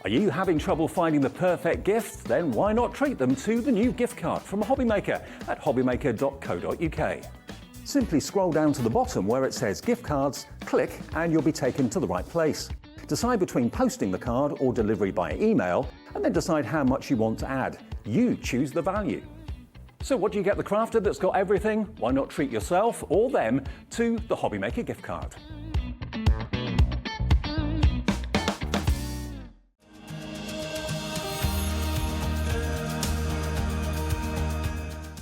Are you having trouble finding the perfect gift? Then why not treat them to the new gift card from Hobbymaker at hobbymaker.co.uk. Simply scroll down to the bottom where it says gift cards, click and you'll be taken to the right place. Decide between posting the card or delivery by email and then decide how much you want to add. You choose the value. So what do you get the crafter that's got everything? Why not treat yourself or them to the Hobbymaker gift card?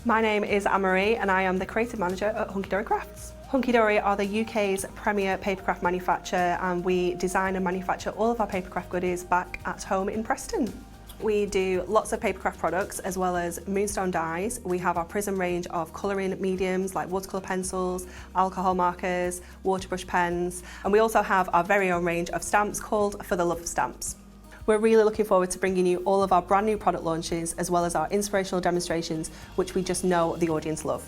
My name is Anne-Marie and I am the creative manager at Hunkydory Crafts. Hunkydory are the UK's premier papercraft manufacturer and we design and manufacture all of our papercraft goodies back at home in Preston. We do lots of papercraft products as well as moonstone dyes. We have our Prism range of colouring mediums like watercolour pencils, alcohol markers, waterbrush pens, and we also have our very own range of stamps called For the Love of Stamps. We're really looking forward to bringing you all of our brand new product launches as well as our inspirational demonstrations, which we just know the audience love.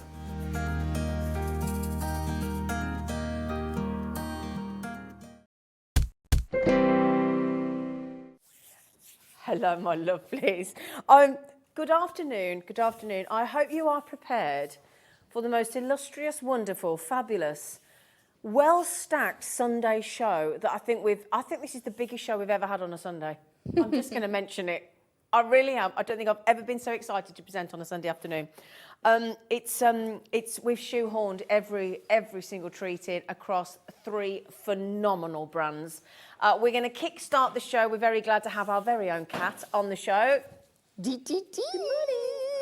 Hello, my lovelies. Good afternoon, good afternoon. I hope you are prepared for the most illustrious, wonderful, fabulous, well-stacked Sunday show that I think this is the biggest show we've ever had on a Sunday. I'm just going to mention it. I really am. I don't think I've ever been so excited to present on a Sunday afternoon. We've shoehorned every single treat in across 3 phenomenal brands. We're going to kick-start the show. We're very glad to have our very own cat on the show. Good morning.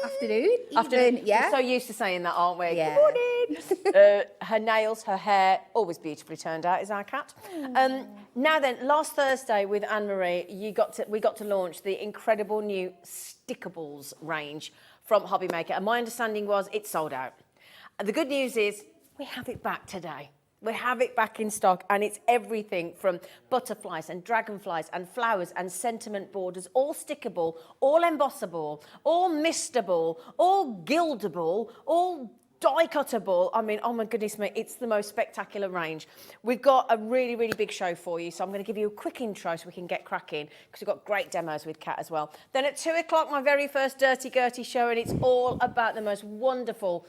Afternoon. Afternoon. Yeah. We're so used to saying that, aren't we? Yeah. Good morning. Her nails, her hair, always beautifully turned out, is our cat. Now then, last Thursday with Anne-Marie, we got to launch the incredible new Stickables range from Hobbymaker. And my understanding was it's sold out. And the good news is we have it back today. We have it back in stock and it's everything from butterflies and dragonflies and flowers and sentiment borders, all stickable, all embossable, all mistable, all gildable, all die-cuttable. I mean, oh my goodness me, it's the most spectacular range. We've got a really, really big show for you, so I'm going to give you a quick intro so we can get cracking, because we've got great demos with Kat as well. Then at 2 o'clock, my very first Durty Gurty show, and it's all about the most wonderful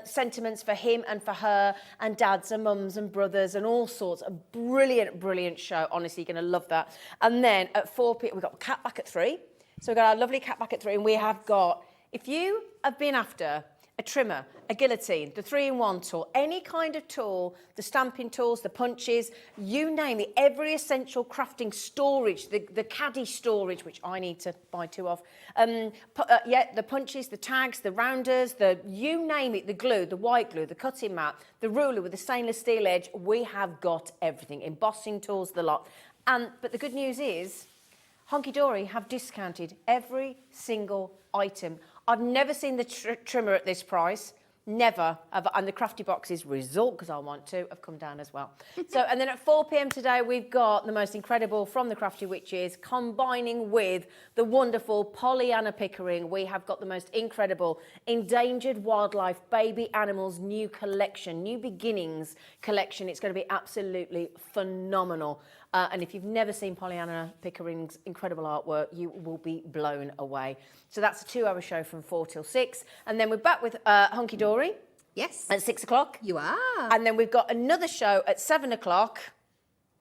sentiments for him and for her, and dads and mums and brothers and all sorts. A brilliant, brilliant show. Honestly, you're going to love that. And then at 4 p.m, we've got Kat back at 3. So we've got our lovely Kat back at 3, and we have got, if you have been after a trimmer, a guillotine, the 3-in-1 tool, any kind of tool, the stamping tools, the punches, you name it, every essential crafting storage, the caddy storage, which I need to buy 2 of, the punches, the tags, the rounders, you name it, the glue, the white glue, the cutting mat, the ruler with the stainless steel edge, we have got everything, embossing tools, the lot. But the good news is, Hunkydory have discounted every single item. I've never seen the trimmer at this price, never. And the crafty boxes result, because I want to, have come down as well. And then at 4 p.m. today, we've got the most incredible from the Crafty Witches, combining with the wonderful Pollyanna Pickering. We have got the most incredible endangered wildlife baby animals new collection, new beginnings collection. It's going to be absolutely phenomenal. And if you've never seen Pollyanna Pickering's incredible artwork, you will be blown away. So that's a 2-hour show from 4 till 6. And then we're back with Hunkydory. Yes. At 6 o'clock. You are. And then we've got another show at 7 o'clock.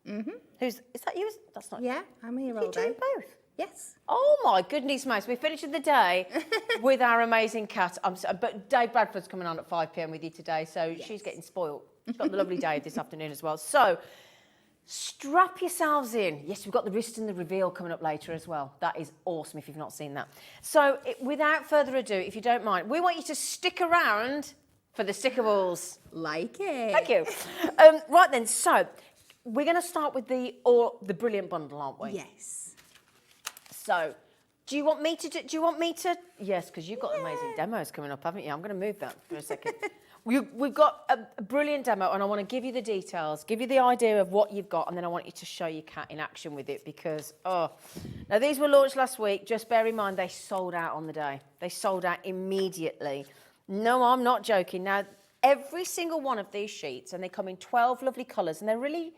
Mm-hmm. Is that you? That's not. Yeah, I'm here all You're day. doing both? Yes. Oh my goodness, mate. We're finishing the day with our amazing cat. But Dave Bradford's coming on at 5 p.m. with you today, so she's getting spoiled. She's got the lovely Dave this afternoon as well. So strap yourselves in. Yes, we've got the wrist and the reveal coming up later as well. That is awesome if you've not seen that. So without further ado, if you don't mind, we want you to stick around for the Stickables. Like it. Thank you. Right then, so we're going to start with the brilliant bundle, aren't we? Yes. So do you want me to, yes, because you've got amazing demos coming up, haven't you? I'm going to move that for a second. We've got a brilliant demo, and I want to give you the details, give you the idea of what you've got, and then I want you to show your cat in action with it because, now these were launched last week. Just bear in mind, they sold out on the day. They sold out immediately. No, I'm not joking. Now, every single one of these sheets, and they come in 12 lovely colours, and they're really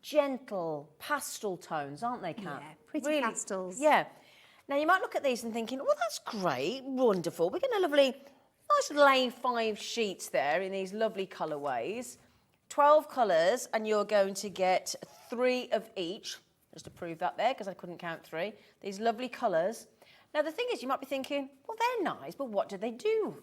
gentle pastel tones, aren't they, Kat? Yeah, pretty pastels. Yeah. Now, you might look at these and thinking, well, that's great, wonderful. We're getting a lovely, nice lay 5 sheets there in these lovely colourways. 12 colours, and you're going to get 3 of each, just to prove that there, because I couldn't count 3. These lovely colours. Now, the thing is, you might be thinking, well, they're nice, but what do they do?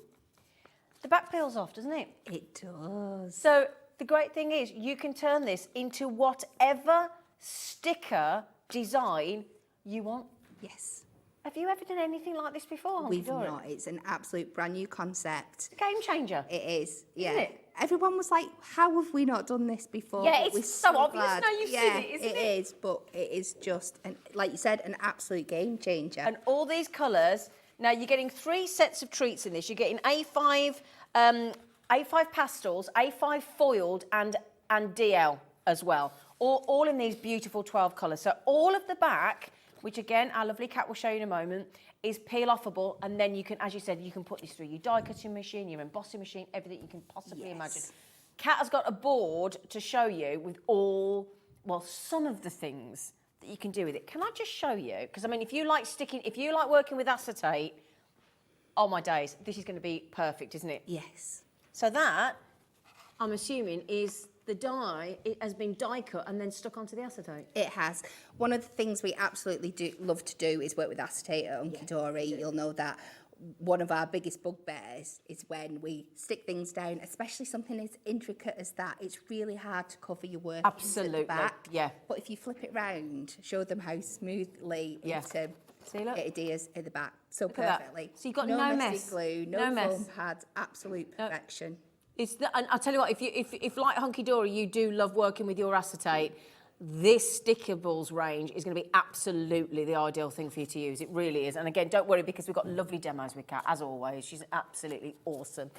The back peels off, doesn't it? It does. So the great thing is you can turn this into whatever sticker design you want. Yes. Have you ever done anything like this before? We've Hunkydory? not. It's an absolute brand new concept. Game changer. It is, yeah. Isn't it? Everyone was like, how have we not done this before? Yeah, But it's we're so obvious glad. now you've seen Yeah, it, isn't it? It is, but it is just, like you said, an absolute game changer. And all these colours, now you're getting 3 sets of treats in this. You're getting A5 pastels, A5 foiled and DL as well. All in these beautiful 12 colours. So all of the back, which again, our lovely Kat will show you in a moment, is peel-offable, and then you can, as you said, you can put this through your die-cutting machine, your embossing machine, everything you can possibly imagine. Kat has got a board to show you with some of the things that you can do with it. Can I just show you? Because, I mean, if you like working with acetate, oh my days, this is going to be perfect, isn't it? Yes. So that, I'm assuming, is the dye, it has been die cut and then stuck onto the acetate. It has. One of the things we absolutely love to do is work with acetate at Hunkydory. You'll know that one of our biggest bugbears is when we stick things down, especially something as intricate as that. It's really hard to cover your work Absolutely, into the back. yeah. But if you flip it round, show them how smoothly Yeah. it See, look. it adheres at the back. So Look at that. perfectly. So you've got no no messy mess. glue, No no mess. foam pads, absolute perfection. And I'll tell you what, if like Hunkydory, you do love working with your acetate, this Stickables range is going to be absolutely the ideal thing for you to use. It really is. And again, don't worry, because we've got lovely demos with Kat, as always. She's absolutely awesome.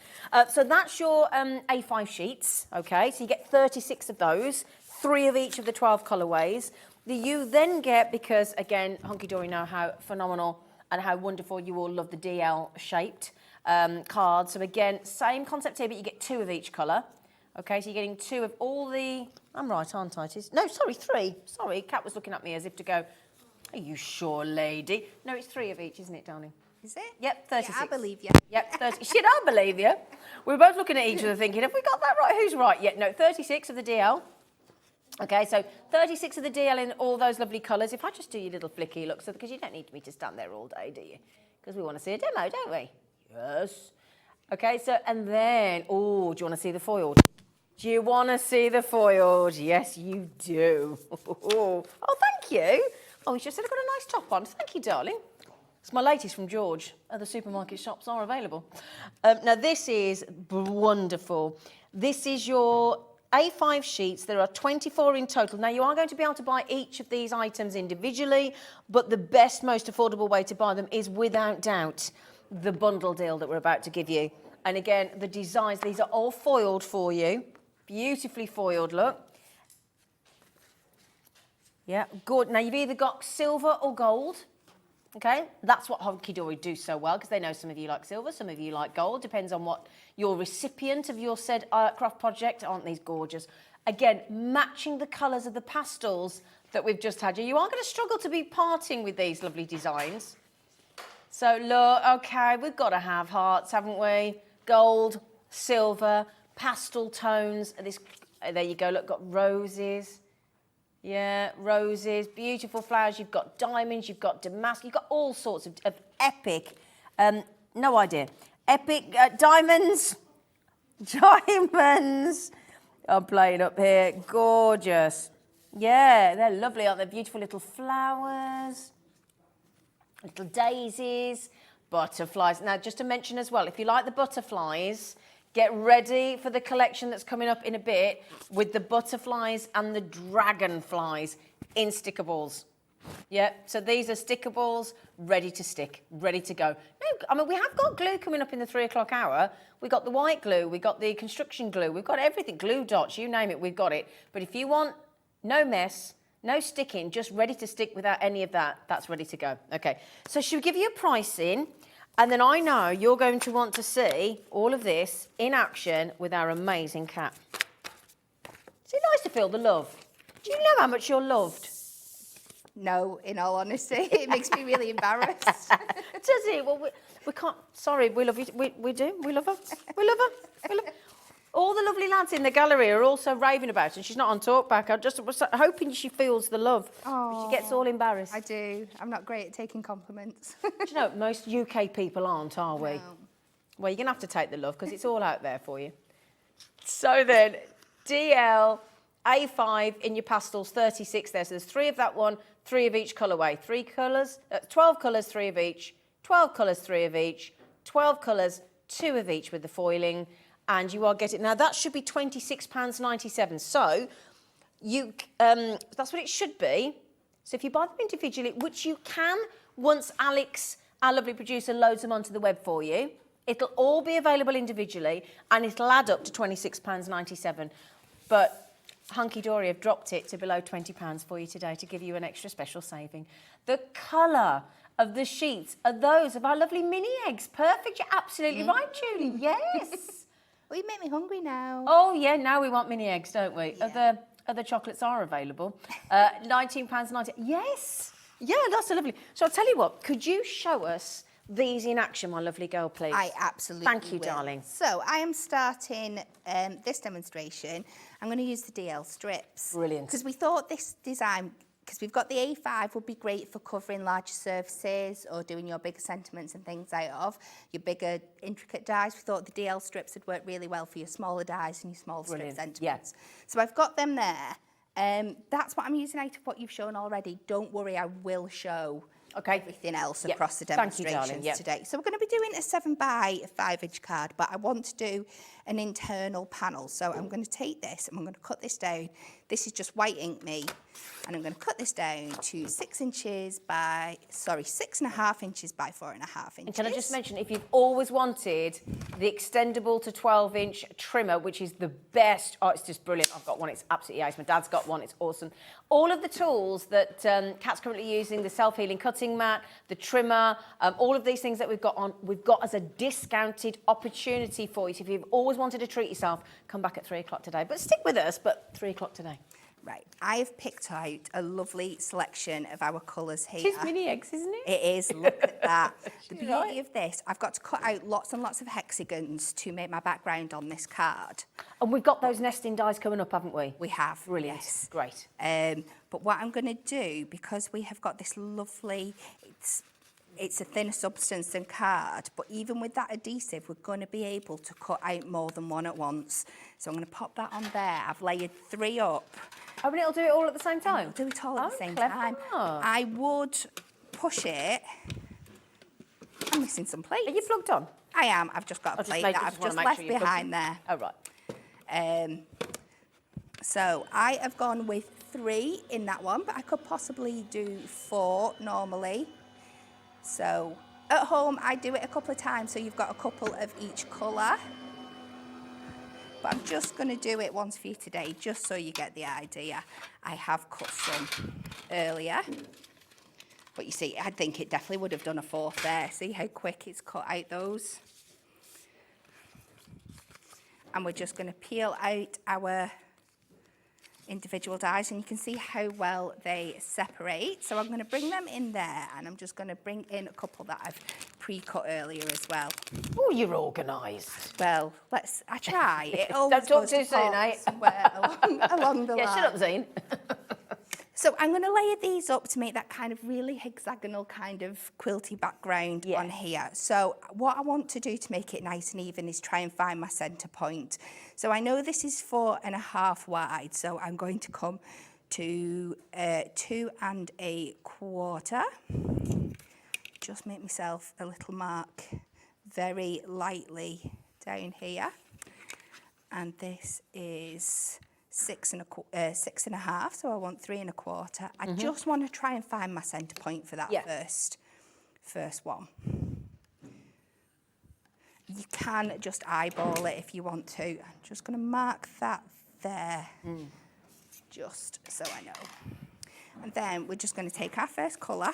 So that's your A5 sheets, okay? So you get 36 of those, 3 of each of the 12 colourways. You then get, because again, Hunkydory know how phenomenal and how wonderful you all love the DL shaped cards. So again, same concept here, but you get 2 of each colour. Okay, so you're getting 2 of all the... I'm right, aren't I? No, sorry, 3. Sorry, Kat was looking at me as if to go, are you sure, lady? No, it's 3 of each, isn't it, darling? Is it? Yep, 36. Yeah, I believe you. Yep, 30. Shit, I believe you. We were both looking at each other thinking, have we got that right? Who's right? Yeah, no, 36 of the DL. Okay, so 36 of the DL in all those lovely colours. If I just do your little flicky look, so because you don't need me to stand there all day, do you? Because we want to see a demo, don't we? Yes. Okay, so, and then, oh, do you want to see the foiled? Do you want to see the foiled? Yes, you do. Oh, thank you. Oh, he just said I've got a nice top on. Thank you, darling. It's my latest from George. Other supermarket shops are available. Now, this is wonderful. This is your A5 sheets. There are 24 in total. Now, you are going to be able to buy each of these items individually, but the best, most affordable way to buy them is, without doubt, the bundle deal that we're about to give you. And again, the designs, these are all foiled for you. Beautifully foiled, look. Yeah, good. Now, you've either got silver or gold. Okay, that's what Hunkydory do so well, because they know some of you like silver, some of you like gold. Depends on what your recipient of your said craft project. Aren't these gorgeous? Again, matching the colours of the pastels that we've just had. You are going to struggle to be parting with these lovely designs. So look, okay, we've got to have hearts, haven't we? Gold, silver, pastel tones. There you go, look, got roses. Yeah, roses, beautiful flowers. You've got diamonds, you've got damask, you've got all sorts of epic, no idea, epic diamonds. Diamonds. I'm playing up here. Gorgeous. Yeah, they're lovely, aren't they? Beautiful little flowers, little daisies, butterflies. Now, just to mention as well, if you like the butterflies, get ready for the collection that's coming up in a bit with the butterflies and the dragonflies in stickables. Yeah, so these are stickables, ready to stick, ready to go. No, I mean, we have got glue coming up in the 3 o'clock hour. We got the white glue, we got the construction glue, we've got everything, glue dots, you name it, we've got it. But if you want no mess, no sticking, just ready to stick without any of that, that's ready to go. Okay, so should we give you a pricing? And then I know you're going to want to see all of this in action with our amazing Kat. Is it nice to feel the love? Do you know how much you're loved? No, in all honesty, it makes me really embarrassed. Does it? Well, we can't. Sorry, we love you. We do. We love her. We love her. We love her. All the lovely lads in the gallery are also raving about her, and she's not on talkback. I just was hoping she feels the love. But she gets all embarrassed. I do. I'm not great at taking compliments. Do you know, most UK people aren't, are we? No. Well, you're going to have to take the love because it's all out there for you. So then, DL, A5 in your pastels, 36 there. So there's 3 of that one, 3 of each colourway. 3 colours, 12 colours, 3 of each. 12 colours, 3 of each. 12 colours, 2 of each with the foiling. And you are getting... Now, that should be £26.97. So, that's what it should be. So if you buy them individually, which you can once Alex, our lovely producer, loads them onto the web for you, it'll all be available individually and it'll add up to £26.97. But Hunkydory have dropped it to below £20 for you today to give you an extra special saving. The colour of the sheets are those of our lovely mini eggs. Perfect. You're absolutely right, Julie. Yes. Well, you make me hungry now. Oh, yeah, now we want mini eggs, don't we? Yeah. Other chocolates are available. £19.90. Yes. Yeah, that's a lovely... So I'll tell you what, could you show us these in action, my lovely girl, please? I absolutely Thank you, will. darling. So I am starting this demonstration. I'm going to use the DL strips. Brilliant. Because we thought this design... Because we've got the A5 would be great for covering larger surfaces or doing your bigger sentiments and things out of, your bigger intricate dies. We thought the DL strips would work really well for your smaller dies and your small strip sentiments. Yeah. So I've got them there. That's what I'm using out of what you've shown already. Don't worry, I will show everything else across the demonstrations today. So we're going to be doing a 7 by 5 inch card, but I want to do an internal panel. So I'm going to take this and I'm going to cut this down. This is just white ink me, and I'm going to cut this down to 6.5 inches by 4.5 inches. And can I just mention, if you've always wanted the extendable to 12-inch trimmer, which is the best, oh, it's just brilliant. I've got one, it's absolutely ace. My dad's got one, it's awesome. All of the tools that Kat's currently using, the self-healing cutting mat, the trimmer, all of these things that we've got as a discounted opportunity for you. So if you've always wanted to treat yourself, come back at 3 o'clock today. But stick with us, but 3 o'clock today. Right, I've picked out a lovely selection of our colours here. It is mini eggs, isn't it? It is, look at that. The beauty of this, I've got to cut out lots and lots of hexagons to make my background on this card. And we've got those nesting dies coming up, haven't we? We have. Brilliant. Yes. Great. But what I'm going to do, because we have got this lovely, it's a thinner substance than card, but even with that adhesive, we're going to be able to cut out more than one at once. So I'm going to pop that on there. I've layered 3 up. Oh, and it'll do it all at the same time? I'll do it all at the same clever. time. I would push it. I'm missing some plates. Are you plugged on? I am. I've just got a plate that I've just left behind there. Oh, right. So I have gone with 3 in that one, but I could possibly do 4 normally. So at home, I do it a couple of times, so you've got a couple of each colour. But I'm just going to do it once for you today, just so you get the idea. I have cut some earlier. But you see, I think it definitely would have done a 4th there. See how quick it's cut out those? And we're just going to peel out our individual dies, and you can see how well they separate. So I'm going to bring them in there, and I'm just going to bring in a couple that I've pre-cut earlier as well. Oh, you're organised. Well, I try. It always Don't talk too soon, eh? along the line. Yeah, shut up, Zane. So I'm going to layer these up to make that kind of really hexagonal kind of quilty background on here. So what I want to do to make it nice and even is try and find my centre point. So I know this is 4.5 wide, so I'm going to come to 2 1/4. Just make myself a little mark very lightly down here. And this is 6.5, so I want 3.25. I just want to try and find my centre point for that first one. You can just eyeball it if you want to. I'm just going to mark that there, just so I know. And then we're just going to take our first colour,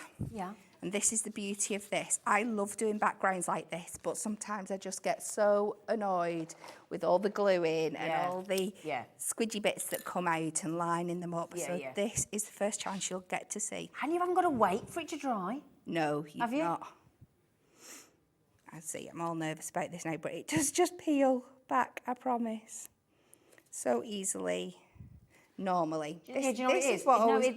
And this is the beauty of this. I love doing backgrounds like this, but sometimes I just get so annoyed with all the gluing and all the squidgy bits that come out and lining them up. So this is the first chance you'll get to see. And you haven't got to wait for it to dry? No, you've not. I see, I'm all nervous about this now, but it does just peel back, I promise. So easily. Normally. Do you know what it is?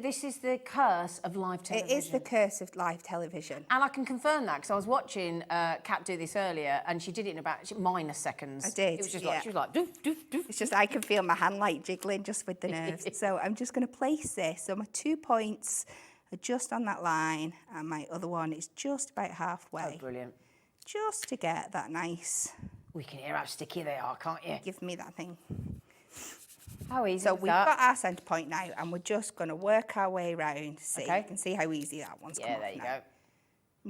This is the curse of live television. It is the curse of live television. And I can confirm that because I was watching Kat do this earlier and she did it in about minor seconds. I did. It was just like, she was like, doof, doof, doof. It's just, I can feel my hand like jiggling just with the nerves. So I'm just going to place this. So my 2 points are just on that line and my other one is just about halfway. Oh, brilliant. Just to get that nice. We can hear how sticky they are, can't you? Give me that thing. How easy So is we've got our centre point now and we're just going to work our way around. See, you can see how easy that one's come off there you now. go.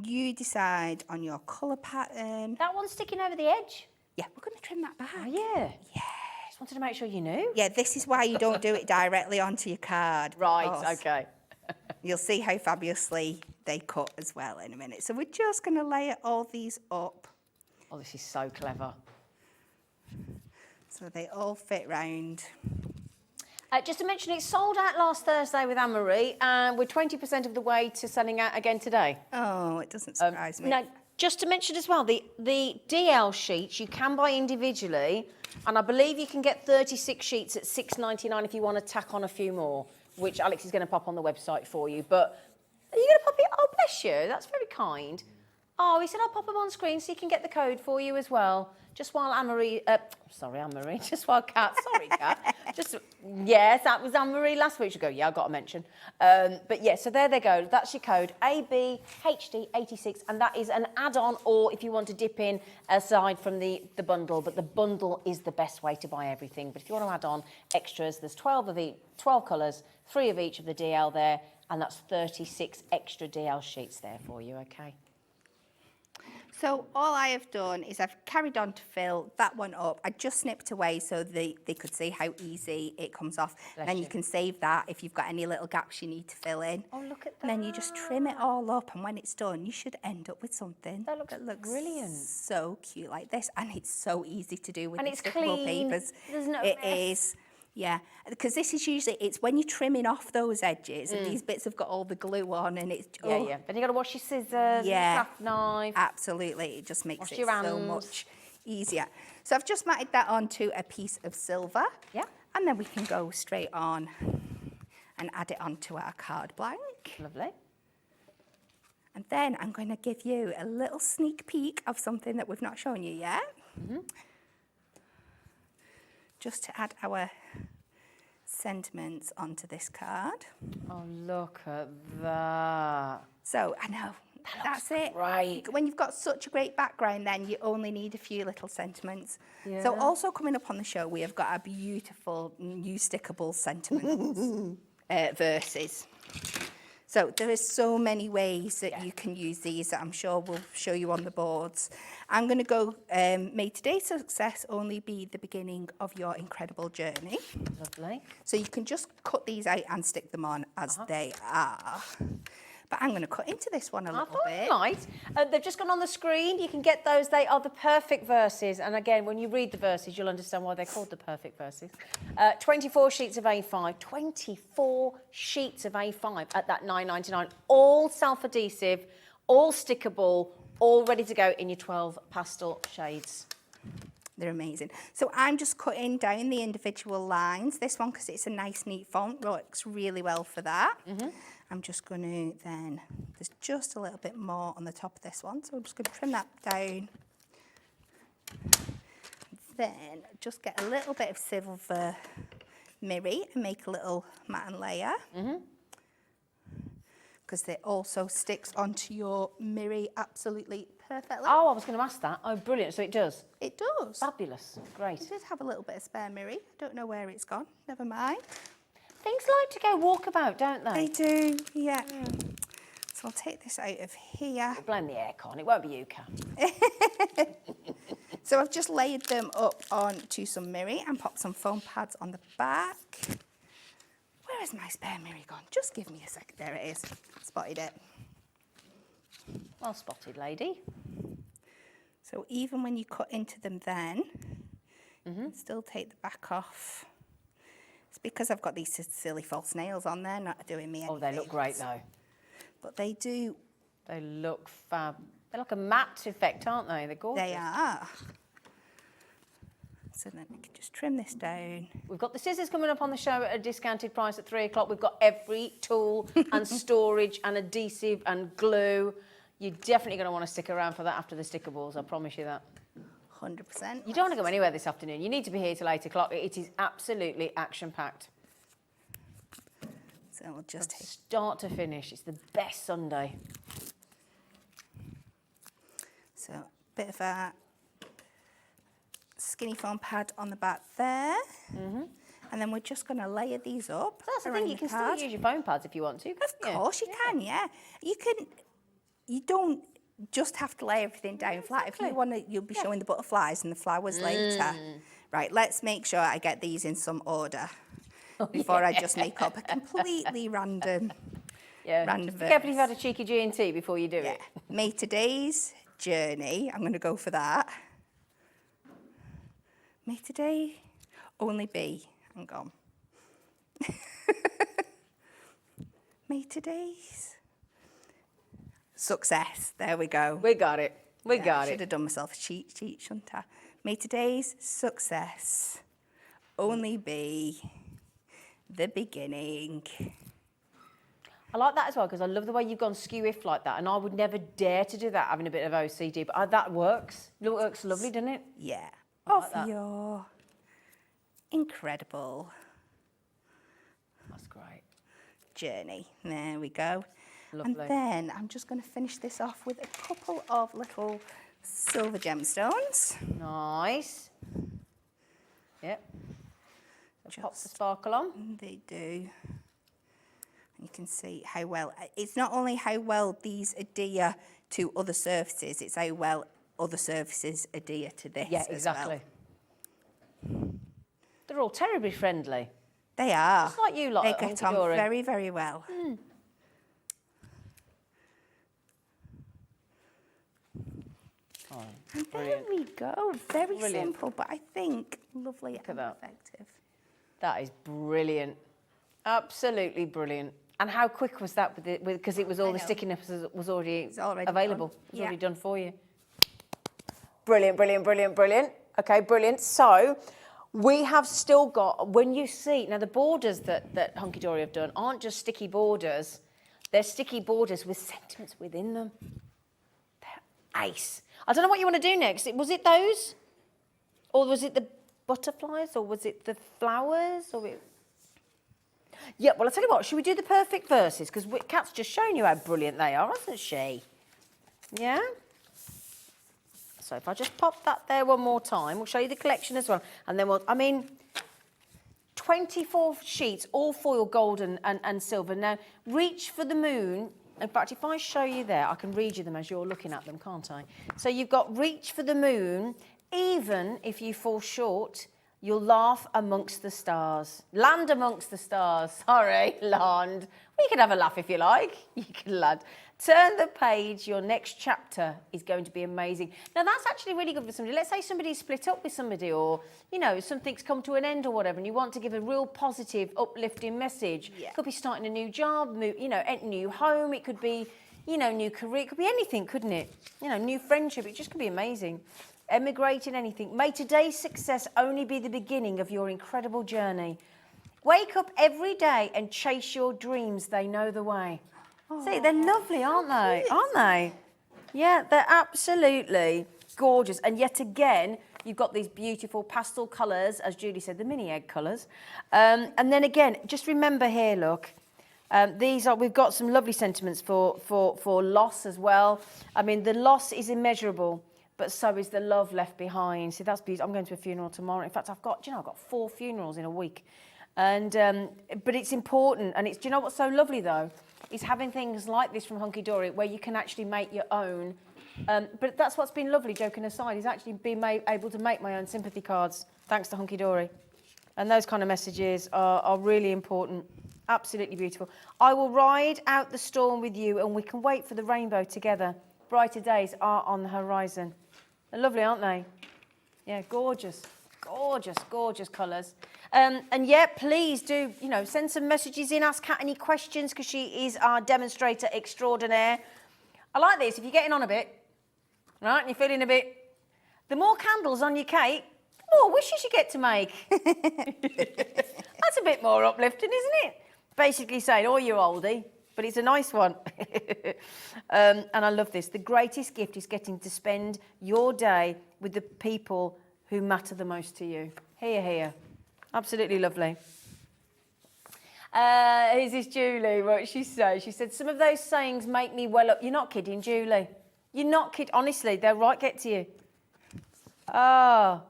You decide on your colour pattern. That one's sticking over the edge? Yeah, we're going to trim that back. Oh, yeah. Yeah. Just wanted to make sure you knew. Yeah, this is why you don't do it directly onto your card. Right, okay. You'll see how fabulously they cut as well in a minute. So we're just going to layer all these up. Oh, this is so clever. So they all fit round. Just to mention, it sold out last Thursday with Anne-Marie, and we're 20% of the way to selling out again today. Oh, it doesn't surprise me. Now, just to mention as well, the DL sheets you can buy individually, and I believe you can get 36 sheets at $6.99 if you want to tack on a few more, which Alex is going to pop on the website for you. But are you going to pop it? Oh, bless you. That's very kind. Oh, he said I'll pop them on screen so you can get the code for you as well. Just while Anne-Marie, just while Kat, sorry Kat. Yes, that was Anne-Marie last week. She'll go, yeah, I've got to mention. But yeah, so there they go. That's your code, ABHD86, and that is an add-on, or if you want to dip in aside from the bundle, but the bundle is the best way to buy everything. But if you want to add on extras, there's 12 of each, 12 colours, 3 of each of the DL there, and that's 36 extra DL sheets there for you, okay? So all I have done is I've carried on to fill that one up. I just snipped away so they could see how easy it comes off. And then you can save that if you've got any little gaps you need to fill in. Oh, look at that. And then you just trim it all up, and when it's done, you should end up with something That looks brilliant. So cute like this. And it's so easy to do with And these it's stickable clean. papers. There's no It mess. is. Yeah, because this is usually, it's when you're trimming off those edges and these bits have got all the glue on and it's... Yeah, yeah. Then you got to wash your scissors, your craft knife. Absolutely. It just makes Wash it your so hands. much easier. So I've just matted that onto a piece of silver. Yeah. And then we can go straight on and add it onto our card blank. Lovely. And then I'm going to give you a little sneak peek of something that we've not shown you yet. Just to add our sentiments onto this card. Oh, look at that. So, I know, that's it. great. When you've got such a great background, then you only need a few little sentiments. Yeah. So also coming up on the show, we have got our beautiful new stickable sentiments verses. So there is so many ways that you can use these that I'm sure we'll show you on the boards. I'm going to go, may today's success only be the beginning of your incredible journey. Lovely. So you can just cut these out and stick them on as they are. But I'm going to cut into this one a little bit. Right. They've just gone on the screen. You can get those. They are the perfect verses. And again, when you read the verses, you'll understand why they're called the perfect verses. 24 sheets of A5. 24 sheets of A5 at that $9.99. All self-adhesive, all stickable, all ready to go in your 12 pastel shades. They're amazing. So I'm just cutting down the individual lines. This one, because it's a nice, neat font, works really well for that. I'm just going to then, there's just a little bit more on the top of this one, so I'm just going to trim that down. Then just get a little bit of silver mirri and make a little matte layer. Because it also sticks onto your mirri absolutely perfectly. Oh, I was going to ask that. Oh, brilliant. So it does. It does. Fabulous. Great. I did have a little bit of spare mirri. I don't know where it's gone. Never mind. Things like to go walkabout, don't they? They do, yeah. So I'll take this out of here. Blame the aircon. It won't be you, Kat. So I've just layered them up onto some mirri and popped some foam pads on the back. Where has my spare mirri gone? Just give me a second. There it is. Spotted it. Well spotted, lady. So even when you cut into them then, still take the back off. It's because I've got these silly false nails on there, not doing me any Oh, they look great though. But they do. They look fab. They're like a matte effect, aren't they? They're gorgeous. They are. So then we can just trim this down. We've got the scissors coming up on the show at a discounted price at 3 o'clock. We've got every tool and storage and adhesive and glue. You're definitely going to want to stick around for that after the sticker balls, I promise you that. 100%. You don't want to go anywhere this afternoon. You need to be here till 8 o'clock. It is absolutely action-packed. So we'll just take... Start to finish. It's the best Sunday. So a bit of a skinny foam pad on the back there. And then we're just going to layer these up. That's the thing, around you can card. still use your foam pads if you want to. Of course you can, yeah. You don't just have to lay everything down flat. If you want to, you'll be showing the butterflies and the flowers later. Right, let's make sure I get these in some order before I just make up a completely random verse. Careful if you've had a cheeky G&T before you do it. May today's journey, I'm going to go for that. May today only be, hang on. May today's success. There we go. We got it. We got I it. should have done myself a cheat, shouldn't I? May today's success only be the beginning. I like that as well because I love the way you've gone skew-if like that, and I would never dare to do that having a bit of OCD, but that works. It works lovely, doesn't it? Yeah. like that. Your incredible That's great. journey. There we go. Lovely. And then I'm just going to finish this off with a couple of little silver gemstones. Nice. Yep. So pop the Just- sparkle on. They do. You can see how well, it's not only how well these adhere to other surfaces, it's how well other surfaces adhere to this Yeah, as exactly. well. They're all terribly friendly. They are. Just like you lot They at get on Hunkydory. very, very well. Oh, And there brilliant. we go. Very Brilliant. simple, but I think lovely and that. effective. That is brilliant. Absolutely brilliant. And how quick was that? Because it was all the know. stickiness was already, already available. done. It was Yeah. already done for you. Brilliant, brilliant, brilliant, brilliant. Okay, brilliant. So we have still got, when you see, now the borders that Hunkydory have done aren't just sticky borders. They're sticky borders with sentiments within them. They're ace. I don't know what you want to do next. Was it those? Or was it the butterflies? Or was it the flowers? Yeah, well, I'll tell you what, should we do the perfect verses? Because Kat's just shown you how brilliant they are, hasn't she? Yeah? So if I just pop that there one more time, we'll show you the collection as well. And then 24 sheets, all foil gold and silver. Now, reach for the moon. In fact, if I show you there, I can read you them as you're looking at them, can't I? So you've got reach for the moon. Even if you fall short, you'll laugh amongst the stars. Land amongst the stars. Sorry, land. Well, you can have a laugh if you like. You can land. Turn the page. Your next chapter is going to be amazing. Now, that's actually really good for somebody. Let's say somebody's split up with somebody or, you know, something's come to an end or whatever, and you want to give a real positive, uplifting message. Yeah. It could be starting a new job, a new home. It could be, new career. It could be anything, couldn't it? New friendship. It just could be amazing. Emigrating, anything. May today's success only be the beginning of your incredible journey. Wake up every day and chase your dreams. They know the way. See, they're lovely, aren't they? Aren't they? Yeah, they're absolutely gorgeous. And yet again, you've got these beautiful pastel colours, as Julie said, the mini egg colours. And then again, just remember here, look. We've got some lovely sentiments for loss as well. I mean, the loss is immeasurable. But so is the love left behind. See, that's beautiful. I'm going to a funeral tomorrow. In fact, I've got 4 funerals in a week. And but it's important. And do you know what's so lovely though? Is having things like this from Hunkydory where you can actually make your own. But that's what's been lovely, joking aside, is actually being able to make my own sympathy cards thanks to Hunkydory. And those kind of messages are really important. Absolutely beautiful. I will ride out the storm with you and we can wait for the rainbow together. brighter days are on the horizon. They're lovely, aren't they? Yeah, gorgeous, gorgeous, gorgeous colours. And yeah, please do, you know, send some messages in, ask Kat any questions, because she is our demonstrator extraordinaire. I like this, if you're getting on a bit, right, and you're feeling a bit, the more candles on your cake, the more wishes you get to make. That's a bit more uplifting, isn't it? Basically saying, oh, you're oldie, but it's a nice one. And I love this. The greatest gift is getting to spend your day with the people who matter the most to you. Here, here. Absolutely lovely. Here's this Julie, what she said. She said, some of those sayings make me well up. You're not kidding, Julie. You're not kidding. Honestly, they'll right get to you. Ah.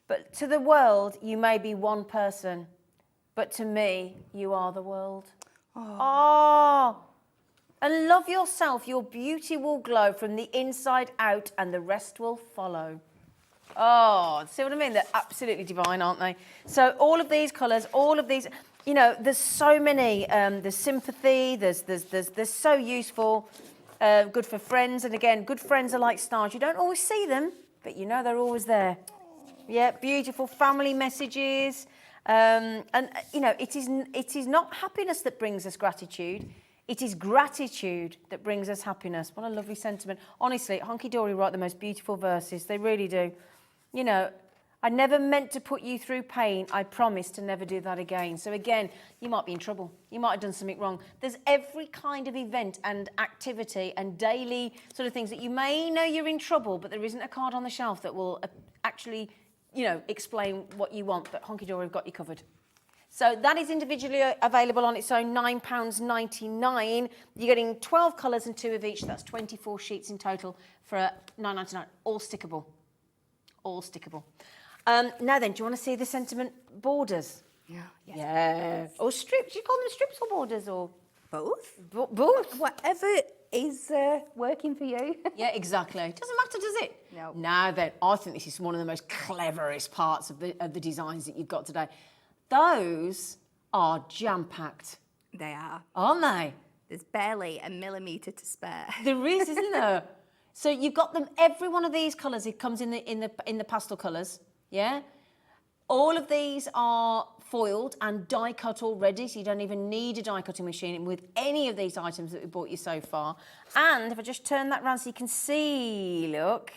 But to the world, you may be one person. But to me, you are the world. Oh. And love yourself. Your beauty will glow from the inside out and the rest will follow. Oh, see what I mean? They're absolutely divine, aren't they? So all of these colours, all of these, you know, there's so many. There's sympathy, there's so useful, good for friends. And again, good friends are like stars. You don't always see them, but you know they're always there. Yeah, beautiful family messages. And, you know, it is not happiness that brings us gratitude. It is gratitude that brings us happiness. What a lovely sentiment. Honestly, Hunkydory write the most beautiful verses. They really do. You know, I never meant to put you through pain. I promise to never do that again. So again, you might be in trouble. You might have done something wrong. There's every kind of event and activity and daily sort of things that you may know you're in trouble, but there isn't a card on the shelf that will actually, you know, explain what you want. But Hunkydory have got you covered. So that is individually available on its own, £9.99. You're getting 12 colours and 2 of each. That's 24 sheets in total for £9.99. All stickable. All stickable. Now then, do you want to see the sentiment borders? Yeah. Yes. Yeah. Or strips. Do you call them strips or borders or? Both. Both. Whatever is working for you. Yeah, exactly. Doesn't matter, does it? No. Now then, I think this is one of the most cleverest parts of the designs that you've got today. Those are jam-packed. They are. Aren't they? There's barely a millimetre to spare. There is, isn't there? So you've got them. Every one of these colours, it comes in the pastel colours. Yeah. All of these are foiled and die cut already, so you don't even need a die cutting machine with any of these items that we bought you so far. And if I just turn that around so you can see, look.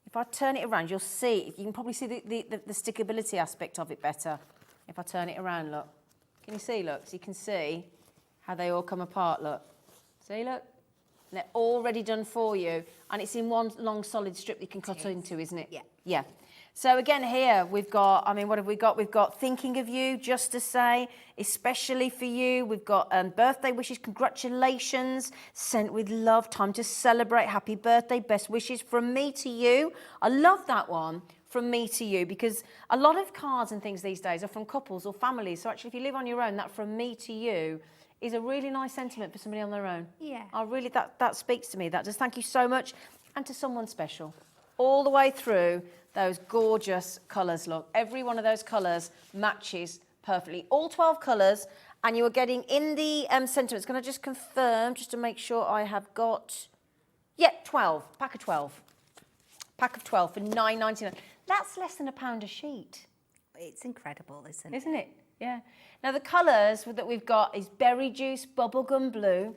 If I turn it around, you'll see. You can probably see the stickability aspect of it better. If I turn it around, look. Can you see, look? So you can see how they all come apart, look. See, look? They're already done for you. And it's in one long solid strip you can cut into, isn't it? Yeah. Yeah. So again, here we've got, I mean, what have we got? We've got thinking of you, just to say, especially for you. We've got birthday wishes, congratulations, sent with love, time to celebrate, happy birthday, best wishes from me to you. I love that one, from me to you, because a lot of cards and things these days are from couples or families. So actually, if you live on your own, that from me to you is a really nice sentiment for somebody on their own. Yeah. I really, that speaks to me. That does. Thank you so much. And to someone special. All the way through, those gorgeous colours, look. Every one of those colours matches perfectly. All 12 colours, and you are getting in the sentiments. Can I just confirm, just to make sure I have got... Yeah, 12. Pack of 12. Pack of 12 for £9.99. That's less than £1 a sheet. It's incredible, isn't it? Isn't it? Yeah. Now, the colours that we've got is berry juice, bubblegum blue,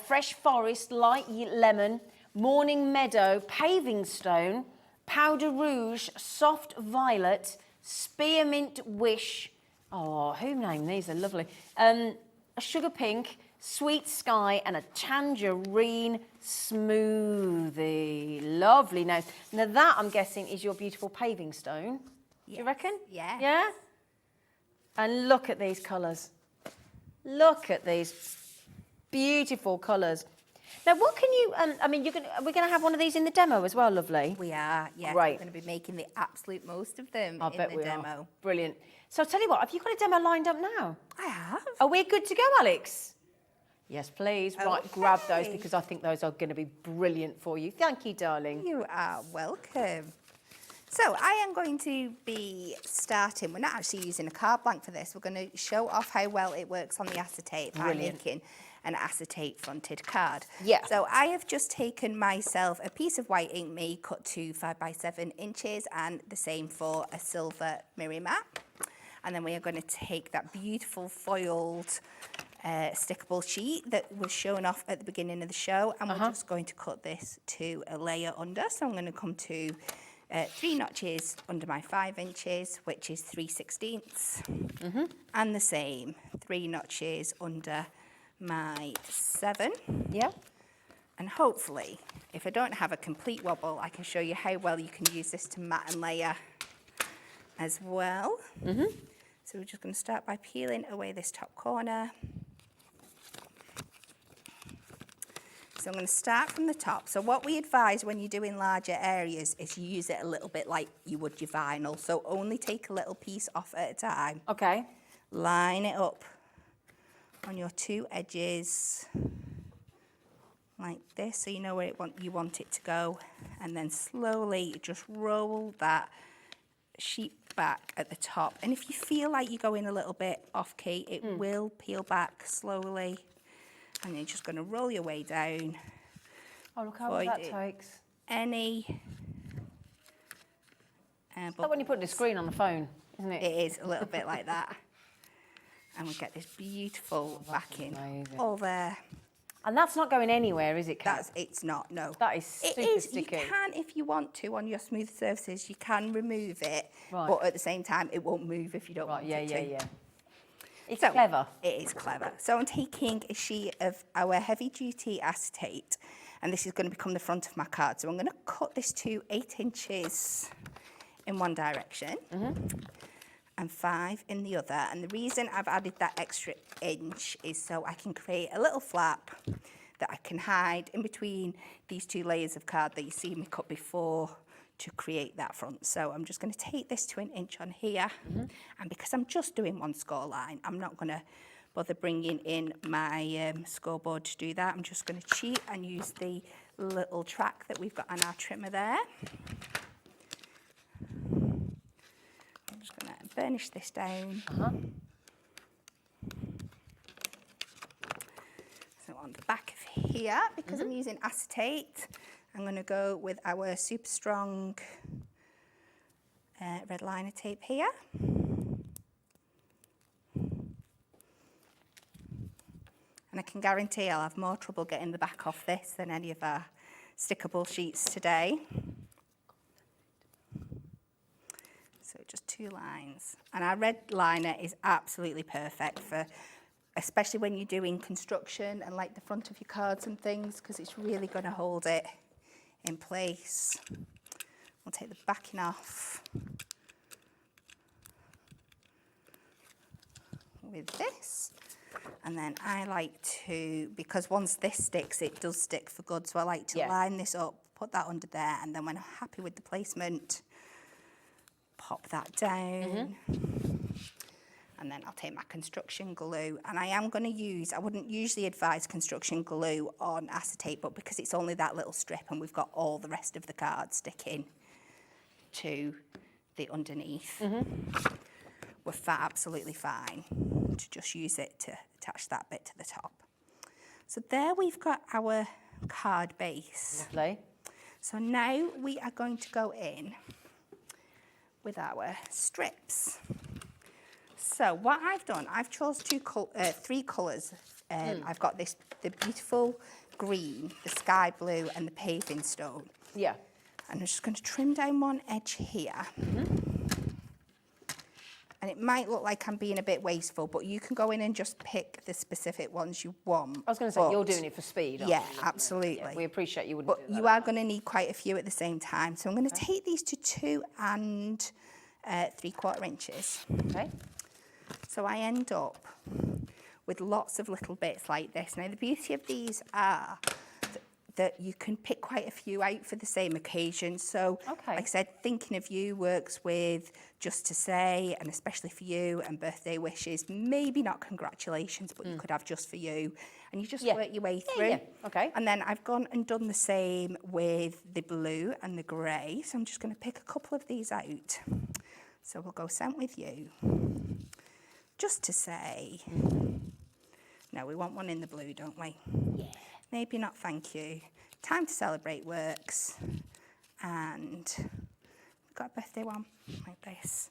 fresh forest, light lemon, morning meadow, paving stone, powder rouge, soft violet, spearmint wish. Oh, who named these? They're lovely. A sugar pink, sweet sky, and a tangerine smoothie. Lovely. Now that, I'm guessing, is your beautiful paving stone. Yes. Do you reckon? Yeah. Yeah? And look at these colours. Look at these beautiful colours. Now, what can you, I mean, we're going to have one of these in the demo as well, lovely. We are, yeah. Great. We're going to be making the absolute most of them I in bet the we demo. are. Brilliant. So I'll tell you what, have you got a demo lined up now? I have. Are we good to go, Alex? Yes, please. Right, Okay. grab those, because I think those are going to be brilliant for you. Thank you, darling. You are welcome. So I am going to be starting, we're not actually using a card blank for this, we're going to show off how well it works on the acetate by Brilliant. making an acetate fronted card. Yeah. So I have just taken myself a piece of white ink me cut to 5 by 7 inches, and the same for a silver mirror mat. And then we are going to take that beautiful foiled stickable sheet that was shown off at the beginning of the show, and we're just going to cut this to a layer under. So I'm going to come to 3 notches under my 5 inches, which is 3/16, and the same 3 notches under my 7. Yeah. And hopefully, if I don't have a complete wobble, I can show you how well you can use this to mat and layer as well. So we're just going to start by peeling away this top corner. So I'm going to start from the top. So what we advise when you're doing larger areas is you use it a little bit like you would your vinyl. So only take a little piece off at a time. Okay. Line it up on your 2 edges like this, so you know where you want it to go. And then slowly just roll that sheet back at the top. And if you feel like you're going a little bit off key, it will peel back slowly. And you're just going to roll your way down. Oh, look how long that takes. Any. It's like when you put the screen on the phone, isn't it? It is a little bit like that. And we get this beautiful backing amazing. all there. And that's not going anywhere, is it, Kat? It's not, no. That is super It is, sticky. you can, if you want to, on your smooth surfaces, you can remove it. Right. But at the same time, it won't move if you don't want it to. Yeah. It's So, clever. It is clever. So I'm taking a sheet of our heavy duty acetate, and this is going to become the front of my card. So I'm going to cut this to 8 inches in one direction and 5 in the other. And the reason I've added that extra inch is so I can create a little flap that I can hide in between these 2 layers of card that you see me cut before to create that front. So I'm just going to take this to 1 inch on here, and because I'm just doing 1 score line, I'm not going to bother bringing in my scoreboard to do that. I'm just going to cheat and use the little track that we've got on our trimmer there. I'm just going to burnish this down. So on the back of here, because I'm using acetate, I'm going to go with our super strong red liner tape here. And I can guarantee I'll have more trouble getting the back off this than any of our stickable sheets today. So just 2 lines. And our red liner is absolutely perfect for, especially when you're doing construction and like the front of your cards and things, because it's really going to hold it in place. We'll take the backing off with this. And then I like to, because once this sticks, it does stick for good. So I like to line this up, put that under there, and then when I'm happy with the placement, pop that down. And then I'll take my construction glue, and I am going to use, I wouldn't usually advise construction glue on acetate, but because it's only that little strip and we've got all the rest of the card sticking to the underneath, we're absolutely fine to just use it to attach that bit to the top. So there we've got our card base. Lovely. So now we are going to go in with our strips. So what I've done, I've chose 3 colours. I've got the beautiful green, the sky blue, and the paving stone. Yeah. And I'm just going to trim down one edge here. And it might look like I'm being a bit wasteful, but you can go in and just pick the specific ones you want. I was going to say, you're doing it for speed, aren't Yeah, you? absolutely. Yeah, we appreciate you wouldn't But do that. you are going to need quite a few at the same time. So I'm going to take these to 2 and 3/4 inches. Okay. So I end up with lots of little bits like this. Now, the beauty of these are that you can pick quite a few out for the same occasion. So, like I said, thinking of you works with just to say, and especially for you, and birthday wishes. Maybe not congratulations, but you could have just for you. And you just work your way through. Yeah. Okay. And then I've gone and done the same with the blue and the grey. So I'm just going to pick a couple of these out. So we'll go sent with you. Just to say. No, we want one in the blue, don't we? Yeah. Maybe not, thank you. Time to Celebrate works. And we've got a birthday one like this.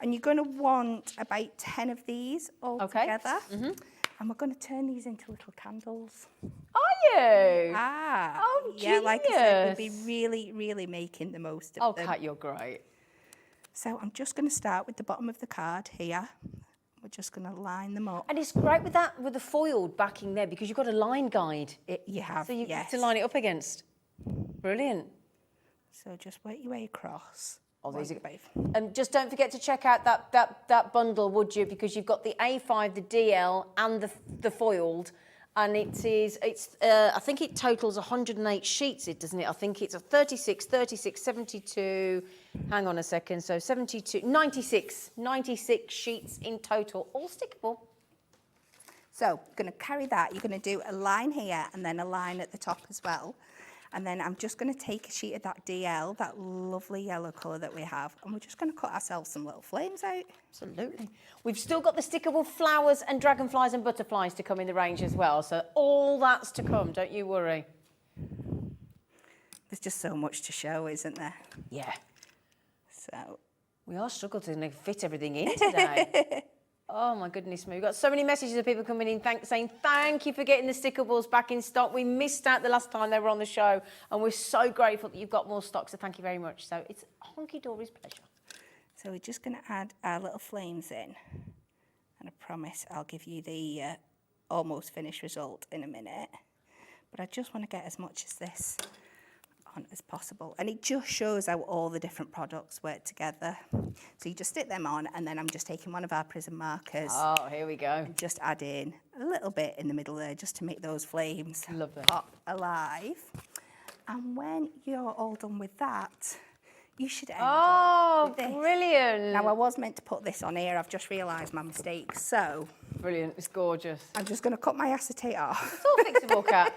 And you're going to want about 10 of these all together. And we're going to turn these into little candles. Are you? Ah. Oh, yeah, like I said, we'll genius. be really, really making the most of Oh, them. Kat, you're great. So I'm just going to start with the bottom of the card here. We're just going to line them up. And it's great with that, with the foiled backing there, because you've got a line guide. You have, So you yes. have to line it up against. Brilliant. So just work your way across. Oh, these are both. Just don't forget to check out that bundle, would you? Because you've got the A5, the DL, and the foiled, and I think it totals 108 sheets, doesn't it? I think it's a 36, 72. Hang on a second. So 72, 96 sheets in total, all stickable. So you're going to carry that. You're going to do a line here and then a line at the top as well. And then I'm just going to take a sheet of that DL, that lovely yellow colour that we have, and we're just going to cut ourselves some little flames out. Absolutely. We've still got the stickable flowers and dragonflies and butterflies to come in the range as well. So all that's to come, don't you worry. There's just so much to show, isn't there? Yeah. So We are struggling to fit everything in today. Oh my goodness me. We've got so many messages of people coming in saying thank you for getting the stickables back in stock. We missed out the last time they were on the show, and we're so grateful that you've got more stock, so thank you very much. So it's Hunkydory's pleasure. So we're just going to add our little flames in, and I promise I'll give you the almost finished result in a minute. But I just want to get as much as this on as possible, and it just shows how all the different products work together. So you just stick them on, and then I'm just taking one of our prism markers. Oh, here we go. And just add in a little bit in the middle there, just to make those flames pop alive. And when you're all done with that, you should end up with this. Brilliant. Now, I was meant to put this on here. I've just realised my mistake. So Brilliant. It's gorgeous. I'm just going to cut my acetate off. It's all fixable, Kat.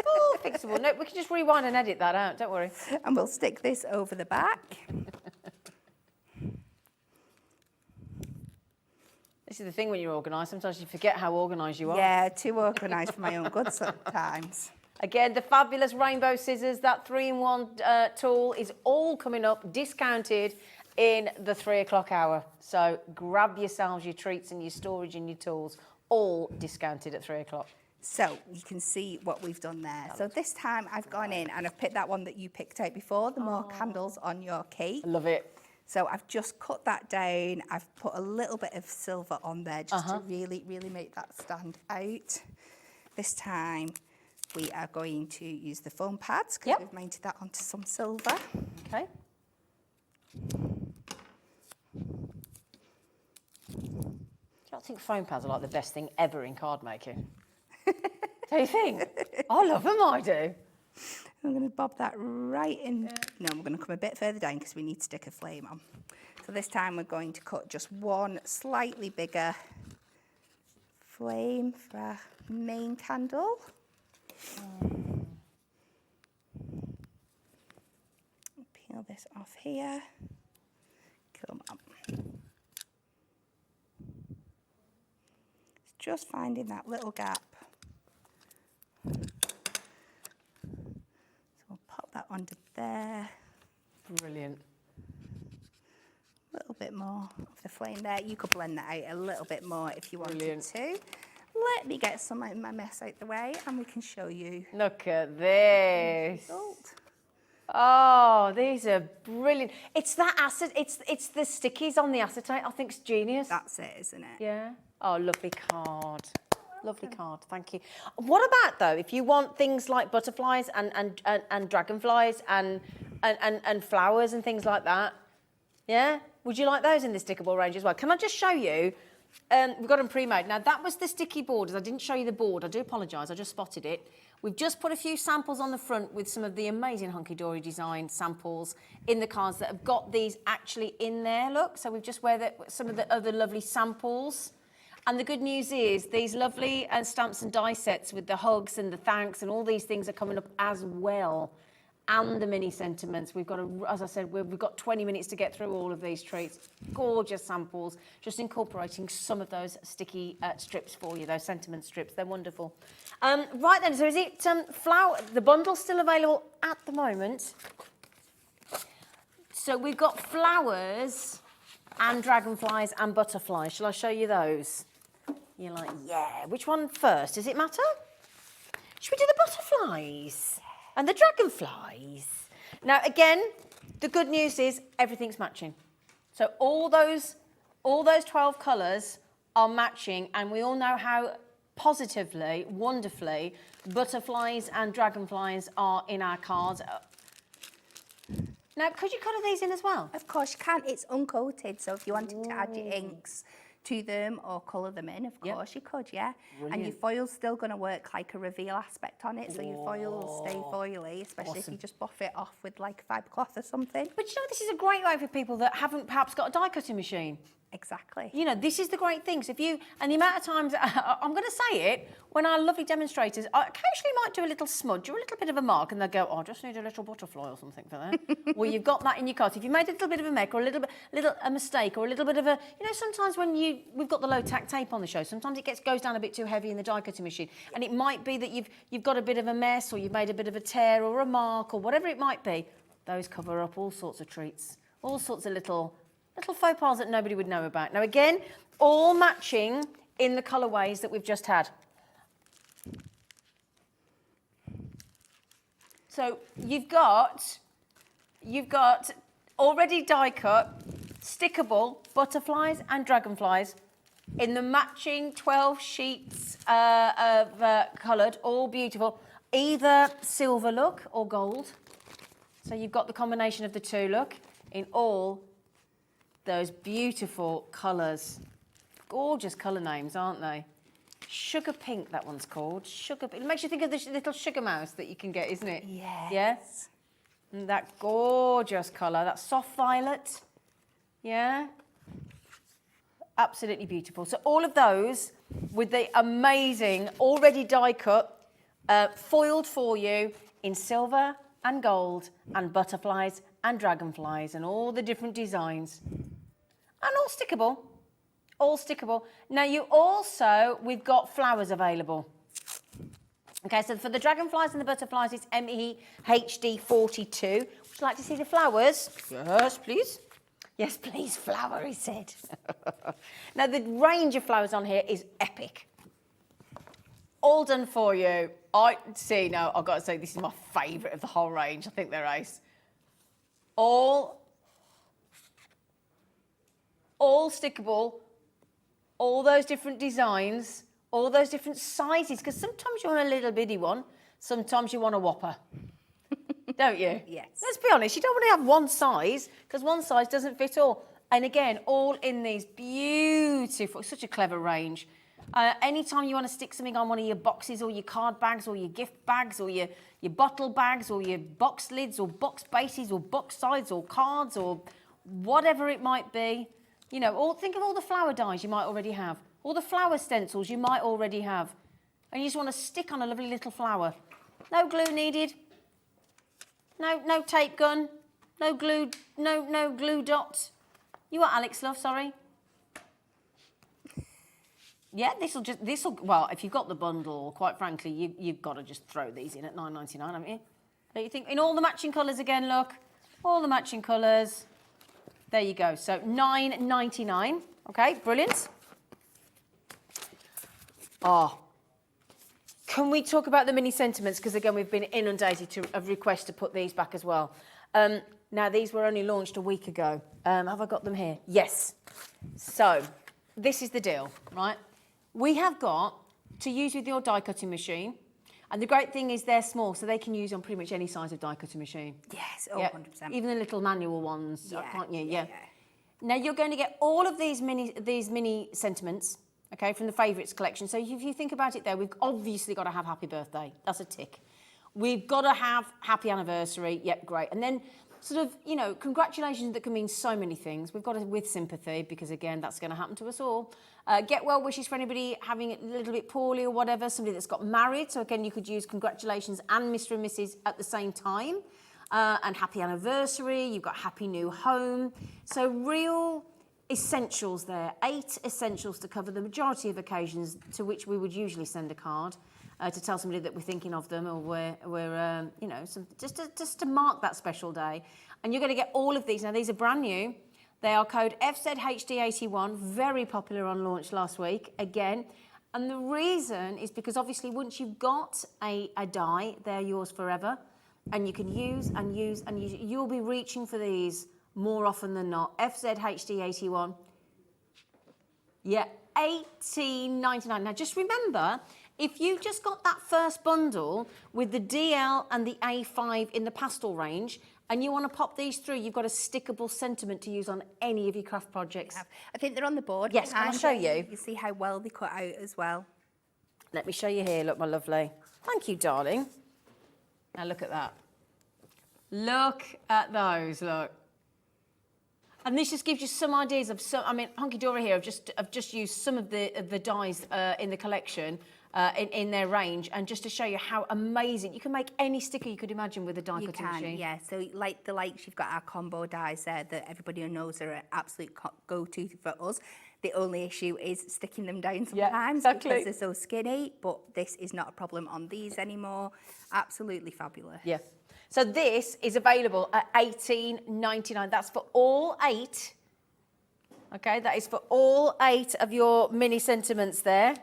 All fixable. No, we can just rewind and edit that out. Don't worry. And we'll stick this over the back. This is the thing when you're organised. Sometimes you forget how organised you are. Yeah, too organised for my own good sometimes. Again, the fabulous rainbow scissors, that 3-in-1 tool is all coming up, discounted in the 3 o'clock hour. So grab yourselves your treats and your storage and your tools, all discounted at 3 o'clock. So you can see what we've done there. So this time I've gone in and I've picked that one that you picked out before, the more candles on your cake. I love it. So I've just cut that down. I've put a little bit of silver on there just to really, really make that stand out. This time we are going to use the foam pads because we've mounted that onto some silver. Okay. I think foam pads are like the best thing ever in card making. Do you think? I love them, I do. I'm going to bob that right in. No, we're going to come a bit further down because we need to stick a flame on. So this time we're going to cut just one slightly bigger flame for our main candle. Peel this off here. Come on. It's just finding that little gap. So we'll pop that under there. Brilliant. A little bit more of the flame there. You could blend that out a little bit more if you wanted to. Let me get some of my mess out the way and we can show you. Look at this. Result. Oh, these are brilliant. It's that acid, it's the stickies on the acetate. I think it's genius. That's it, isn't it? Yeah. Oh, lovely card. Lovely card, thank you. What about, though, if you want things like butterflies and dragonflies and flowers and things like that? Yeah? Would you like those in the stickable range as well? Can I just show you? We've got them pre-made. Now, that was the sticky borders. I didn't show you the board. I do apologise. I just spotted it. We've just put a few samples on the front with some of the amazing Hunkydory design samples in the cards that have got these actually in there, look. So we've just wear some of the other lovely samples. And the good news is these lovely stamps and die sets with the hugs and the thanks and all these things are coming up as well. and the mini sentiments. We've got, as I said, we've got 20 minutes to get through all of these treats. Gorgeous samples, just incorporating some of those sticky strips for you, those sentiment strips. They're wonderful. Right then, so is it flower? The bundle's still available at the moment. So we've got flowers and dragonflies and butterflies. Shall I show you those? You're like, yeah. Which one first? Does it matter? Should we do the butterflies and the dragonflies? Now, again, the good news is everything's matching. So all those 12 colours are matching, and we all know how positively, wonderfully, butterflies and dragonflies are in our cards. Now, could you colour these in as well? Of course you can. It's uncoated, so if you wanted to add your inks to them or colour them in, of course you could, yeah. Brilliant. And your foil's still going to work like a reveal aspect on it, so your foil will stay foily, especially if you just buff it off with like fibre cloth or something. But you know, this is a great way for people that haven't perhaps got a die cutting machine. Exactly. You know, this is the great thing. So if you, and the amount of times, I'm going to say it, when our lovely demonstrators, I occasionally might do a little smudge or a little bit of a mark, and they'll go, oh, I just need a little butterfly or something for that. Well, you've got that in your cart. If you made a little bit of a mech or a mistake or a little bit of a, you know, sometimes when we've got the low tack tape on the show, sometimes it goes down a bit too heavy in the die cutting machine, and it might be that you've got a bit of a mess, or you've made a bit of a tear or a mark or whatever it might be. Those cover up all sorts of treats, all sorts of little faux pas that nobody would know about. Now, again, all matching in the colourways that we've just had. So you've got already die cut, stickable butterflies and dragonflies in the matching 12 sheets of coloured, all beautiful, either silver look or gold. So you've got the combination of the two look in all those beautiful colours. Gorgeous colour names, aren't they? Sugar pink, that one's called. Sugar. It makes you think of the little sugar mouse that you can get, isn't it? Yes. Yes. And that gorgeous colour, that soft violet. Yeah. Absolutely beautiful. So all of those with the amazing, already die cut, foiled for you in silver and gold and butterflies and dragonflies and all the different designs. And all stickable. All stickable. Now we've got flowers available. Okay, so for the dragonflies and the butterflies, it's MEHD 42. Would you like to see the flowers? Yes, please. Yes, please, flower, he said. Now, the range of flowers on here is epic. All done for you. I've got to say, this is my favourite of the whole range. I think they're ace. All stickable, all those different designs, all those different sizes, because sometimes you want a little bitty one, sometimes you want a whopper, don't you? Yes. Let's be honest, you don't want to have one size, because one size doesn't fit all. And again, all in these beautiful, such a clever range. Anytime you want to stick something on one of your boxes or your card bags or your gift bags or your bottle bags or your box lids or box bases or box sides or cards or whatever it might be, you know, or think of all the flower dies you might already have, all the flower stencils you might already have, and you just want to stick on a lovely little flower. No glue needed. No tape gun. No glue. No glue dots. You are Alex, love. Sorry. Yeah, well, if you've got the bundle, quite frankly, you've got to just throw these in at $9.99, haven't you? Don't you think? In all the matching colours again, look. All the matching colours. There you go. So $9.99. Okay, brilliant. Oh. Can we talk about the mini sentiments? Because again, we've been inundated of requests to put these back as well. Now, these were only launched a week ago. Have I got them here? Yes. So, this is the deal, right? We have got to use with your die cutting machine, and the great thing is they're small, so they can use on pretty much any size of die cutting machine. Yes, yeah. 100%. Even the little manual ones, can't you? Yeah. Now you're going to get all of these mini sentiments, okay, from the favourites collection. So if you think about it there, we've obviously got to have happy birthday. That's a tick. We've got to have happy anniversary. Yep, great. And then sort of, you know, congratulations that can mean so many things. We've got to with sympathy, because again, that's going to happen to us all. Get well wishes for anybody having it a little bit poorly or whatever, somebody that's got married. So again, you could use congratulations and Mr. and Mrs. at the same time. and happy anniversary. You've got happy new home. So real essentials there. 8 essentials to cover the majority of occasions to which we would usually send a card. To tell somebody that we're thinking of them, or we're you know, just to mark that special day. And you're going to get all of these. Now, these are brand new. They are code FZHD81, very popular on launch last week, again. And the reason is because obviously once you've got a die, they're yours forever. And you can use and use and use. You'll be reaching for these more often than not. FZHD81. Yeah, $18.99. Now, just remember, if you just got that first bundle with the DL and the A5 in the pastel range, and you want to pop these through, you've got a stickable sentiment to use on any of your craft projects. I think they're on the board. Yes, can I show you? You see how well they cut out as well. Let me show you here. Look, my lovely. Thank you, darling. Now look at that. Look at those. Look. And this just gives you some ideas of some. I mean, Hunkydory here have just used some of the dies in the collection. In their range, and just to show you how amazing you can make any sticker you could imagine with a die cutting machine. Yeah. So like the likes, you've got our combo dies there that everybody knows are an absolute go-to for us. The only issue is sticking them down sometimes because they're so skinny. But this is not a problem on these anymore. Absolutely fabulous. Yeah. So this is available at $18.99. That's for all 8. Okay, that is for all 8 of your mini sentiments there.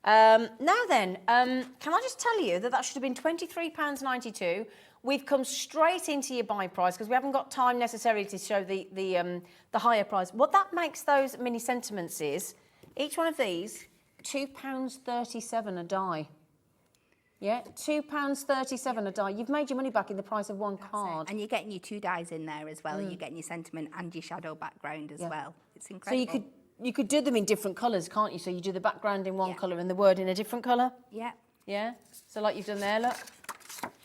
Now then, can I just tell you that should have been £23.92. We've come straight into your buy price because we haven't got time necessarily to show the higher price. What that makes those mini sentiments is, each one of these, £2.37 a die. Yeah, £2.37 a die. You've made your money back in the price of one card. And you're getting your 2 dies in there as well. You're getting your sentiment and your shadow background as well. It's incredible. So you could do them in different colours, can't you? So you do the background in one colour and the word in a different colour? Yeah. Yeah? So like you've done there, look.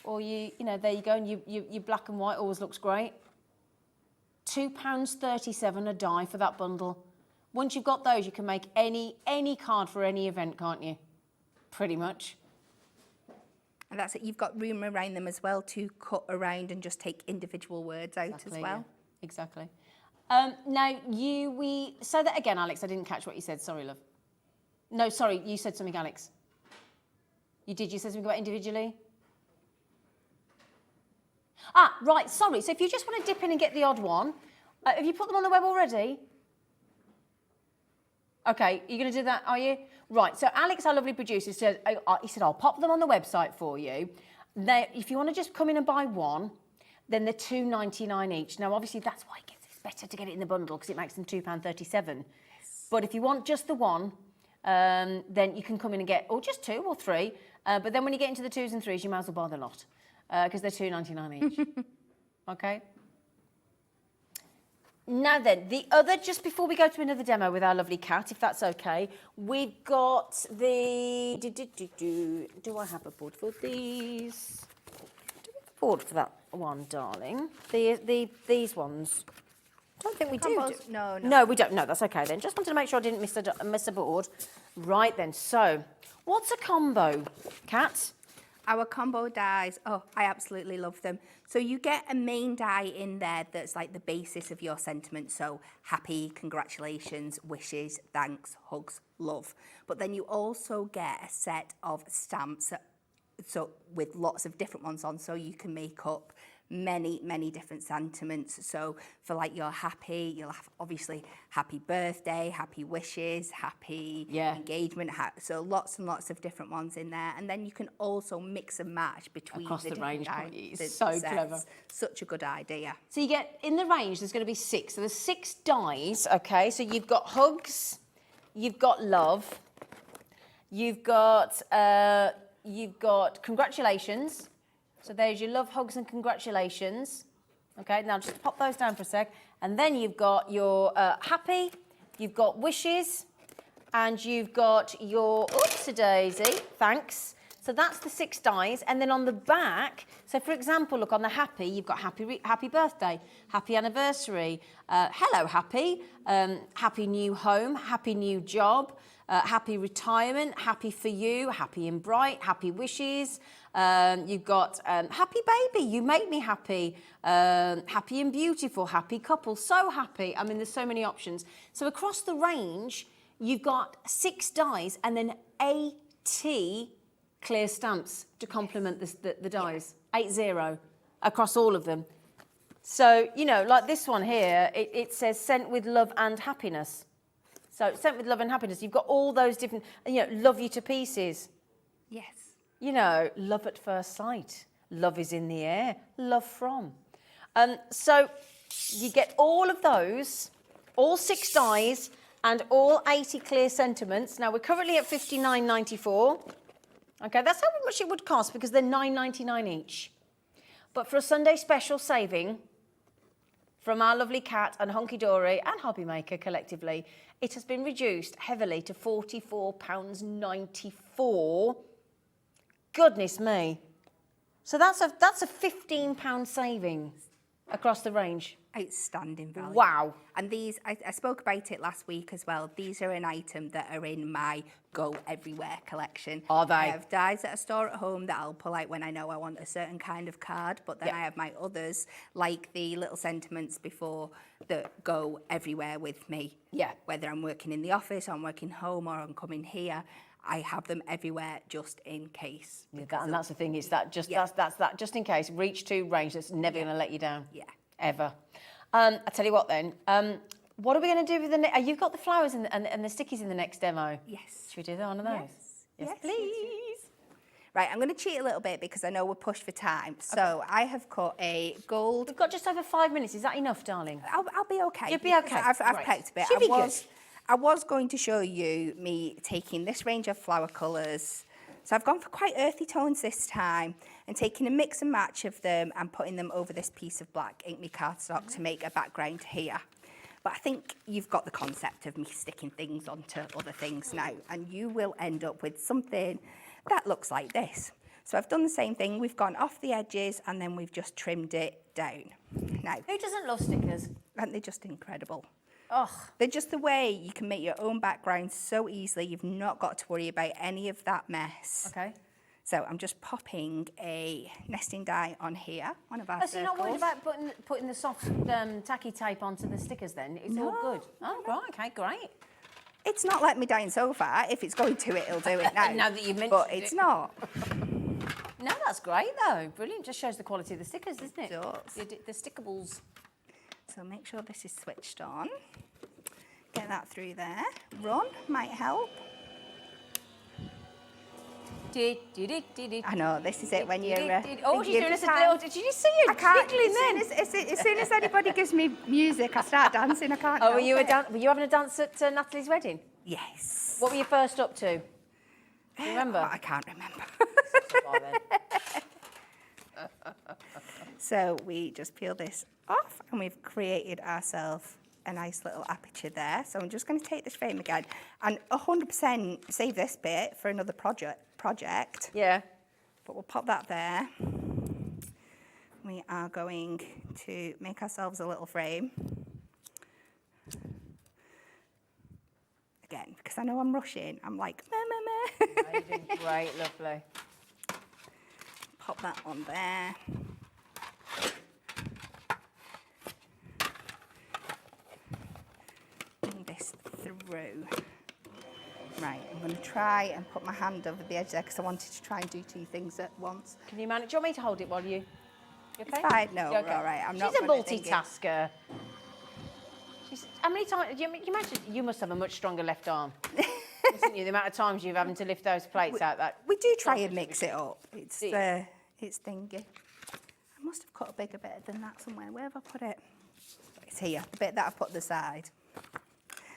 Or you know, there you go, and you black and white always looks great. £2.37 a die for that bundle. Once you've got those, you can make any card for any event, can't you? Pretty much. And that's it. You've got room around them as well to cut around and just take individual words out as well. Yeah. Exactly. Now, say that again, Alex. I didn't catch what you said. Sorry, love. No, sorry, you said something, Alex. You did? You said something about individually? Ah, right, sorry. So if you just want to dip in and get the odd one, have you put them on the web already? Okay, you're going to do that, are you? Right, so Alex, our lovely producer, said, I'll pop them on the website for you. If you want to just come in and buy one, then they're $2.99 each. Now, obviously, that's why it's better to get it in the bundle because it makes them £2.37. Yes. But if you want just the one, then you can come in and get, or just 2 or 3. But then when you get into the 2s and 3s, you might as well buy the lot because they're $2.99 each. Okay? Now then, the other, just before we go to another demo with our lovely cat, if that's okay, we've got the... Do I have a board for these? Do we have a board for that one, darling? These ones? I don't think we do. No, we don't. No, that's okay then. Just wanted to make sure I didn't miss a board. Right then, so what's a combo, Kat? Our combo dies, I absolutely love them. So you get a main die in there that's like the basis of your sentiment. So happy, congratulations, wishes, thanks, hugs, love. But then you also get a set of stamps, so with lots of different ones on, so you can make up many different sentiments. So for like your happy, you'll have obviously happy birthday, happy wishes, happy engagement, so lots and lots of different ones in there. And then you can also mix and match between across the range. It's so clever. Such a good idea. So you get, in the range, there's going to be 6. So there's 6 dies, okay? So you've got hugs, you've got love, you've got congratulations. So there's your love, hugs and congratulations. Okay, now just pop those down for a sec. And then you've got your happy, you've got wishes, and you've got your, oopsie-daisy, thanks. So that's the 6 dies. And then on the back, so for example, look, on the happy, you've got happy birthday, happy anniversary, hello happy, happy new home, happy new job, happy retirement, happy for you, happy and bright, happy wishes. You've got happy baby, you make me happy, happy and beautiful, happy couple, so happy. I mean, there's so many options. So across the range, you've got 6 dies and then 80 clear stamps to complement the dies. 80 across all of them. So, you know, like this one here, it says sent with love and happiness. So sent with love and happiness. You've got all those different, you know, love you to pieces. Yes. You know, love at first sight. Love is in the air. Love from. So you get all of those, all 6 dies and all 80 clear sentiments. Now we're currently at £59.94. Okay, that's how much it would cost because they're £9.99 each. But for a Sunday special saving from our lovely cat and Hunkydory and Hobbymaker collectively, it has been reduced heavily to £44.94. Goodness me. So that's a £15 saving across the range. Outstanding value. Wow. And these, I spoke about it last week as well. These are an item that are in my Go Everywhere collection. Are they? I have dies that I store at home that I'll pull out when I know I want a certain kind of card. But then I have my others, like the little sentiments before, that go everywhere with me. Yeah. Whether I'm working in the office, I'm working home, or I'm coming here, I have them everywhere just in case. Yeah, and that's the thing. It's that just that's that just in case. Reach to range that's never going to let you down. Yeah. Ever. I tell you what then. What are we going to do with the? You've got the flowers and the stickies in the next demo. Yes. Should we do one of those? Yes, please. Right, I'm going to cheat a little bit because I know we're pushed for time. So I have cut a gold. We've got just over 5 minutes. Is that enough, darling? I'll be okay. You'll be okay. I've Right. pecked a bit. Should be good. I was going to show you me taking this range of flower colours. So I've gone for quite earthy tones this time and taking a mix and match of them and putting them over this piece of black ink me cardstock to make a background here. But I think you've got the concept of me sticking things onto other things now, and you will end up with something that looks like this. So I've done the same thing. We've gone off the edges and then we've just trimmed it down. Now, Who doesn't love stickers? aren't they just incredible? Oh, They're just the way you can make your own background so easily. You've not got to worry about any of that mess. okay. So I'm just popping a nesting die on here, one of our So you're not worried circles. about putting the soft tacky tape onto the stickers then? It's all good. Oh, right, okay, great. It's not let me down so far. If it's going to, it'll do it now. Now that you've mentioned But it's it. not. No, that's great though. Brilliant. Just shows the quality of the stickers, doesn't it? It does. The stickables. So make sure this is switched on. Get that through there. Run might help. I know, this is it when you're... Oh, she's doing us a little... Did you see her I can't. jiggling then? As soon as anybody gives me music, I start dancing. I can't Oh, were help you it. having a dance at Natalie's wedding? Yes. What were you first up to? Do you remember? I can't remember. Well, then. So we just peel this off and we've created ourselves a nice little aperture there. So I'm just going to take this frame again and 100% save this bit for another project. Yeah. But we'll pop that there. We are going to make ourselves a little frame. Again, because I know I'm rushing, I'm like, meh, meh, meh. Oh, you're doing great, lovely. Pop that on there. Bring this through. Right, I'm going to try and put my hand over the edge there because I wanted to try and do 2 things at once. Can you manage? Do you want me to hold it while you... You okay? It's fine. No, You're we're all right. I'm not She's a good at thinking. multitasker. How many times... You imagine you must have a much stronger left arm. Mustn't you? The amount of times you're having to lift those plates out that... We do try and mix it up. It's Do you? it's thingy. I must have cut a bigger bit than that somewhere. Where have I put it? It's here, the bit that I've put to the side.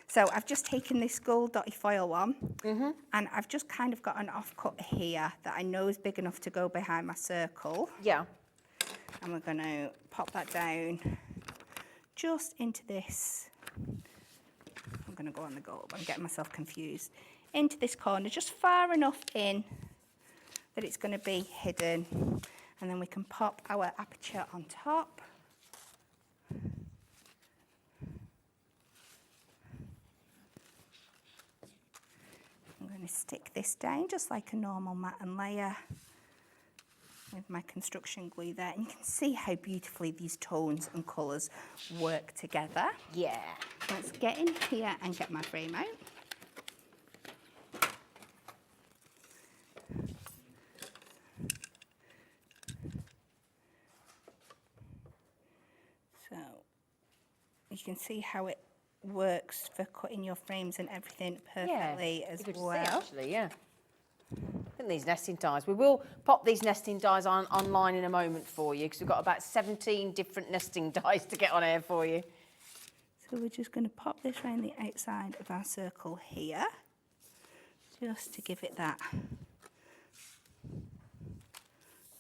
So I've just taken this gold dotty foil one, and I've just kind of got an offcut here that I know is big enough to go behind my circle. Yeah. And we're going to pop that down just into this. I'm going to go on the gold. I'm getting myself confused. Into this corner, just far enough in that it's going to be hidden. And then we can pop our aperture on top. stick this down just like a normal mat and layer with my construction glue there. And you can see how beautifully these tones and colours work together. Yeah. Let's get in here and get my frame out. So you can see how it works for cutting your frames and everything perfectly as good well. To see, actually, yeah. I think these nesting dies. We will pop these nesting dies online in a moment for you because we've got about 17 different nesting dies to get on air for you. So we're just going to pop this around the outside of our circle here, just to give it that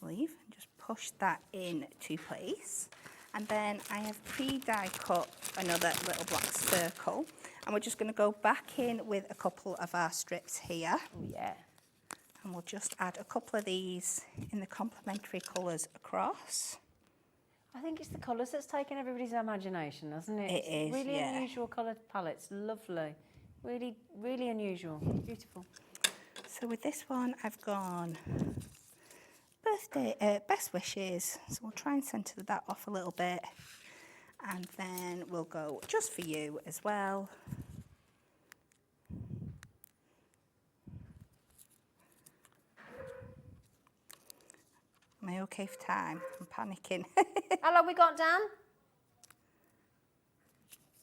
leave, and just push that into place. And then I have pre-die cut another little black circle, and we're just going to go back in with a couple of our strips here. Oh, yeah. And we'll just add a couple of these in the complementary colours across. I think it's the colours that's taken everybody's imagination, hasn't it? It is, really yeah. unusual coloured palettes. Lovely. Really, really unusual. Beautiful. So with this one, I've gone best wishes. So we'll try and centre that off a little bit. And then we'll go just for you as well. Am I okay for time? I'm panicking. How long we got, Dan?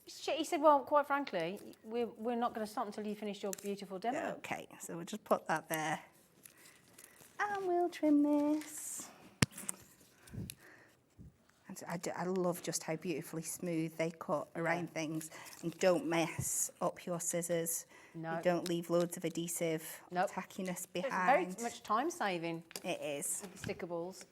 He said, well, quite frankly, we're not going to stop until you finish your beautiful demo. Okay, so we'll just put that there. And we'll trim this. And I love just how beautifully smooth they cut around things. And don't mess up your scissors. No. You don't leave loads of adhesive Nope. tackiness It's behind. very much time saving It is. with the stickables.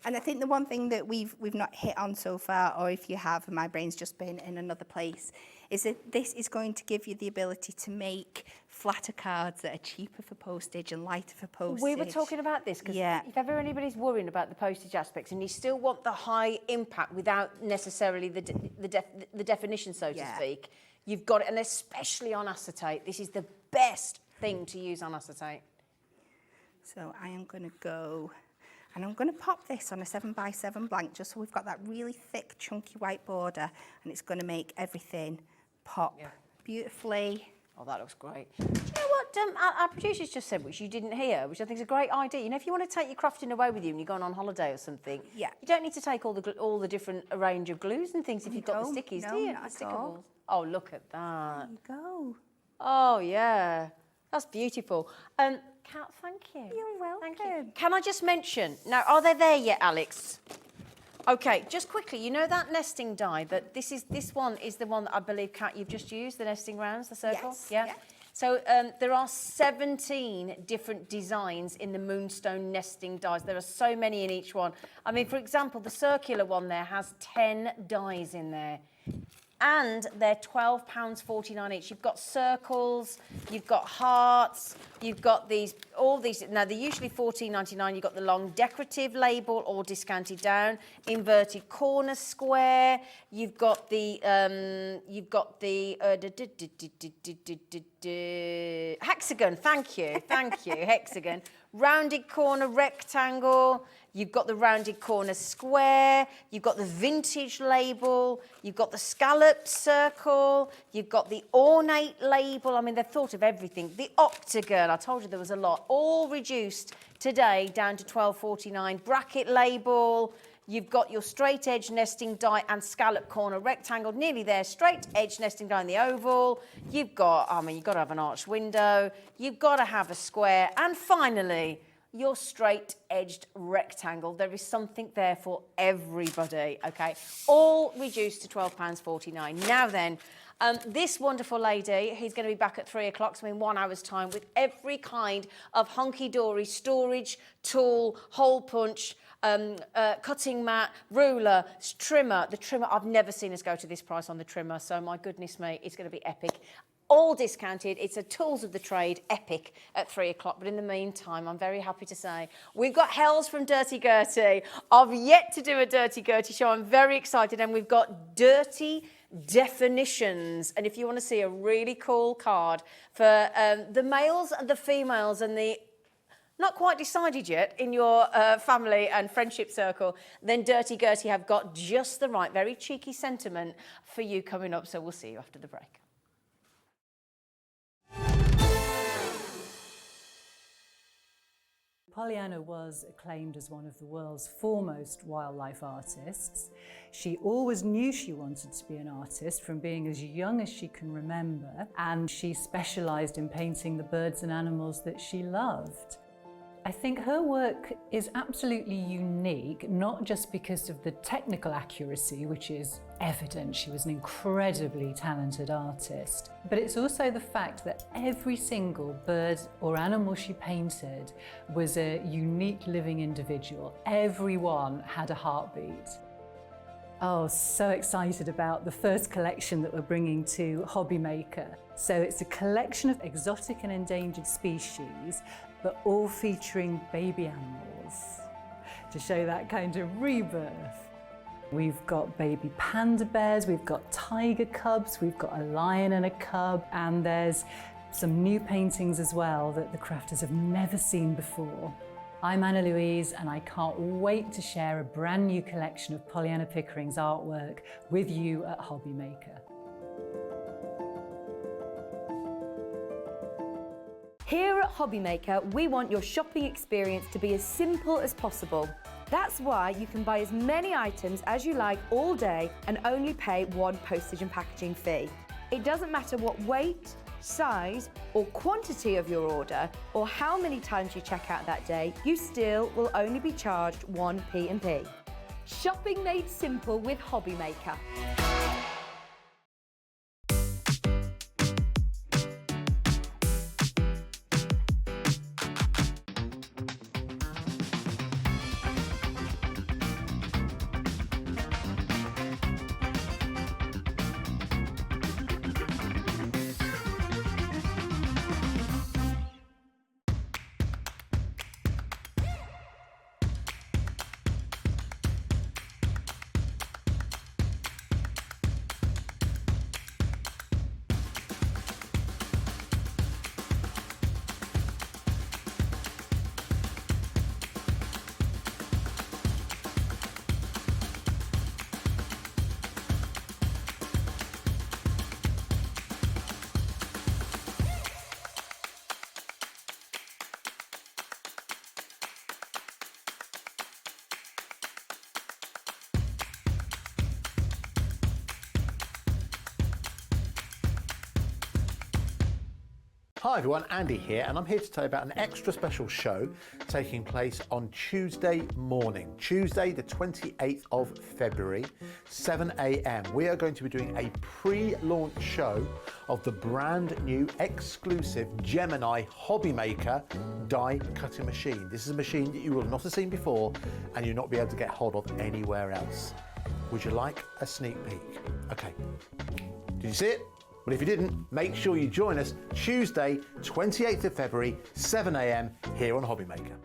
And I think the one thing that we've not hit on so far, or if you have, and my brain's just been in another place, is that this is going to give you the ability to make flatter cards that are cheaper for postage and lighter for postage. We were talking about this because if ever anybody's worrying about the postage aspects and you still want the high impact without necessarily the definition, so to speak, you've got it, and especially on acetate. This is the best thing to use on acetate. So I am going to go, and I'm going to pop this on a 7x7 blank just so we've got that really thick, chunky white border, and it's going to make everything pop beautifully. Oh, that looks great. Do you know what our producers just said, which you didn't hear, which I think is a great idea? You know, if you want to take your crafting away with you and you're going on holiday or something, you don't need to take all the different range of glues and things if you've got the stickies, do you? Not The at all. stickables. Oh, look at that. There you go. Oh, yeah. That's beautiful. Kat, thank you. You're welcome. Thank you. Can I just mention, now, are they there yet, Alex? Okay, just quickly, you know that nesting die, that this one is the one that I believe, Kat, you've just used, the nesting rounds, the circle? Yes. Yeah? So there are 17 different designs in the Moonstone nesting dies. There are so many in each one. I mean, for example, the circular one there has 10 dies in there. And they're £12.49 each. You've got circles, you've got hearts, you've got all these. Now they're usually £14.99. You've got the long decorative label, all discounted down. Inverted corner square. You've got the hexagon. Thank you, hexagon. Rounded corner rectangle. You've got the rounded corner square, you've got the vintage label, you've got the scalloped circle, you've got the ornate label. I mean, they've thought of everything. The octagon, I told you there was a lot, all reduced today down to £12.49. Bracket label, you've got your straight edge nesting die and scallop corner rectangle, nearly there, straight edge nesting die in the oval. You've got, you've got to have an arched window, you've got to have a square, and finally, your straight-edged rectangle. There is something there for everybody, okay? All reduced to £12.49. Now then, this wonderful lady, who's going to be back at 3 o'clock, so in 1 hour's time, with every kind of hunky-dory storage, tool, hole punch, cutting mat, ruler, trimmer. The trimmer, I've never seen us go to this price on the trimmer, so my goodness me, it's going to be epic. All discounted. It's a tools of the trade epic at 3 o'clock. But in the meantime, I'm very happy to say we've got Hels from Durty Gurty. I've yet to do a Durty Gurty show. I'm very excited. And we've got Durty definitions. And if you want to see a really cool card for the males and the females and the not quite decided yet in your family and friendship circle, then Durty Gurty have got just the right, very cheeky sentiment for you coming up. So we'll see you after the break. Pollyanna was acclaimed as one of the world's foremost wildlife artists. She always knew she wanted to be an artist from being as young as she can remember, and she specialised in painting the birds and animals that she loved. I think her work is absolutely unique, not just because of the technical accuracy, which is evident. She was an incredibly talented artist, but it's also the fact that every single bird or animal she painted was a unique living individual. Everyone had a heartbeat. Oh, so excited about the first collection that we're bringing to Hobby Maker. So it's a collection of exotic and endangered species, but all featuring baby animals to show that kind of rebirth. We've got baby panda bears, we've got tiger cubs, we've got a lion and a cub, and there's some new paintings as well that the crafters have never seen before. I'm Anna Louise, and I can't wait to share a brand new collection of Pollyanna Pickering's artwork with you at Hobby Maker. Here at Hobby Maker, we want your shopping experience to be as simple as possible. That's why you can buy as many items as you like all day and only pay one postage and packaging fee. It doesn't matter what weight, size or quantity of your order or how many times you check out that day, you still will only be charged one P&P. Shopping made simple with Hobby Maker. Hi everyone, Andy here, and I'm here to tell you about an extra special show taking place on Tuesday morning, Tuesday the 28th of February, 7 a.m. We are going to be doing a pre-launch show of the brand new exclusive Gemini Hobby Maker die cutting machine. This is a machine that you will not have seen before and you'll not be able to get hold of anywhere else. Would you like a sneak peek? Okay, did you see it? Well, if you didn't, make sure you join us Tuesday, 28th of February, 7 a.m. here on Hobby Maker.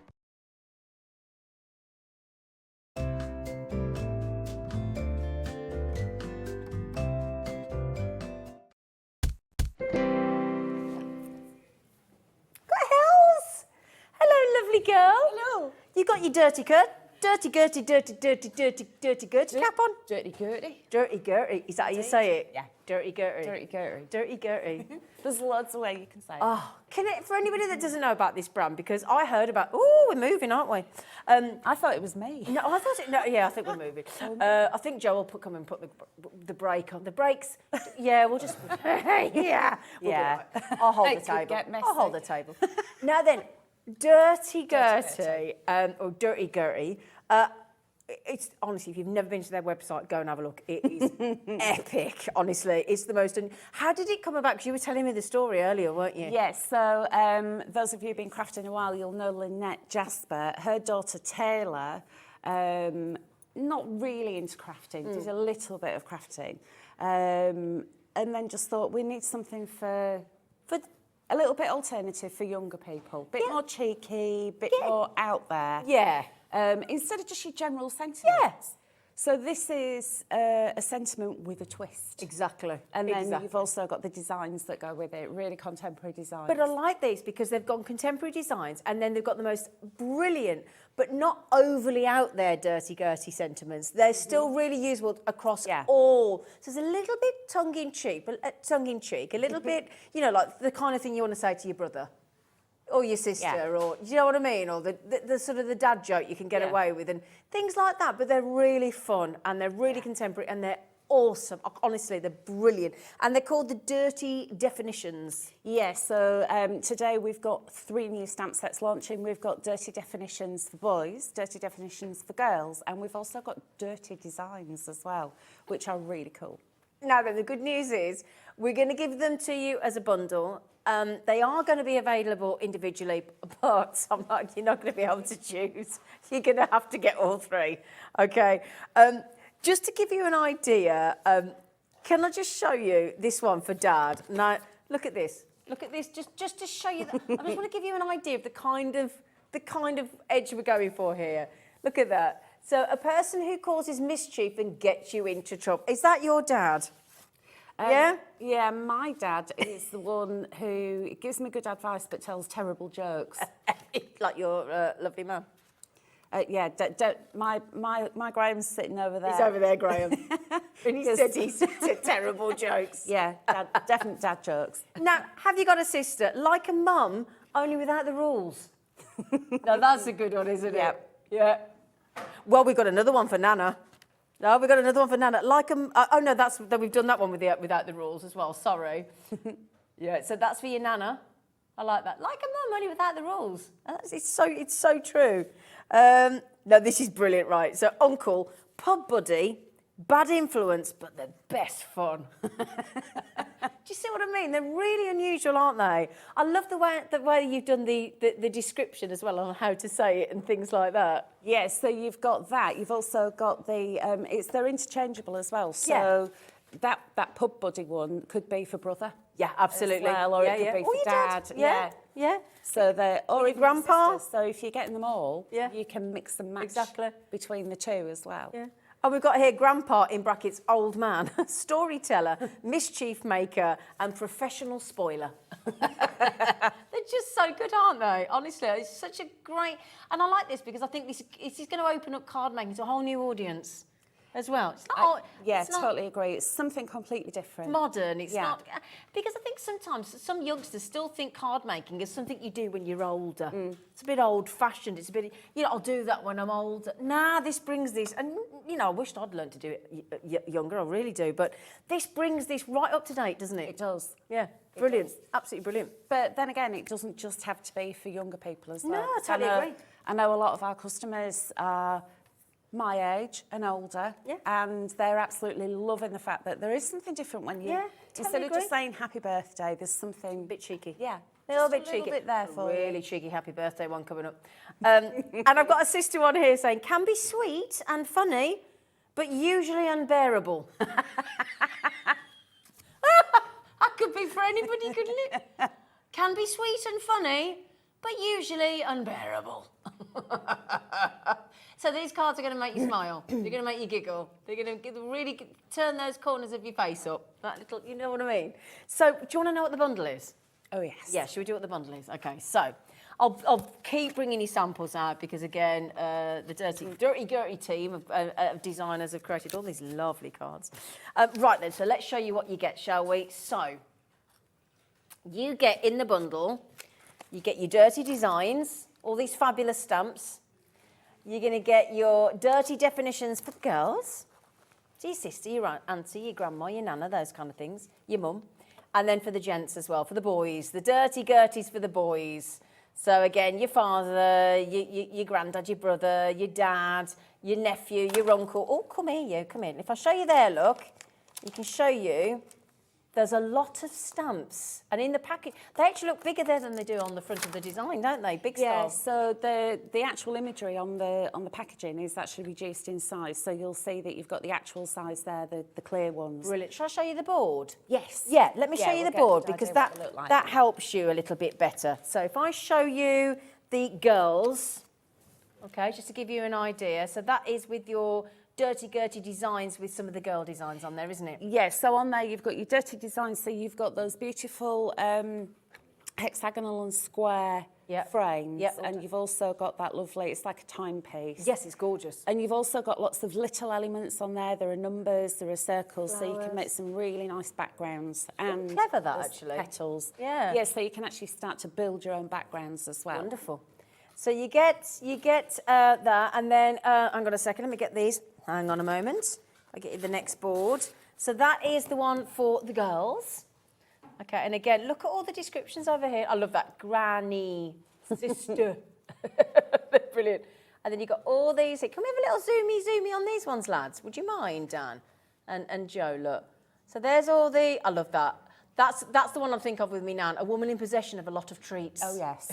Got Hels! Hello, lovely girl. Hello. You got your Durty Gurty, Durty Gurty cap on? Durty Gurty. Durty Gurty. Is that how you say it? Yeah. Dirty Gurty. Dirty Gurty. Dirty Gurty. There's lots of ways you can say it. Oh, for anybody that doesn't know about this brand, because I heard about, oh, we're moving, aren't we? I thought it was me. No, I thought it, no, yeah, I think we're moving. I think Joe will come and put the brake on. The brakes, yeah, we'll just, yeah. Yeah. I'll hold the It could table. get messy. I'll hold the table. Now then, Durty Gurty, or Durty Gurty, it's honestly, if you've never been to their website, go and have a look. It is epic, honestly. It's the most. And how did it come about? Because you were telling me the story earlier, weren't you? Yes, so those of you who've been crafting a while, you'll know Lynette Jasper. Her daughter Taylor, not really into crafting, did a little bit of crafting. And then just thought we need something for a little bit alternative for younger people. Bit more cheeky, bit more out there. Yeah. Instead of just your general sentiments. Yes. So this is a sentiment with a twist. Exactly. And then you've also got the designs that go with it, really contemporary designs. But I like these because they've got contemporary designs and then they've got the most brilliant, but not overly out there Durty Gurty sentiments. They're still really usable across all. So it's a little bit tongue-in-cheek, a little bit, you know, like the kind of thing you want to say to your brother. Or your sister, or do you know what I mean? Or the sort of the dad joke you can get away with and things like that. But they're really fun and they're really contemporary and they're awesome. Honestly, they're brilliant. And they're called the Dirty Definitions. Yes, so today we've got 3 new stamp sets launching. We've got Dirty Definitions for boys, Dirty Definitions for girls, and we've also got Dirty Designs as well, which are really cool. Now then, the good news is we're going to give them to you as a bundle. They are going to be available individually, but I'm like, you're not going to be able to choose. You're going to have to get all 3, okay? Just to give you an idea, can I just show you this one for Dad? Now, look at this. Look at this, just to show you. I just want to give you an idea of the kind of edge we're going for here. Look at that. So, a person who causes mischief and gets you into trouble. Is that your dad? Yeah? Yeah, my dad is the one who gives me good advice but tells terrible jokes. Like your lovely man. Yeah, my Graham's sitting over there. He's over there, Graham. And he said he's terrible jokes. Yeah, definite dad jokes. Now, have you got a sister? Like a mum, only without the rules. Now, that's a good one, isn't it? Yeah. Well, we've got another one for Nana. No, we've got another one for Nana. Like oh no, we've done that one without the rules as well. Sorry. Yeah, so that's for your Nana. I like that. Like a mum, only without the rules. It's so true. No, this is brilliant, right? So uncle, pub buddy, bad influence, but the best fun. Do you see what I mean? They're really unusual, aren't they? I love the way you've done the description as well on how to say it and things like that. Yes, so you've got that. You've also got they're interchangeable as well. So that pub buddy one could be for brother. Yeah, absolutely. As well, or it could be for dad. Yeah. So or even grandpa. Sisters. So if you're getting them all, you can mix and match between the 2 as well. Yeah. And we've got here grandpa, in brackets, old man, storyteller, mischief maker, and professional spoiler. They're just so good, aren't they? Honestly, it's such a great... And I like this because I think this is going to open up card making to a whole new audience as well. It's not, totally agree. It's something completely different. Modern. It's not... Because I think sometimes some youngsters still think card making is something you do when you're older. It's a bit old-fashioned. It's a bit... I'll do that when I'm older. Nah, this brings this... And, I wished I'd learned to do it younger. I really do. But this brings this right up to date, doesn't it? It does. Yeah. Brilliant. Absolutely brilliant. But then again, it doesn't just have to be for younger people as well. No, I totally agree. I know a lot of our customers are my age and older, and they're absolutely loving the fact that there is something different when you... Instead of just saying happy birthday, there's something... A bit cheeky. Yeah. A little bit cheeky. A little bit there for you. Really cheeky happy birthday one coming up. And I've got a sister on here saying, can be sweet and funny, but usually unbearable. That could be for anybody, couldn't it? Can be sweet and funny, but usually unbearable. So these cards are going to make you smile. They're going to make you giggle. They're going to really turn those corners of your face up. That little, you know what I mean? So do you want to know what the bundle is? Oh, yes. Yeah, should we do what the bundle is? Okay, so I'll keep bringing you samples out because, again, the Durty Gurty team of designers have created all these lovely cards. Right then, so let's show you what you get, shall we? So you get in the bundle, you get your Dirty Designs, all these fabulous stamps. You're going to get your Dirty Definitions for girls, to your sister, your auntie, your grandma, your nana, those kind of things, your mum. And then for the gents as well, for the boys, the Dirty Gurties for the boys. So again, your father, your granddad, your brother, your dad, your nephew, your uncle. Oh, come here, you, come in. If I show you there, look, you can show you. There's a lot of stamps, and in the package, they actually look bigger there than they do on the front of the design, don't they? Big style. Yeah. So the actual imagery on the packaging is actually reduced in size. So you'll see that you've got the actual size there, the clear ones. Brilliant. Shall I show you the board? Yes. Yeah. Let me show you we'll the board get a because good idea what they look like. that helps you a little bit better. So if I show you the girls, okay, just to give you an idea. So that is with your Durty Gurty designs with some of the girl designs on there, isn't it? Yes, so on there you've got your dirty designs, so you've got those beautiful hexagonal and square frames, and you've also got that lovely, it's like a timepiece. Yes, it's gorgeous. And you've also got lots of little elements on there. There are numbers, there are circles, so you can make some really nice backgrounds. And clever that, there's actually. petals. Yeah. Yeah, so you can actually start to build your own backgrounds as well. Wonderful. So you get that, and then hang on a second. Let me get these. Hang on a moment. I get you the next board. So that is the one for the girls. Okay, and again, look at all the descriptions over here. I love that. Granny, sister. They're brilliant. And then you've got all these. Can we have a little zoomy on these ones, lads? Would you mind, Dan? And Joe, look. So there's all the... I love that. That's the one I think of with me, Nan. A woman in possession of a lot of treats. Oh, yes.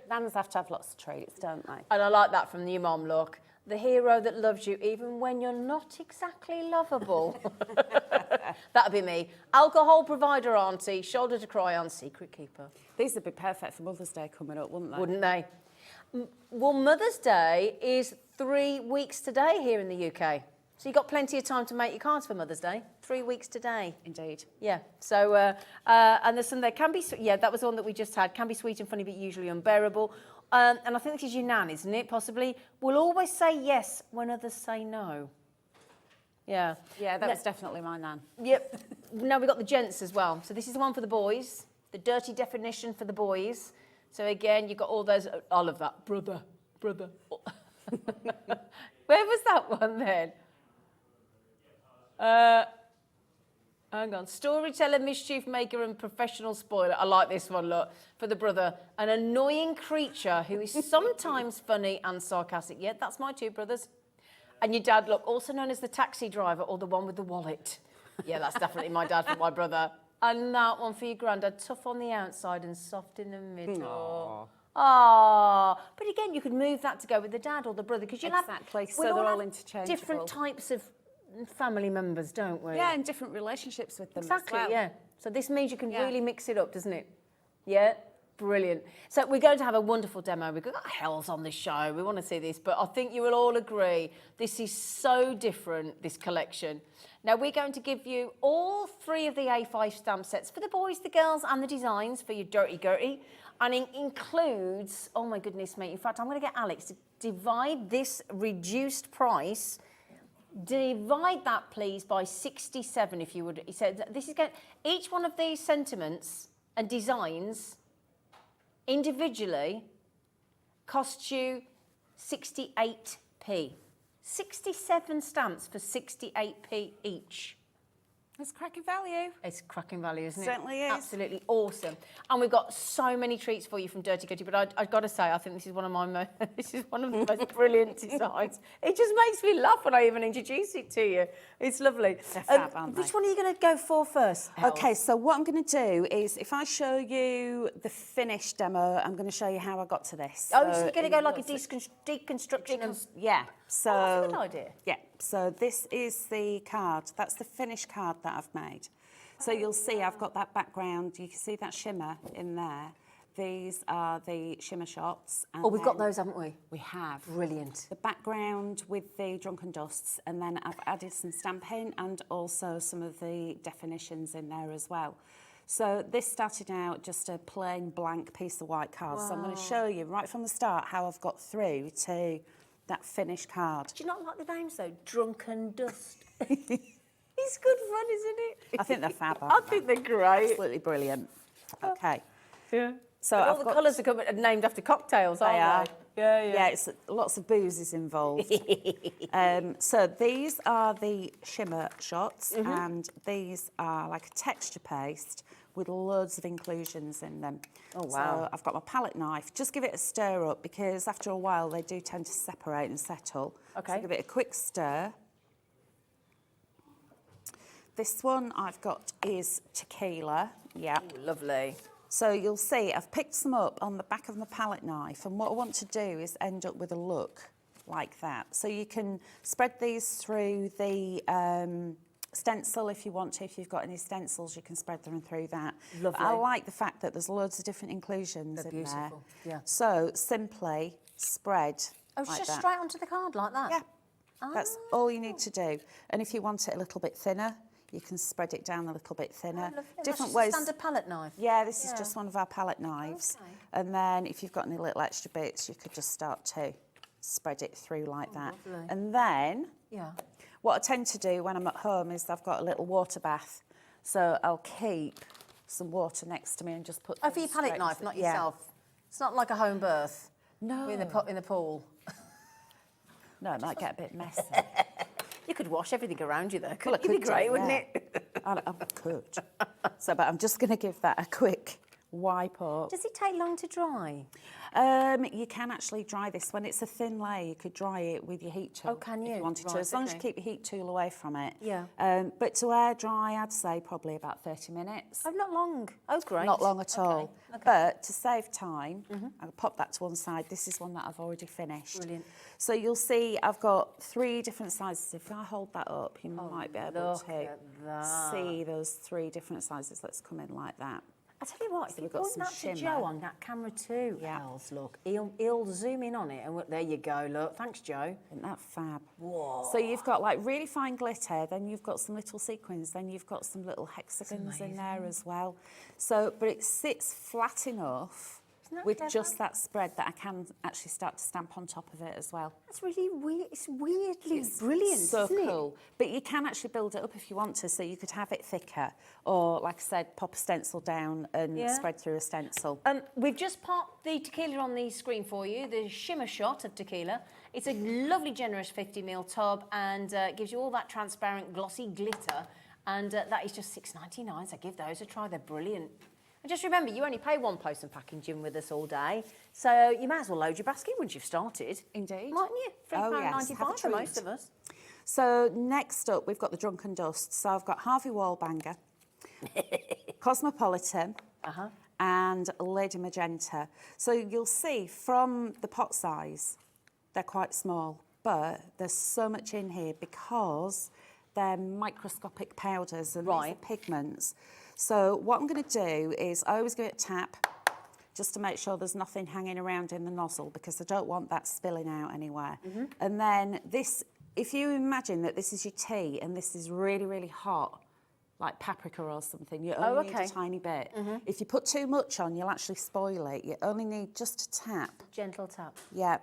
Nans have to have lots of treats, don't they? And I like that from your mum, look. The hero that loves you even when you're not exactly lovable. That'd be me. Alcohol provider auntie, shoulder to cry on, secret keeper. These would be perfect for Mother's Day coming up, wouldn't they? Wouldn't they? Well, Mother's Day is 3 weeks today here in the UK. So you've got plenty of time to make your cards for Mother's Day. 3 weeks today. Indeed. Yeah. So, and there's some there. Can be, yeah, that was the one that we just had. Can be sweet and funny, but usually unbearable. And I think this is your Nan, isn't it? Possibly. We'll always say yes when others say no. Yeah. Yeah, that was definitely my Nan. Yep. Now we've got the gents as well. So this is the one for the boys. The dirty definition for the boys. So again, you've got all those. I love that. Brother. Where was that one then? Hang on. Storyteller, mischief maker and professional spoiler. I like this one, look. For the brother. An annoying creature who is sometimes funny and sarcastic. Yeah, that's my two brothers. And your dad, look, also known as the taxi driver or the one with the wallet. Yeah, that's definitely my dad for my brother. And that one for your granddad. Tough on the outside and soft in the middle. Ah, but again, you could move that to go with the dad or the brother because you'll exactly. So they're all interchangeable. Different types of family members, don't we? Yeah, and different relationships with them exactly, as well. Yeah. So this means you can really mix it up, doesn't it? Yeah, brilliant. So we're going to have a wonderful demo. We've got Hels on this show. We want to see this, but I think you will all agree this is so different, this collection. Now, we're going to give you all 3 of the A5 stamp sets for the boys, the girls, and the designs for your Durty Gurty. And it includes, oh my goodness me, in fact, I'm going to get Alex to divide this reduced price. Divide that, please, by 67, if you would. He said, this is going, each one of these sentiments and designs individually costs you 68p. 67 stamps for 68p each. It's cracking value. It's cracking value, isn't it? Certainly is. Absolutely awesome. And we've got so many treats for you from Durty Gurty, but I've got to say, I think this is one of my this is one of the most brilliant designs. It just makes me laugh when I even introduce it to you. It's lovely. They're fab, aren't they? Which one are you going to go for first, Hels? Okay, so what I'm going to do is, if I show you the finished demo, I'm going to show you how I got to this. Oh, so you're going to go like a deconstruction of... Yeah. So, that's a good idea. Yeah, so this is the card. That's the finished card that I've made. So you'll see I've got that background. You can see that shimmer in there. These are the shimmer shots. And oh, we've got those, haven't we? We have. Brilliant. The background with the drunken dusts, and then I've added some stamping and also some of the definitions in there as well. So this started out just a plain blank piece of white card. Wow. So I'm going to show you right from the start how I've got through to that finished card. Do you not like the names though? Drunken Dust. It's good fun, isn't it? I think they're fab. I think they're great. Absolutely brilliant. Okay. Yeah. So all the colours are named after cocktails, aren't they? Yeah, yeah. Yeah, it's lots of booze is involved. So these are the shimmer shots, and these are like a texture paste with loads of inclusions in them. Oh, wow. So I've got my palette knife. Just give it a stir up because after a while they do tend to separate and settle. Okay. So give it a quick stir. This one I've got is tequila. Yeah. Ooh, lovely. So you'll see I've picked some up on the back of my palette knife, and what I want to do is end up with a look like that. So you can spread these through the stencil if you want to. If you've got any stencils, you can spread them through that. Lovely. But I like the fact that there's loads of different inclusions in beautiful. There. Yeah. So simply spread. Oh, like just that. straight onto the card like that? Yeah. That's all you need to do. And if you want it a little bit thinner, you can spread it down a little bit thinner. Different ways. Standard palette knife. Yeah, this is just one of our palette knives. Okay. And then if you've got any little extra bits, you could just start to spread it through like that. Lovely. And then Yeah. what I tend to do when I'm at home is I've got a little water bath. So I'll keep some water next to me and just put... Oh, for your palette knife, not yourself. It's not like a home birth. No. In the pool. No, it might get a bit messy. You could wash everything around you there. Well, It'd be great, wouldn't yeah. it? I could. So, but I'm just going to give that a quick wipe up. Does it take long to dry? You can actually dry this. When it's a thin layer, you could dry it with your heat tool. Oh, can If you? you wanted to, Right, as long as you okay. keep your heat tool away from it. Yeah. But to air dry, I'd say probably about 30 minutes. Oh, not long. Oh, great. Not long at all. Okay. But to save time, I'll pop that to one side. This is one that I've already finished. Brilliant. So you'll see I've got 3 different sizes. If I hold that up, you might be able look to at that. see those 3 different sizes. Let's come in like that. I tell you what, So if you we've got point some that to shimmer. Joe on that camera too, Yeah. Hels, look, he'll zoom in on it, and there you go. Look, thanks, Joe. Isn't that fab? Whoa. So you've got like really fine glitter, then you've got some little sequins, then you've got some little hexagons in there as well. So, but it sits flat enough Isn't that with clever? just that spread that I can actually start to stamp on top of it as well. That's really weird. It's weirdly brilliant, So isn't it? cool. But you can actually build it up if you want to, so you could have it thicker, or like I said, pop a stencil down and Yeah. spread through a stencil. We've just popped the tequila on the screen for you, the shimmer shot of tequila. It's a lovely, generous 50ml tub and gives you all that transparent, glossy glitter. And that is just $6.99, so give those a try. They're brilliant. And just remember, you only pay one post and packaging with us all day, so you might as well load your basket once you've started. Indeed. Mightn't you? Oh, yes, £3.95 have a for most treat. of us. So next up, we've got the Drunken Dust. So I've got Harvey Wallbanger, Cosmopolitan, and Lady Magenta. So you'll see from the pot size, they're quite small, but there's so much in here because they're microscopic powders and these are pigments. So what I'm going to do is I always give it a tap just to make sure there's nothing hanging around in the nozzle because I don't want that spilling out anywhere. And then this, if you imagine that this is your tea and this is really, really hot, like paprika or something, you only need a tiny bit. If you put too much on, you'll actually spoil it. You only need just a tap. Gentle tap. Yeah,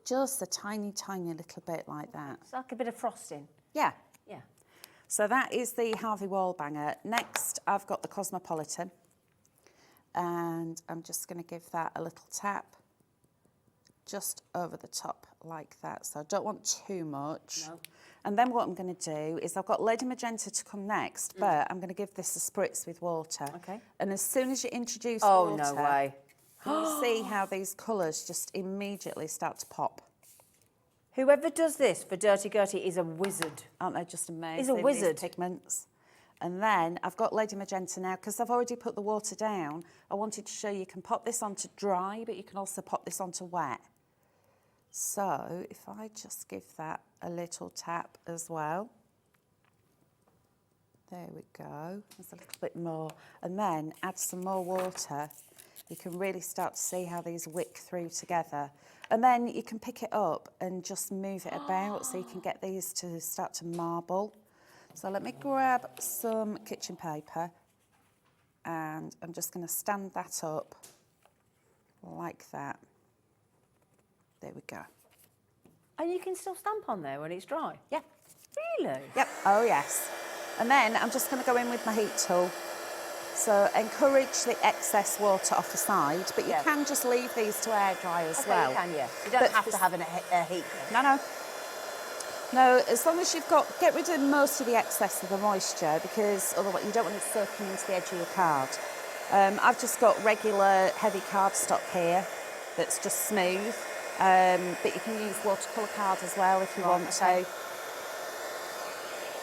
just a tiny, tiny little bit like that. It's like a bit of frosting. Yeah. Yeah. So that is the Harvey Wallbanger. Next, I've got the Cosmopolitan. And I'm just going to give that a little tap just over the top like that. So I don't want too much. No. And then what I'm going to do is I've got Lady Magenta to come next, but I'm going to give this a spritz with water. Okay. And as soon as you introduce Oh, water, no way. you'll see how these colours just immediately start to pop. Whoever does this for Durty Gurty is a wizard. Aren't they just amazing? He's a wizard. These pigments. And then I've got Lady Magenta now, because I've already put the water down. I wanted to show you can pop this onto dry, but you can also pop this onto wet. So if I just give that a little tap as well. There we go. There's a little bit more. And then add some more water. You can really start to see how these wick through together. And then you can pick it up and just move it about so you can get these to start to marble. So let me grab some kitchen paper and I'm just going to stand that up like that. There we go. And you can still stamp on there when it's dry? Yeah. Really? Yep. Oh, yes. And then I'm just going to go in with my heat tool. So encourage the excess water off the side, but you can just leave these to air dry as well. You can, yeah. You don't have to have a heat. No. No, as long as you've got, get rid of most of the excess of the moisture because otherwise you don't want it soaking into the edge of your card. I've just got regular heavy cardstock here that's just smooth, but you can use watercolour card as well if you want to.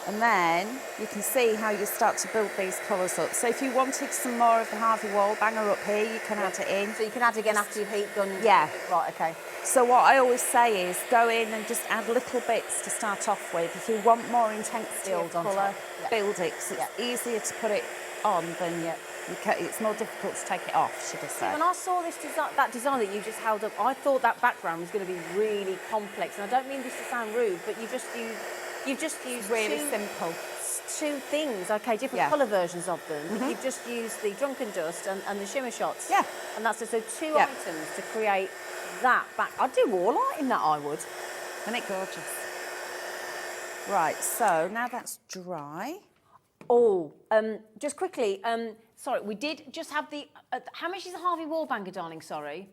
And then you can see how you start to build these colours up. So if you wanted some more of the Harvey Wallbanger up here, you can add it in. So you can add again after you've heat done? Yeah. Right, okay. So what I always say is go in and just add little bits to start off with. If you want more intensity of Build on colour, top. Yeah. build it, because it's easier to put it on than It's more difficult to take it off, should I say. When I saw this that design that you just held up, I thought that background was going to be really complex. And I don't mean this to sound rude, but you've just used Really simple. two things, okay, different colour versions of them. But you've just used the Drunken Dust and the shimmer shots. Yeah. And that's just so two items to create that back. I'd do all art in that, I would. Isn't it gorgeous? Right, so now that's dry. Oh, just quickly, sorry, we did just have the... how much is the Harvey Wallbanger, darling? Sorry.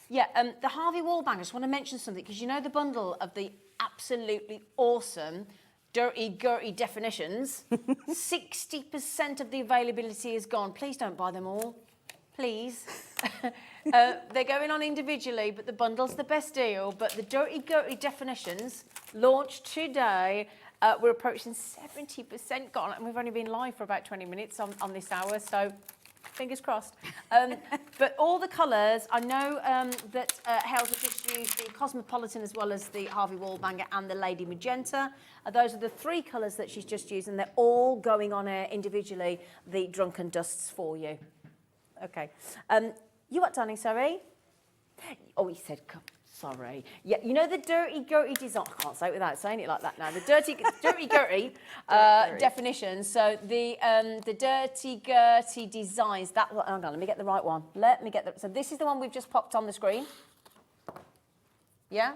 Yeah, the Harvey Wallbanger, I just want to mention something, because you know the bundle of the absolutely awesome Durty Gurty definitions? 60% of the availability is gone. Please don't buy them all. Please. They're going on individually, but the bundle's the best deal. But the Durty Gurty definitions launched today. We're approaching 70% gone, and we've only been live for about 20 minutes on this hour, so fingers crossed. But all the colours, I know that Hels have just used the Cosmopolitan as well as the Harvey Wallbanger and the Lady Magenta. Those are the three colours that she's just used, and they're all going on air individually, the Drunken Dusts for you. Okay. You what, darling, sorry? Oh, he said, sorry. Yeah, you know the Durty Gurty design. I can't say it without saying it like that now. The Durty Gurty definition. So the Durty Gurty designs. That. Hang on, let me get the right one. So this is the one we've just popped on the screen. Yeah.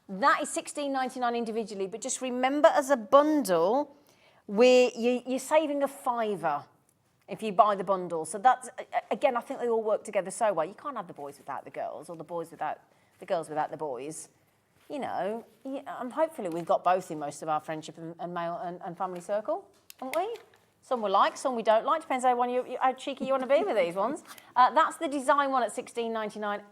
That is $16.99 individually, but just remember, as a bundle, you're saving a £5 if you buy the bundle. So that's, again, I think they all work together so well. You can't have the boys without the girls, or the boys without the girls without the boys. You know, and hopefully we've got both in most of our friendship and male and family circle, haven't we? Some we like, some we don't like. Depends how cheeky you want to be with these ones. That's the design one at $16.99.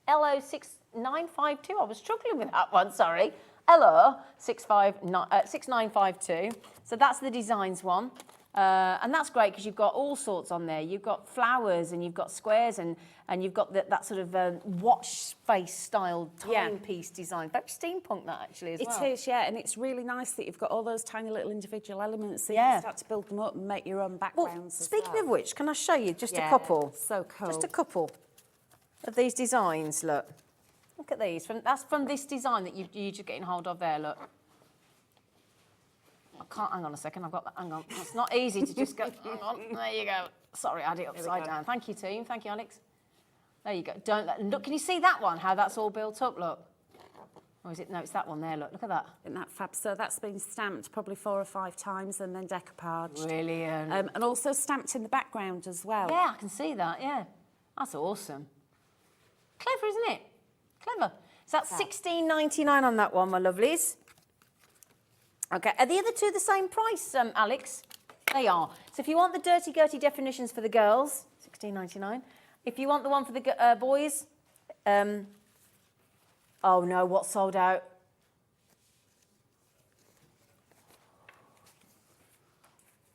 LO6952. I was struggling with that one, sorry. LO6952. So that's the designs one. And that's great because you've got all sorts on there. You've got flowers and you've got squares and you've got that sort of watch face style timepiece design. Very steampunk, that actually, as well. It is, yeah, and it's really nice that you've got all those tiny little individual elements so you can start to build them up and make your own backgrounds. Well, speaking of which, can I show you just a couple? So cool. Just a couple of these designs, look. Look at these. That's from this design that you're just getting hold of there, look. I can't, hang on a second, I've got that, hang on. It's not easy to just go, hang on, there you go. Sorry, I had it upside down. Thank you, team. Thank you, Alex. There you go. Look, can you see that one, how that's all built up, look? Or is it, no, it's that one there, look at that. Isn't that fab? So that's been stamped probably 4 or 5 times and then decoupaged. Brilliant. And also stamped in the background as well. Yeah, I can see that, yeah. That's awesome. Clever, isn't it? Clever. So that's $16.99 on that one, my lovelies. Okay, are the other two the same price, Alex? They are. So if you want the Durty Gurty definitions for the girls, $16.99. If you want the one for the boys, oh no, what's sold out?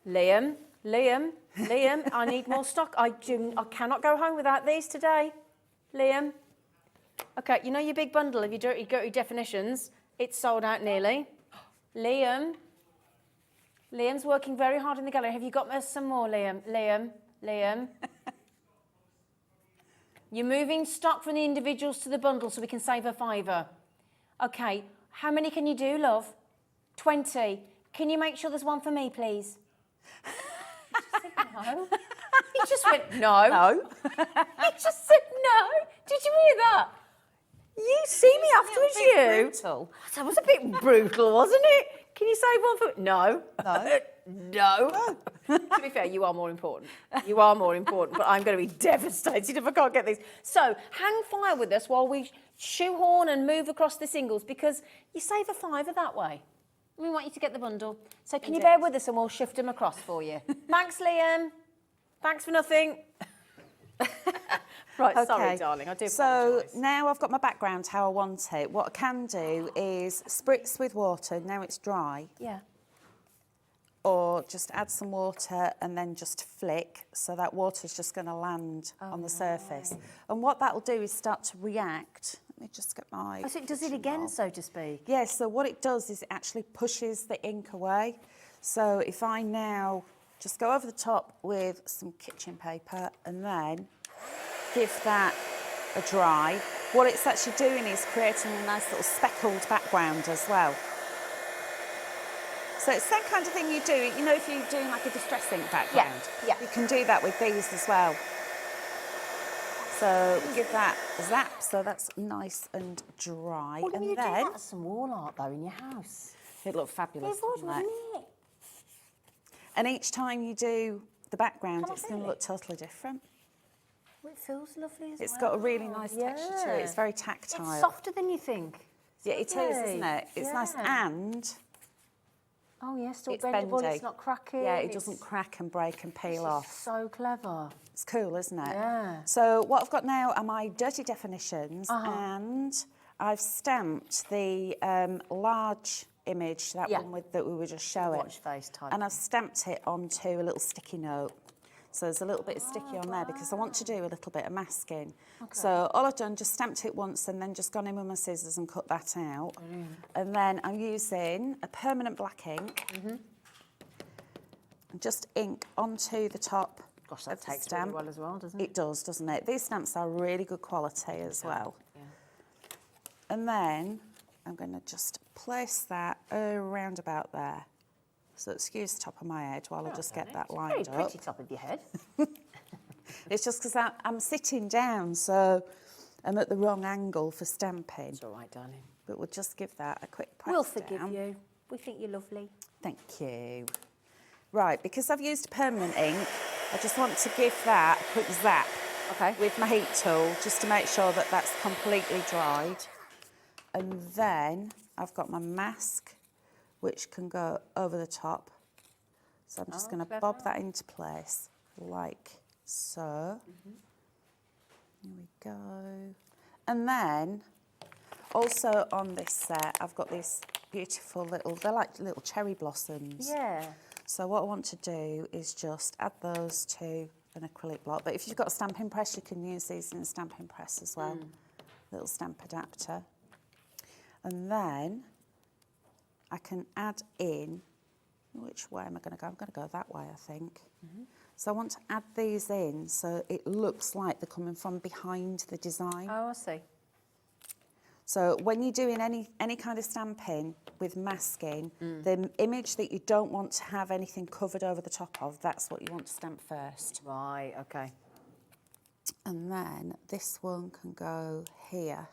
Liam, I need more stock. I cannot go home without these today. Liam. Okay, you know your big bundle of your Durty Gurty definitions? It's sold out nearly. Liam's working very hard in the gallery. Have you got some more, Liam? You're moving stock from the individuals to the bundle so we can save a £5. Okay, how many can you do, love? 20. Can you make sure there's one for me, please? No. He just went, no. No. He just said no. Did you hear that? You see me afterwards, you. Brutal. That was a bit brutal, wasn't it? Can you save one for... No. No. To be fair, you are more important. You are more important, but I'm going to be devastated if I can't get these. So, hang fire with us while we shoehorn and move across the singles, because you save a £5 that way. We want you to get the bundle. So can you bear with us and we'll shift them across for you? Thanks, Liam. Thanks for nothing. Right, okay. Sorry, darling, I do apologise. So now I've got my background how I want it. What I can do is spritz with water, now it's dry. Yeah. Or just add some water and then just flick, so that water's just going to land on the surface. And what that'll do is start to react. Let me just get my... Oh, so it does it again, so to speak? Yes, so what it does is it actually pushes the ink away. So if I now just go over the top with some kitchen paper and then give that a dry. What it's actually doing is creating a nice little speckled background as well. So it's that kind of thing you do, you know, if you're doing like a distress ink background. Yeah. You can do that with these as well. So give that a zap, so that's nice and dry. Wouldn't and you then do that as some wall art though in your house? it looked fabulous. It would, wouldn't wouldn't it? And each time you do the background, Can I it's going to feel look it? totally different. Well, it feels lovely as well. It's got a really nice texture to it. It's very tactile. It's softer than you think. Yeah, it is, isn't it? It's nice and Oh yeah, still it's bendable, bendy. it's not cracking. Yeah, it doesn't crack and break and peel off. So clever. It's cool, isn't it? Yeah. So what I've got now are my dirty definitions, and I've stamped the large image, that one that we were just showing. Watch face type. And I've stamped it onto a little sticky note. So there's a little bit of sticky on there because I want to do a little bit of masking. Okay. So all I've done, just stamped it once and then just gone in with my scissors and cut that out. And then I'm using a permanent black ink and just ink onto the top. Gosh, that of the takes stamp. really well as well, doesn't it? It does, doesn't it? These stamps are really good quality as well. Yeah. And then I'm going to just place that around about there. So excuse the top of my head while I just get that lined Very up. pretty top of your head. It's just because I'm sitting down, so I'm at the wrong angle for stamping. It's all right, darling. But we'll just give that a quick press We'll forgive down. you. We think you're lovely. Thank you. Right, because I've used permanent ink, I just want to give that a quick zap with my heat tool, just to make sure that that's completely dried. And then I've got my mask, which can go over the top. So I'm just going to bob that into place, like so. Here we go. And then, also on this set, I've got these beautiful little, they're like little cherry blossoms. Yeah. So what I want to do is just add those to an acrylic block. But if you've got a stamping press, you can use these in a stamping press as well. Little stamp adapter. And then I can add in, which way am I going to go? I'm going to go that way, I think. So I want to add these in so it looks like they're coming from behind the design. Oh, I see. So when you're doing any kind of stamping with masking, the image that you don't want to have anything covered over the top of, that's what you want to stamp first. Right, okay. And then this one can go here,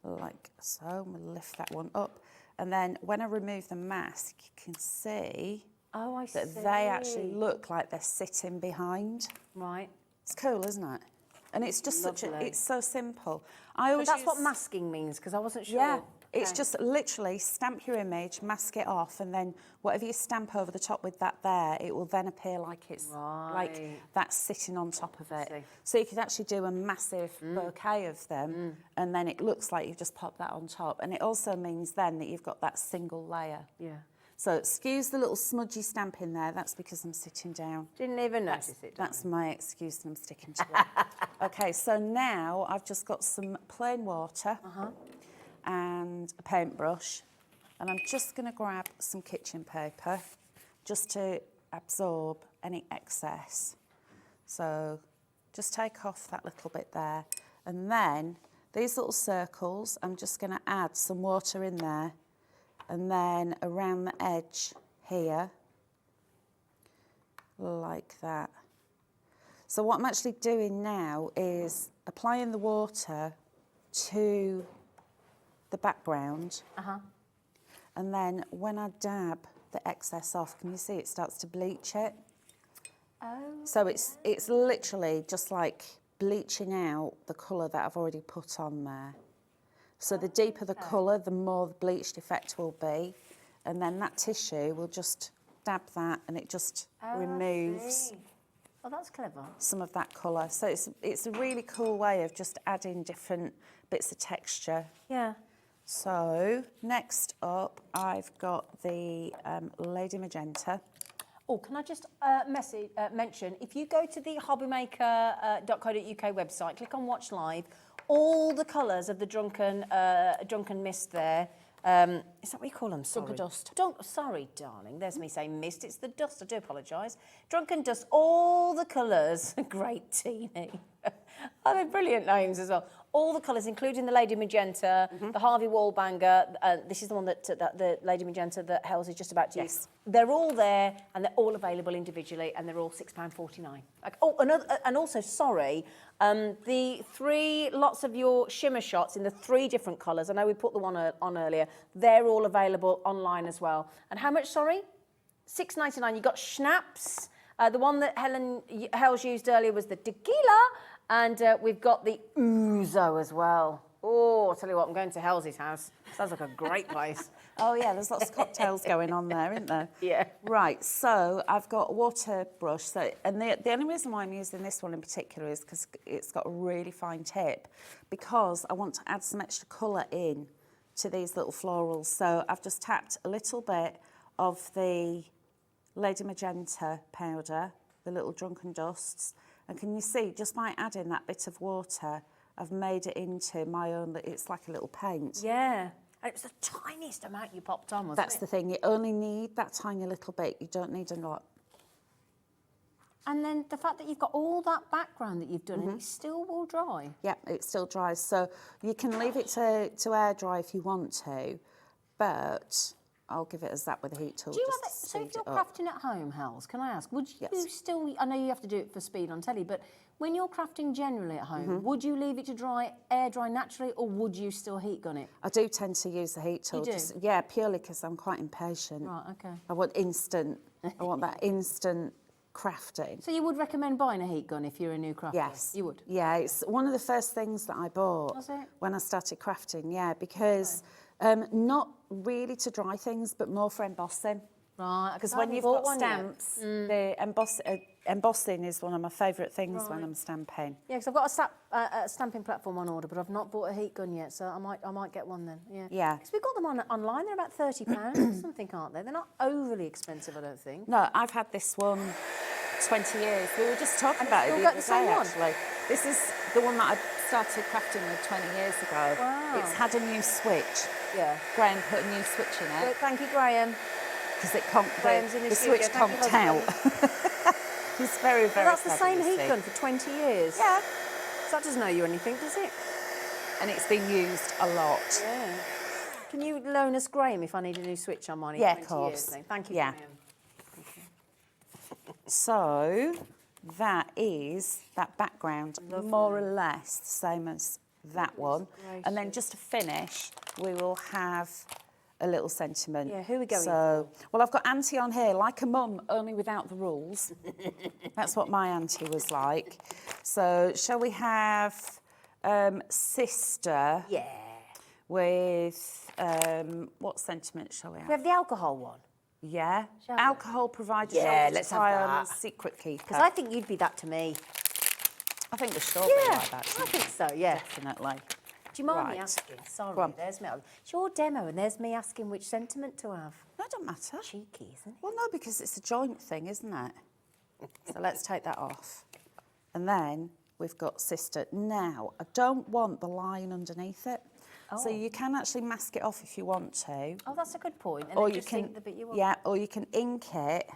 like so. I'm going to lift that one up. And then when I remove the mask, you can see that they actually look like they're sitting behind. Right. It's cool, isn't it? And it's just it's so simple. But that's what masking means, because I wasn't sure. Yeah, it's just literally stamp your image, mask it off, and then whatever you stamp over the top with that there, it will then appear like it's like that's sitting on top of it. So you could actually do a massive bouquet of them, and then it looks like you've just popped that on top. And it also means then that you've got that single layer. Yeah. So excuse the little smudgy stamp in there, that's because I'm sitting down. Didn't even notice it. That's my excuse and I'm sticking to it. Okay, so now I've just got some plain water and a paintbrush, and I'm just going to grab some kitchen paper just to absorb any excess. So just take off that little bit there, and then these little circles, I'm just going to add some water in there, and then around the edge here, like that. So what I'm actually doing now is applying the water to the background. And then when I dab the excess off, can you see it starts to bleach it? So it's literally just like bleaching out the colour that I've already put on there. So the deeper the colour, the more the bleached effect will be. And then that tissue will just dab that, and it just removes that's clever. some of that colour. So it's a really cool way of just adding different bits of texture. Yeah. So next up, I've got the Lady Magenta. Oh, can I just mention, if you go to the hobbymaker.co.uk website, click on Watch Live, all the colours of the Drunken Mist there Is that what you call them? Sorry. Drunken dust. Sorry, darling. There's me saying mist. It's the dust. I do apologise. Drunken dust. All the colours. Great teeny. Oh, they're brilliant names as well. All the colours, including the Lady Magenta, the Harvey Wallbanger. This is the one that the Lady Magenta that Hels is just about to use. They're all there, and they're all available individually, and they're all £6.49. And also, sorry, the 3 lots of your shimmer shots in the 3 different colours. I know we put the one on earlier. They're all available online as well. And how much? Sorry, £6.99. You got schnapps. The one that Hels used earlier was the tequila. And we've got the ouzo as well. Oh, I'll tell you what, I'm going to Hels's house. Sounds like a great place. Oh, yeah, there's lots of cocktails going on there, isn't there? Yeah. Right, so I've got a water brush. So, and the only reason why I'm using this one in particular is because it's got a really fine tip, because I want to add some extra colour in to these little florals. So I've just tapped a little bit of the Lady Magenta powder, the little Drunken Dusts. And can you see, just by adding that bit of water, I've made it into my own, it's like a little paint. Yeah. And it was the tiniest amount you popped on, wasn't That's it? the thing, you only need that tiny little bit, you don't need a lot. And then the fact that you've got all that background that you've done, and it still will dry. Yep, it still dries. So you can leave it to air dry if you want to, but I'll give it a zap with a heat tool. Do you just have to it, so if speed you're it up. crafting at home, Hels, can I ask, would you Yes. still, I know you have to do it for speed on telly, but when you're crafting generally at home, would you leave it to dry, air dry naturally, or would you still heat gun it? I do tend to use the heat tool. do? Yeah, purely because I'm quite impatient. Right, okay. I want instant, I want that instant crafting. So you would recommend buying a heat gun if you're a new crafter? Yes. You would? Yeah, it's one of the first things that I bought Was it? when I started crafting, yeah, because not really to dry things, but more for embossing. Right. Because when you've got stamps, the embossing is one of my favourite things when I'm stamping. Yeah, because I've got a stamping platform on order, but I've not bought a heat gun yet, so I might get one then. Yeah. Yeah. Because we've got them online. They're about £30 or something, aren't they? They're not overly expensive, I don't think. No, I've had this one 20 years. We were just talking about it still the got other the same day, one? actually. This is the one that I started crafting with 20 years ago. Wow. It's had a new switch. Yeah. Graham put a new switch in it. Thank you, Graham. Because Graham's in the his studio. switch Thank you, conked out. He's very, very Well, that's the clever, same you heat see. gun for 20 years. Yeah. So that doesn't know you anything, does it? And it's been used a lot. Yeah. Can you loan us Graham if I need a new switch on mine in Yeah, 20 of course. years? Then? Thank you, Yeah. Graham. So that is that background, more or less the same as that one. And then just to finish, we will have a little sentiment. Yeah, who are we going so, well, I've got Auntie on here, like a mum, only without the rules. That's what my auntie was like. So shall we have Sister Yeah. with, what sentiment shall we have? We have the alcohol one. Yeah. Shall we? Alcohol provider. Yeah, let's have that. Secret keeper. Because I think you'd be that to me. I think the strawberry Yeah, like that. I think so, yeah. Definitely. Do you mind me Right. asking? Sorry, Go on. there's me. It's your demo and there's me asking which sentiment to have. No, it don't matter. Cheeky, isn't it? Well, no, because it's a joint thing, isn't it? So let's take that off. And then we've got Sister. Now, I don't want the line underneath it. So you can actually mask it off if you want to. Oh, that's a good point. And Or then you just can, think the bit you want. yeah, or you can ink it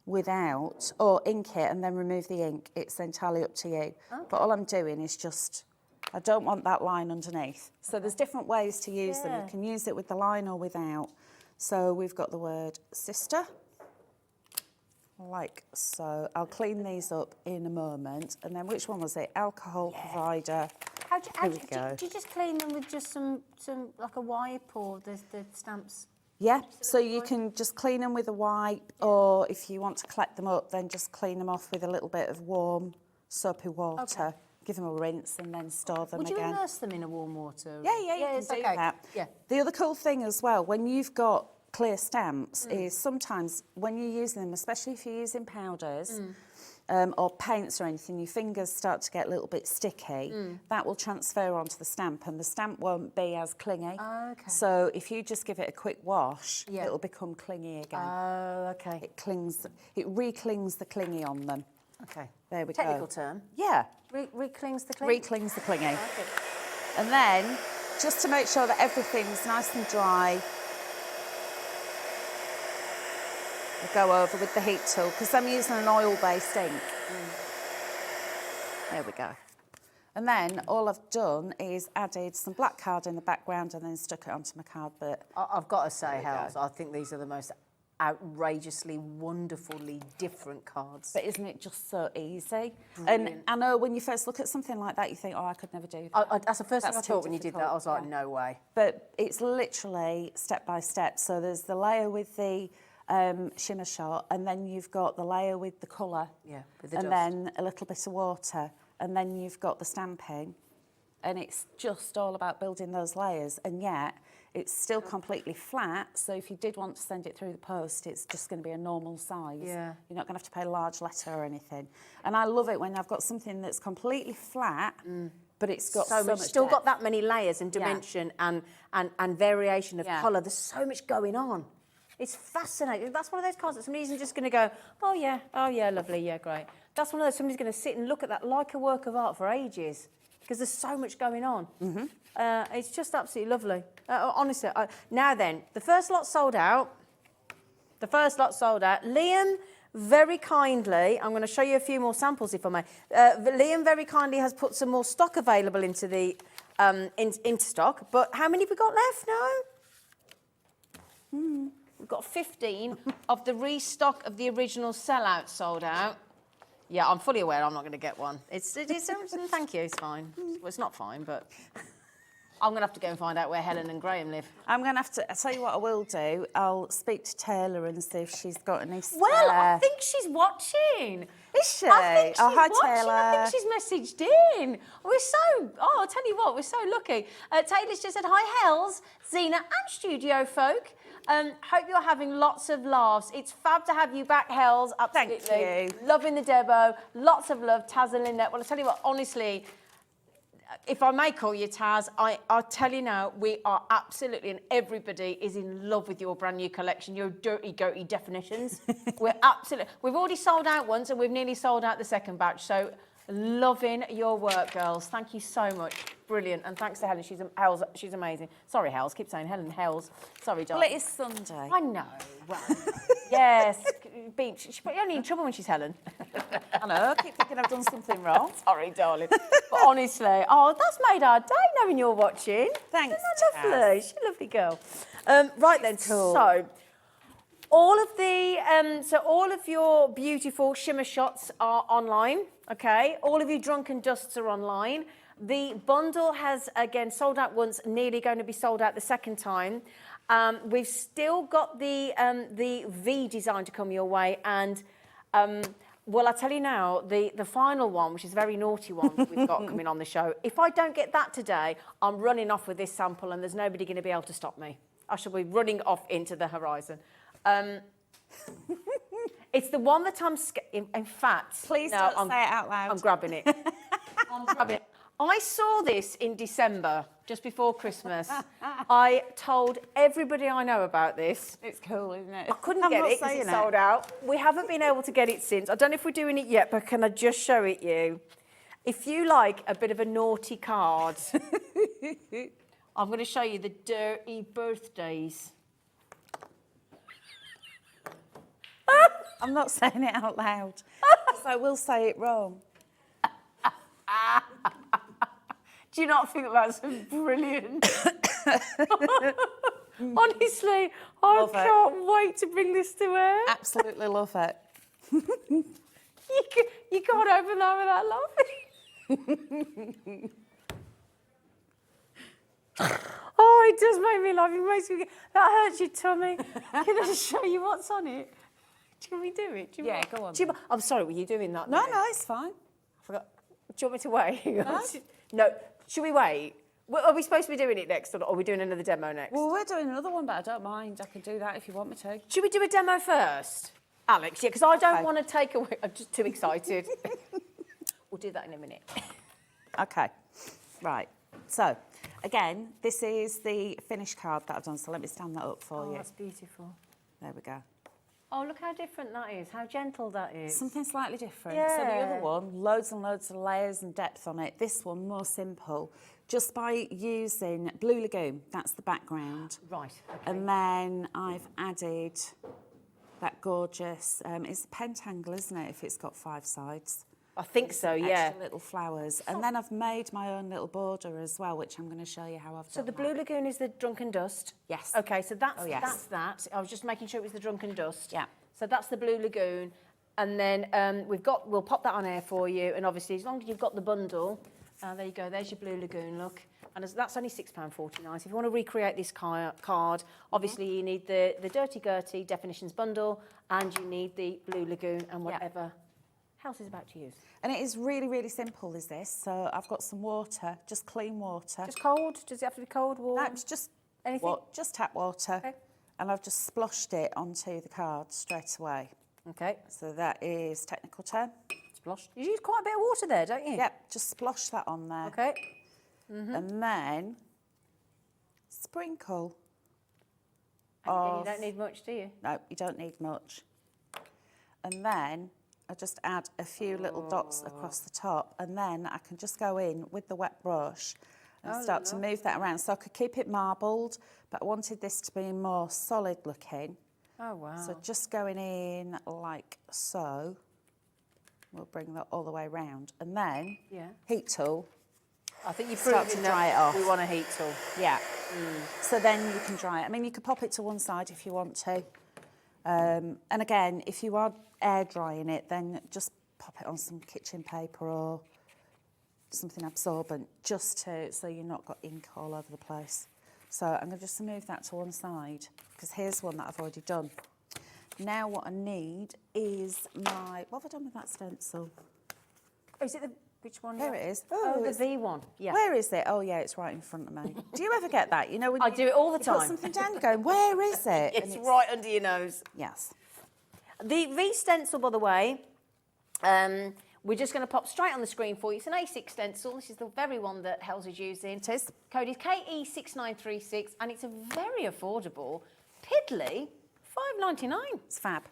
without, or ink it and then remove the ink. It's entirely up to you. But all I'm doing is just, I don't want that line underneath. So there's different ways to use them. Yeah. You can use it with the line or without. So we've got the word sister, like so. I'll clean these up in a moment. And then which one was it? Alcohol provider. Here we go. Do you just clean them with just some like a wipe or the stamps? Yeah, so you can just clean them with a wipe, or if you want to collect them up, then just clean them off with a little bit of warm, soapy water. Give them a rinse and then store them Would you again. immerse them in a warm water? Yeah, you it's can do okay. that. Yeah. The other cool thing as well, when you've got clear stamps, is sometimes when you're using them, especially if you're using powders or paints or anything, your fingers start to get a little bit sticky. That will transfer onto the stamp and the stamp won't be as clingy. Okay. So if you just give it a quick wash, Yeah. it'll become clingy again. Oh, okay. It re-clings the clingy on them. Okay. There we Technical go. term. Yeah, Re-clings the cling. re-clings the clingy. Okay. And then just to make sure that everything's nice and dry. We'll go over with the heat tool, because I'm using an oil-based ink. There we go. And then all I've done is added some black card in the background and then stuck it onto my card bit. I've got to say, Hels, I think these are the most outrageously, wonderfully different cards. But isn't it just so easy? Brilliant. And I know when you first look at something like that, you think, oh, I could never do that. That's the first thing I That's too thought when you did that. I was like, no way. But it's literally step by step. So there's the layer with the shimmer shot, and then you've got the layer with the colour. Yeah, with the and dust. then a little bit of water, and then you've got the stamping. And it's just all about building those layers, and yet it's still completely flat, so if you did want to send it through the post, it's just going to be a normal size. Yeah. You're not going to have to pay a large letter or anything. And I love it when I've got something that's completely flat, but it's got so much still depth. got that many layers and dimension and variation of colour. There's so much going on. It's fascinating. That's one of those cards that somebody isn't just going to go, oh yeah, lovely, yeah, great. That's one of those, somebody's going to sit and look at that like a work of art for ages, because there's so much going on. It's just absolutely lovely. Honestly, now then, the first lot sold out. Liam, very kindly, I'm going to show you a few more samples if I may. Liam very kindly has put some more stock available into the into stock. But how many have we got left now? We've got 15 of the restock of the original sellout sold out. Yeah, I'm fully aware I'm not going to get one. It's thank you, it's fine. Well, it's not fine, but I'm going to have to go and find out where Helen and Graham live. I'm going to have to, I'll tell you what I will do. I'll speak to Taylor and see if she's got any spare. Well, I think she's watching. Is she? I think she's hi, watching. Taylor. I think she's messaged in. I'll tell you what, we're so lucky. Taylor's just said, hi, Hels, Zena and studio folk. Hope you're having lots of laughs. It's fab to have you back, Hels. Absolutely. Thank you. Loving the demo. Lots of love, Taz and Lynette. Well, I'll tell you what, honestly, if I may call you Taz, I'll tell you now, we are absolutely, and everybody is in love with your brand new collection, your Durty Gurty definitions. We've already sold out once and we've nearly sold out the second batch. So loving your work, girls. Thank you so much. Brilliant. And thanks to Helen. She's amazing. Sorry, Hels. Keep saying Helen. Hels. Sorry, darling. Well, it is Sunday. I know. Well, yes. She's only in trouble when she's Helen. I know. I keep thinking I've done something wrong. Sorry, darling. But honestly, that's made our day knowing you're watching. Thanks, Isn't that lovely? She's a lovely girl. Right then, cool. so all of your beautiful shimmer shots are online. Okay, all of your drunken dusts are online. The bundle has again sold out once, nearly going to be sold out the second time. We've still got the V design to come your way, and well, I'll tell you now, the final one, which is a very naughty one that we've got coming on the show. If I don't get that today, I'm running off with this sample, and there's nobody going to be able to stop me. I shall be running off into the horizon. It's the one that I'm in fact... Please don't say it out loud. I'm grabbing it. I'm grabbing it. I saw this in December, just before Christmas. I told everybody I know about this. It's cool, isn't it? I couldn't get it because it sold out. We haven't been able to get it since. I don't know if we're doing it yet, but can I just show it you? If you like a bit of a naughty card, I'm going to show you the Dirty Birthdays. I'm not saying it out loud, so I will say it wrong. Do you not think that's brilliant? Honestly, I can't wait to bring this to air. Absolutely love it. You can't open that without laughing. Oh, it does make me laugh. It makes me... That hurts your tummy. Can I just show you what's on it? Can we do it? Yeah, go on. I'm sorry, were you doing that? No, it's fine. I forgot. Do you want me to wait? No. No. Should we wait? Are we supposed to be doing it next, or are we doing another demo next? Well, we're doing another one, but I don't mind. I can do that if you want me to. Should we do a demo first? Alex, yeah, because I don't want to take away... I'm just too excited. We'll do that in a minute. Okay. Right. So, again, this is the finished card that I've done, so let me stand that up for you. Oh, that's beautiful. There we go. Oh, look how different that is, how gentle that is. Something slightly different. So the Yeah. other one, loads and loads of layers and depth on it. This one, more simple. Just by using Blue Lagoon, that's the background. Right, okay. And then I've added that gorgeous, it's a pentangle, isn't it, if it's got 5 sides? I think so, yeah. Extra little flowers. And then I've made my own little border as well, which I'm going to show you how I've done. So the Blue Lagoon is the Drunken Dust? Yes. Okay, so that's, Oh, yes. that's that. I was just making sure it was the Drunken Dust. Yeah. So that's the Blue Lagoon. And then we'll pop that on air for you. And obviously, as long as you've got the bundle, there you go, there's your Blue Lagoon, look. And that's only £6.49. So if you want to recreate this card, obviously you need the Durty Gurty definitions bundle and you need the Blue Lagoon and whatever Hels is about to use. And it is really, really simple, is this. So I've got some water, just clean water. Just cold? Does it have to be cold, warm? No, it's just anything? Just tap water. Okay. And I've just splashed it onto the card straight away. Okay. So that is technical term. Splosh. You use quite a bit of water there, don't you? Yep, just splosh that on there. Okay. And then sprinkle. And again, you don't need much, do you? No, you don't need much. And then I just add a few little dots across the top, and then I can just go in with the wet brush and start to move that around. So I could keep it marbled, but I wanted this to be more solid looking. Oh, wow. So just going in like so. We'll bring that all the way around. And then heat tool. I think you've Start proven to dry it off. we want a heat tool. Yeah. So then you can dry it. I mean, you could pop it to one side if you want to. And again, if you are air drying it, then just pop it on some kitchen paper or something absorbent, just so you've not got ink all over the place. So I'm going to just move that to one side, because here's one that I've already done. Now what I need is my... What have I done with that stencil? Oh, is it the... Which one? Here it is. Oh, the V one. Yeah. Where is it? Oh, yeah, it's right in front of me. Do you ever get that? You know, when I do it all the you time. put something down, you go, where is it? It's And right under your nose. Yes. The V stencil, by the way, we're just going to pop straight on the screen for you. It's an A6 stencil. This is the very one that Hels is using. It is. Code is KE6936, and it's a very affordable, piddly £5.99. It's fab.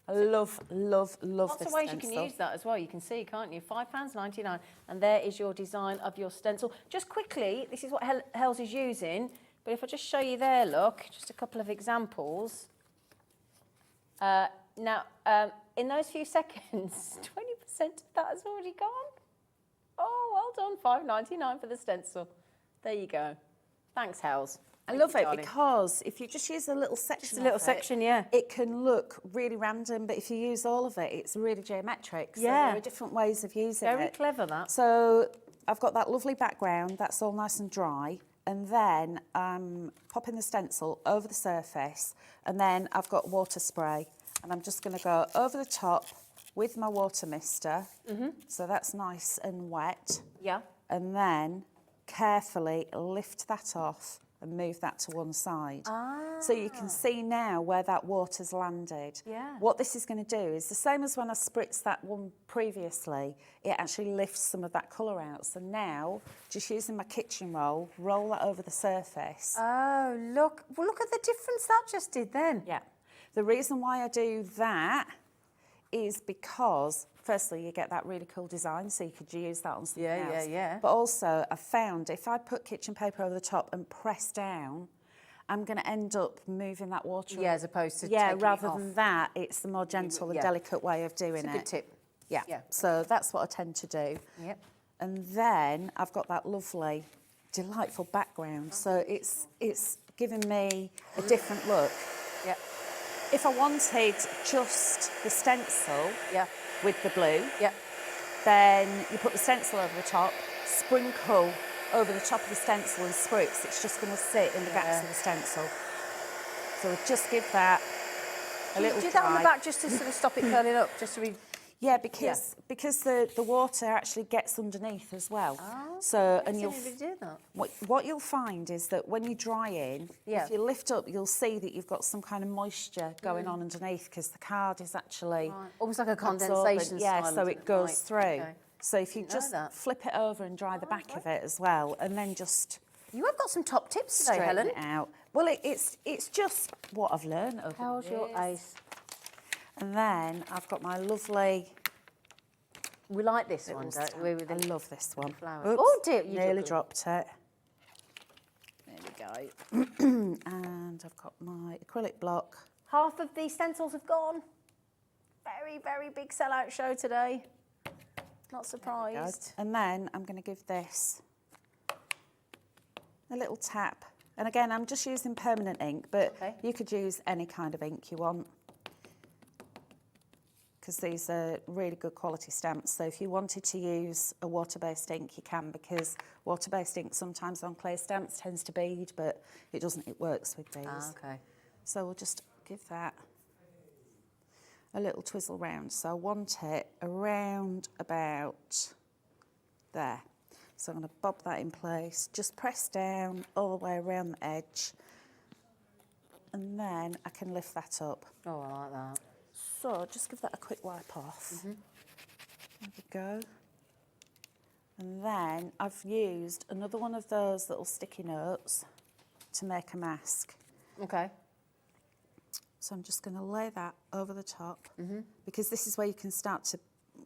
I love Lots this of ways stencil. you can use that as well. You can see, can't you? £5.99, and there is your design of your stencil. Just quickly, this is what Hels is using, but if I just show you there, look, just a couple of examples. Now, in those few seconds, 20% of that has already gone. Oh, well done, £5.99 for the stencil. There you go. Thanks, Hels. I love it because if you just use a little section, Just a little section, yeah. it can look really random, but if you use all of it, it's really geometric. So Yeah. there are different ways of using it. Very clever, that. So I've got that lovely background, that's all nice and dry, and then I'm popping the stencil over the surface, and then I've got water spray, and I'm just going to go over the top with my water mister, so that's nice and wet, Yeah. and then carefully lift that off and move that to one side. So you can see now where that water's landed. Yeah. What this is going to do is the same as when I spritzed that one previously, it actually lifts some of that colour out. So now, just using my kitchen roll that over the surface. Oh, look. Well, look at the difference that just did then. Yeah. The reason why I do that is because, firstly, you get that really cool design, so you could use that on something else. Yeah. But also, I found if I put kitchen paper over the top and press down, I'm going to end up moving that water. Yeah, as opposed to yeah, taking rather it off. than that, it's the more gentle and yeah. delicate way of doing It's a it. good tip. Yeah. Yeah. So that's what I tend to do. Yep. And then I've got that lovely, delightful background. So it's giving me a different look. Yep. If I wanted just the stencil with the blue, then you put the stencil over the top, sprinkle over the top of the stencil and spritz. It's just going to sit in the gaps of the stencil. So we'll just give that a little Do that on the dry. back just to sort of stop it curling up, just to Yeah, because the water actually gets underneath as well. Oh, so I've and you'll seen anybody do that. what you'll find is that when you dry in, if you lift up, you'll see that you've got some kind of moisture going on underneath because the card is actually Almost like a absorbent. condensation Yeah, style, so isn't it goes Right, through. okay. So if you Didn't know just that. flip it over and dry the back of it as well, and then just You have got some top tips today, straighten Helen. it out. Well, it's just what I've learned over How's the your years. ace? And then I've got my lovely... We like this one, don't we? With I the love this one. flowers. Oops, Oh dear, you nearly took dropped it. There we go. And I've got my acrylic block. Half of the stencils have gone. Very, very big sellout show today. Not surprised. And then I'm going to give this a little tap. And again, I'm just using permanent ink, but you could use any kind of ink you want, because these are really good quality stamps. So if you wanted to use a water-based ink, you can, because water-based ink sometimes on clay stamps tends to bead, but it doesn't, it works with these. Ah, okay. So we'll just give that a little twizzle round. So I want it around about there. So I'm going to bob that in place, just press down all the way around the edge, and then I can lift that up. Oh, I like that. So just give that a quick wipe off. There we go. And then I've used another one of those little sticky notes to make a mask. Okay. So I'm just going to lay that over the top, because this is where you can start to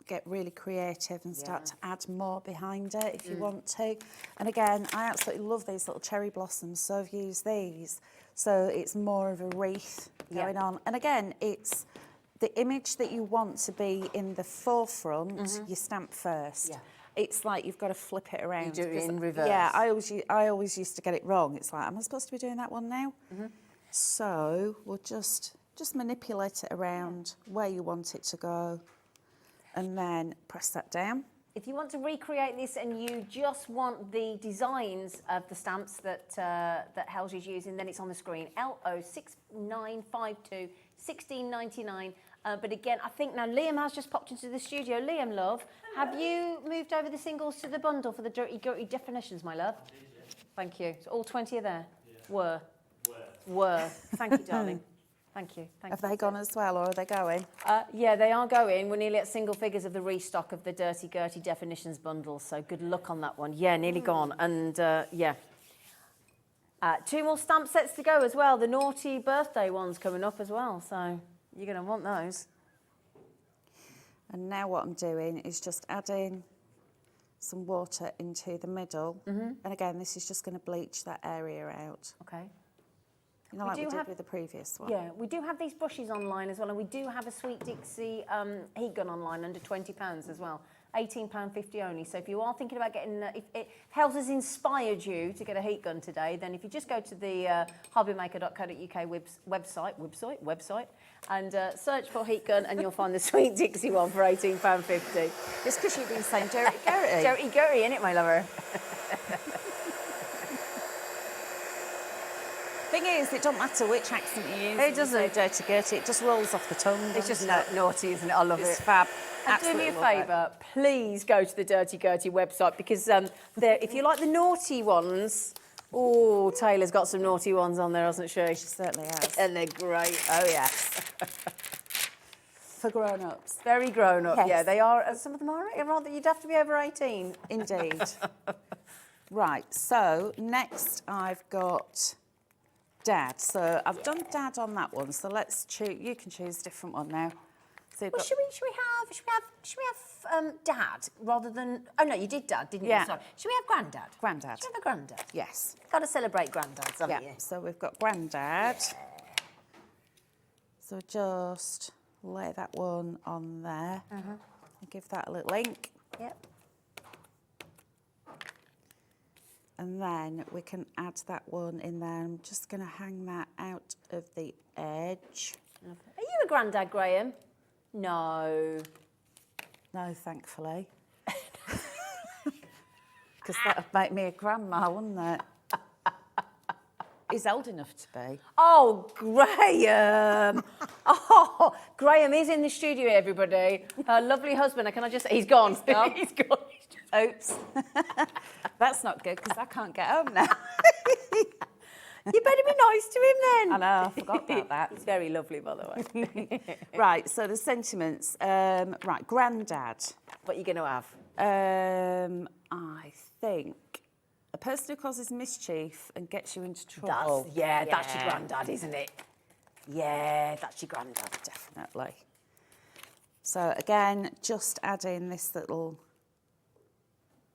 get really creative and start to add more behind it if you want to. And again, I absolutely love these little cherry blossoms, so I've used these. So it's more of a wreath going on. And again, it's the image that you want to be in the forefront, you stamp first. Yeah. It's like you've got to flip it around. You do it in reverse. Yeah, I always used to get it wrong. It's like, am I supposed to be doing that one now? So we'll just manipulate it around where you want it to go, and then press that down. If you want to recreate this and you just want the designs of the stamps that that Hels is using, then it's on the screen. LO6952 16.99. But again, I think now Liam has just popped into the studio. Liam, love, have you moved over the singles to the bundle for the Durty Gurty definitions, my love? Thank you. So all 20 are there? Were. Thank you, darling. Thank you. Have they gone as well, or are they going? Yeah, they are going. We're nearly at single figures of the restock of the Durty Gurty definitions bundle, so good luck on that one. Yeah, nearly gone. And yeah. 2 more stamp sets to go as well. The naughty birthday one's coming up as well, so you're going to want those. And now what I'm doing is just adding some water into the middle. And again, this is just going to bleach that area out. Okay. You know, like we did with the previous one. Yeah, we do have these brushes online as well, and we do have a Sweet Dixie heat gun online under £20 as well. £18.50 only. So if you are thinking about getting, if Hels has inspired you to get a heat gun today, then if you just go to the hobbymaker.co.uk website and search for heat gun, and you'll find the Sweet Dixie one for £18.50. It's because you've been saying Durty Gurty. Durty Gurty, innit, my lover? Thing is, it don't matter which accent you use. It doesn't. Durty Gurty, it just rolls off the tongue. It's just naughty, isn't it? I love it. It's fab. And do me a favour, please go to the Durty Gurty website, because if you like the naughty ones, oh, Taylor's got some naughty ones on there, hasn't she? She certainly has. And they're great. Oh, yes. For grown-ups. Very grown up, Yes. yeah. They are, some of them are, rather, you'd have to be over 18. Indeed. Right, so next I've got Dad. So I've done Dad on that one, so let's choose, you can choose a different one now. So Well, should we have Dad rather than? Oh no, you did Dad, didn't you? Yeah. Sorry. Should we have Grandad? Grandad. Should we have a Grandad? Yes. Got to celebrate Granddads, haven't you? So we've got Grandad. So just lay that one on there. And give that a little ink. Yep. And then we can add that one in there. I'm just going to hang that out of the edge. Are you a Grandad, Graham? No. No, thankfully. Because that would make me a grandma, wouldn't it? He's old enough to be. Oh, Graham. Oh, Graham is in the studio, everybody. Her lovely husband. Can I just say, he's gone. He's gone. Oops. That's not good, because I can't get home now. You better be nice to him then. I know, I forgot about that. He's very lovely, by the way. Right, so the sentiments. Right, Grandad. What are you going to have? I think a person who causes mischief and gets you into trouble. That's your Grandad, isn't it? Yeah, that's your Grandad. Definitely. So again, just adding this little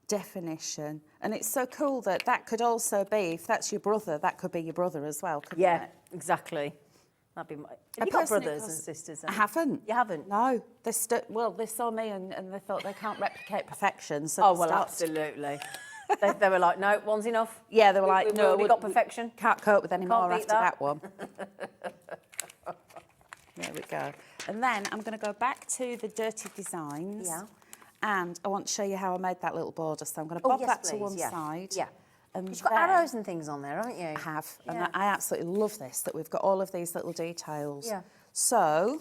definition. And it's so cool that that could also be, if that's your brother, that could be your brother as well, couldn't Yeah, it? exactly. That'd be my... A Have you got person who brothers and goes- sisters? I haven't. You haven't? No. They saw me and they thought they can't replicate perfection. So Oh, they well, stopped. absolutely. they were like, no, one's enough. Yeah, they were like, We've no, already got perfection. Can't cope with any Can't more beat after that. that one. There we go. And then I'm going to go back to the Dirty Designs. Yeah. And I want to show you how I made that little border. So I'm going to Oh, bob yes, that to please, one yeah. side. Yeah. And You've got then arrows and things on there, haven't you? I have. And Yeah. I absolutely love this, that we've got all of these little details. Yeah. So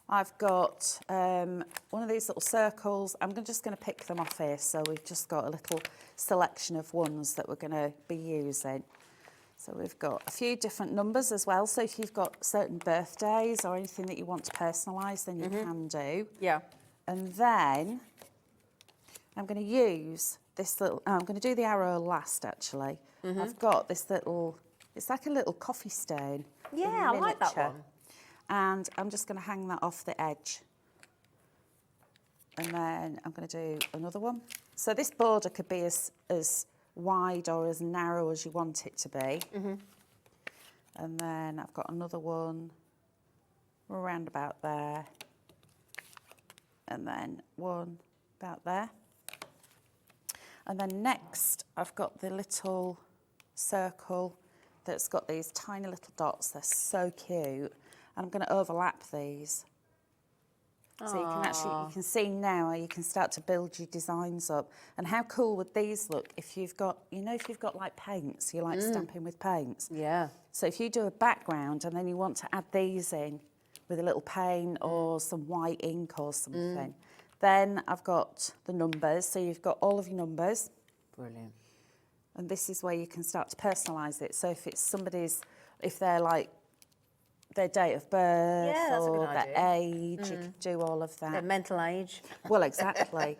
I've got one of these little circles. I'm just going to pick them off here. So we've just got a little selection of ones that we're going to be using. So we've got a few different numbers as well. So if you've got certain birthdays or anything that you want to personalise, then you can do. Yeah. And then I'm going to use this little, I'm going to do the arrow last actually. I've got this little, it's like a little coffee stain. Yeah, in I like that miniature. one. And I'm just going to hang that off the edge. And then I'm going to do another one. So this border could be as wide or as narrow as you want it to be. And then I've got another one around about there. And then one about there. And then next I've got the little circle that's got these tiny little dots. They're so cute. And I'm going to overlap these. So you can actually, you can see now how you can start to build your designs up. And how cool would these look if you've got, you know, if you've got like paints, you like stamping with paints. Yeah. So if you do a background and then you want to add these in with a little paint or some white ink or something, then I've got the numbers. So you've got all of your numbers. Brilliant. And this is where you can start to personalise it. So if it's somebody's, if they're like their date of birth Yeah, that's a or good their age, you can do all of that. Their mental age. Well, exactly.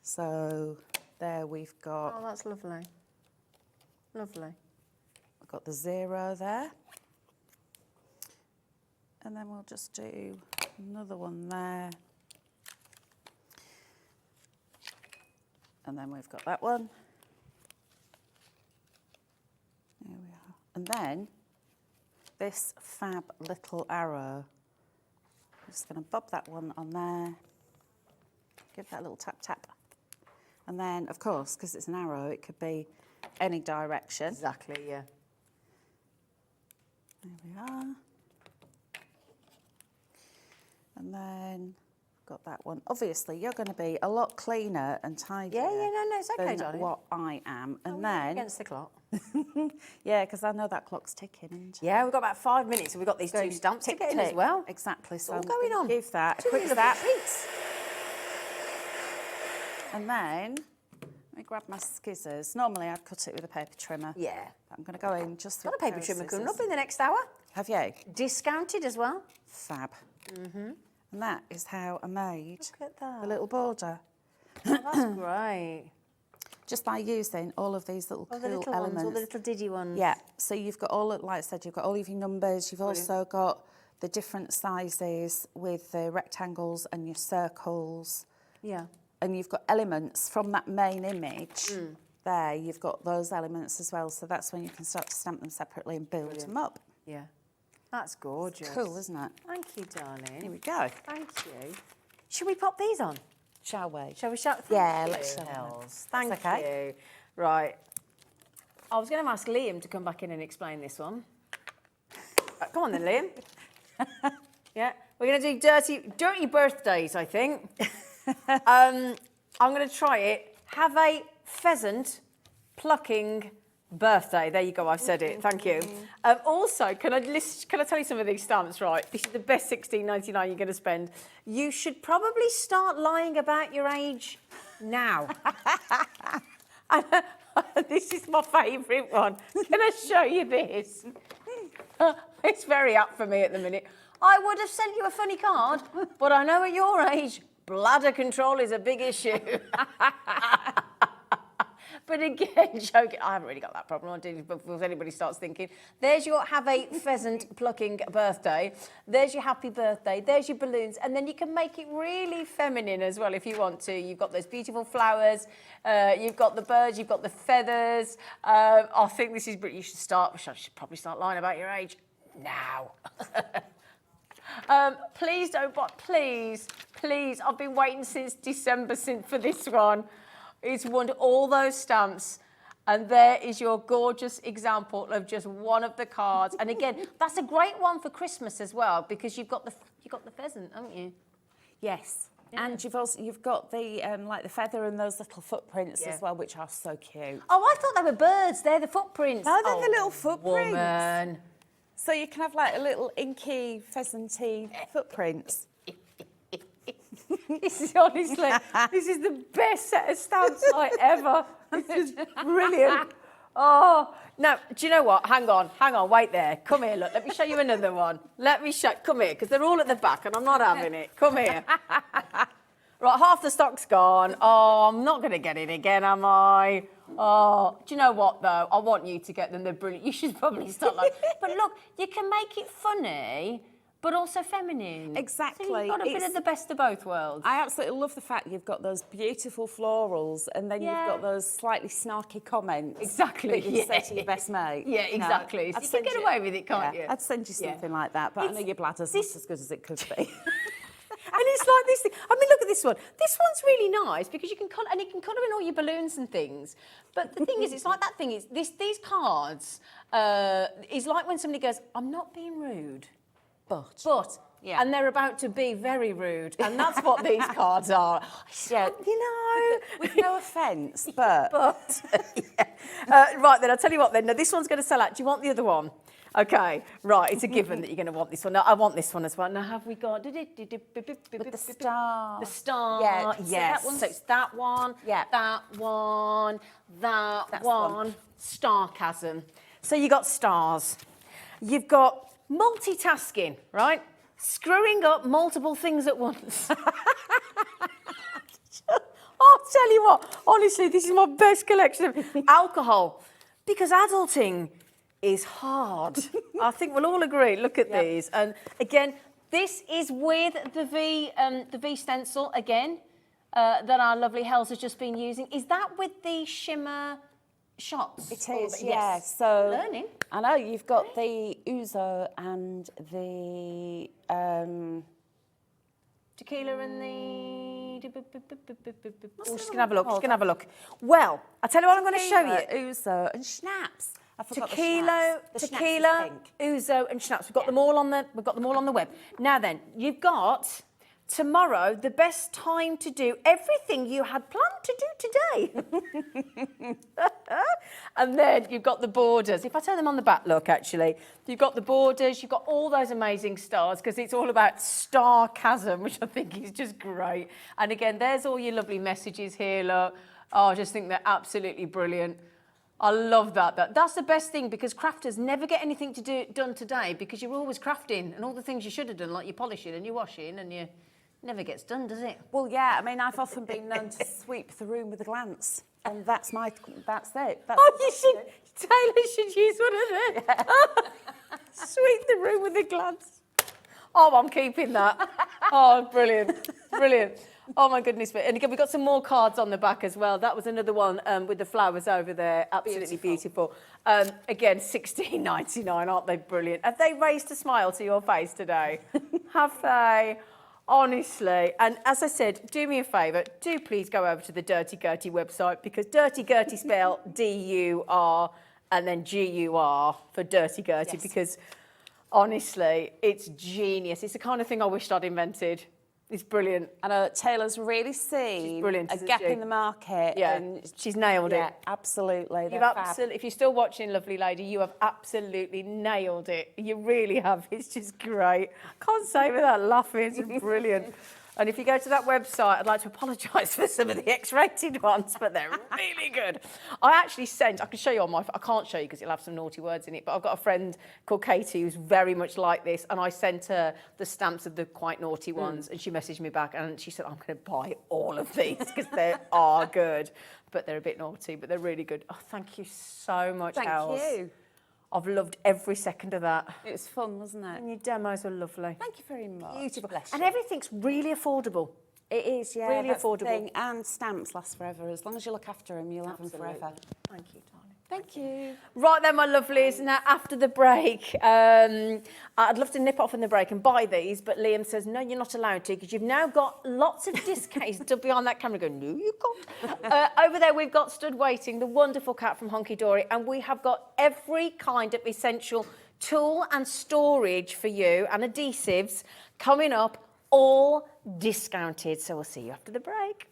So there we've got, Oh, that's lovely. Lovely. I've got the 0 there. And then we'll just do another one there. And then we've got that one. There we are. And then this fab little arrow. I'm just going to bob that one on there. Give that a little tap tap. And then, of course, because it's an arrow, it could be any direction. Exactly, yeah. There we are. And then got that one. Obviously, you're going to be a lot cleaner and tidier. Yeah, no, it's okay, than darling. what I am. And We're then, against the clock. yeah, because I know that clock's ticking. Isn't it? Yeah, we've got about 5 minutes and we've got these two Going stamps to tick, get in as tick. well. Exactly. So all I'm going gonna on. Give that a Two quick little zap. treats. And then let me grab my scissors. Normally I'd cut it with a paper trimmer. Yeah. But I'm going to go in just Got with a paper pair of trimmer coming scissors. up in the next hour. Have you? Discounted as well. Fab. And that is how I made Look at that. the little border. Oh, that's great. Just by using all of these little All cool the little elements. ones, all the little diddy ones. Yeah, so you've got all, like I said, you've got all of your numbers. You've also got the different sizes with the rectangles and your circles. Yeah. And you've got elements from that main image. There, you've got those elements as well. So that's when you can start to stamp them separately and build them up. Yeah. That's gorgeous. Cool, isn't it? Thank you, darling. Here we go. Thank you. Should we pop these on? Shall we? Shall we shout? Yeah, Thank let's you, show them. Hels. Thank That's okay. you. Right. I was going to ask Liam to come back in and explain this one. Come on then, Liam. Yeah, we're going to do dirty birthdays, I think. I'm going to try it. Have a pheasant plucking birthday. There you go, I've said it. Thank you. Also, can I tell you some of these stamps, right? This is the best $16.99 you're going to spend. You should probably start lying about your age now. And, this is my favourite one. Can I show you this? It's very up for me at the minute. I would have sent you a funny card, but I know at your age, bladder control is a big issue. But again, joking, I haven't really got that problem. I do, before anybody starts thinking, there's your have a pheasant plucking birthday. There's your happy birthday. There's your balloons. And then you can make it really feminine as well if you want to. You've got those beautiful flowers. You've got the birds. You've got the feathers. I think this is, you should start, I should probably start lying about your age now. Please don't buy, please. I've been waiting since December for this one. It's wonderful, all those stamps. And there is your gorgeous example of just one of the cards. And again, that's a great one for Christmas as well, because you've got the pheasant, haven't you? Yes. Yeah. And you've got the like the feather and those little footprints as well, which are so cute. Oh, I thought they were birds. They're the footprints. No, they're the little footprints. Woman. So you can have like a little inky, pheasanty footprints. This is honestly, this is the best set of stamps like ever. It's just brilliant. Oh, now, do you know what? Hang on, wait there. Come here, look, let me show you another one. Come here, because they're all at the back and I'm not having it. Come here. Right, half the stock's gone. Oh, I'm not going to get it again, am I? Oh, do you know what, though? I want you to get them. They're brilliant. You should probably start like... But look, you can make it funny, but also feminine. Exactly. So you've got a bit of the best of both worlds. I absolutely love the fact you've got those beautiful florals and then you've got those slightly snarky comments. Exactly. That you say to your best mate. Yeah, exactly. No, So you can get away with it, can't you? I'd send you something like that, but I know your bladder's not as good as it could be. And it's like this thing. I mean, look at this one. This one's really nice because you can colour, and you can colour in all your balloons and things. But the thing is, it's like that thing is these cards is like when somebody goes, "I'm not being rude, but." Yeah. And they're about to be very rude, and that's what these cards are. Yeah, you know, with no offence, but. Right then, I'll tell you what. Then, now this one's going to sell out. Do you want the other one? Okay, right. It's a given that you're going to want this one. Now, I want this one as well. Now, have we got With the star. The star. Yeah. Yes. So it's that one. Yeah. That one. That's That's one. Starchasm. So you got stars. You've got multitasking, right? Screwing up multiple things at once. I'll tell you what. Honestly, this is my best collection of alcohol, because adulting is hard. I think we'll all agree. Look at these. And again, this is with the V stencil again that our lovely Hels has just been using. Is that with the shimmer shots? It is, yeah. So Learning. I know you've got the ouzo and the tequila and the... Oh, just gonna have a look. Well, I'll tell you what I'm going to show you. ouzo and schnapps. I forgot Tequila, the schnapps. The schnapps is pink. ouzo, and schnapps. We've got them all on the web. Now then, you've got tomorrow the best time to do everything you had planned to do today. And then you've got the borders. If I turn them on the back, look, actually, you've got the borders, you've got all those amazing stars, because it's all about starchasm, which I think is just great. And again, there's all your lovely messages here, look. Oh, I just think they're absolutely brilliant. I love that. That's the best thing, because crafters never get anything done today because you're always crafting, and all the things you should have done, like your polishing and your washing, and you never gets done, does it? Well, yeah. I mean, I've often been known to sweep the room with a glance, and that's it. That's Taylor should use one of them. Sweep the room with a glance. Oh, I'm keeping that. Oh, brilliant. Oh, my goodness. And again, we've got some more cards on the back as well. That was another one with the flowers over there. Absolutely beautiful. Again, $16.99. Aren't they brilliant? Have they raised a smile to your face today? Have they? Honestly. And as I said, do me a favour. Do please go over to the Durty Gurty website, because Durty Gurty spelled D-U-R and then G-U-R for Durty Gurty, because honestly, it's genius. It's the kind of thing I wished I'd invented. It's brilliant. I know Taylor's really seen a gap in the market. Yeah, and she's nailed it. Yeah, absolutely. If you're still watching, lovely lady, you have absolutely nailed it. You really have. It's just great. Can't say without laughing. It's brilliant. And if you go to that website, I'd like to apologise for some of the X-rated ones, but they're really good. I actually sent, I can show you on my, I can't show you because it'll have some naughty words in it, but I've got a friend called Katie who's very much like this, and I sent her the stamps of the quite naughty ones, and she messaged me back and she said, I'm going to buy all of these because they are good, but they're a bit naughty, but they're really good. Oh, thank you so much, Hels. Thank you. I've loved every second of that. It was fun, wasn't it? And your demos were lovely. Thank you very much. Beautiful. Bless And you. everything's really affordable. It is, yeah. Really that's the affordable. thing. And stamps last forever. As long as you look after them, you'll have them forever. Thank you, darling. Thank you. Right then, my lovelies, now after the break, I'd love to nip off in the break and buy these, but Liam says, no, you're not allowed to, because you've now got lots of discounts. Still behind that camera going, no, you can't. Over there, we've got Stood Waiting, the wonderful cat from Hunkydory, and we have got every kind of essential tool and storage for you, and adhesives coming up, all discounted. So we'll see you after the break.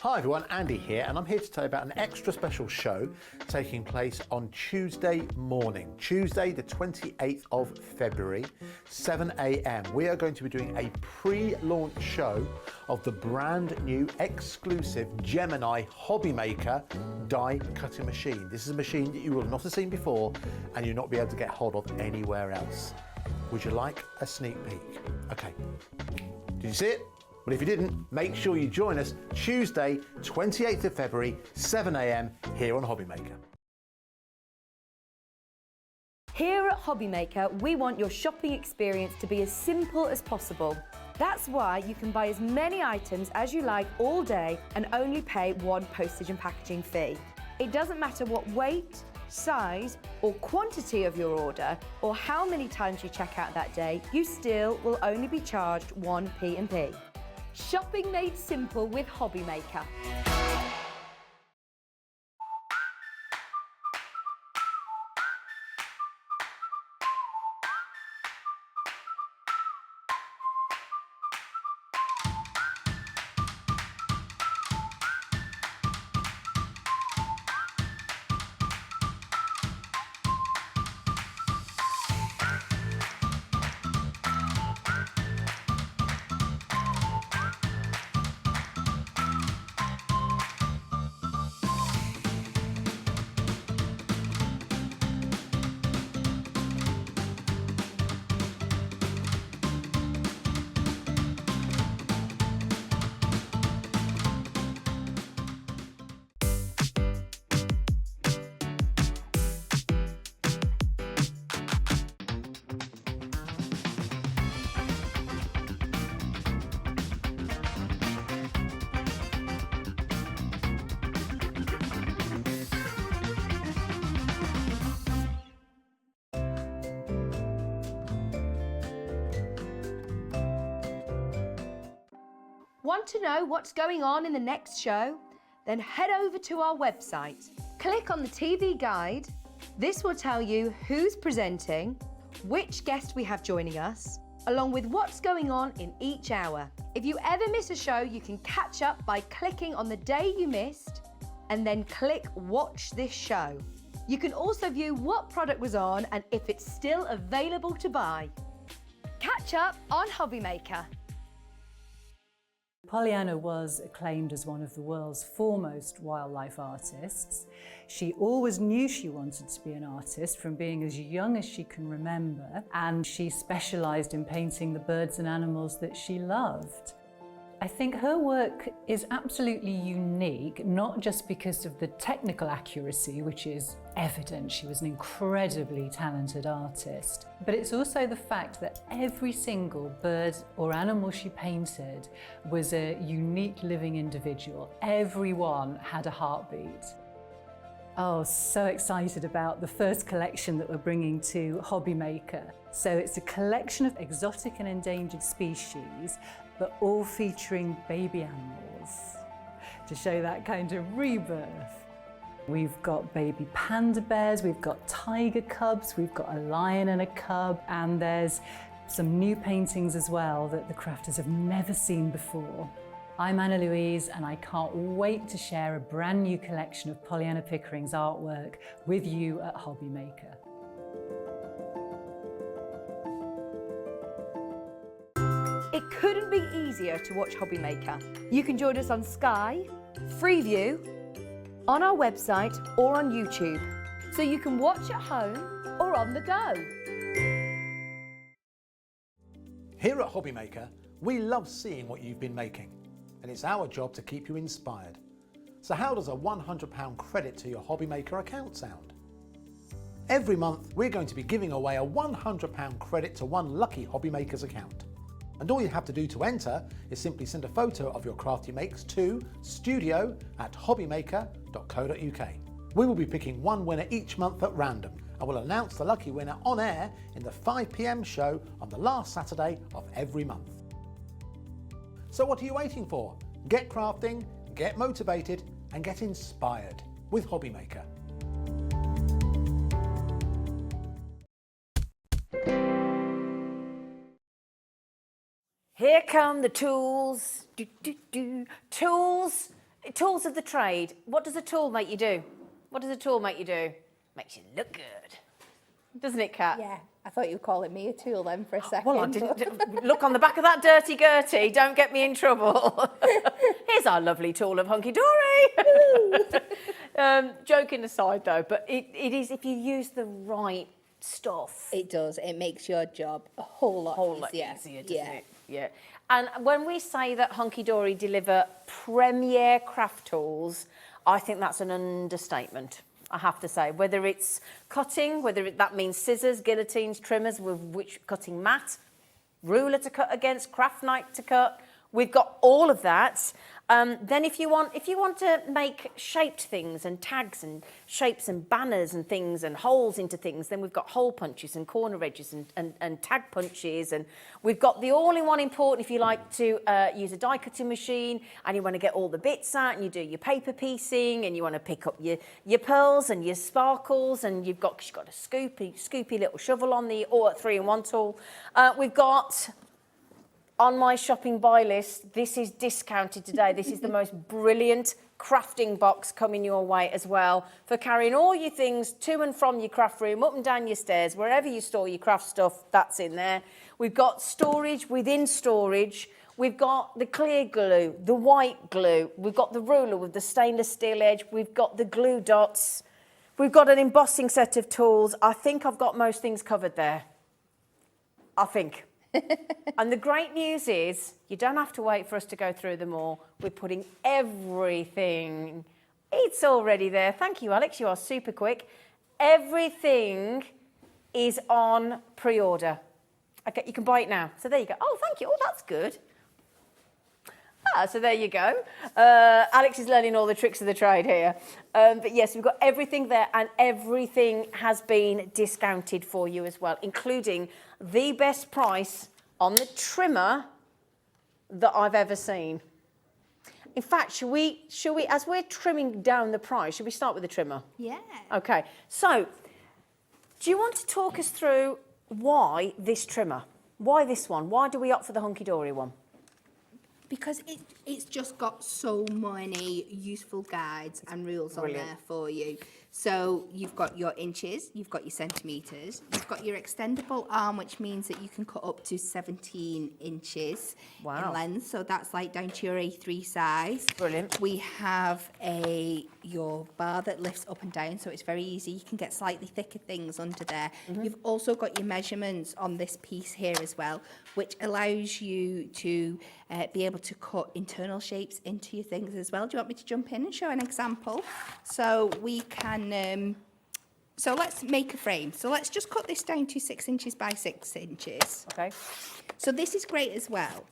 Hi everyone, Andy here, and I'm here to tell you about an extra special show taking place on Tuesday morning, Tuesday the 28th of February, 7 a.m. We are going to be doing a pre-launch show of the brand new exclusive Gemini Hobby Maker die cutting machine. This is a machine that you will not have seen before and you'll not be able to get hold of anywhere else. Would you like a sneak peek? Okay, did you see it? Well, if you didn't, make sure you join us Tuesday, 28th of February, 7 a.m. here on Hobby Maker. Here at Hobby Maker, we want your shopping experience to be as simple as possible. That's why you can buy as many items as you like all day and only pay one postage and packaging fee. It doesn't matter what weight, size or quantity of your order or how many times you check out that day, you still will only be charged one P&P. Shopping made simple with Hobby Maker. Want to know what's going on in the next show? Then head over to our website. Click on the TV guide. This will tell you who's presenting, which guest we have joining us, along with what's going on in each hour. If you ever miss a show, you can catch up by clicking on the day you missed and then click Watch This Show. You can also view what product was on and if it's still available to buy. Catch up on Hobby Maker. Pollyanna was acclaimed as one of the world's foremost wildlife artists. She always knew she wanted to be an artist from being as young as she can remember, and she specialised in painting the birds and animals that she loved. I think her work is absolutely unique, not just because of the technical accuracy, which is evident. She was an incredibly talented artist, but it's also the fact that every single bird or animal she painted was a unique living individual. Everyone had a heartbeat. Oh, so excited about the first collection that we're bringing to Hobby Maker. So it's a collection of exotic and endangered species, but all featuring baby animals to show that kind of rebirth. We've got baby panda bears, we've got tiger cubs, we've got a lion and a cub, and there's some new paintings as well that the crafters have never seen before. I'm Anna Louise, and I can't wait to share a brand new collection of Pollyanna Pickering's artwork with you at Hobby Maker. It couldn't be easier to watch Hobbymaker. You can join us on Sky, Freeview, on our website or on YouTube. So you can watch at home or on the go. Here at Hobbymaker, we love seeing what you've been making, and it's our job to keep you inspired. So how does a £100 credit to your Hobbymaker account sound? Every month, we're going to be giving away a £100 credit to one lucky Hobbymaker's account. And all you have to do to enter is simply send a photo of your crafty makes to studio@hobbymaker.co.uk. We will be picking one winner each month at random, and we'll announce the lucky winner on air in the 5 PM show on the last Saturday of every month. So what are you waiting for? Get crafting, get motivated, and get inspired with Hobbymaker. Here come the tools. Tools of the trade. What does a tool make you do? What does a tool make you do? Makes you look good. Doesn't it, Kat? Yeah, I thought you were calling me a tool then for a second. Well, I didn't. Look on the back of that Durty Gurty. Don't get me in trouble. Here's our lovely tool of Hunkydory. Joking aside, though, but it is, if you use the right stuff. It does. It makes your job a whole lot easier. Doesn't it? Yeah. And when we say that Hunkydory deliver premier craft tools, I think that's an understatement. I have to say, whether it's cutting, that means scissors, guillotines, trimmers, with which cutting mat, ruler to cut against, craft knife to cut, we've got all of that. Then if you want to make shaped things and tags and shapes and banners and things and holes into things, then we've got hole punches and corner edges and tag punches, and we've got the all-in-one important if you like to use a die cutting machine and you want to get all the bits out and you do your paper piecing and you want to pick up your pearls and your sparkles, and you've got a scoopy little shovel on the all 3-in-1 tool. We've got, on my shopping buy list, this is discounted today. This is the most brilliant crafting box coming your way as well for carrying all your things to and from your craft room, up and down your stairs, wherever you store your craft stuff, that's in there. We've got storage within storage. We've got the clear glue, the white glue. We've got the ruler with the stainless steel edge. We've got the glue dots. We've got an embossing set of tools. I think I've got most things covered there. I think. And the great news is you don't have to wait for us to go through them all. We're putting everything. It's already there. Thank you, Alex. You are super quick. Everything is on pre-order. Okay, you can buy it now. So there you go. Oh, thank you. Oh, that's good. So there you go. Alex is learning all the tricks of the trade here. But yes, we've got everything there, and everything has been discounted for you as well, including the best price on the trimmer that I've ever seen. In fact, should we, as we're trimming down the price, should we start with the trimmer? Yeah. Okay, so do you want to talk us through why this trimmer? Why this one? Why do we opt for the Hunkydory one? Because it's just got so many useful guides and rules on there for you. So you've got your inches, you've got your centimetres, you've got your extendable arm, which means that you can cut up to 17 inches in length. So that's like down to your A3 size. Brilliant. We have your bar that lifts up and down, so it's very easy. You can get slightly thicker things under there. Mm-hmm. You've also got your measurements on this piece here as well, which allows you to be able to cut internal shapes into your things as well. Do you want me to jump in and show an example? So we can, so let's make a frame. So let's just cut this down to 6 inches by 6 inches. Okay. So this is great as well.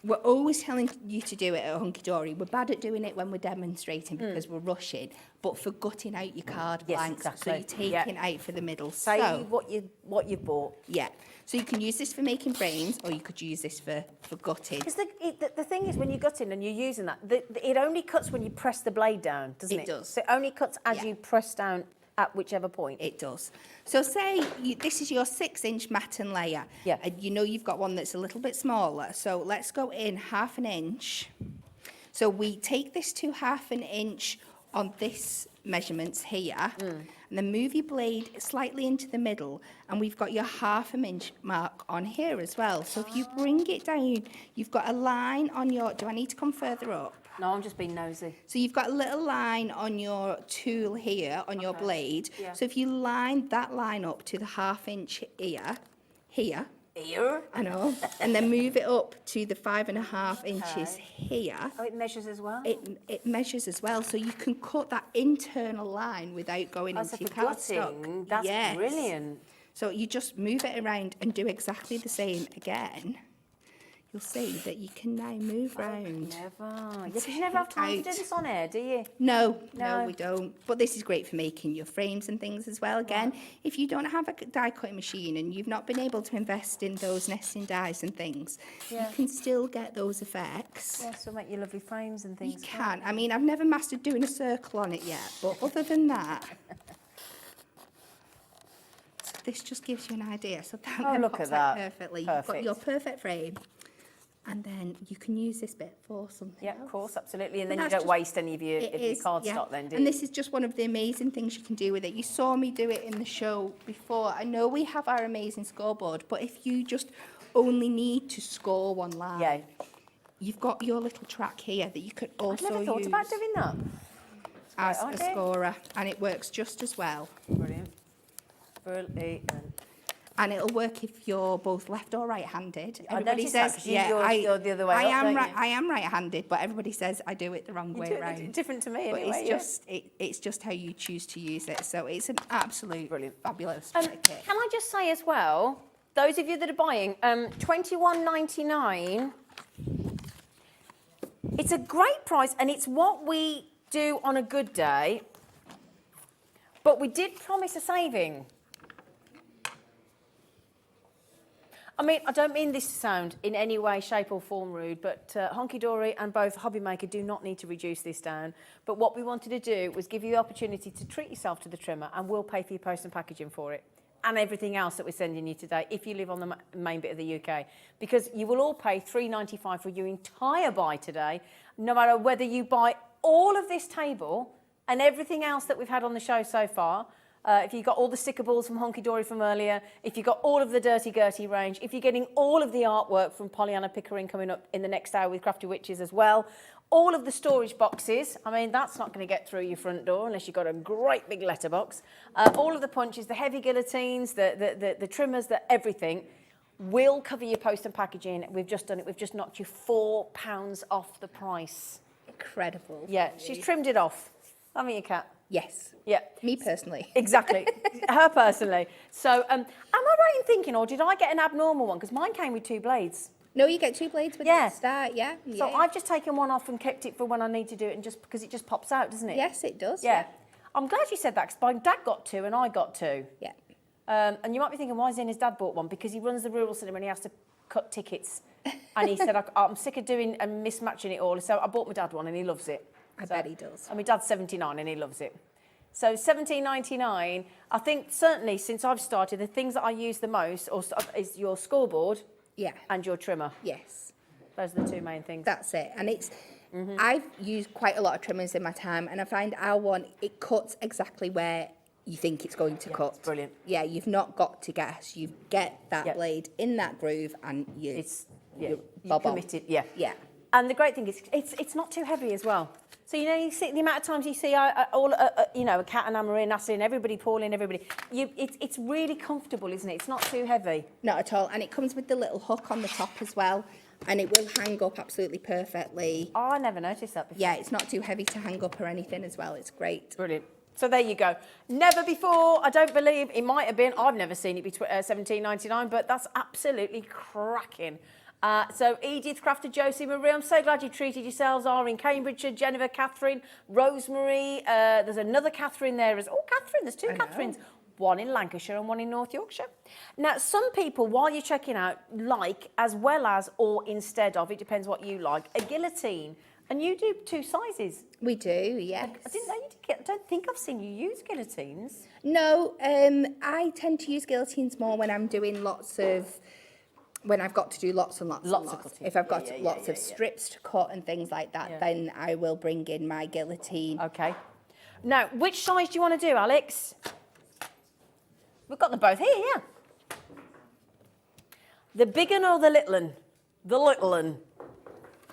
We're always telling you to do it at Hunkydory. We're bad at doing it when we're demonstrating because we're rushing, but for gutting out your card blanks, so you're taking out for the middle. Say so, what you've bought. Yeah. So you can use this for making frames, or you could use this for gutting. Because the thing is, when you're gutting and you're using that, it only cuts when you press the blade down, doesn't it? It does. So it only cuts as you press down at whichever point. It does. So say this is your 6-inch mat and layer. Yeah. And you know you've got one that's a little bit smaller. So let's go in 1/2 inch. So we take this to 1/2 inch on this measurements here, and then move your blade slightly into the middle, and we've got your 1/2 inch mark on here as well. So if you bring it down, you've got a line on your, do I need to come further up? No, I'm just being nosy. So you've got a little line on your tool here, on your blade. Yeah. So if you line that line up to the 1/2 inch here, Here? I know, and then move it up to the 5.5 inches here. Oh, it measures as well? It measures as well, so you can cut that internal line without going Oh, so into your for gutting, cardstock. that's Yes. brilliant. So you just move it around and do exactly the same again. You'll see that you can now move round. Never. You never have time to do this on air, do you? No, No. we don't. But this is great for making your frames and things as well. Again, if you don't have a die cutting machine and you've not been able to invest in those nesting dies and things, Yeah. you can still get those effects. Yeah, so make your lovely frames and You things. can. I mean, I've never mastered doing a circle on it yet, but other than that, this just gives you an idea. So that Oh, then look pops at out that. perfectly. You've got Perfect. your perfect frame, and then you can use this bit for something Yeah, else. of course, absolutely. And then But you that's don't just- waste any of your It is, cardstock yeah. then, do And you? this is just one of the amazing things you can do with it. You saw me do it in the show before. I know we have our amazing scoreboard, but if you just only need to score one line, Yeah. you've got your little track here that you could also I've never thought use about doing that. as Great a idea. scorer, and it works just as well. Brilliant. Brilliant. And it'll work if you're both left or right-handed. I Everybody noticed that, says, 'cause you're the other way I up, am don't right. you? I am right-handed, but everybody says I do it the wrong You way do it around. different to me But anyway. it's yeah. just it's just how you choose to use it. So it's an absolute Brilliant. fabulous Can kit. I just say as well, those of you that are buying, $21.99. It's a great price, and it's what we do on a good day. But we did promise a saving. I mean, I don't mean this to sound in any way, shape or form rude, but Hunkydory and both Hobby Maker do not need to reduce this down. But what we wanted to do was give you the opportunity to treat yourself to the trimmer, and we'll pay for your post and packaging for it and everything else that we're sending you today if you live on the main bit of the UK. Because you will all pay $3.95 for your entire buy today, no matter whether you buy all of this table and everything else that we've had on the show so far. If you got all the sticker balls from Hunkydory from earlier, if you got all of the Durty Gurty range, if you're getting all of the artwork from Pollyanna Pickering coming up in the next hour with Crafty Witches as well, all of the storage boxes, I mean, that's not going to get through your front door unless you've got a great big letterbox. All of the punches, the heavy guillotines, the trimmers, everything will cover your post and packaging. We've just done it. We've just knocked you £4 off the price. Incredible. Yeah, she's trimmed it off. Haven't you, Kat? Yes. Yeah. Me personally. Exactly. Her personally. So, am I right in thinking, or did I get an abnormal one? Because mine came with 2 blades. No, you get 2 blades with Yeah. the start. Yeah. So yeah. I've just taken one off and kept it for when I need to do it, and just because it just pops out, doesn't it? Yes, it does. Yeah. I'm glad you said that, because my dad got 2 and I got 2. Yeah. And you might be thinking, why is his dad bought one? Because he runs the rural cinema and he has to cut tickets. And he said, I'm sick of doing and mismatching it all. So I bought my dad one and he loves it. I bet he does. And my dad's 79 and he loves it. So $17.99, I think certainly since I've started, the things that I use the most is your scoreboard Yeah. and your trimmer. Yes. Those are the 2 main things. That's it. And it's, I've used quite a lot of trimmers in my time, and I find our one, it cuts exactly where you think it's going to cut. It's brilliant. Yeah, you've not got to guess. You get that Yeah. blade in that groove, and You're you're bob on. committed, yeah. Yeah. And the great thing is, it's not too heavy as well. So, you know, you see the amount of times you see Kat and Anne-Marie, Natalie, everybody, Pauline, everybody. It's really comfortable, isn't it? It's not too heavy. Not at all. And it comes with the little hook on the top as well, and it will hang up absolutely perfectly. Oh, I never noticed that before. Yeah, it's not too heavy to hang up or anything as well. It's great. Brilliant. So there you go. Never before, I don't believe, it might have been, I've never seen it be $17.99, but that's absolutely cracking. So Edith, Crafter, Josie, Marie, I'm so glad you treated yourselves. Are in Cambridgeshire, Jennifer, Catherine, Rosemary. There's another Catherine there. Catherine, there's 2 Catherines. One in Lancashire and one in North Yorkshire. Now, some people, while you're checking out, like, as well as or instead of, it depends what you like, a guillotine. And you do 2 sizes. We do, yes. I didn't know you did. I don't think I've seen you use guillotines. No, I tend to use guillotines more when I'm doing when I've got to do lots and lots Lots and of lots. cutting. If I've got Yeah, lots of strips to cut and things like that, Yeah. then I will bring in my guillotine. Okay. Now, which size do you want to do, Alex? We've got them both here, yeah. The big un or the little un? The little un.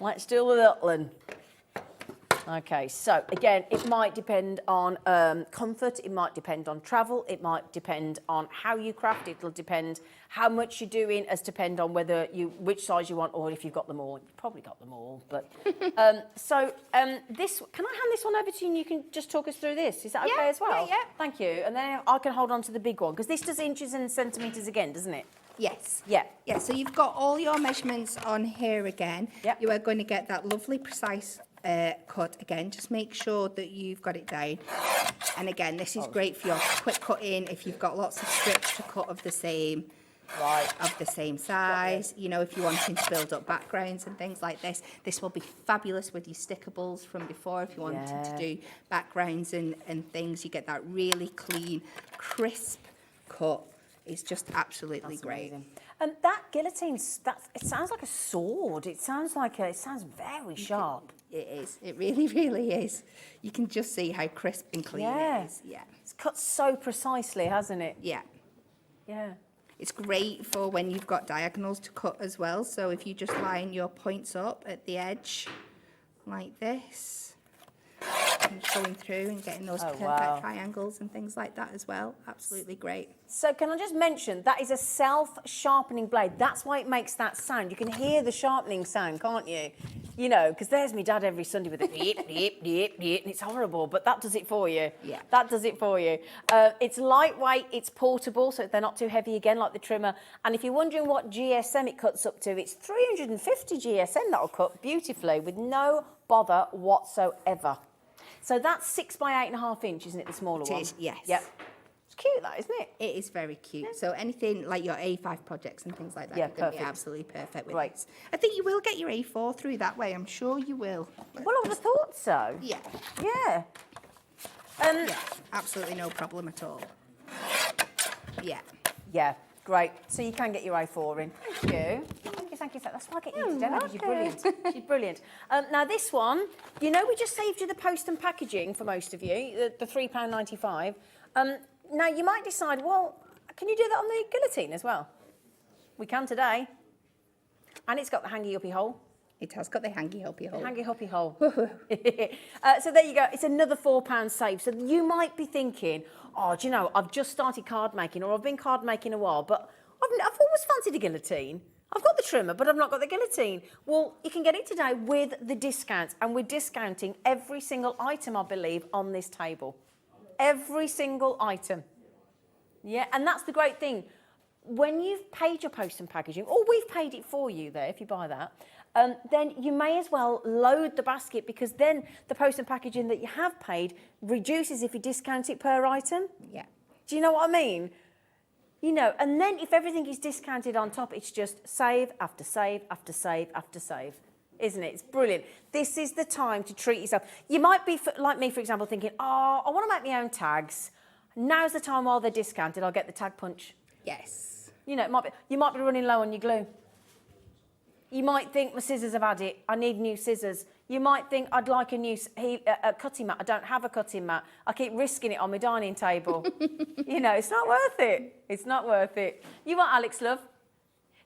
Let's do the little un. Okay, so again, it might depend on comfort, it might depend on travel, it might depend on how you craft, it'll depend how much you're doing, as depend on which size you want, or if you've got them all. You've probably got them all, but can I hand this one over to you and you can just talk us through this? Is that okay as well? Yeah. Thank you, and then I can hold on to the big one, because this does inches and centimetres again, doesn't it? Yes. Yeah. Yeah, so you've got all your measurements on here again. Yep. You are going to get that lovely precise cut again. Just make sure that you've got it down. And again, this is great for your quick cutting if you've got lots of strips to cut of the same size. You know, if you're wanting to build up backgrounds and things like this, this will be fabulous with your stickables from before. If you wanted to do backgrounds and things, you get that really clean, crisp cut. It's just absolutely great. And that guillotine, it sounds like a sword. It sounds very sharp. It is. It really, really is. You can just see how crisp and clean it is. Yeah. It's cut so precisely, hasn't it? Yeah. Yeah. It's great for when you've got diagonals to cut as well. So if you just line your points up at the edge like this, and going through and getting those perfect triangles and things like that as well. Absolutely great. So can I just mention, that is a self-sharpening blade. That's why it makes that sound. You can hear the sharpening sound, can't you? You know, because there's my dad every Sunday with it, and it's horrible, but that does it for you. Yeah. That does it for you. It's lightweight, it's portable, so they're not too heavy again, like the trimmer. And if you're wondering what GSM it cuts up to, it's 350 GSM that'll cut beautifully with no bother whatsoever. So that's 6 by 8.5 inch, isn't it, the smaller one? It is, yes. Yep. It's cute, that, isn't it? It is very cute. So anything like your A5 projects and things like that, Yeah, you're going to be perfect. absolutely perfect with Right. this. I think you will get your A4 through that way. I'm sure you will. Well, I would have thought so. Yeah. Yeah. Yeah. Absolutely no problem at all. Yeah. Yeah, great. So you can get your A4 in. Thank you. Thank you. That's why I get you to Demo, because you're brilliant. She's brilliant. Now this one, you know, we just saved you the post and packaging for most of you, the £3.95. Now you might decide, well, can you do that on the guillotine as well? We can today. And it's got the hangy-uppy hole. It has got the hangy-uppy hole. Hangy-uppy hole. So there you go. It's another £4 save. So you might be thinking, oh, do you know, I've just started card making, or I've been card making a while, but I've always fancied a guillotine. I've got the trimmer, but I've not got the guillotine. Well, you can get it today with the discounts, and we're discounting every single item, I believe, on this table. Every single item. Yeah, and that's the great thing. When you've paid your post and packaging, or we've paid it for you there, if you buy that, then you may as well load the basket, because then the post and packaging that you have paid reduces if you discount it per item. Yeah. Do you know what I mean? You know, and then if everything is discounted on top, it's just save after save after save after save, isn't it? It's brilliant. This is the time to treat yourself. You might be, like me, for example, thinking, oh, I want to make my own tags. Now's the time while they're discounted, I'll get the tag punch. Yes. You know, you might be running low on your glue. You might think, my scissors have had it, I need new scissors. You might think, I'd like a new cutting mat. I don't have a cutting mat. I keep risking it on my dining table. You know, it's not worth it. It's not worth it. You want Alex, love?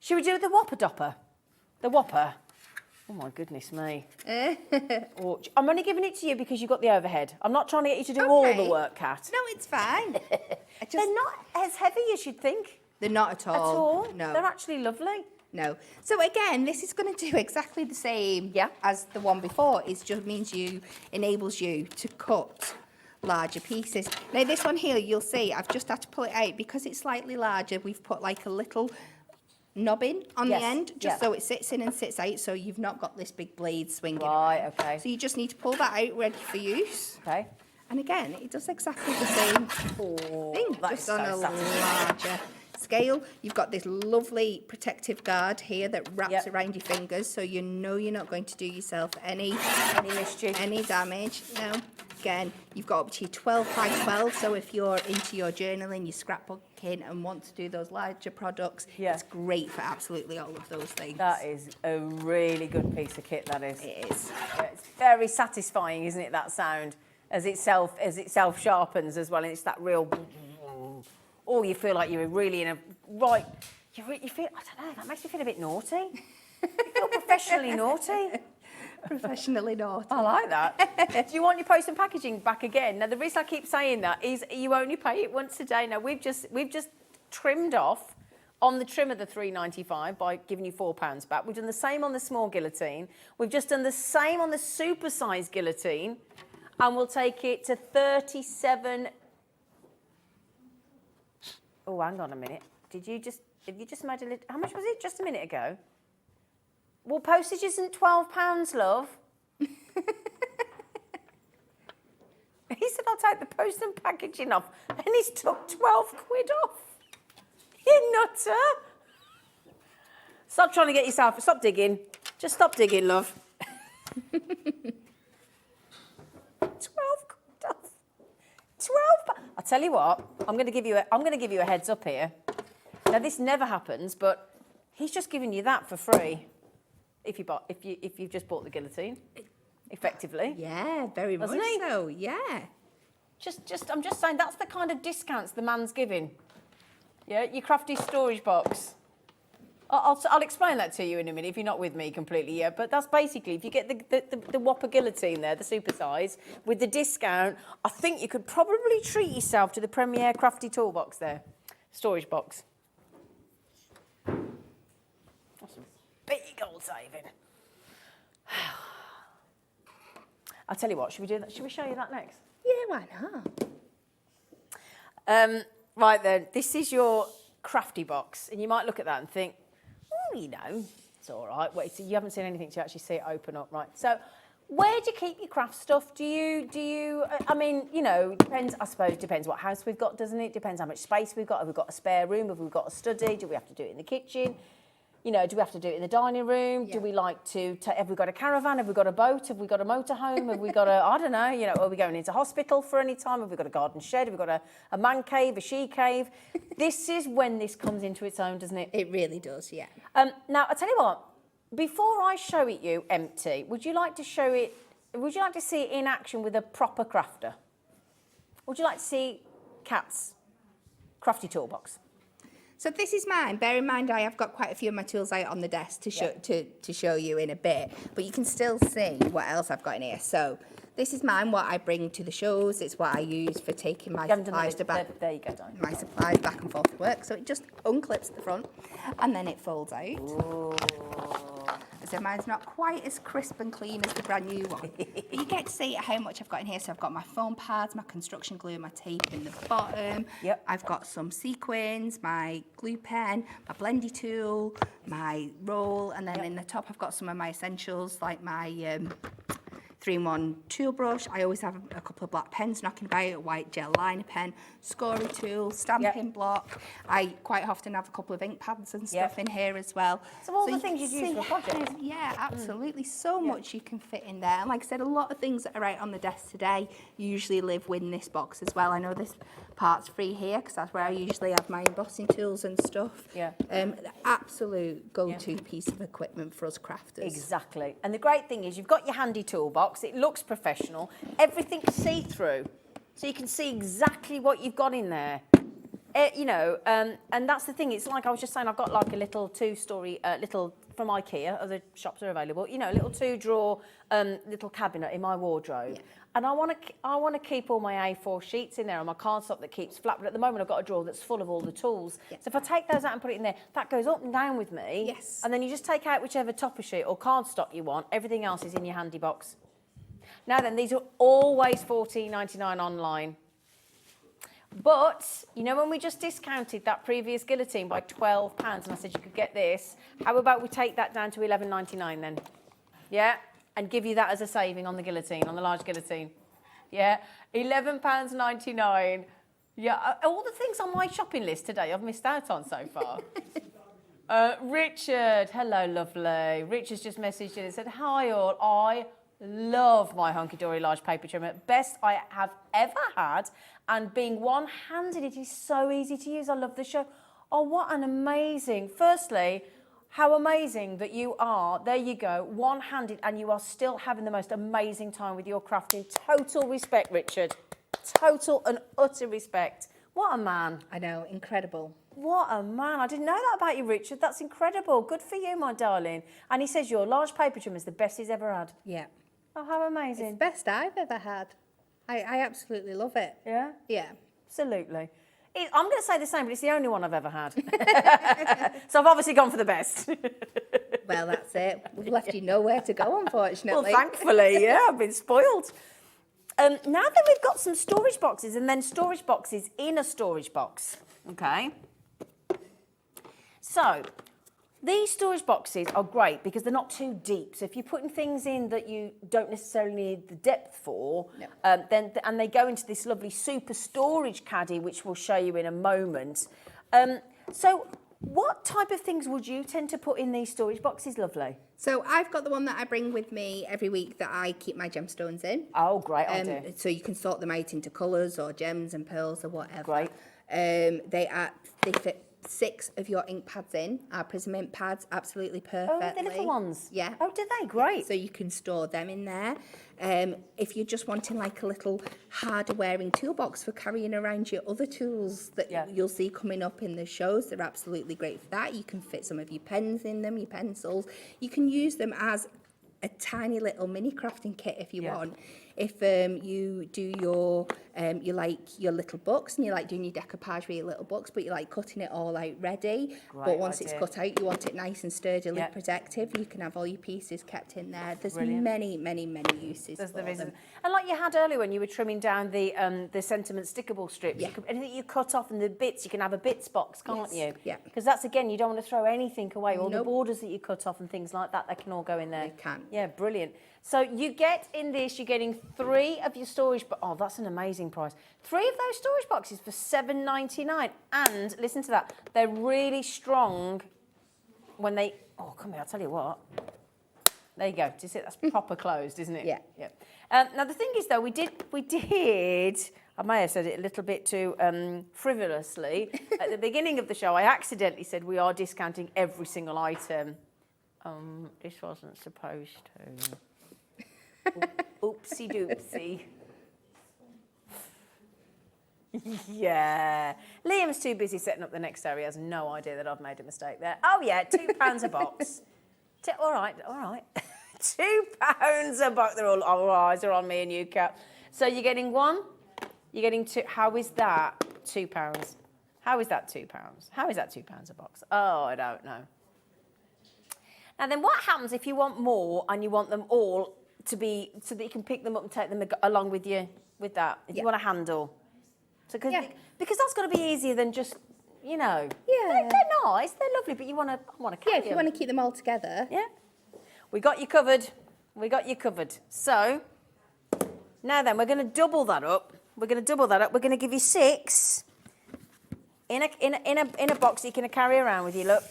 Should we do the Whopper Dopper? The Whopper? Oh, my goodness me. I'm only giving it to you because you've got the overhead. I'm not trying to get you to do all the work, Kat. No, it's fine. They're not as heavy as you'd think. They're not at all. At all. No. They're actually lovely. No. So again, this is going to do exactly the same as the one before. It just means enables you to cut larger pieces. Now this one here, you'll see, I've just had to pull it out because it's slightly larger. We've put like a little knobbing on the end, just so it sits in and sits out, so you've not got this big blade swinging around. Okay. So you just need to pull that out ready for use. Okay. And again, it does exactly the same thing, just on a larger scale. You've got this lovely protective guard here that wraps around your fingers, so you know you're not going to do yourself any mischief, any damage. No. Again, you've got up to your 12 by 12, so if you're into your journaling, your scrapbooking, and want to do those larger products, it's great for absolutely all of those things. That is a really good piece of kit, that is. It is. It's very satisfying, isn't it, that sound? as it self sharpens as well, and it's that real. Or you feel like you're really in a right. You feel, I don't know, that makes me feel a bit naughty. You feel professionally naughty. Professionally naughty. I like that. Do you want your post and packaging back again? Now, the reason I keep saying that is you only pay it once a day. Now, we've just trimmed off on the trim of the £3.95 by giving you £4 back. We've done the same on the small guillotine. We've just done the same on the super-sized guillotine, and we'll take it to 37... Oh, hang on a minute. Have you just made a little... How much was it just a minute ago? Well, postage isn't £12, love. He said, I'll take the post and packaging off. And he's took 12 quid off. You nutter. Stop trying to get yourself... Stop digging. Just stop digging, love. 12 quid off. 12... I'll tell you what. I'm going to give you a heads up here. Now, this never happens, but he's just giving you that for free. If you've just bought the guillotine, effectively. Yeah, very much so. Yeah. I'm just saying that's the kind of discounts the man's giving. Yeah, your Crafty storage box. I'll explain that to you in a minute if you're not with me completely. Yeah, but that's basically if you get the Whopper guillotine there, the super size with the discount. I think you could probably treat yourself to the Premier Crafty toolbox there, storage box. That's a big old saving. I'll tell you what. Should we do that? Should we show you that next? Yeah, why not? Right then, this is your Crafty box, and you might look at that and think, oh, you know, it's all right. Wait, so you haven't seen anything to actually see it open up, right? So, where do you keep your craft stuff? Do you? I mean, you know, depends. I suppose depends what house we've got, doesn't it? Depends how much space we've got. Have we got a spare room? Have we got a study? Do we have to do it in the kitchen? You know, do we have to do it in the dining room? Yeah. Do we like to, have we got a caravan? Have we got a boat? Have we got a motorhome? Have we got a, I don't know, you know, are we going into hospital for any time? Have we got a garden shed? Have we got a man cave, a she cave? This is when this comes into its own, doesn't it? It really does, yeah. Now, I'll tell you what, before I show it you empty, would you like to see it in action with a proper crafter? Would you like to see Kat's Crafty toolbox? So this is mine. Bear in mind, I have got quite a few of my tools out on the desk to show you in a bit, but you can still see what else I've got in here. So this is mine, what I bring to the shows. It's what I use for taking my supplies there you go, darling. my supplies back and forth to work. So it just unclips at the front, and then it folds out. Ooh. So mine's not quite as crisp and clean as the brand new one. But you get to see how much I've got in here. So I've got my foam pads, my construction glue, my tape in the bottom. Yep. I've got some sequins, my glue pen, my blendy tool, my roll, and then in the top I've got some of my essentials like my 3-in-1 tool brush. I always have a couple of black pens knocking about, a white gel liner pen, scory tool, stamping block. I quite often have a couple of ink pads and stuff in here as well. So all the things you'd use for a project. Yeah, absolutely. So much you can fit in there. And like I said, a lot of things that are out on the desk today usually live within this box as well. I know this part's free here because that's where I usually have my embossing tools and stuff. Yeah. The absolute go-to piece of equipment for us crafters. Exactly. And the great thing is you've got your handy toolbox. It looks professional. Everything's see-through. So you can see exactly what you've got in there. You know, and that's the thing. It's like I was just saying, I've got like a little 2-story, little from IKEA. Other shops are available. You know, a little 2-drawer, little cabinet in my wardrobe. Yeah. And I want to keep all my A4 sheets in there and my cardstock that keeps flat. But at the moment, I've got a drawer that's full of all the tools. Yeah. So if I take those out and put it in there, that goes up and down with me. Yes. And then you just take out whichever topper sheet or cardstock you want. Everything else is in your handy box. Now then, these are always $14.99 online. But, you know, when we just discounted that previous guillotine by £12 and I said you could get this, how about we take that down to $11.99 then? Yeah? And give you that as a saving on the guillotine, on the large guillotine. Yeah? £11.99. Yeah, all the things on my shopping list today I've missed out on so far. Richard, hello, lovely. Richard's just messaged in and said, hi all, I love my Hunkydory large paper trimmer. Best I have ever had. And being one-handed, it is so easy to use. I love the show. Oh, what an amazing... Firstly, How amazing that you are. There you go, one-handed, and you are still having the most amazing time with your crafting. Total respect, Richard. Total and utter respect. What a man. I know, incredible. What a man. I didn't know that about you, Richard. That's incredible. Good for you, my darling. And he says your large paper trimmer is the best he's ever had. Yeah. Oh, how amazing. It's the best I've ever had. I absolutely love it. Yeah? Yeah. Absolutely. I'm going to say the same, but it's the only one I've ever had. So I've obviously gone for the best. Well, that's it. We've left you nowhere to go, unfortunately. Well, thankfully, yeah, I've been spoiled. Now then we've got some storage boxes and then storage boxes in a storage box. Okay. So these storage boxes are great because they're not too deep. So if you're putting things in that you don't necessarily need the depth for, and they go into this lovely super storage caddy, which we'll show you in a moment. So what type of things would you tend to put in these storage boxes, lovely? So I've got the one that I bring with me every week that I keep my gemstones in. Oh, great idea. So you can sort them out into colours or gems and pearls or whatever. Great. They fit 6 of your ink pads in. Our Prism ink pads, absolutely perfectly. Oh, the little ones? Yeah. Oh, do they? Great. So you can store them in there. If you're just wanting like a little harder wearing toolbox for carrying around your other tools that you'll see coming up in the shows, they're absolutely great for that. You can fit some of your pens in them, your pencils. You can use them as a tiny little mini crafting kit if you want. If you do you like your little books and you like doing your decoupage with your little books, but you like cutting it all out ready. But once it's cut out, you want it nice and sturdily protective. You can have all your pieces kept in there. There's many, many, many uses for them. And like you had earlier when you were trimming down the sentiment stickable strips, anything you cut off and the bits, you can have a bits box, can't you? Yeah. Because that's, again, you don't want to throw anything away. All the borders that you cut off and things like that, they can all go in there. They can. Yeah, brilliant. So you get in this, you're getting 3 of your storage, oh, that's an amazing price. 3 of those storage boxes for $7.99. And listen to that, they're really strong when they, oh, come here, I'll tell you what. There you go. Do you see it? That's proper closed, isn't it? Yeah. Yeah. Now the thing is, though, we did. I may have said it a little bit too frivolously at the beginning of the show. I accidentally said we are discounting every single item. This wasn't supposed to. Oopsie doopsie. Yeah. Liam's too busy setting up the next area. He has no idea that I've made a mistake there. Oh, yeah, £2 a box. All right. £2 a box. They're all eyes are on me and you, Kat. So you're getting 1, you're getting 2. How is that £2? How is that £2? How is that £2 a box? Oh, I don't know. Now then, what happens if you want more and you want them all to be so that you can pick them up and take them along with you with that? If you want a handle, so because that's got to be easier than just they're nice, they're lovely, but you want to carry if you want to keep them all together. Yeah, we got you covered. So now then, we're going to double that up. We're going to give you 6 in a box that you can carry around with you. Look.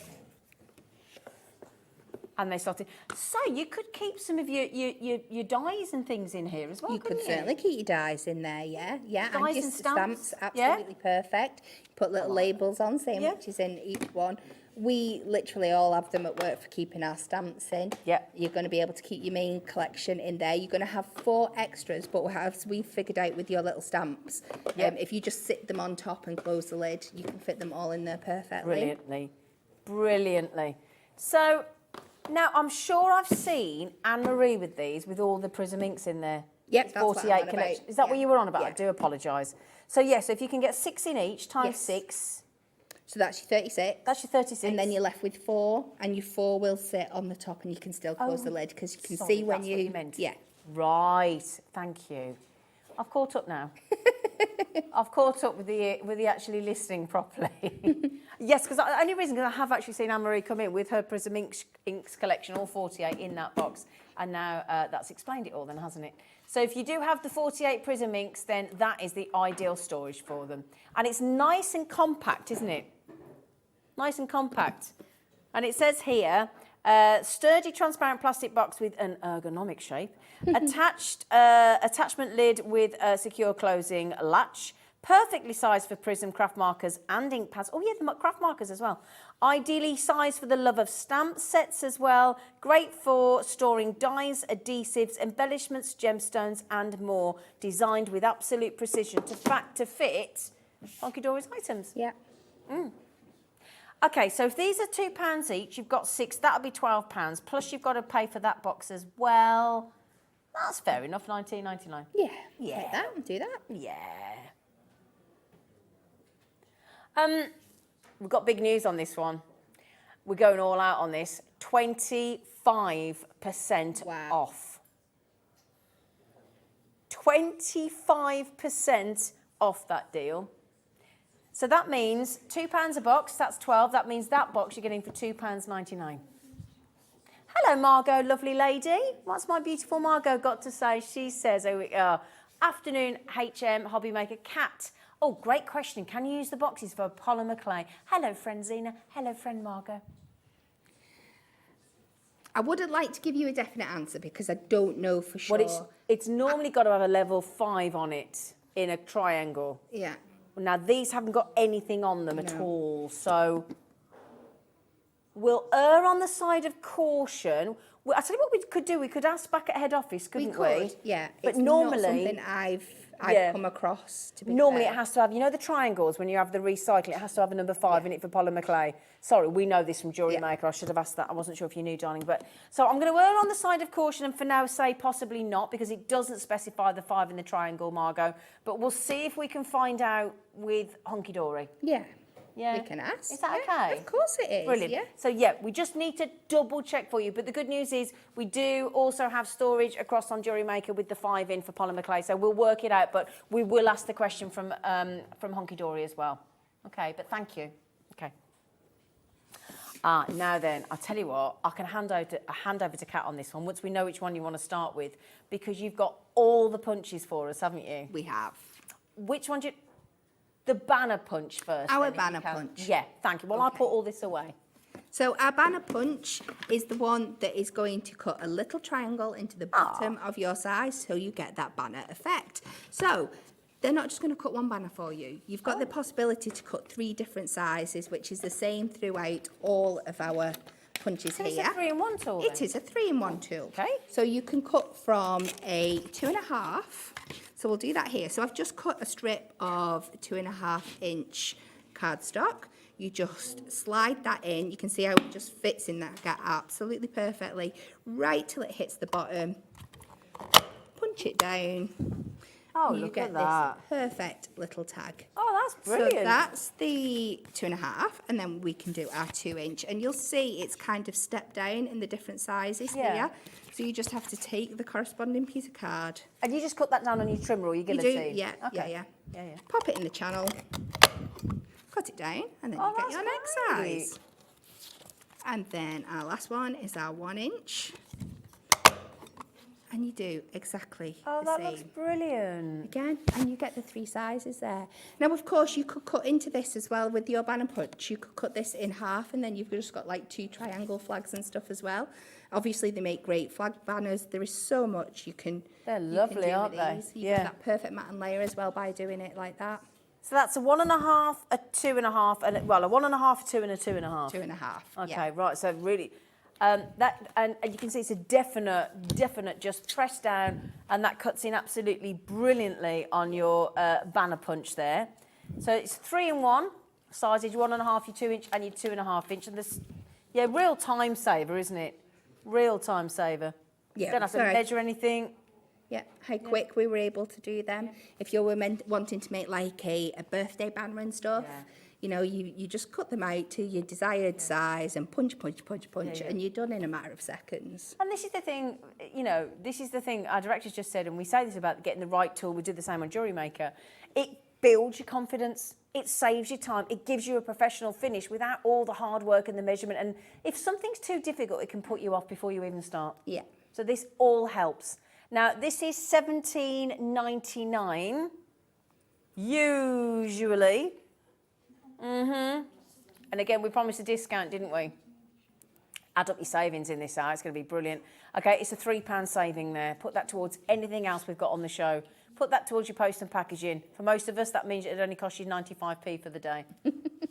And they started. So you could keep some of your dies and things in here as well. You could certainly keep your dies in there, yeah. Dies and stamps, absolutely perfect. Put little labels on, saying which is in each one. We literally all have them at work for keeping our stamps in. Yeah. You're going to be able to keep your main collection in there. You're going to have 4 extras, but as we figured out with your little stamps, if you just sit them on top and close the lid, you can fit them all in there perfectly. Brilliantly. So. Now, I'm sure I've seen Anne-Marie with these, with all the Prism inks in there. Yep, that's 48 what I'm on collection. about. Is that what you were on about? Yeah. I do apologise. So, so if you can get 6 in each, times 6. So that's your 36. That's your 36. And then you're left with 4, and your 4 will sit on the top, and you can still close the lid, because you can see when that's you... What you meant. Yeah. Right, thank you. I've caught up now. I've caught up with the actually listening properly. Yes, because the only reason, because I have actually seen Anne-Marie come in with her Prism Inks collection, all 48 in that box, and now that's explained it all then, hasn't it? So if you do have the 48 Prism Inks, then that is the ideal storage for them. And it's nice and compact, isn't it? Nice and compact. And it says here, sturdy transparent plastic box with an ergonomic shape, attachment lid with a secure closing latch, Perfectly sized for prism, craft markers and ink pads. Oh yeah, the craft markers as well. Ideally sized for the love of stamp sets as well. Great for storing dies, adhesives, embellishments, gemstones and more. Designed with absolute precision to fit Hunkydory's items. Yeah. Okay, so if these are £2 each, you've got 6, that'll be £12. Plus you've got to pay for that box as well. That's fair enough, $19.99. Yeah. Yeah. Like that and do that. Yeah. We've got big news on this one. We're going all out on this. 25% off. 25% off that deal. So that means £2 a box, that's 12. That means that box you're getting for £2.99. Hello, Margot, lovely lady. What's my beautiful Margot got to say? She says, afternoon, HM, hobby maker, cat. Oh, great question. Can you use the boxes for polymer clay? Hello, friend Zena. Hello, friend Margot. I wouldn't like to give you a definite answer because I don't know for sure. Well, it's normally got to have a level 5 on it in a triangle. Yeah. Now, these haven't got anything on them at all, so we'll err on the side of caution. Well, I tell you what we could do. We could ask back at head office, couldn't we? We could, yeah. But it's normally, not something I've come across. To be normally fair. it has to have, you know, the triangles when you have the recycling. It has to have a number 5 in it for polymer clay. Sorry, we know this from Jewellery Maker. I should have asked that. I wasn't sure if you knew, darling. But so I'm going to err on the side of caution and for now say possibly not because it doesn't specify the 5 in the triangle, Margot. But we'll see if we can find out with Hunkydory. Yeah. Yeah. We can ask. Is that Yeah, okay? Of course it is. Brilliant. Yeah. So, yeah, we just need to double check for you. But the good news is we do also have storage across on Jewellery Maker with the 5 in for polymer clay. So we'll work it out. But we will ask the question from Hunkydory as well. Okay, but thank you. Okay. Now then, I'll tell you what, I can hand over to Kat on this one once we know which one you want to start with because you've got all the punches for us, haven't you? We have. Which one do you... The banner punch first. Our then, if you banner can. punch. Yeah, thank you. Well, I'll put all this away. So our banner punch is the one that is going to cut a little triangle into the bottom of your size so you get that banner effect. So they're not just going to cut one banner for you. You've got the possibility to cut 3 different sizes, which is the same throughout all of our punches So here. it's a 3-in-1 tool then? It is a 3-in-1 tool. Okay. So you can cut from a 2.5. So we'll do that here. So I've just cut a strip of 2.5-inch cardstock. You just slide that in. You can see how it just fits in that gap absolutely perfectly, right till it hits the bottom. Punch it down. Oh, you look get at that. this perfect little tag. Oh, that's brilliant. So that's the 2.5, and then we can do our 2-inch. And you'll see it's kind of stepped down in the different sizes here. So you just have to take the corresponding piece of card. And you just cut that down on your trimmer or your You guillotine? do, yeah, Okay. yeah. Pop it in the channel, cut it down, and then you get your next great. size. And then our last one is our 1-inch. And you do exactly Oh, the that same. looks brilliant. Again, and you get the 3 sizes there. Now, of course, you could cut into this as well with your banner punch. You could cut this in half, and then you've just got like 2 triangle flags and stuff as well. Obviously, they make great flag banners. There is so much you can. They're you lovely, can do aren't with they? these. You Yeah. get that perfect matte and layer as well by doing it like that. So that's a 1.5, a 2.5, and well, a 1.5, a 2, and a 2.5. 2.5. Okay, yeah. right. So really, that and you can see it's a definite just press down, and that cuts in absolutely brilliantly on your banner punch there. So it's 3-in-1 sizes, 1.5, your 2-inch, and your 2.5-inch, and this, yeah, real time saver, isn't it? Real time saver. Yeah, Don't have to sorry. measure anything. Yeah, how quick we were able to do them. If you were wanting to make like a birthday banner and stuff, you know, you just cut them out to your desired size and punch, and you're done in a matter of seconds. And this is the thing, you know, this is the thing our directors just said, and we say this about getting the right tool, we do the same on Jewellery Maker. It builds your confidence, it saves you time, it gives you a professional finish without all the hard work and the measurement. And if something's too difficult, it can put you off before you even start. Yeah. So this all helps. Now, this is $17.99, usually. And again, we promised a discount, didn't we? Add up your savings in this hour, it's going to be brilliant. Okay, it's a £3 saving there. Put that towards anything else we've got on the show. put that towards your post and packaging. For most of us, that means it only costs you 95p for the day.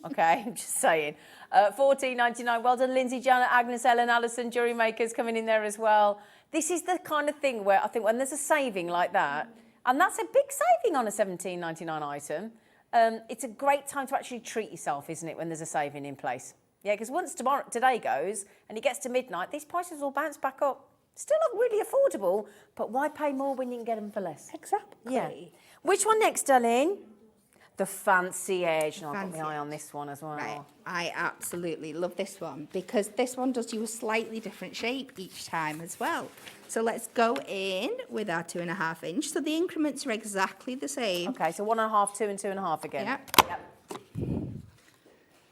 Okay, I'm just saying. 14.99. Well done, Lindsay, Janet, Agnes, Ellen, Alison, jury makers coming in there as well. This is the kind of thing where I think when there's a saving like that, and that's a big saving on a 17.99 item, it's a great time to actually treat yourself, isn't it, when there's a saving in place? Yeah, because once today goes and it gets to midnight, these prices will bounce back up. Still not really affordable, but why pay more when you can get them for less? Exactly. Yeah. Which one next, darling? The Fancy Edge. No, I've got my eye on this one as well. Right, I absolutely love this one because this one does you a slightly different shape each time as well. So let's go in with our 2.5 inch. So the increments are exactly the same. Okay, so 1.5, 2 and 2.5 again. Yep.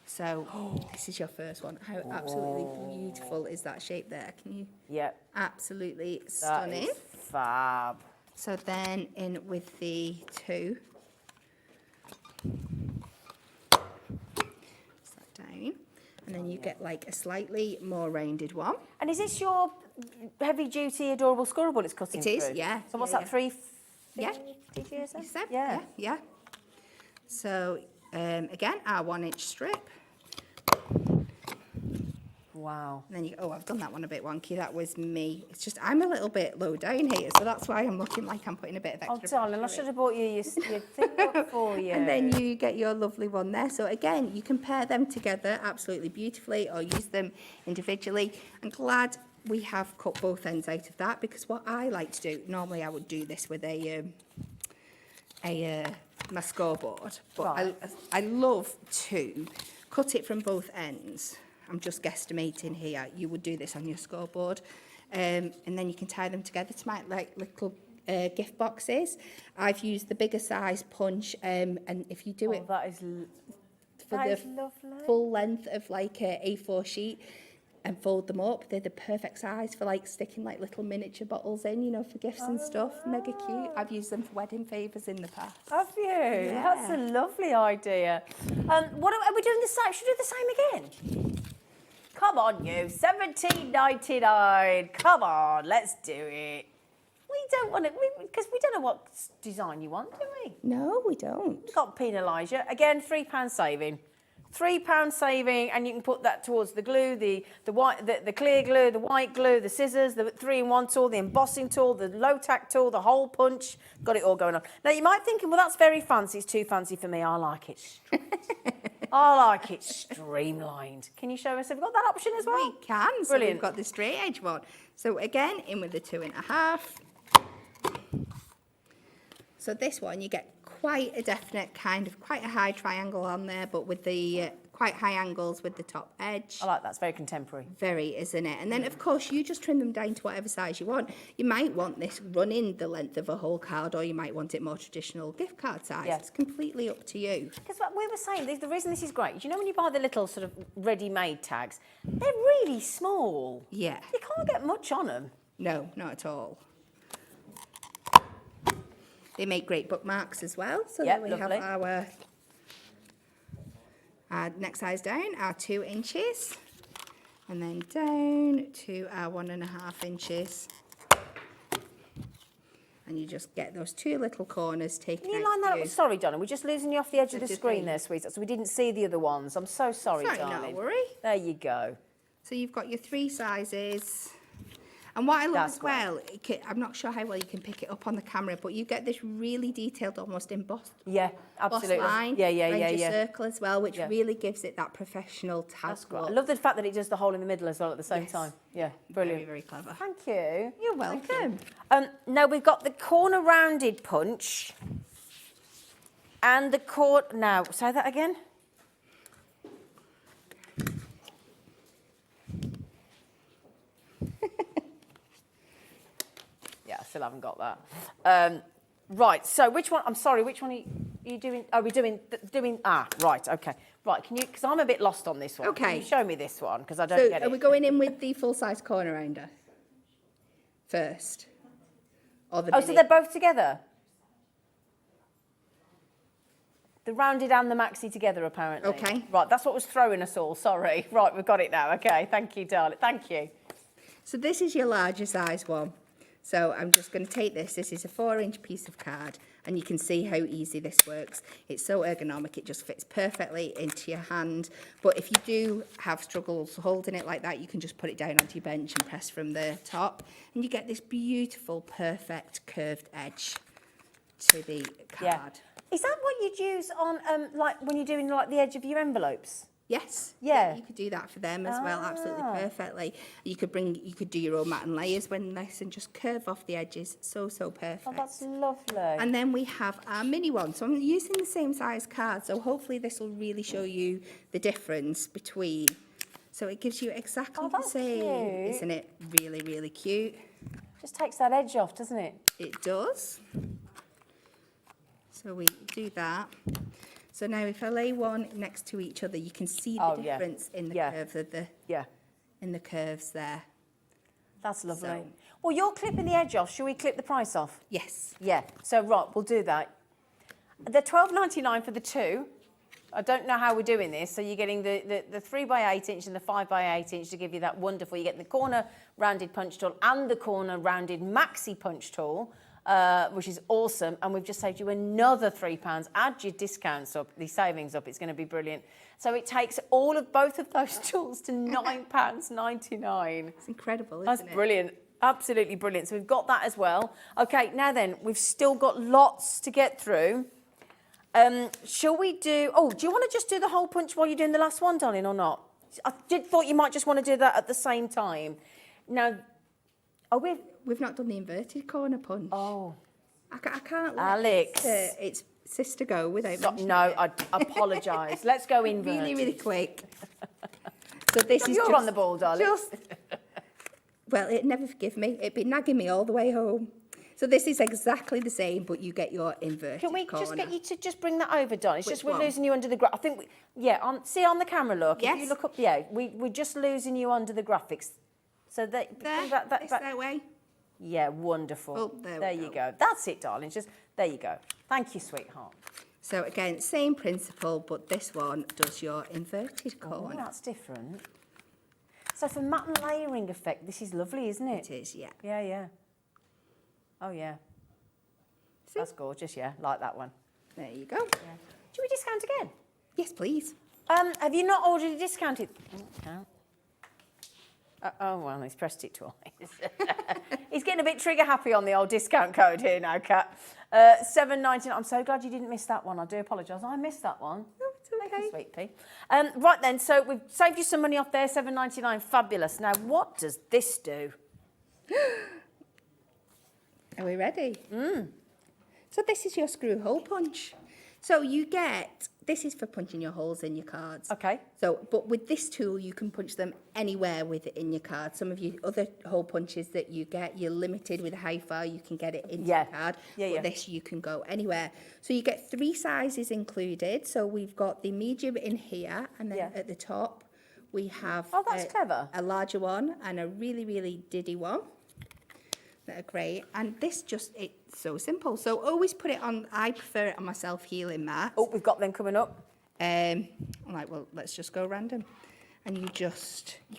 So this is your first one. How absolutely beautiful is that shape there? Can you? Yep. Absolutely That stunning. is fab. So then in with the 2. Set down. And then you get like a slightly more rounded one. And is this your heavy-duty, adorable squirrel it's cutting It is, through? yeah. So what's Yeah, that, 3? Yeah. Yeah. Yeah. So again, our 1 inch strip. Wow. And then you, I've done that one a bit wonky. That was me. It's just, I'm a little bit low down here, so that's why I'm looking like I'm putting a bit of extra. Oh, darling, I should have bought you your thing up for you. And then you get your lovely one there. So again, you can pair them together absolutely beautifully or use them individually. I'm glad we have cut both ends out of that because what I like to do, normally I would do this with my scoreboard, but Right. I love to cut it from both ends. I'm just guesstimating here. You would do this on your scoreboard, and then you can tie them together to make like little gift boxes. I've used the bigger size punch, and if you do it that is for that the is lovely. full length of like a A4 sheet and fold them up, they're the perfect size for like sticking like little miniature bottles in, you know, for gifts and stuff. Mega cute. I've used them for wedding favours in the past. Have you? That's a lovely idea. What are we doing the same? Should we do the same again? Come on, you. 17.99. Come on, let's do it. We don't want it because we don't know what design you want, do we? No, we don't. We've got penalise you. Again, £3 saving. £3 saving, and you can put that towards the glue, the clear glue, the white glue, the scissors, the 3-in-1 tool, the embossing tool, the low tack tool, the hole punch. Got it all going on. Now you might be thinking, well, that's very fancy. It's too fancy for me. I like it. I like it streamlined. Can you show us? Have we got that option as well? We can. So Brilliant. we've got the straight edge one. So again, in with the 2.5. So this one, you get quite a definite quite a high triangle on there, but with the quite high angles with the top edge. I like that. It's very contemporary. Very, isn't it? And then, of course, you just trim them down to whatever size you want. You might want this running the length of a whole card, or you might want it more traditional gift card size. Yeah. It's completely up to you. Because what we were saying, the reason this is great is, you know, when you buy the little sort of ready-made tags, they're really small. Yeah. You can't get much on them. No, not at all. They make great bookmarks as well. So Yep, there we lovely. have our next size down, our 2 inches. And then down to our 1.5 inches. And you just get those 2 little corners taken Can you out line that for up? you. Sorry, Donna, we're just losing you off the edge of the That's screen okay. there, sweetheart, so we didn't see the other ones. I'm so sorry, Sorry, darling. no worry. There you go. So you've got your 3 sizes. And what I love That's as well, I'm not sure how well you can pick it up on the camera, but you get this really detailed, almost embossed Yeah, absolutely. line around your circle as well, which Yeah. really gives it that professional tag That's great. look. I love the fact that it does the hole in the middle as well at the same Yes. time. Yeah, Very, brilliant. very clever. Thank you. You're welcome. Now we've got the corner rounded punch and the now, say that again. Yeah, I still haven't got that. Right, so which one, I'm sorry, which one are you doing? Are we doing, right, okay. Right, can you, because I'm a bit lost on this one. Okay. Can you show me this one? Because I don't So get are it. we going in with the full-size corner rounder first? Or the Oh, so mini? they're both together? The rounded and the maxi together, apparently. Okay. Right, that's what was throwing us all, sorry. Right, we've got it now. Okay, thank you, darling. Thank you. So this is your larger size one. So I'm just going to take this. This is a 4-inch piece of card, and you can see how easy this works. It's so ergonomic, it just fits perfectly into your hand. But if you do have struggles holding it like that, you can just put it down onto your bench and press from the top, and you get this beautiful, perfect curved edge to the card. Yeah. Is that what you'd use on, like, when you're doing, like, the edge of your envelopes? Yes. Yeah. You could do that for them as well, absolutely perfectly. You could do your own mat and layers when this and just curve off the edges. So perfect. Oh, that's lovely. And then we have our mini one. So I'm using the same size card. So hopefully this will really show you the difference between. So it gives you exactly the same. Cute. Isn't it really, really cute? Just takes that edge off, doesn't it? It does. So we do that. So now if I lay one next to each other, you can see the difference in the curve of in the curves there. That's lovely. So- Well, you're clipping the edge off. Shall we clip the price off? Yes. Yeah. So, right, we'll do that. They're $12.99 for the two. I don't know how we're doing this. So you're getting the 3x8 inch and the 5x8 inch to give you that wonderful. You get the corner rounded punch tool and the corner rounded maxi punch tool. Which is awesome, and we've just saved you another £3. Add your discounts up, the savings up, it's going to be brilliant. So it takes both of those tools to £9.99. It's incredible, isn't That's it? brilliant, absolutely brilliant. So we've got that as well. Okay, now then, we've still got lots to get through. Shall we do, do you want to just do the hole punch while you're doing the last one, darling, or not? I thought you might just want to do that at the same time. Now, We've not done the inverted corner punch. Oh. I can't let Alex. its sister go without mentioning No, it. I apologise. Let's go inverted. Really, really quick. So this is You're just, on the ball, darling. Well, it'd never forgive me. It'd be nagging me all the way home. So this is exactly the same, but you get your inverted Can we corner. just get you to just bring that over, darling? It's Which just we're one? losing you under the I think, see on the camera, look. Yes. If you look up, we're just losing you under the graphics. So There, that way. Yeah, wonderful. Oh, there we you go. go. That's it, darling. Just there you go. Thank you, sweetheart. So again, same principle, but this one does your inverted Oh, corner. that's different. So for mat and layering effect, this is lovely, isn't it? It is, yeah. Yeah. Oh yeah. See? That's gorgeous. Yeah, like that one. There you go. Should we discount again? Yes, please. Have you not already discounted? Well, he's pressed it twice. He's getting a bit trigger happy on the old discount code here now, Kat. $7.99. I'm so glad you didn't miss that one. I do apologise. I missed that one. Oh, it's okay. Thank you, sweet pea. Right then, so we've saved you some money off there, $7.99. Fabulous. Now, what does this do? Are we ready? So this is your screw hole punch. So you get, this is for punching your holes in your cards. Okay. So, but with this tool, you can punch them anywhere with it in your card. Some of your other hole punches that you get, you're limited with how far you can get it into your card. But this, you can go anywhere. So you get 3 sizes included. So we've got the medium in here, and then at the top, we have that's clever. A larger one and a really, really diddy one. That are great, and this it's so simple. So always put it on, I prefer it on my self-healing mat. Oh, we've got them coming up. I'm like, well, let's just go random. And you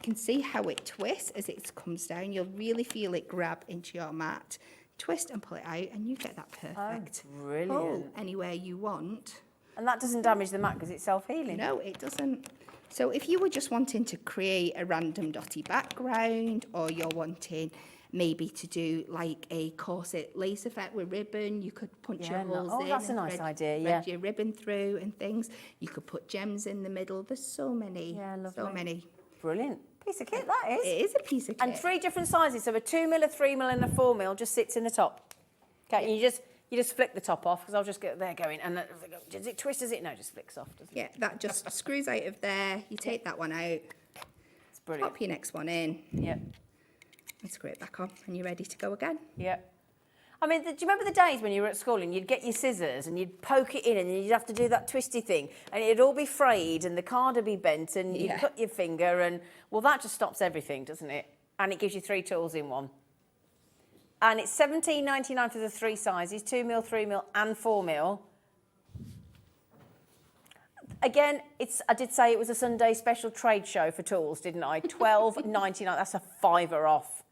can see how it twists as it comes down. You'll really feel it grab into your mat. Twist and pull it out, and you get that perfect brilliant. hole anywhere you want. And that doesn't damage the mat because it's self-healing. No, it doesn't. So if you were just wanting to create a random dotty background, or you're wanting maybe to do like a corset lace effect with ribbon, you could punch your holes in. Oh, that's a and nice idea, thread your ribbon through and things. You could put gems in the middle. There's so many. Yeah, lovely. So many. Brilliant. Piece of kit, that is. It is a piece of kit. And 3 different sizes. So a 2mm, a 3mm and a 4mm just sits in the top. Okay, and you just flick the top off because I'll just get there going. And does it twist? Does it? No, it just flicks off, doesn't it? Yeah, that just screws out of there. You take that one out. It's brilliant. Pop your next one in. Yeah. And screw it back on, and you're ready to go again. Yeah. I mean, do you remember the days when you were at school and you'd get your scissors and you'd poke it in and you'd have to do that twisty thing and it'd all be frayed and the card would be bent and you'd cut your finger and, well, that just stops everything, doesn't it? And it gives you 3 tools in one. And it's $17.99 for the 3 sizes, 2mm, 3mm and 4mm. Again, I did say it was a Sunday special trade show for tools, didn't I? $12.99, that's a £5 off.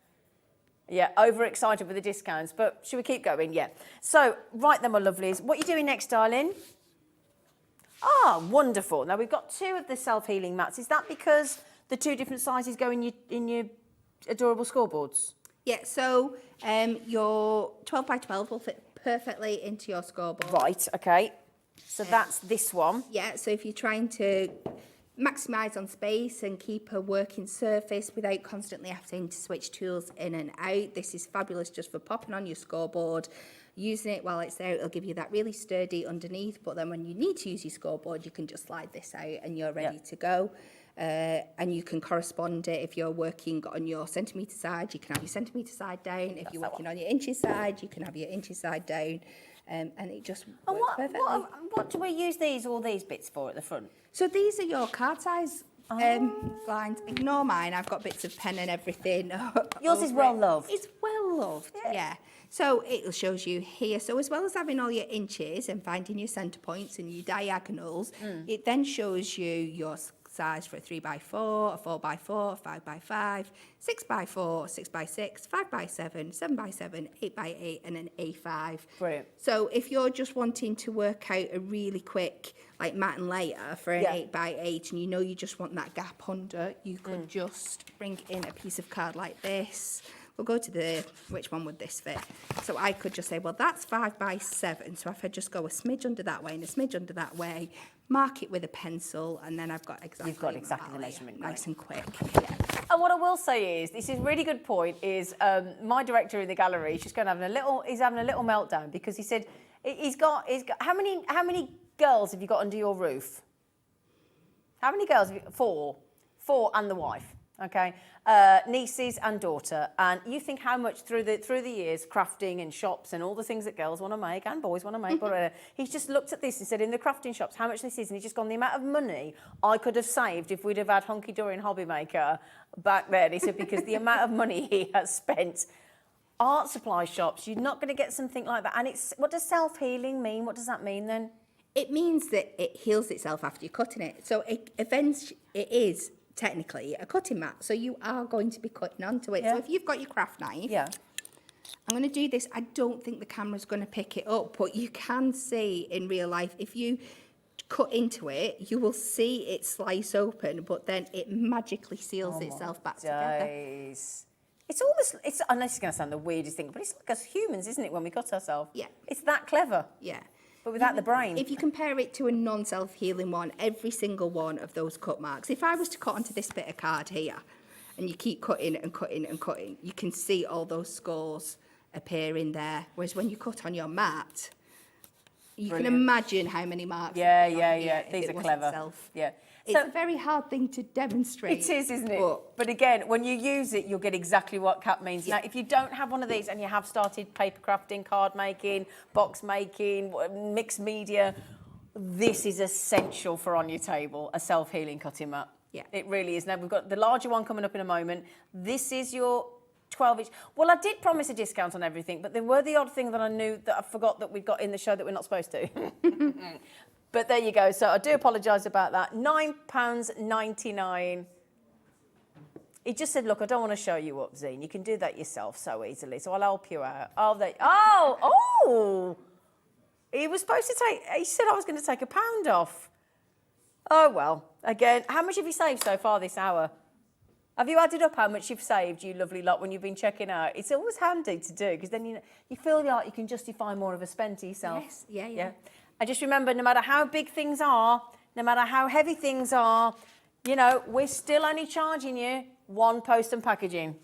Yeah, overexcited with the discounts, but should we keep going? Yeah. So, right then, my lovelies, what are you doing next, darling? Ah, wonderful. Now, we've got 2 of the self-healing mats. Is that because the 2 different sizes go in your adorable scoreboards? Yeah, so your 12 by 12 will fit perfectly into your scoreboard. Right, okay. So that's this one. Yeah, so if you're trying to maximise on space and keep a working surface without constantly having to switch tools in and out, this is fabulous just for popping on your scoreboard. Using it while it's there, it'll give you that really sturdy underneath, but then when you need to use your scoreboard, you can just slide this out and you're ready to go. And you can correspond it if you're working on your centimetre side, you can have your centimetre side down. If you're working on your inches side, you can have your inches side down. And it just works perfectly. What do we use all these bits for at the front? So these are your card size lines. Ignore mine, I've got bits of pen and everything. Yours is well loved. It's well loved, yeah. So it shows you here. So as well as having all your inches and finding your centre points and your diagonals, it then shows you your size for a 3x4, a 4x4, a 5x5, 6x4, 6x6, 5x7, 7x7, 8x8 and an A5. Brilliant. So if you're just wanting to work out a really quick like mat and layer for an 8x8 and you know you just want that gap under, you could just bring in a piece of card like this. We'll go to which one would this fit? So I could just say, well, that's 5x7. So if I just go a smidge under that way and a smidge under that way, mark it with a pencil, and then I've got exactly. You've got exactly the measurement. Nice and quick. Yeah. And what I will say is, this is a really good point. Is my director in the gallery? He's having a little meltdown because he said he's got how many girls have you got under your roof? How many girls? Have you, 4 and the wife. Okay, nieces and daughter, and you think how much through the years, crafting and shops and all the things that girls want to make and boys want to make. But he's just looked at this and said, in the crafting shops, how much this is, and he's just gone, the amount of money I could have saved if we'd have had Hunkydory and Hobby Maker back then. He said because the amount of money he has spent. Art supply shops, you're not going to get something like that. And what does self-healing mean? What does that mean then? It means that it heals itself after you're cutting it. So it is technically a cutting mat, so you are going to be cutting onto it. So if you've got your craft knife, I'm going to do this. I don't think the camera's going to pick it up, but you can see in real life, if you cut into it, you will see it slice open, but then it magically seals itself back together. It's almost, I know it's going to sound the weirdest thing, but it's like us humans, isn't it, when we cut ourselves? Yeah. It's that clever. Yeah. But without the brain. If you compare it to a non-self-healing one, every single one of those cut marks, if I was to cut onto this bit of card here, and you keep cutting and cutting and cutting, you can see all those scores appearing there. Whereas when you cut on your mat, you can imagine how many marks. Yeah. These are clever. Yeah. It's a very hard thing to demonstrate. It is, isn't it? But again, when you use it, you'll get exactly what Kat means. Now, if you don't have one of these and you have started paper crafting, card making, box making, mixed media, this is essential for on your table, a self-healing cutting mat. Yeah. It really is. Now, we've got the larger one coming up in a moment. This is your 12-inch. Well, I did promise a discount on everything, but there were the odd thing that I knew that I forgot that we'd got in the show that we're not supposed to. But there you go. So I do apologise about that. £9.99. He just said, look, I don't want to show you up, Zine. You can do that yourself so easily. So I'll help you out. He was supposed to he said I was going to take £1 off. Oh, well. Again, how much have you saved so far this hour? Have you added up how much you've saved, you lovely lot, when you've been checking out? It's always handy to do, because then you feel like you can justify more of a spend to yourself. Yes, yeah. And just remember, no matter how big things are, no matter how heavy things are, we're still only charging you one post and packaging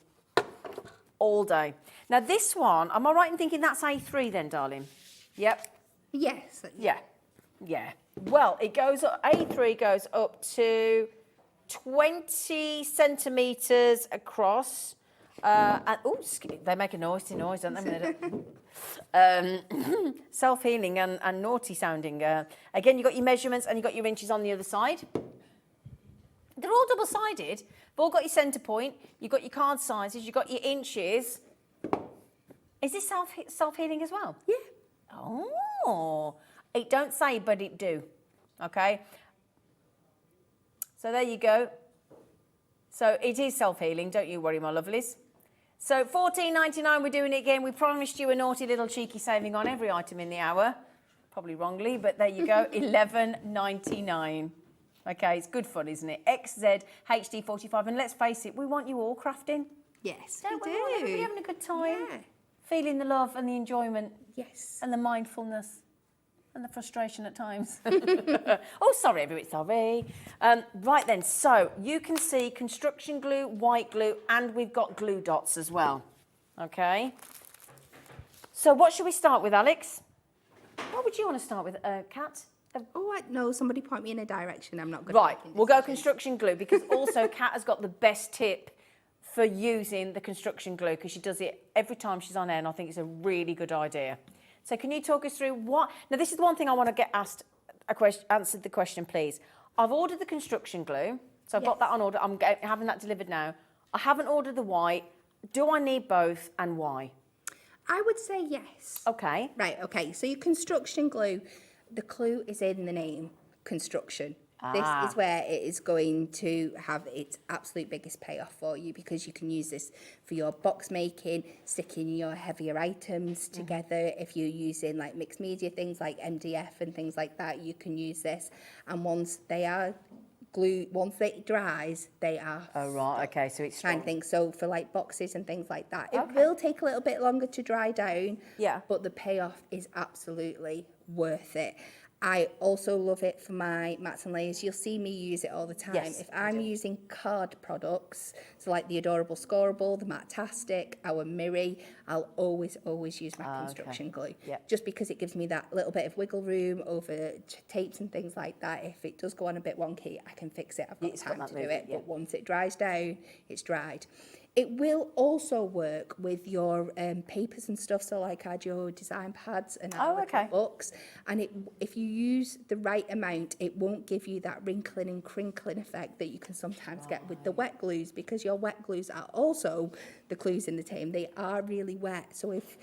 all day. Now, this one, am I right in thinking that's A3 then, darling? Yep. Yes. Yeah. Well, A3 goes up to 20 centimetres across. They make a noisy noise, don't they? Self-healing and naughty sounding. Again, you've got your measurements and you've got your inches on the other side. They're all double-sided. You've all got your centre point. You've got your card sizes. You've got your inches. Is this self-healing as well? Yeah. Oh. It don't say, but it do. Okay? So there you go. So it is self-healing. Don't you worry, my lovelies. So $14.99, we're doing it again. We promised you a naughty little cheeky saving on every item in the hour. Probably wrongly, but there you go, $11.99. Okay, it's good fun, isn't it? XZ HD 45, and let's face it, we want you all crafting. Yes, Don't we we want everybody do. having a good time? Yeah. Feeling the love and the enjoyment Yes. and the mindfulness and the frustration at times. Oh, sorry, everybody, sorry. Right then, so you can see construction glue, white glue, and we've got glue dots as well. Okay. So what should we start with, Alex? What would you want to start with, Kat? Oh, no, somebody point me in a direction. I'm not good Right, at making we'll go decisions. construction glue because also Kat has got the best tip for using the construction glue because she does it every time she's on air, and I think it's a really good idea. So can you talk us through what... Now, this is the one thing I want to get asked, answered the question, please. I've ordered the construction glue, so I've got that on order. I'm having that delivered now. I haven't ordered the white. Do I need both, and why? I would say yes. Okay. Right, okay. So your construction glue, the clue is in the name, construction. This is where it is going to have its absolute biggest payoff for you because you can use this for your box making, sticking your heavier items together. If you're using like mixed media things like MDF and things like that, you can use this. And once they are glue, once it dries, they are Oh, right, okay, so it's kind strong. of thing. So for like boxes and things like that, it will take a little bit longer to dry down. Yeah. But the payoff is absolutely worth it. I also love it for my mats and layers. You'll see me use it all the time. Yes, If I'm using card products, so like the Adorable Scoreable, the Matastic, our Miri, I'll always use my construction glue. Yeah. Just because it gives me that little bit of wiggle room over tapes and things like that. If it does go on a bit wonky, I can fix it. I've got It's got time that to do movement, it. yeah. But once it dries down, it's dried. It will also work with your papers and stuff, so like your design pads and our little books. And if you use the right amount, it won't give you that wrinkling and crinkling effect that you can sometimes get with the wet glues, because your wet glues are also the clues in the tin. They are really wet, so if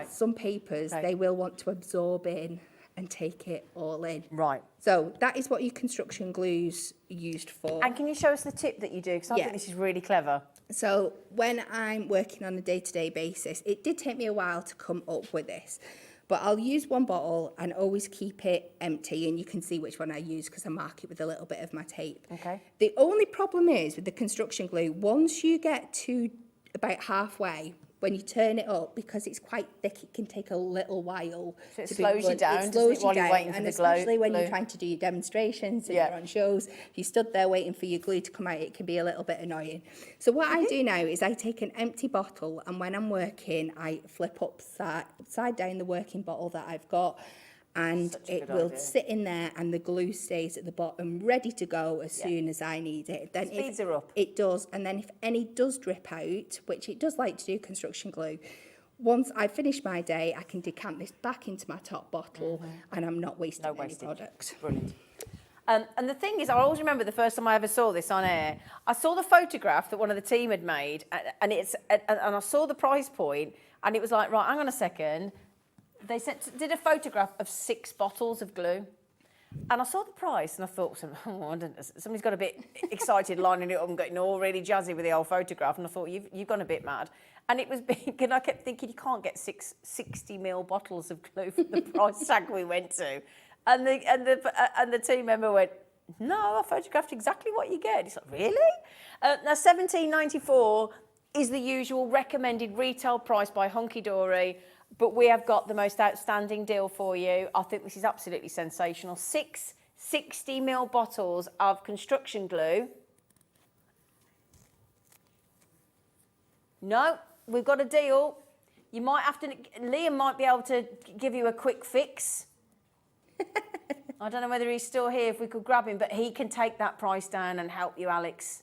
some papers, they will want to absorb in and take it all in. Right. So that is what your construction glue's used for. And can you show us the tip that you do? Because I think this is really clever. So when I'm working on a day-to-day basis, it did take me a while to come up with this, but I'll use one bottle and always keep it empty, and you can see which one I use because I mark it with a little bit of my tape. Okay. The only problem is with the construction glue, once you get to about halfway, when you turn it up, because it's quite thick, it can take a little while. So it to slows you be down, It doesn't slows it, you while you're down, waiting for and the glue- especially when glue? you're trying to do your demonstrations and Yeah. you're on shows, if you stood there waiting for your glue to come out, it can be a little bit annoying. So what I do now is I take an empty bottle, and when I'm working, I flip upside down the working bottle that I've got, and it will sit in there, and the glue stays at the bottom, ready to go as soon as I need it. Then Speeds her up. It does, and then if any does drip out, which it does like to do, construction glue, once I finish my day, I can decant this back into my top bottle, and I'm not wasting any product. Brilliant. And the thing is, I always remember the first time I ever saw this on air. I saw the photograph that one of the team had made, and I saw the price point, and it was like, right, hang on a second. They did a photograph of 6 bottles of glue. And I saw the price and I thought, somebody's got a bit excited lining it up and getting all really jazzy with the old photograph. And I thought, you've gone a bit mad. And it was big, and I kept thinking, you can't get 60ml bottles of glue for the price tag we went to. And the team member went, no, I photographed exactly what you get. It's like, really? Now, $17.94 is the usual recommended retail price by Hunkydory. But we have got the most outstanding deal for you. I think this is absolutely sensational. 6 60ml bottles of construction glue. No, we've got a deal. You might have to, Liam might be able to give you a quick fix. I don't know whether he's still here, if we could grab him, but he can take that price down and help you, Alex.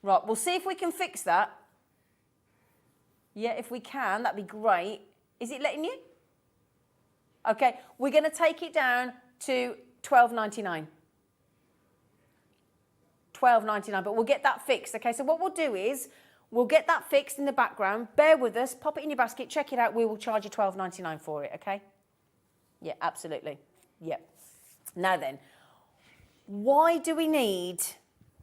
Right, we'll see if we can fix that. Yeah, if we can, that'd be great. Is it letting you? Okay, we're going to take it down to $12.99. $12.99, but we'll get that fixed. Okay, so what we'll do is we'll get that fixed in the background. Bear with us, pop it in your basket, check it out. We will charge you $12.99 for it, okay? Yeah, absolutely. Yeah. Now then, Why do we need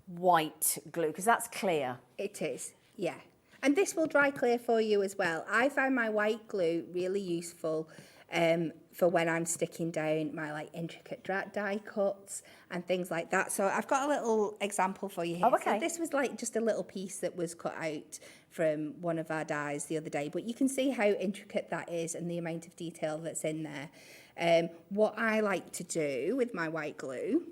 white glue? Because that's clear. It is, yeah. And this will dry clear for you as well. I find my white glue really useful for when I'm sticking down my like intricate die cuts and things like that. So I've got a little example for you here. Oh, okay. So this was like just a little piece that was cut out from one of our dies the other day, but you can see how intricate that is and the amount of detail that's in there. What I like to do with my white glue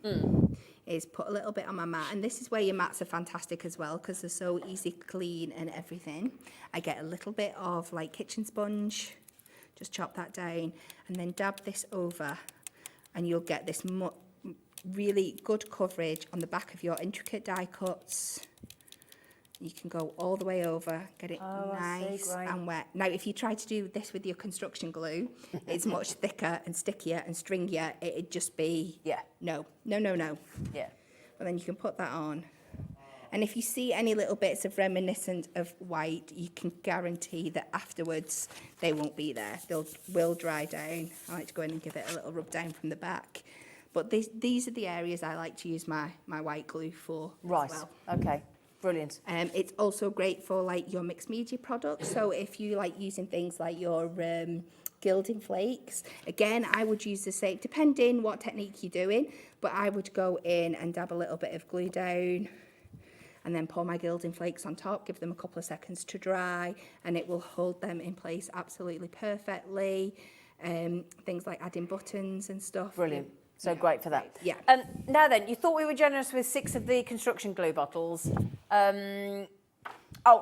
is put a little bit on my mat, and this is where your mats are fantastic as well because they're so easy clean and everything. I get a little bit of like kitchen sponge, just chop that down and then dab this over, and you'll get this really good coverage on the back of your intricate die cuts. You can go all the way over, get it nice and wet. Now, if you try to do this with your construction glue, it's much thicker and stickier and stringier. It'd just be, no. Yeah. And then you can put that on. And if you see any little bits of reminiscent of white, you can guarantee that afterwards they won't be there. Will dry down. I like to go in and give it a little rub down from the back. But these are the areas I like to use my white glue for Right. as well. Okay. Brilliant. It's also great for like your mixed media products. So if you like using things like your gilding flakes, again, I would use the same, depending what technique you're doing, but I would go in and dab a little bit of glue down and then pour my gilding flakes on top, give them a couple of seconds to dry, and it will hold them in place absolutely perfectly. Things like adding buttons and stuff. Brilliant. So great for that. Yeah. Now then, you thought we were generous with 6 of the construction glue bottles. Oh,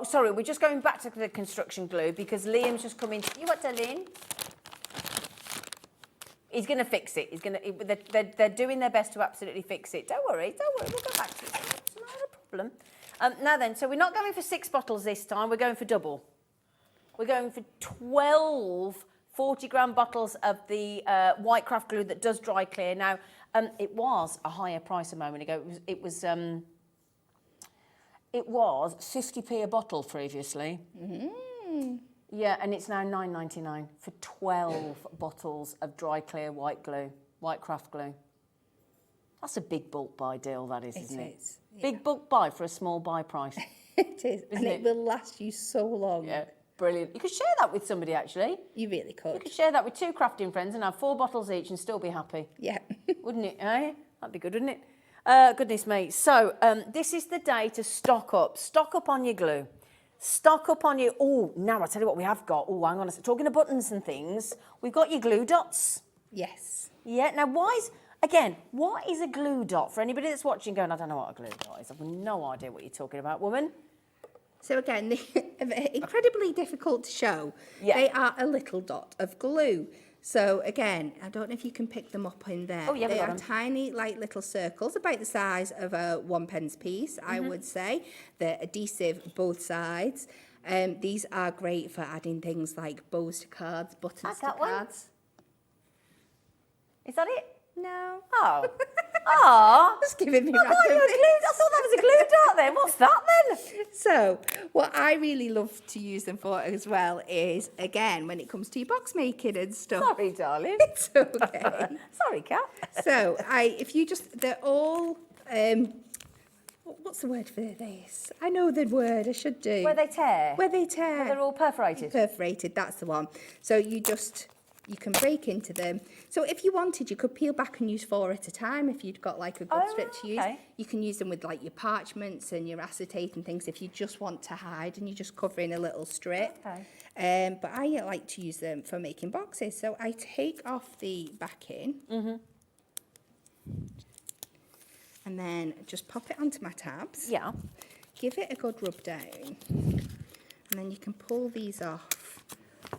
sorry, we're just going back to the construction glue because Liam's just come in. You what, Lynn? He's going to fix it. They're doing their best to absolutely fix it. Don't worry. We'll go back to it. It's not a problem. Now then, so we're not going for 6 bottles this time. We're going for double. We're going for 12 40-gram bottles of the white craft glue that does dry clear. Now, it was a higher price a moment ago. It was 50p a bottle previously. Mm. Yeah, and it's now $9.99 for 12 bottles of dry clear white craft glue. That's a big bulk buy deal, that is, isn't it? It is. Yeah. Big bulk buy for a small buy price. It is, and it will last you so long. Yeah, brilliant. You could share that with somebody, actually. You really could. You could share that with 2 crafting friends and have 4 bottles each and still be happy. Yeah. Wouldn't it, eh? That'd be good, wouldn't it? Goodness me. So, this is the day to stock up. Stock up on your glue. Stock up on your... Oh, now I'll tell you what we have got. Oh, hang on a second. Talking of buttons and things, we've got your glue dots. Yes. Yeah, now what is a glue dot? For anybody that's watching going, I don't know what a glue dot is. I've no idea what you're talking about, woman. So again, they're incredibly difficult to show. Yeah. They are a little dot of glue. So again, I don't know if you can pick them up in there. Oh, yeah, we they got are them. tiny, like little circles, about the size of a 1p piece, I would say. They're adhesive both sides. These are great for adding things like bows to cards, buttons to that one? cards. Is that it? No. Oh. Oh. Just giving me I thought random things. that was a glue dot then. What's that then? So, what I really love to use them for as well is, again, when it comes to your box making and stuff. Sorry, darling. It's okay. Sorry, Kat. So, they're all, what's the word for this? I know the word, I should do. Where they tear? Where they tear. They're all perforated. Perforated, that's the one. So you can break into them. So if you wanted, you could peel back and use 4 at a time if you'd got like a good strip to use. Okay. You can use them with like your parchments and your acetate and things if you just want to hide and you're just covering a little strip. Okay. But I like to use them for making boxes. So I take off the backing and then just pop it onto my tabs. Yeah. Give it a good rub down and then you can pull these off.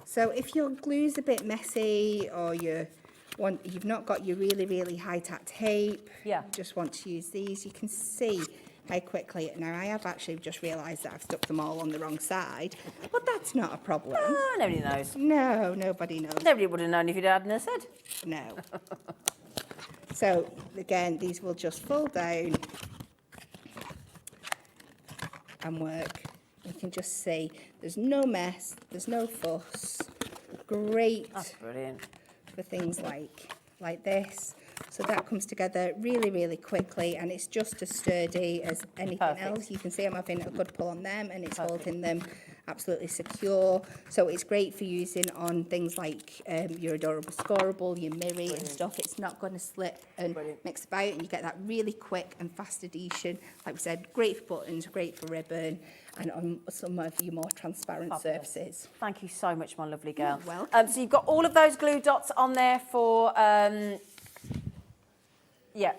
So if your glue's a bit messy or you've not got your really, really high-tack tape, Yeah. you just want to use these, you can see how quickly... Now, I have actually just realised that I've stuck them all on the wrong side, but that's not a problem. Oh, nobody knows. No, nobody knows. Nobody would have known if you'd hadn't said. No. So, again, these will just fall down and work. You can just see there's no mess, there's no fuss. Great That's brilliant. for things like this. So that comes together really, really quickly, and it's just as sturdy as anything else. You can see I'm having a good pull on them, and it's holding them absolutely secure. So it's great for using on things like your Adorable Scoreable, your Miri and stuff. It's not going to slip and mix about, and you get that really quick and fast adhesion. Like we said, great for buttons, great for ribbon, and on some of your more transparent surfaces. Thank you so much, my lovely girl. You're welcome. So you've got all of those glue dots on there for, yeah,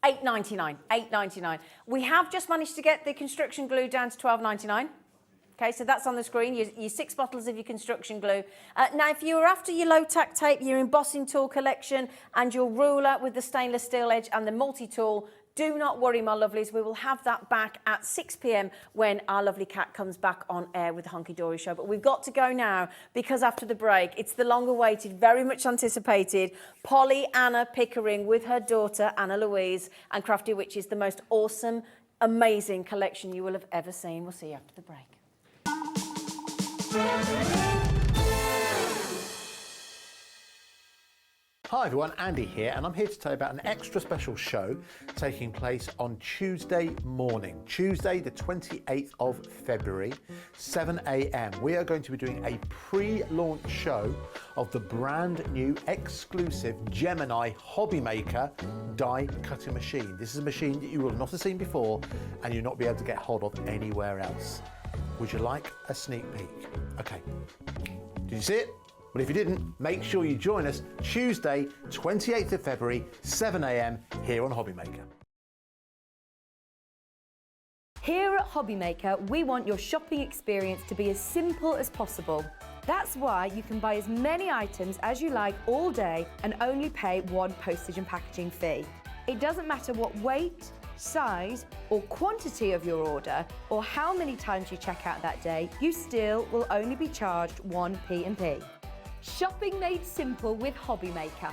$8.99. $8.99. We have just managed to get the construction glue down to $12.99. Okay, so that's on the screen, your 6 bottles of your construction glue. Now, if you're after your low-tack tape, your embossing tool collection, and your ruler with the stainless steel edge and the multi-tool, do not worry, my lovelies. We will have that back at 6 p.m. when our lovely Cat comes back on air with the Hunkydory show. But we've got to go now because after the break, it's the long-awaited, very much anticipated Pollyanna Pickering with her daughter, Anna Louise, and Crafty Witches, the most awesome, amazing collection you will have ever seen. We'll see you after the break. Hi everyone, Andy here, and I'm here to tell you about an extra special show taking place on Tuesday morning, Tuesday the 28th of February, 7 a.m. We are going to be doing a pre-launch show of the brand new exclusive Gemini Hobby Maker die cutting machine. This is a machine that you will not have seen before and you'll not be able to get hold of anywhere else. Would you like a sneak peek? Okay, did you see it? Well, if you didn't, make sure you join us Tuesday, 28th of February, 7 a.m. here on Hobby Maker. Here at Hobby Maker, we want your shopping experience to be as simple as possible. That's why you can buy as many items as you like all day and only pay one postage and packaging fee. It doesn't matter what weight, size or quantity of your order or how many times you check out that day, you still will only be charged one P&P. Shopping made simple with Hobby Maker.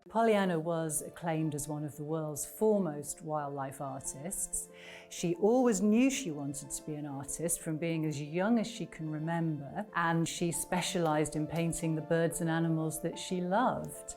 Pollyanna was acclaimed as one of the world's foremost wildlife artists. She always knew she wanted to be an artist from being as young as she can remember, and she specialised in painting the birds and animals that she loved.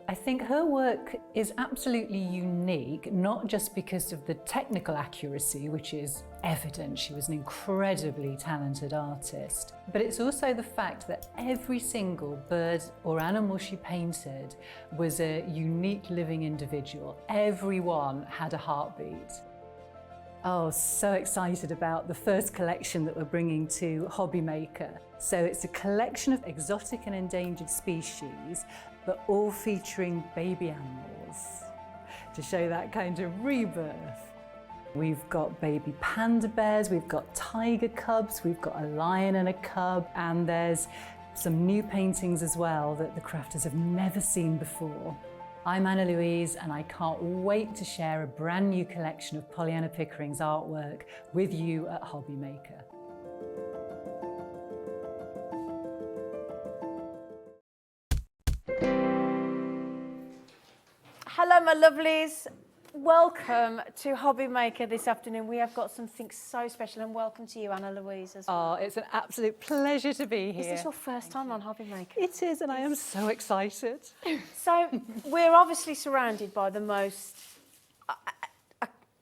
I think her work is absolutely unique, not just because of the technical accuracy, which is evident. She was an incredibly talented artist, but it's also the fact that every single bird or animal she painted was a unique living individual. Everyone had a heartbeat. Oh, so excited about the first collection that we're bringing to Hobby Maker. So it's a collection of exotic and endangered species, but all featuring baby animals to show that kind of rebirth. We've got baby panda bears, we've got tiger cubs, we've got a lion and a cub, and there's some new paintings as well that the crafters have never seen before. I'm Anna Louise, and I can't wait to share a brand new collection of Pollyanna Pickering's artwork with you at Hobby Maker. Hello, my lovelies. Welcome to Hobby Maker this afternoon. We have got something so special, and welcome to you, Anna Louise, as well. Oh, it's an absolute pleasure to be here. Is this your first time on Hobby Maker? It is, and I am so excited. So we're obviously surrounded by the most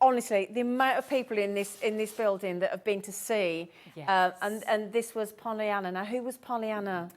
honestly, the amount of people in this building that have been to see, Yes. and this was Pollyanna. Now, who was Pollyanna?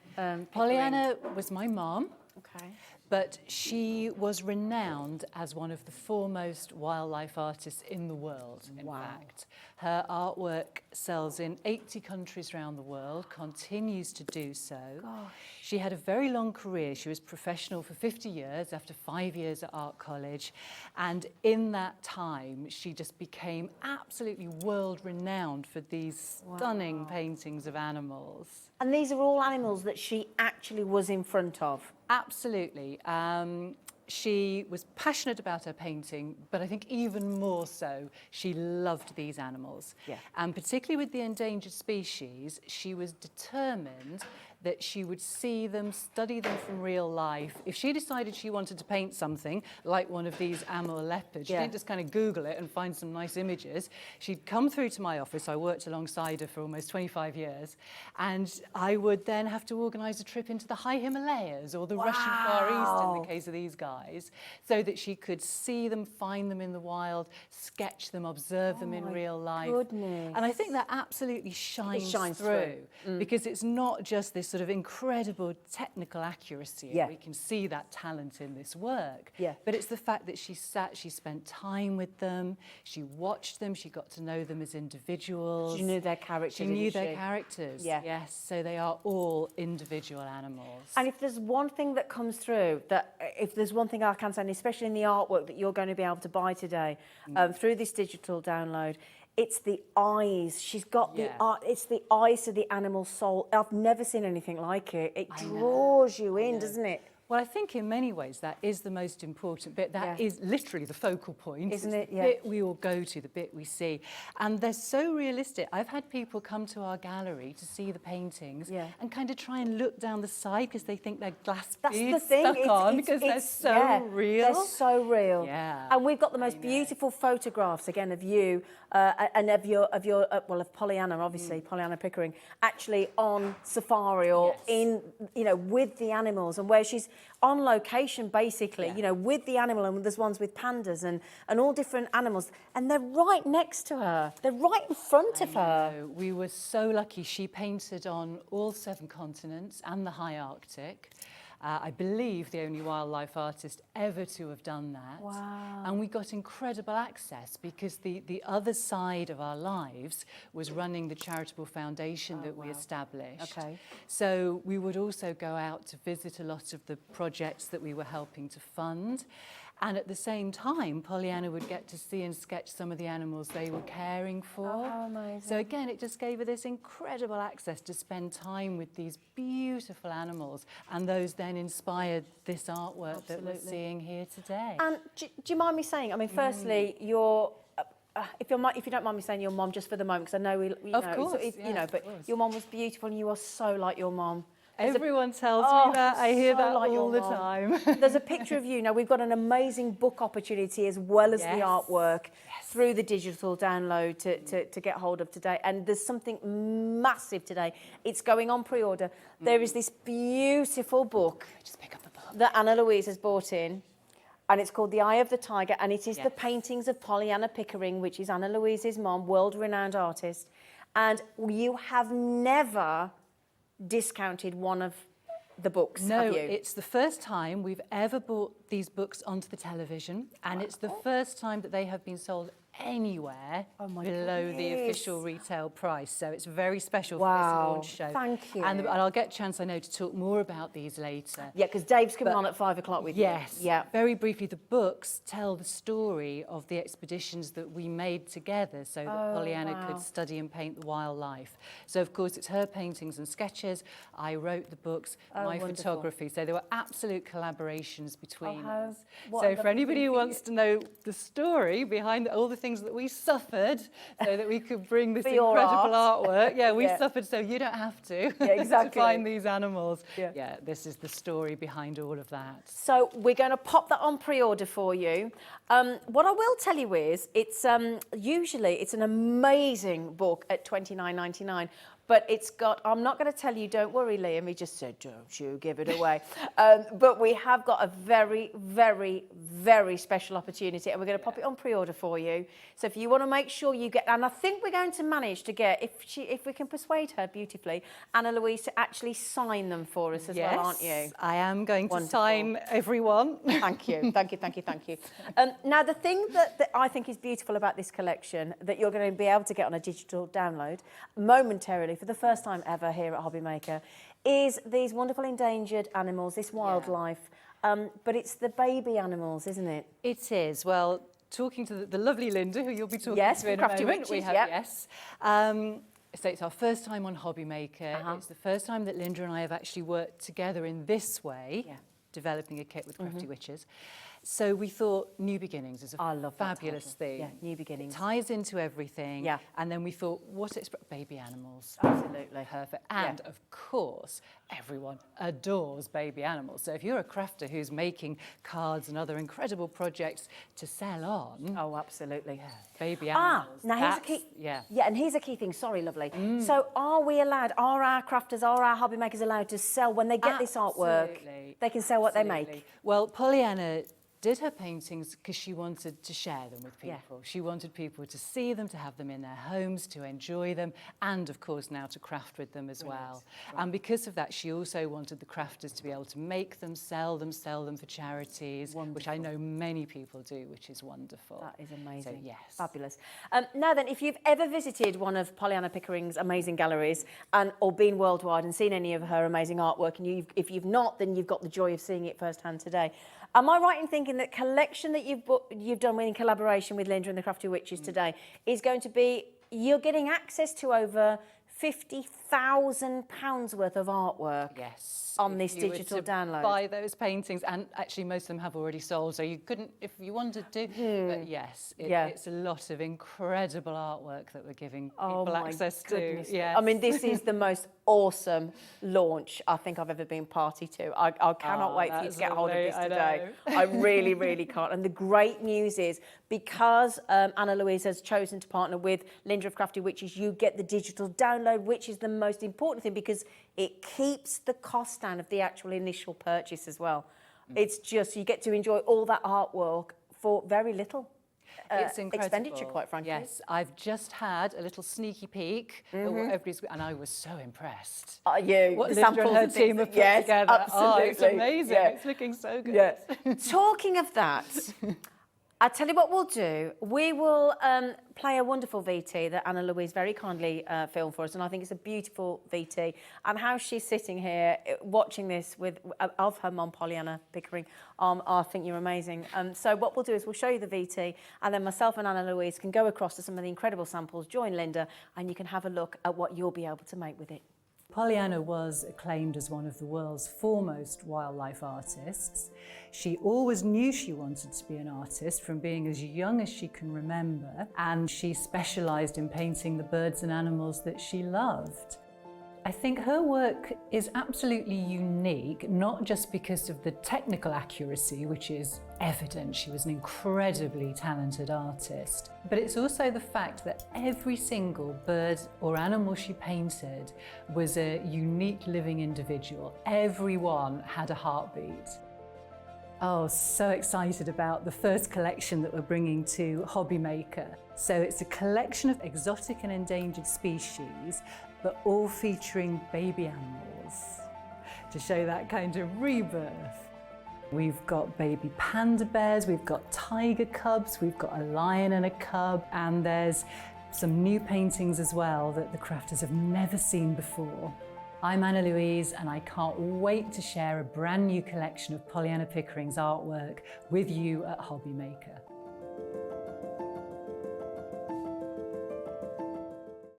Pollyanna was my mum. Okay. But she was renowned as one of the foremost wildlife artists in the world, in fact. Her artwork sells in 80 countries around the world, continues to do so. Gosh. She had a very long career. She was professional for 50 years after 5 years at art college. And in that time, she just became absolutely world-renowned for these stunning paintings of animals. And these are all animals that she actually was in front of. Absolutely. She was passionate about her painting, but I think even more so, she loved these animals. Yeah. And particularly with the endangered species, she was determined that she would see them, study them from real life. If she decided she wanted to paint something, like one of these Amur leopards, she didn't just kind of Google it and find some nice images. She'd come through to my office. I worked alongside her for almost 25 years. And I would then have to organise a trip into the high Himalayas or the Russian Far East in the case of these guys, so that she could see them, find them in the wild, sketch them, observe them in real life. Goodness. And I think that absolutely shines through. because it's not just this sort of incredible technical accuracy. Yeah. We can see that talent in this work. Yeah. But it's the fact that she spent time with them, she watched them, she got to know them as individuals. She knew their characters. She knew their characters. Yeah. Yes, so they are all individual animals. And if there's one thing that comes through, if there's one thing I can say, and especially in the artwork that you're going to be able to buy today through this digital download, it's the eyes. She's got the art. It's the eyes of the animal soul. I've never seen anything like it. It draws you in, doesn't it? Well, I think in many ways that is the most important bit. That is literally the focal point. Isn't it's it? the bit we all go to, the bit we see. And they're so realistic. I've had people come to our gallery to see the paintings and kind of try and look down the side because they think they're glass beads stuck on because they're so real. They're so real. Yeah. And we've got the most beautiful photographs, again, of you and of Pollyanna, obviously, Pollyanna Pickering, actually on safari or in, with the animals, and where she's on location, basically, with the animal, and there's ones with pandas and all different animals, and they're right next to her. They're right in front of her. We were so lucky. She painted on all 7 continents and the high Arctic. I believe the only wildlife artist ever to have done that. Wow. And we got incredible access because the other side of our lives was running the charitable foundation that we established. Okay. So we would also go out to visit a lot of the projects that we were helping to fund. And at the same time, Pollyanna would get to see and sketch some of the animals they were caring for. Oh, amazing. So again, it just gave her this incredible access to spend time with these beautiful animals, and those then inspired this artwork that we're seeing here today. And do you mind me saying, I mean, firstly, you're... if you don't mind me saying your mum just for the moment, because I know your mum was beautiful and you are so like your mum. Everyone tells me that. I hear that like all the your time. There's a picture of you. Now, we've got an amazing book opportunity as well as the artwork through the digital download to get hold of today. And there's something massive today. It's going on pre-order. There is this beautiful book that Anna Louise has bought in. And it's called The Eye of the Tiger, and it is the paintings of Pollyanna Pickering, which is Anna Louise's mom, world-renowned artist. And you have never discounted one of the books, have you? It's the first time we've ever brought these books onto the television, and it's the first time that they have been sold anywhere below the official retail price. So it's very special for this launch show. Thank you. And I'll get a chance, I know, to talk more about these later. Yeah, because Dave's coming on at 5 o'clock with you. Yes. Yeah. Very briefly, the books tell the story of the expeditions that we made together so that Pollyanna could study and paint the wildlife. So, of course, it's her paintings and sketches. I wrote the books, my photography. So there were absolute collaborations between us. So for anybody who wants to know the story behind all the things that we suffered so that we could bring this incredible artwork. Yeah, we suffered so you don't have to, to find these animals. Yeah, this is the story behind all of that. So we're going to pop that on pre-order for you. What I will tell you is it's usually it's an amazing book at $29.99. but it's got, I'm not going to tell you, don't worry, Liam, he just said, don't you give it away. But we have got a very, very, very special opportunity, and we're going to pop it on pre-order for you. So if you want to make sure you get, and I think we're going to manage to get, if we can persuade her beautifully, Anna Louise to actually sign them for us as well, aren't you? I am going to Wonderful. sign everyone. Thank you, thank you, thank you, thank you. Now, the thing that I think is beautiful about this collection that you're going to be able to get on a digital download momentarily for the first time ever here at Hobbymaker is these wonderful endangered animals, this wildlife, but it's the baby animals, isn't it? It is. Well, talking to the lovely Linda, who you'll be talking Yes, to in a Crafty moment. Witches, We have, yep. yes. So it's our first time on Hobbymaker. It's the first time that Linda and I have actually worked together in this way, developing a kit with Crafty Witches. So we thought new beginnings is a fabulous thing. Yeah, new beginnings. It ties into everything. Yeah. And then we thought, what baby animals. Absolutely. Perfect. And of course, everyone adores baby animals. So if you're a crafter who's making cards and other incredible projects to sell on. Oh, absolutely. Yeah, baby animals. Now here's a key. Yeah. Yeah, and here's a key thing. Sorry, lovely. So are we allowed, are our crafters, are our hobby makers allowed to sell when they get this artwork? Absolutely. They can sell what they make. Well, Pollyanna did her paintings because she wanted to share them with people. Yeah. She wanted people to see them, to have them in their homes, to enjoy them, and of course now to craft with them as well. And because of that, she also wanted the crafters to be able to make them, sell them for charities, which I know many people do, which is wonderful. That is amazing. So, yes. Fabulous. Now then, if you've ever visited one of Pollyanna Pickering's amazing galleries or been worldwide and seen any of her amazing artwork, and if you've not, then you've got the joy of seeing it firsthand today. Am I right in thinking that collection that you've done in collaboration with Linda and the Crafty Witches today is going to be, you're getting access to over £50,000 worth of artwork on this digital download? Buy those paintings, and actually most of them have already sold, so you couldn't, if you wanted to. But yes, it's a lot of incredible artwork that we're giving people access to. Yes. I mean, this is the most awesome launch I think I've ever been party to. I cannot wait for you to get hold of this today. I really, really can't. And the great news is, because Anna Louise has chosen to partner with Linda of Crafty Witches, you get the digital download, which is the most important thing because it keeps the cost down of the actual initial purchase as well. It's just, you get to enjoy all that artwork for very little. It's incredible. Expenditure, quite frankly. Yes, I've just had a little sneaky peek at what everybody's, and I was so impressed. Are you? What The Linda and samples her and team things have put that- together. Absolutely. Oh, it's amazing. Yeah. It's looking so good. Yeah. Talking of that, I'll tell you what we'll do. We will play a wonderful VT that Anna Louise very kindly filmed for us, and I think it's a beautiful VT. And how she's sitting here watching this of her mum, Pollyanna Pickering, I think you're amazing. So what we'll do is we'll show you the VT, and then myself and Anna Louise can go across to some of the incredible samples, join Linda, and you can have a look at what you'll be able to make with it. Pollyanna was acclaimed as one of the world's foremost wildlife artists. She always knew she wanted to be an artist from being as young as she can remember, and she specialised in painting the birds and animals that she loved. I think her work is absolutely unique, not just because of the technical accuracy, which is evident. She was an incredibly talented artist. But it's also the fact that every single bird or animal she painted was a unique living individual. Everyone had a heartbeat. Oh, so excited about the first collection that we're bringing to Hobbymaker. So it's a collection of exotic and endangered species, but all featuring baby animals to show that kind of rebirth. We've got baby panda bears, we've got tiger cubs, we've got a lion and a cub, and there's some new paintings as well that the crafters have never seen before. I'm Anna Louise, and I can't wait to share a brand new collection of Pollyanna Pickering's artwork with you at Hobbymaker.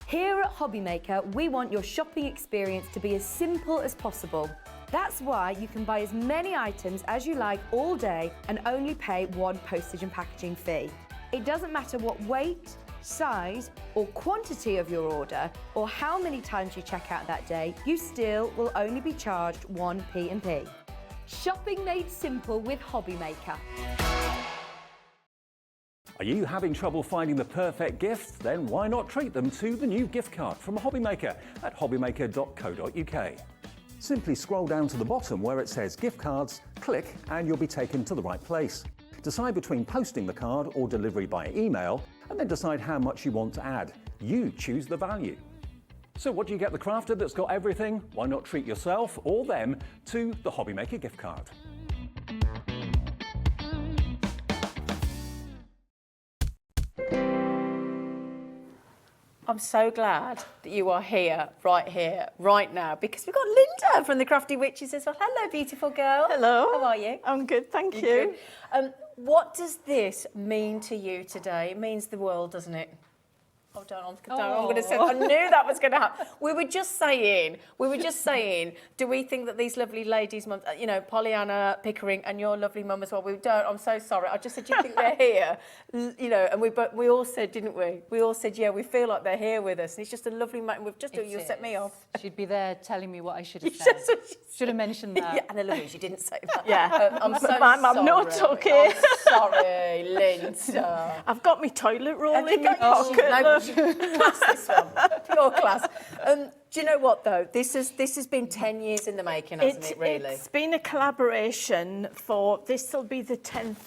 Here at Hobbymaker, we want your shopping experience to be as simple as possible. That's why you can buy as many items as you like all day and only pay one postage and packaging fee. It doesn't matter what weight, size or quantity of your order or how many times you check out that day, you still will only be charged one P&P. Shopping made simple with Hobbymaker. Are you having trouble finding the perfect gift? Then why not treat them to the new gift card from Hobbymaker at hobbymaker.co.uk. Simply scroll down to the bottom where it says gift cards, click and you'll be taken to the right place. Decide between posting the card or delivery by email and then decide how much you want to add. You choose the value. So what do you get the crafter that's got everything? Why not treat yourself or them to the Hobbymaker gift card? I'm so glad that you are here, right now, because we've got Linda from the Crafty Witches as well. Hello, beautiful girl. Hello. How are you? I'm good, thank You're you. good. What does this mean to you today? It means the world, doesn't it? Oh, I'm going to say, I knew that was going to happen. We were just saying, do we think that these lovely ladies, mums, you know, Pollyanna Pickering and your lovely mum as well, we don't, I'm so sorry. I just said, do you think they're here? You know, and we all said, didn't we? We all said, yeah, we feel like they're here with us. And it's just a lovely moment. We've just, you set me off. She'd be there telling me what I should have said. Should have mentioned that. Yeah, Anna Louise, you didn't say that. Yeah. I'm so My mum sorry. not okay. I'm sorry, Linda. I've got my toilet roll Have you in my got your- pocket. No, look. class this one. Pure class. Do you know what though? This has been 10 years in the making, hasn't it? Really. It's been a collaboration for, this will be the 10th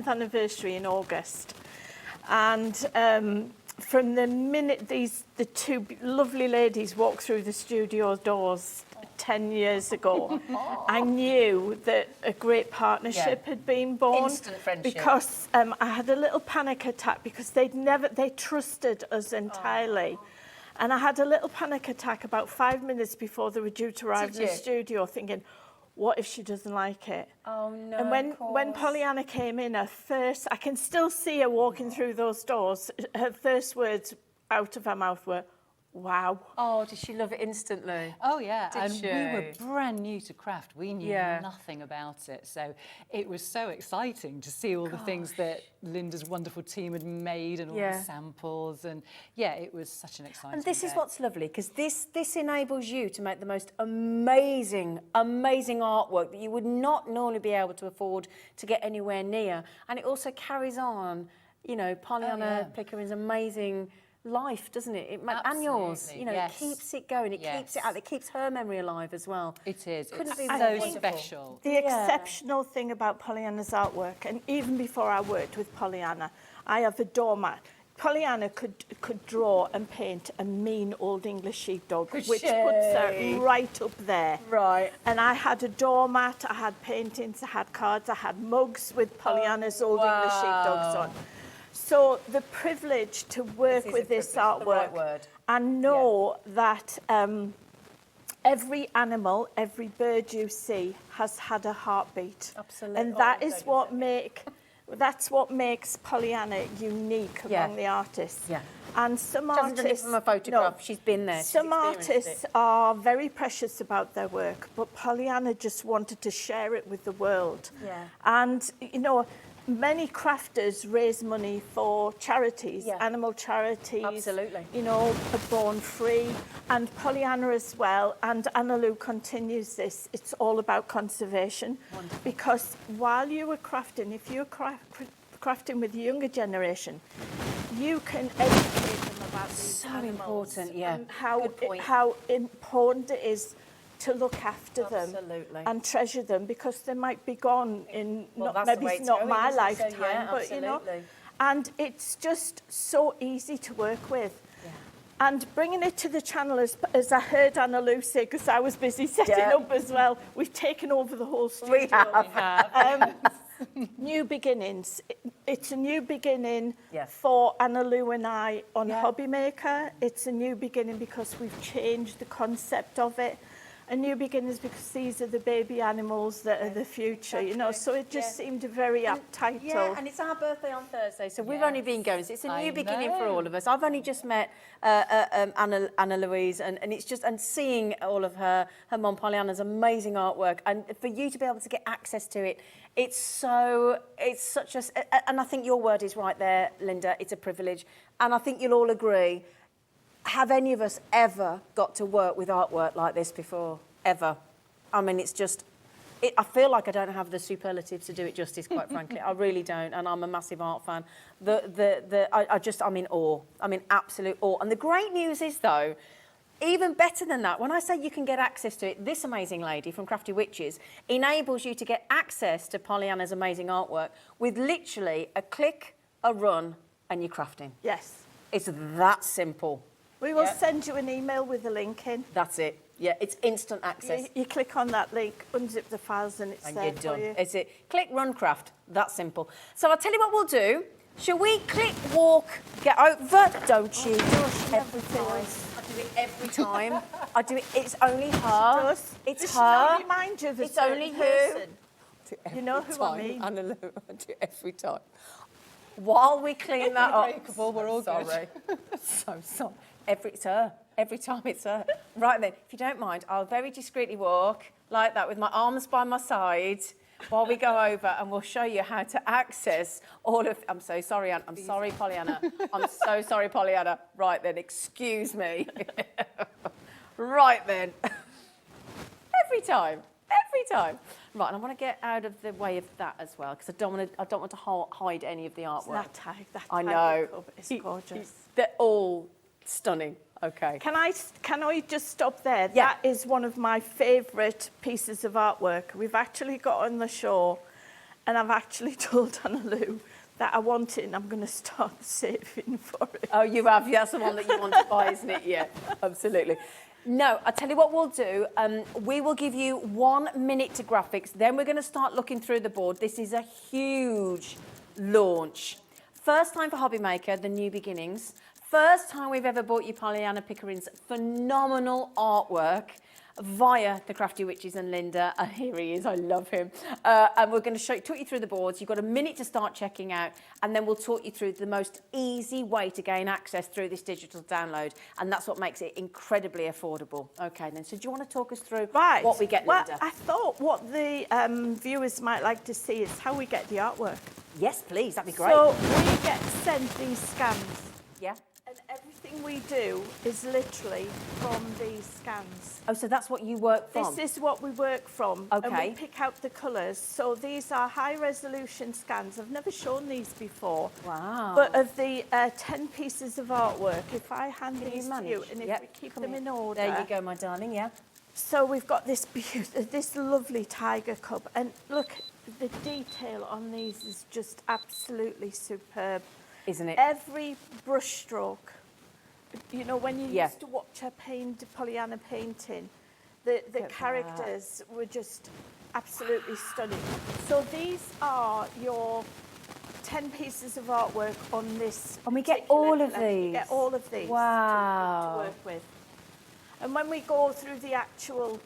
anniversary in August. And from the minute the two lovely ladies walked through the studio doors 10 years ago, I knew that a great partnership had been born. Instant friendship. Because I had a little panic attack because they trusted us entirely. And I had a little panic attack about 5 minutes before they were due to arrive in the studio, thinking, what if she doesn't like it? Oh no. And when Pollyanna came in, I can still see her walking through those doors. Her first words out of her mouth were, wow. Oh, did she love it instantly? Oh yeah, Did and she? we were brand new to craft. We knew Yeah. nothing about it, so it was so exciting to see all the things that Linda's wonderful team had made and all Yeah. the samples, and yeah, it was such an exciting. And this is day. what's lovely, because this enables you to make the most amazing artwork that you would not normally be able to afford to get anywhere near. And it also carries on, you know, Pollyanna Pickering's amazing life, doesn't it? And yours, you know, yes. it keeps it going, it keeps it out, it keeps her memory alive as well. It is. Couldn't It's be so more wonderful. special. The exceptional thing about Pollyanna's artwork, and even before I worked with Pollyanna, I have a doormat. Pollyanna could draw and paint a mean old English sheepdog, which puts her right up there. Right. And I had a doormat, I had paintings, I had cards, I had mugs with Pollyanna's old English sheepdogs on. So the privilege to work with this artwork and know that every animal, every bird you see has had a heartbeat. Absolutely. And that is that's what makes Pollyanna unique among the artists. Yeah. And some She hasn't done it artists, from a photograph, she's been there. some she's experienced artists it. are very precious about their work, but Pollyanna just wanted to share it with the world. Yeah. And, you know, many crafters raise money for charities, animal charities. Absolutely. You know, Born Free, and Pollyanna as well. And Anna Lou continues this. It's all about conservation. Wonderful. Because while you were crafting, if you're crafting with the younger generation, you can educate them about these So animals important, yeah. and Good point. how important it is to look after Absolutely. them and treasure them, because they might be gone in Well, that's the way maybe it's not going, my isn't it? So, lifetime, yeah, but you know, absolutely. and it's just so easy to work with. And bringing it to the channel, as I heard Anna Lou say, because I was busy setting up as well, we've taken over the whole studio. We have. New beginnings. It's a new beginning Yes. for Anna Lou and I on Hobbymaker. It's a new beginning because we've changed the concept of it. A new beginnings because these are the baby animals that are the future, you know, so it just seemed a very apt title. Yeah, and it's our birthday on Thursday, so we've only been going. So it's a new beginning for know. all of us. I've only just met Anna Louise, and it's just, and seeing all of her mum Pollyanna's amazing artwork, and for you to be able to get access to it, it's such a, and I think your word is right there, Linda, it's a privilege. And I think you'll all agree, have any of us ever got to work with artwork like this before? Ever? I mean, it's just I feel like I don't have the superlatives to do it justice, quite frankly. I really don't, and I'm a massive art fan. I'm in awe. I'm in absolute awe. And the great news is, though, even better than that, when I say you can get access to it, this amazing lady from Crafty Witches enables you to get access to Pollyanna's amazing artwork with literally a click, a run, and you're crafting. Yes. It's that simple. We will send you an email with a link in. That's it. Yeah, it's instant access. You click on that link, unzip the files, and it's And there you're done. for you. It's it. Click, run, craft. That simple. So I'll tell you what we'll do. Shall we click, walk, get over? Don't you? Every time. I do it every time. I do it. It's only her. does. It's This her. should remind you of a It's only certain you. person. You know who I mean. Anna Lou, I do it every time. While we clean that up. we're all good. Sorry. So sorry. It's her. Every time it's her. Right then, if you don't mind, I'll very discreetly walk like that with my arms by my side while we go over, and we'll show you how to access all of... I'm so sorry, Anne. I'm sorry, Pollyanna. I'm so sorry, Pollyanna. Right then, excuse me. Right then. Every time. Right, and I want to get out of the way of that as well, because I don't want to hide any of the artwork. That tag, I know. It's gorgeous. They're all stunning. Okay. Can I just stop there? Yeah. That is one of my favourite pieces of artwork. We've actually got on the show, and I've actually told Anna Lou that I want it, and I'm going to start saving for it. Oh, you have? That's the one that you want to buy, isn't it? Yeah, absolutely. No, I'll tell you what we'll do. We will give you 1 minute to graphics. Then we're going to start looking through the board. This is a huge launch. First time for Hobby Maker, the new beginnings. First time we've ever bought you Pollyanna Pickering's phenomenal artwork via the Crafty Witches and Linda. Here he is, I love him. And we're going to talk you through the boards. You've got a minute to start checking out, and then we'll talk you through the most easy way to gain access through this digital download, and that's what makes it incredibly affordable. Okay, then, so do you want to talk us through what we get, Linda? Well, I thought what the viewers might like to see is how we get the artwork. Yes, please, that'd be great. So we get sent these scans. Yeah. And everything we do is literally from these scans. Oh, so that's what you work from? This is what we work from. Okay. And we pick out the colours. So these are high-resolution scans. I've never shown these before. Wow. But of the 10 pieces of artwork, if I hand these to you, and if we keep them in order... There you go, my darling, yeah. So we've got this this lovely tiger cub. And look, the detail on these is just absolutely superb. Isn't it? Every brush stroke, you know, when you Yeah. used to watch her paint, Pollyanna painting, the characters were just absolutely stunning. So these are your 10 pieces of artwork on this. And we get particular all of collection. You these? get all of these Wow. to work with. And when we go through the actual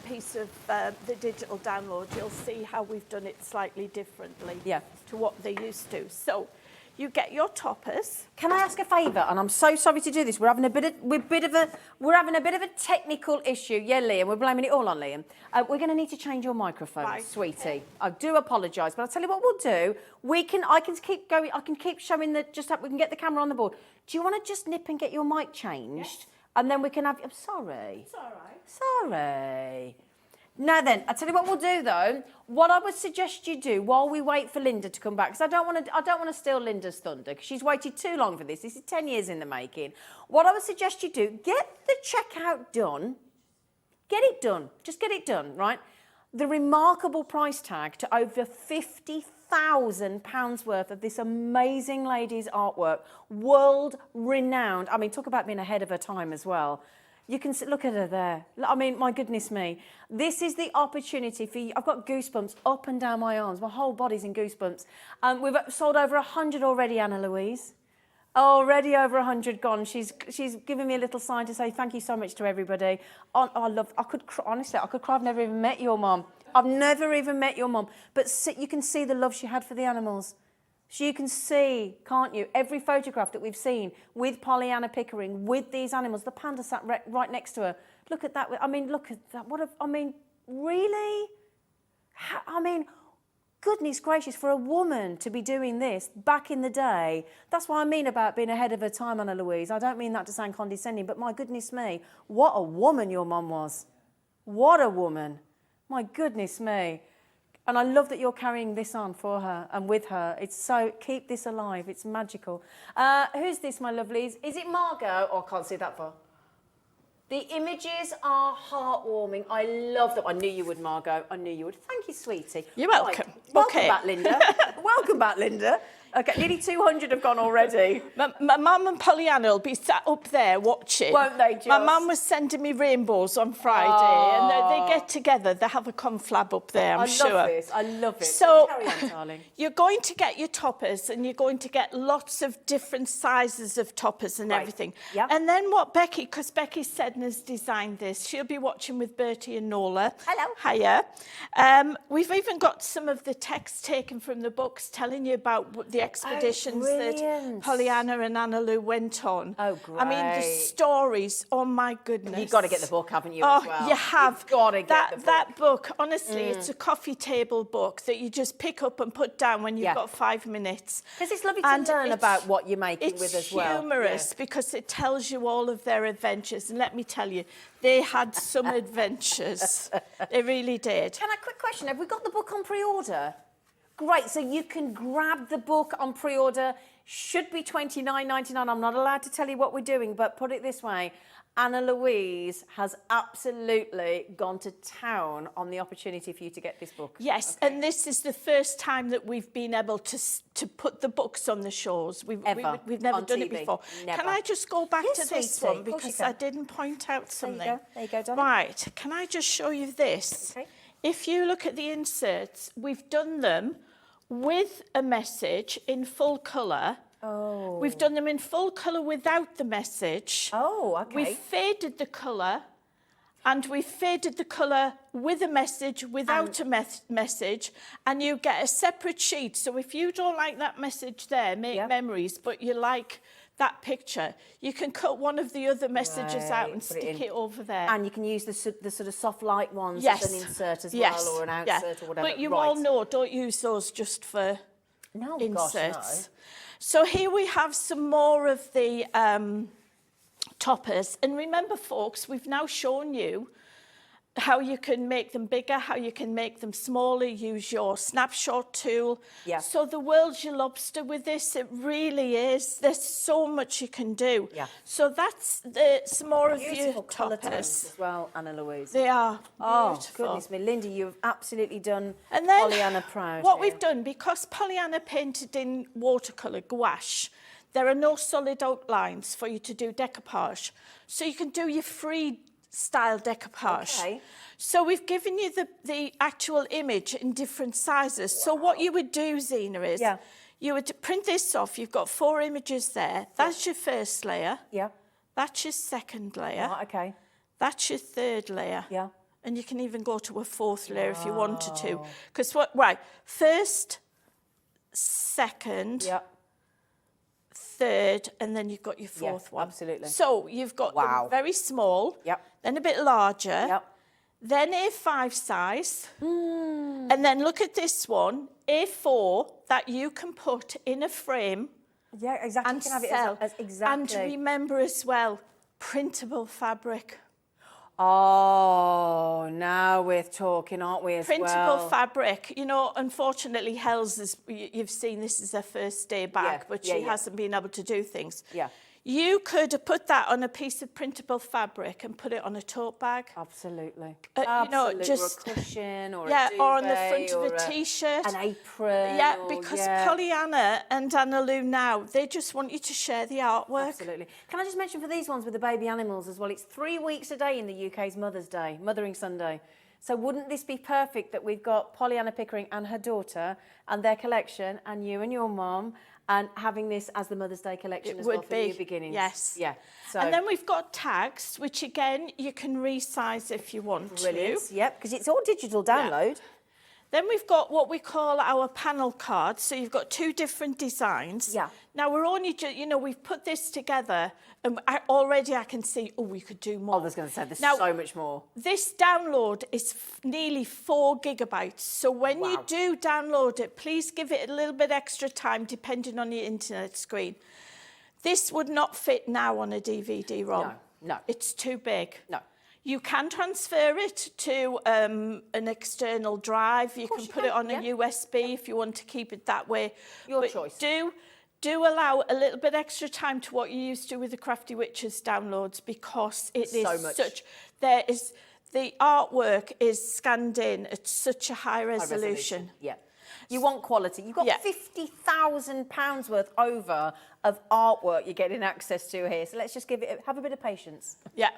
piece of the digital download, you'll see how we've done it slightly differently to what they used to. So you get your toppers. Can I ask a favour? And I'm so sorry to do this. We're having a bit of a technical issue. Yeah, Liam. We're blaming it all on Liam. We're going to need to change your microphone, Right. sweetie. I do apologise, but I'll tell you what we'll do. I can keep going. I can keep showing we can get the camera on the board. Do you want to just nip and get your mic changed? Yes. And then we can have... I'm sorry. It's all right. Sorry. Now then, I'll tell you what we'll do though. What I would suggest you do while we wait for Linda to come back, because I don't want to steal Linda's thunder, because she's waited too long for this. This is 10 years in the making. What I would suggest you do, get the checkout done. Get it done. Just get it done, right? The remarkable price tag to over £50,000 worth of this amazing lady's artwork, world renowned. I mean, talk about being ahead of her time as well. You can look at her there. I mean, my goodness me. This is the opportunity for you. I've got goosebumps up and down my arms. My whole body's in goosebumps. We've sold over 100 already, Anna Louise. Already over 100 gone. She's given me a little sign to say thank you so much to everybody. Honestly, I could cry. I've never even met your mum. I've never even met your mum. But you can see the love she had for the animals. So you can see, can't you, every photograph that we've seen with Pollyanna Pickering, with these animals. The panda sat right next to her. Look at that. I mean, look at that. Really? Goodness gracious, for a woman to be doing this back in the day, that's what I mean about being ahead of her time, Anna Louise. I don't mean that to sound condescending, but my goodness me, what a woman your mum was. What a woman. My goodness me. And I love that you're carrying this on for her and with her. It's so, keep this alive. It's magical. Who's this, my lovelies? Is it Margot? Oh, I can't see that far. The images are heartwarming. I love them. I knew you would, Margot. I knew you would. Thank you, sweetie. You're welcome. Right. Welcome back, Linda. Welcome back, Linda. Okay, nearly 200 have gone already. My mum and Pollyanna will be sat up there watching. Won't they just? My mum was sending me rainbows on Friday, and they get together. They have a conflab up there, I'm sure. I love this. I love it. So, carry on, darling. You're going to get your toppers, and you're going to get lots of different sizes of toppers and everything. Yep. And then what Becky, because Becky Sedna's designed this, she'll be watching with Bertie and Nola. Hello. Hiya. We've even got some of the text taken from the books telling you about the expeditions that brilliant. Pollyanna and Anna Lou went on. Oh, great. I mean, the stories, oh my goodness. You've got to get the book, haven't you, Oh, as well? you have. You've got to get the book. That book, honestly, it's a coffee table book that you just pick up and put down when you've got 5 minutes. Because it's lovely to learn about what you're making with as well. It's humorous because it tells you all of their adventures. And let me tell you, they had some adventures. They really did. Can I, quick question, have we got the book on pre-order? Great, so you can grab the book on pre-order. Should be $29.99. I'm not allowed to tell you what we're doing, but put it this way. Anna Louise has absolutely gone to town on the opportunity for you to get this book. Yes, and this is the first time that we've been able to put the books on the shows. We've never done it before. Never. Can I just go back to this sweetie. one because I didn't point out something. There you go, darling. Right, can I just show you this? Okay. If you look at the inserts, we've done them with a message in full colour. Oh. We've done them in full colour without the message. Oh, okay. We've faded the colour and we've faded the colour with a message, without a message, and you get a separate sheet. So if you don't like that message there, make memories, but you like that picture, you can cut one of the other messages out and stick it over there. And you can use the sort of soft light ones Yes. as an insert as well, or an outsert or whatever. But you all know, don't use those just for inserts. Gosh, no. So here we have some more of the toppers. And remember, folks, we've now shown you how you can make them bigger, how you can make them smaller, use your snapshot tool. Yeah. So the world's your lobster with this, it really is. There's so much you can do. Yeah. So that's some more of your colour tones toppers. as well, Anna Louise. They are Oh, beautiful. goodness me. Linda, you've absolutely done And then Pollyanna proud. what here. we've done, because Pollyanna painted in watercolour gouache, there are no solid outlines for you to do decoupage. So you can do your free style decoupage. Okay. So we've given you the actual image in different sizes. Wow. So what you would do, Zena, is you would print this off. You've got 4 images there. That's your first layer. Yeah. That's your second layer. Right, okay. That's your third layer. Yeah. And you can even go to a 4th layer if you wanted to. Because right, first, second, third, and then you've got your 4th one. Absolutely. So you've got them very small, then a bit larger, then A5 size, and then look at this one, A4, that you can put in a frame. Yeah, exactly. And you can have sell. it as exactly. And remember as well, printable fabric. Oh, now we're talking, aren't we, as Printable well? fabric. You know, unfortunately, Hels, you've seen this is her first day back, but she hasn't been able to do things. Yeah. You could have put that on a piece of printable fabric and put it on a tote bag. Absolutely. You know, just or a cushion or a duvet, or on the front of a T-shirt. An apron. Yeah, because Pollyanna and Anna Lou now, they just want you to share the artwork. Absolutely. Can I just mention for these ones with the baby animals as well, it's 3 weeks a day in the UK's Mother's Day, Mothering Sunday. So wouldn't this be perfect that we've got Pollyanna Pickering and her daughter and their collection and you and your mum and having this as the Mother's Day collection as well for new beginnings? Yes. Yeah. So And then we've got tags, which again, you can resize if you want brilliant. to. Yep, because it's all digital download. Yeah. Then we've got what we call our panel cards. So you've got 2 different designs. Yeah. Now we're only, we've put this together and already I can see, we could do more. I was going to say, there's now, so much more. This download is nearly 4 gigabytes. So when you do download it, please give it a little bit extra time depending on your internet screen. This would not fit now on a DVD-ROM. No. It's too big. No. You can transfer it to an external drive. You can put it on a USB if you want to keep it that way. Your choice. Do allow a little bit extra time to what you used to with the Crafty Witches downloads, because it is so much. The artwork is scanned in at such a high resolution. Yeah. You want quality. You've got Yeah. £50,000 worth over of artwork you're getting access to here. So let's just have a bit of patience. Yeah.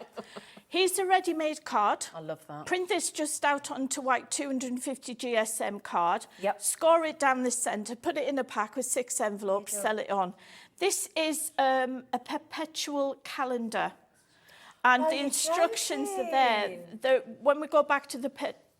Here's a ready-made card. I love that. Print this just out onto white 250 GSM card. Yep. Score it down the centre, put it in a pack with 6 envelopes, sell it on. This is a perpetual calendar. And the instructions are there. When we go back to the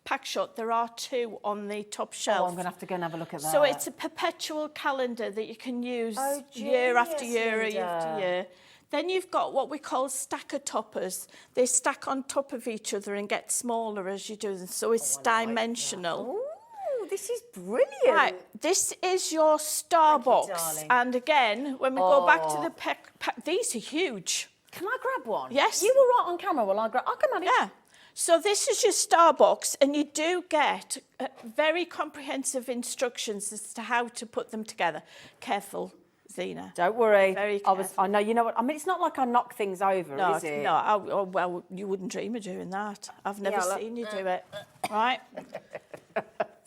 pack shot, there are 2 on the top shelf. Oh, I'm going to have to go and have a look at that. So it's a perpetual calendar that you can use year after year after year. Then you've got what we call stacker toppers. They stack on top of each other and get smaller as you do them. So it's dimensional. Ooh, this is brilliant. Right, this is your star box. darling. And again, when we go back to the pack, these are huge. Can I grab one? Yes. You were right on camera while I come at it. Yeah. So this is your star box, and you do get very comprehensive instructions as to how to put them together. Careful, Zena. Don't worry. Very I know, you know what, I mean, it's not like I knock things over, No, is it? no. Well, you wouldn't dream of doing that. I've never seen you do it. Right?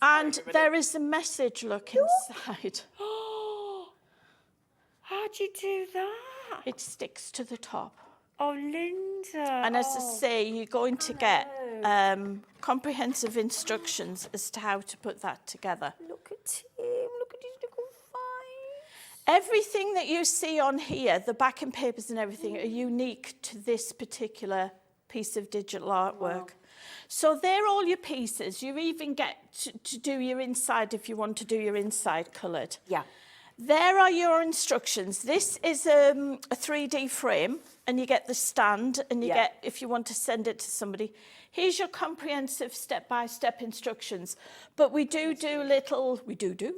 And there is a message look inside. How'd you do that? It sticks to the top. Oh, Linda. And as I say, you're going to get comprehensive instructions as to how to put that together. Look at him. Look at his little face. Everything that you see on here, the backing papers and everything, are unique to this particular piece of digital artwork. So they're all your pieces. You even get to do your inside if you want to do your inside coloured. Yeah. There are your instructions. This is a 3D frame, and you get the stand, and you get, if you want to send it to somebody, here's your comprehensive step-by-step instructions. But we do little videos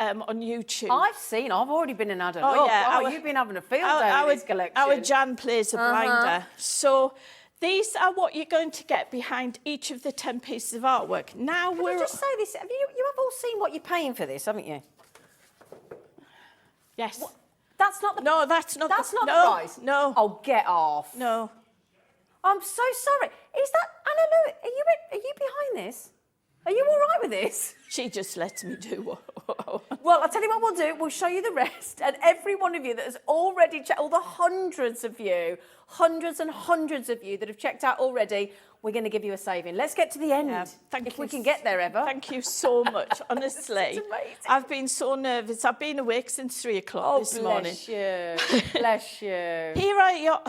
on YouTube. I've already been and had a Oh, look. yeah, You've been having a field day with this collection. Our Jan plays a blinder. So these are what you're going to get behind each of the 10 pieces of artwork. Now Can I just say this? You have all seen what you're paying for this, haven't you? Yes. What? That's not the... No, that's not That's the... not no, the price? No. Oh, get off. No. I'm so sorry. Is that... Anna Lou, are you behind this? Are you all right with this? She just lets me do what... Well, I'll tell you what we'll do. We'll show you the rest. And every one of you that has already checked, all the hundreds and hundreds of you that have checked out already, we're going to give you a saving. Let's get to the end. Yeah, if we can get there ever. Thank you so much, honestly. It's amazing. I've been so nervous. I've been awake since 3 o'clock this morning. Bless you. Bless you. Here are your...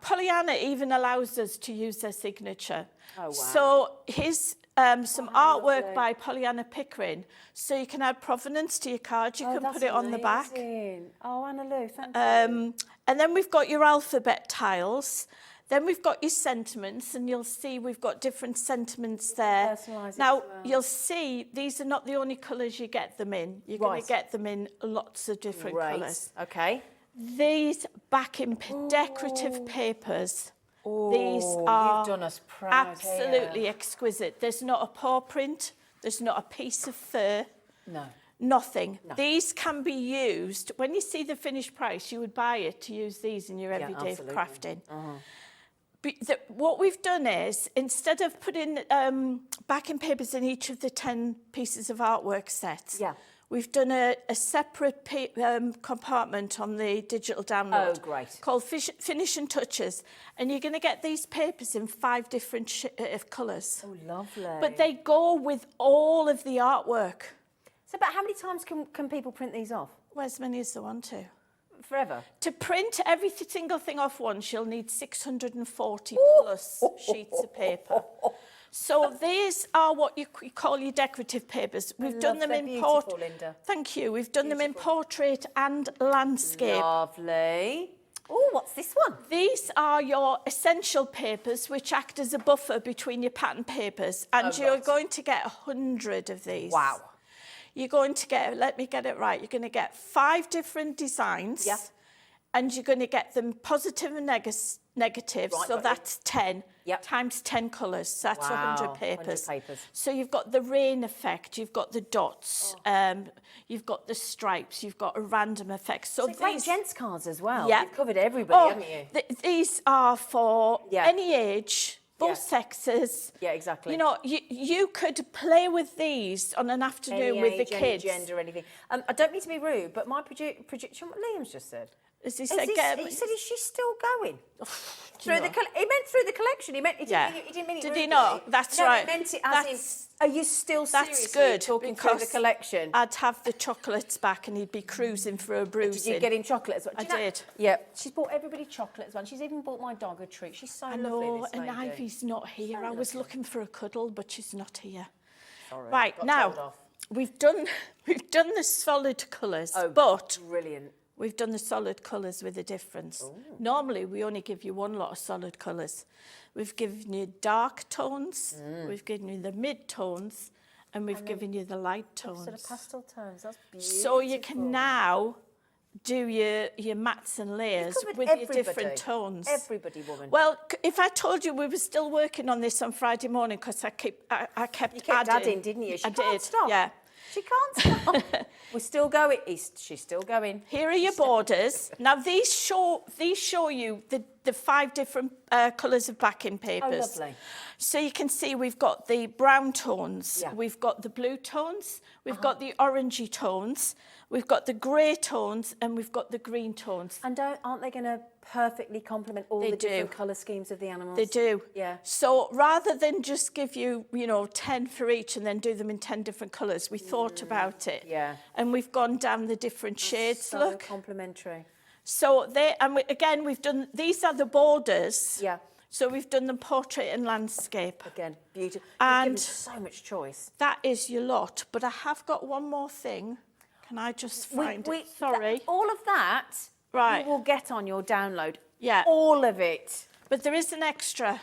Pollyanna even allows us to use their signature. Oh, wow. So here's some artwork by Pollyanna Pickering. So you can add provenance to your card. You can put it on the back. Oh, Anna Lou, thank you. And then we've got your alphabet tiles. Then we've got your sentiments, and you'll see we've got different sentiments there. Personalise it Now, as well. you'll see these are not the only colours you get them in. You're going to get them in lots of different colours. Okay. These backing decorative papers, these Oh, are you've done us proud absolutely here. exquisite. There's not a paw print. There's not a piece of fur. No. Nothing. No. These can be used. When you see the finished price, you would buy it to use these in your everyday absolutely. crafting. What we've done is, instead of putting backing papers in each of the 10 pieces of artwork sets, we've done a separate compartment on the digital download called Finishing Touches. And you're going to get these papers in 5 different colours. Oh, lovely. But they go with all of the artwork. So, but how many times can people print these off? Well, as many as they want to. Forever? To print every single thing off once, you'll need 640 plus sheets of paper. So these are what you call your decorative papers. We've done them in portrait. Linda. Thank you. We've done them in portrait and landscape. Lovely. Oh, what's this one? These are your essential papers, which act as a buffer between your pattern papers. And you're going to get 100 of these. Wow. You're going to get, let me get it right, you're going to get 5 different designs. and you're going to get them positive and negative. Right, So got you. that's 10 Yep. times 10 colours. So that's 100 Wow, papers. 100 papers. So you've got the rain effect, you've got the dots, you've got the stripes, you've got a random effect. So So great gents cards as well. Yeah. You've covered everybody, haven't you? These are for Yeah. any age, both sexes. Yeah, exactly. You know, you could play with these on an afternoon Any with age, the any kids. gender, anything. I don't mean to be rude, but my prediction, what Liam's just said. As he Is said, he said, is she still going? He meant through the collection. He didn't mean it Did rudely. he not? That's no, right. He meant it as in, are you still That's seriously good, talking through the because collection? I'd have the chocolates back and he'd be cruising for a bruising. Did you get him chocolate as well? I Do you know- did. Yeah, she's bought everybody chocolate as well. She's even bought my dog a treat. She's so I lovely, know, this and lady. Ivy's not here. I was looking for a cuddle, but she's not here. Sorry, Right, got told now, off. we've done the solid colours, Oh, but brilliant. we've done the solid colours with a difference. Normally, we only give you one lot of solid colours. We've given you dark tones, we've given you the mid-tones, and we've given you the light tones. Sort of pastel tones. That's beautiful. So you can now do your mats and layers covered with your everybody. different tones. Everybody, woman. Well, if I told you we were still working on this on Friday morning, because I kept You kept adding, didn't you? She I can't did, stop. yeah. She can't stop. We're still going. She's still going. Here are your borders. Now these show you the 5 different colours of backing papers. Oh, lovely. So you can see we've got the brown tones, Yeah. we've got the blue tones, we've got the orangey tones, we've got the grey tones, and we've got the green tones. And aren't they going to perfectly complement all They the do. different colour schemes of the animals? They do. Yeah. So rather than just give you, 10 for each and then do them in 10 different colours, we thought about it. Yeah. And we've gone down the different shades, So look. complimentary. So we've done, these are the borders. Yeah. So we've done the portrait and landscape. Again, beautiful. And- You've given so much choice. That is your lot. But I have got one more thing. Can I just find it? Sorry. All of that, Right. you will get on your download. Yeah. All of it. But there is an extra.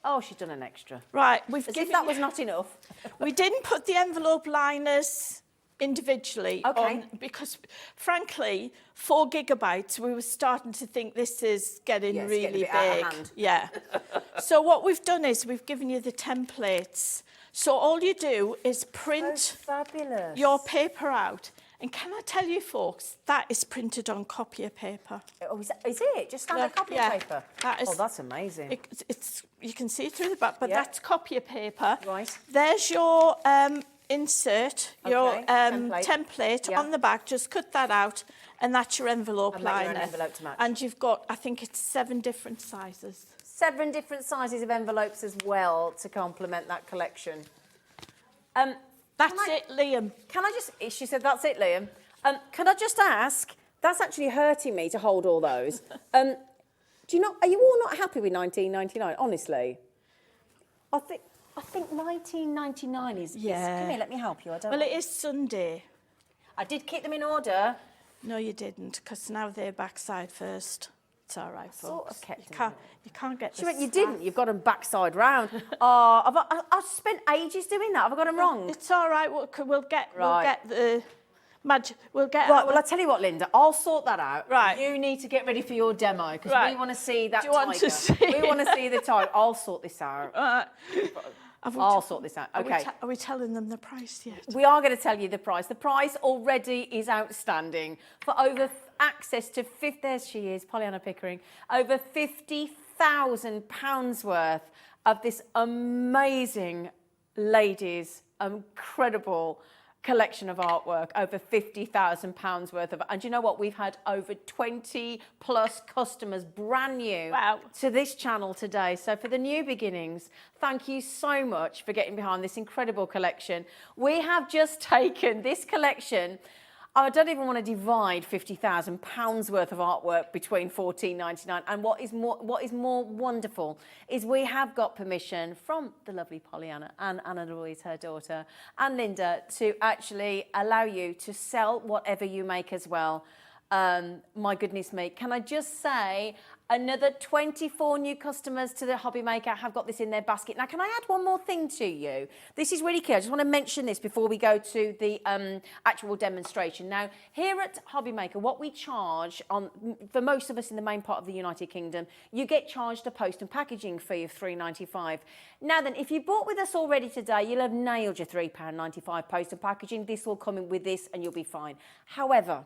Oh, she's done an extra. Right. We've As given if that you- was not enough. We didn't put the envelope liners individually Okay. on, because frankly 4 gigabytes we were starting to think this is getting Yeah, it's really getting a bit out of big. hand. Yeah. So what we've done is we've given you the templates, so all you do is print Fabulous. your paper out, and can I tell you folks, that is printed on copier paper. Oh, is it? Just standard Look, copy yeah, paper? that is- Oh, that's amazing. It's you can see through the back, but Yeah. that's copier paper. Right. There's your insert, your Okay, template. template Yeah. on the back. Just cut that out, and that's your envelope And make your own liner. envelope to match. And you've got, I think it's 7 different sizes. 7 different sizes of envelopes as well to complement that collection. That's Can I- it, Liam. Can I just... She said, that's it, Liam. Can I just ask... That's actually hurting me to hold all those. Do you not... Are you all not happy with 1999, honestly? I think 1999 is... Yeah. Come here, let me help you. I don't... Well, it is Sunday. I did keep them in order. No, you didn't, because now they're backside first. It's all right, folks. sort of kept you them can't get. She the went, you staff. didn't. You've got them backside round. Oh, I've spent ages doing that. Have I got them wrong? It's all right. We'll get the magic. We'll get. Right, well, I'll tell you what, Linda, I'll sort that out. Right. You need to get ready for your demo, because Right. we want to see that Do you want tiger. to see We want to see the tiger. I'll sort this out. I'll sort this out. Okay. Are we telling them the price yet? We are going to tell you the price. The price already is outstanding. For over access to there's she is, Pollyanna Pickering, over £50,000 worth of this amazing ladies' incredible collection of artwork, over £50,000 worth of, and you know what? We've had over 20 plus customers, brand new, Wow. to this channel today. So for the new beginnings, thank you so much for getting behind this incredible collection. We have just taken this collection. I don't even want to divide £50,000 worth of artwork between $14.99. And what is more wonderful is we have got permission from the lovely Pollyanna and Anna Louise, her daughter, and Linda, to actually allow you to sell whatever you make as well. My goodness me. Can I just say, another 24 new customers to the Hobby Maker have got this in their basket. Now, can I add one more thing to you? This is really key. I just want to mention this before we go to the actual demonstration. Now, here at Hobby Maker, what we charge for most of us in the main part of the United Kingdom, you get charged a post and packaging fee of £3.95. Now then, if you bought with us already today, you'll have nailed your £3.95 post and packaging. This will come in with this and you'll be fine. However,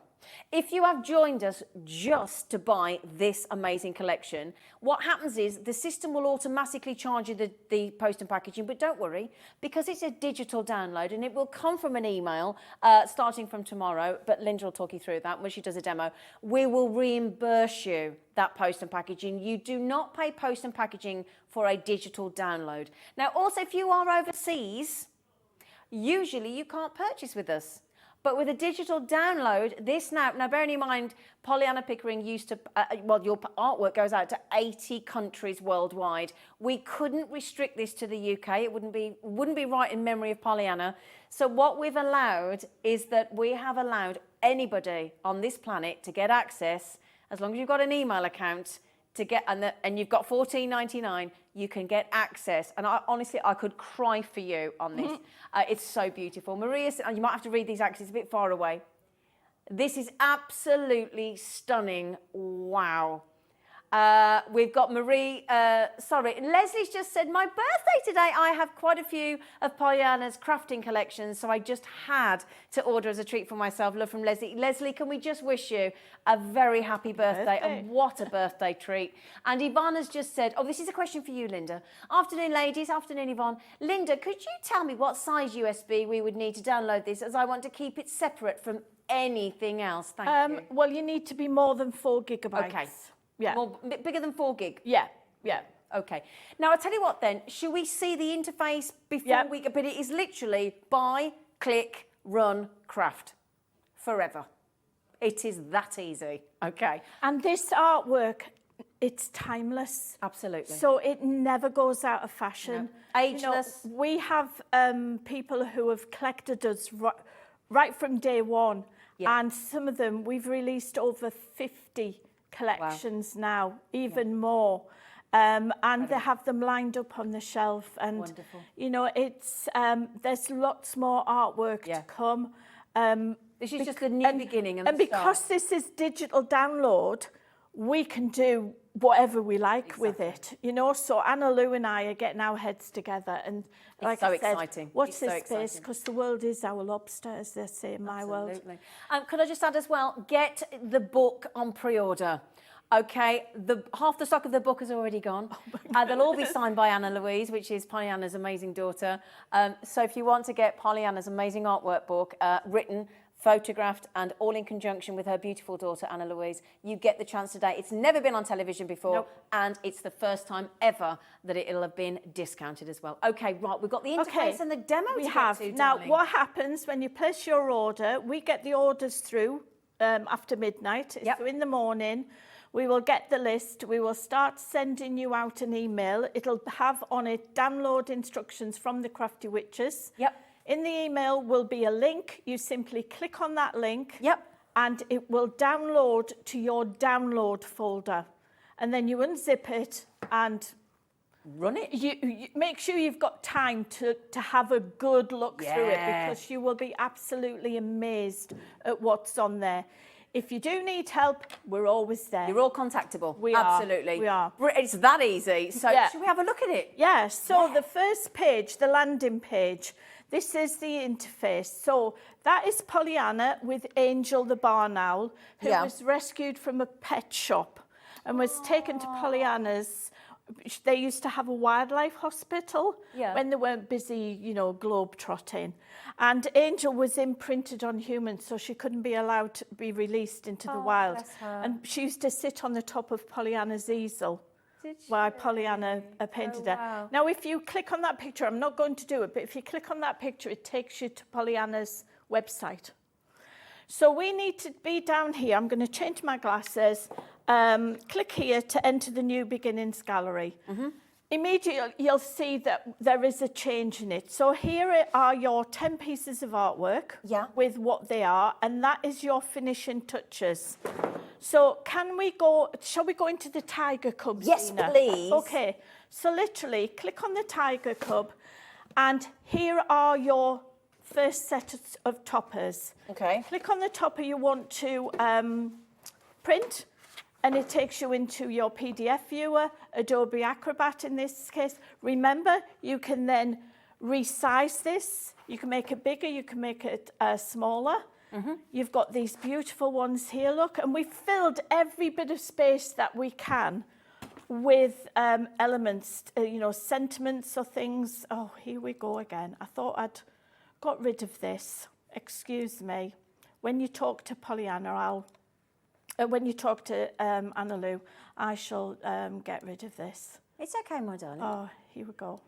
if you have joined us just to buy this amazing collection, what happens is the system will automatically charge you the post and packaging, but don't worry, because it's a digital download and it will come from an email starting from tomorrow, but Linda will talk you through that when she does a demo. We will reimburse you that post and packaging. You do not pay post and packaging for a digital download. Now, also, if you are overseas, usually you can't purchase with us. But with a digital download, this now bearing in mind, Pollyanna Pickering used to, your artwork goes out to 80 countries worldwide. We couldn't restrict this to the UK. It wouldn't be right in memory of Pollyanna. So what we've allowed is that we have allowed anybody on this planet to get access, as long as you've got an email account, to get, and you've got $14.99, you can get access. And honestly, I could cry for you on this. It's so beautiful. Maria, you might have to read these actually, it's a bit far away. This is absolutely stunning. Wow. We've got Marie, Leslie's just said, my birthday today. I have quite a few of Pollyanna's crafting collections, so I just had to order as a treat for myself. Love from Leslie. Leslie, can we just wish you a very happy birthday, and what a birthday treat. And Yvonne has just said, oh, this is a question for you, Linda. Afternoon, ladies. Afternoon, Yvonne. Linda, could you tell me what size USB we would need to download this, as I want to keep it separate from anything else? Thank you. Well, you need to be more than 4 gigabytes. Okay. Yeah. More, bigger than 4 gig? Yeah, yeah. Okay. Now, I'll tell you what then. Should we see the interface before we go? But it is literally buy, click, run, craft. Forever. It is that easy. Okay. And this artwork, it's timeless. Absolutely. So it never goes out of fashion. No. Ageless. You know, we have people who have collected us right from day one. Yeah. And some of them, we've released over 50 collections now, even more, and they have them lined up on the shelf, and wonderful. You know, it's there's lots more artwork to come. This is just the new beginning, and because this is digital download, we can do whatever we like with it, you know. So Anna Lou and I are getting our heads together, and like I said, exciting. Watch this space, because the world is our lobster, as they say in my world. Could I just add as well, get the book on pre-order. Okay, half the stock of the book has already gone. They'll all be signed by Anna Louise, which is Pollyanna's amazing daughter. So if you want to get Pollyanna's amazing artwork book, written, photographed, and all in conjunction with her beautiful daughter, Anna Louise, you get the chance today. It's never been on television before, and it's the first time ever that it'll have been discounted as well. Okay, right, we've got the interface and the demo to get to, now, darling. what happens when you place your order, we get the orders through after midnight. So in the morning, we will get the list. We will start sending you out an email. It'll have on it download instructions from the Crafty Witches. In the email will be a link. You simply click on that link. And it will download to your download folder. And then you unzip it and run it. You make sure you've got time to have a good look through it, because you will be absolutely amazed at what's on there. If you do need help, we're always there. You're all contactable. We Absolutely. We are. It's that easy. So should we have a look at it? So the first page, the landing page, this is the interface. So that is Pollyanna with Angel the barn owl, who was rescued from a pet shop and was taken to Pollyanna's. They used to have a wildlife hospital when they weren't busy, you know, globe-trotting. And Angel was imprinted on humans, so she couldn't be allowed to be released into the wild. And she used to sit on the top of Pollyanna's easel while Pollyanna painted her. Now, if you click on that picture, I'm not going to do it, but if you click on that picture, it takes you to Pollyanna's website. So we need to be down here. I'm going to change my glasses. Click here to enter the new beginnings gallery. immediately you'll see that there is a change in it. So here are your 10 pieces of artwork with what they are, and that is your finishing touches. So shall we go into the tiger cub? Yes, Zena? please. Okay, so literally click on the tiger cub, and here are your first set of toppers. Okay. Click on the topper you want to print, and it takes you into your PDF viewer, Adobe Acrobat in this case. Remember, you can then resize this. You can make it bigger, you can make it smaller. You've got these beautiful ones here, look, and we've filled every bit of space that we can with elements, sentiments or things. Oh, here we go again. I thought I'd got rid of this. Excuse me. When you talk to Pollyanna, when you talk to Anna Lou, I shall get rid of this. It's okay, my darling. Oh, here we go.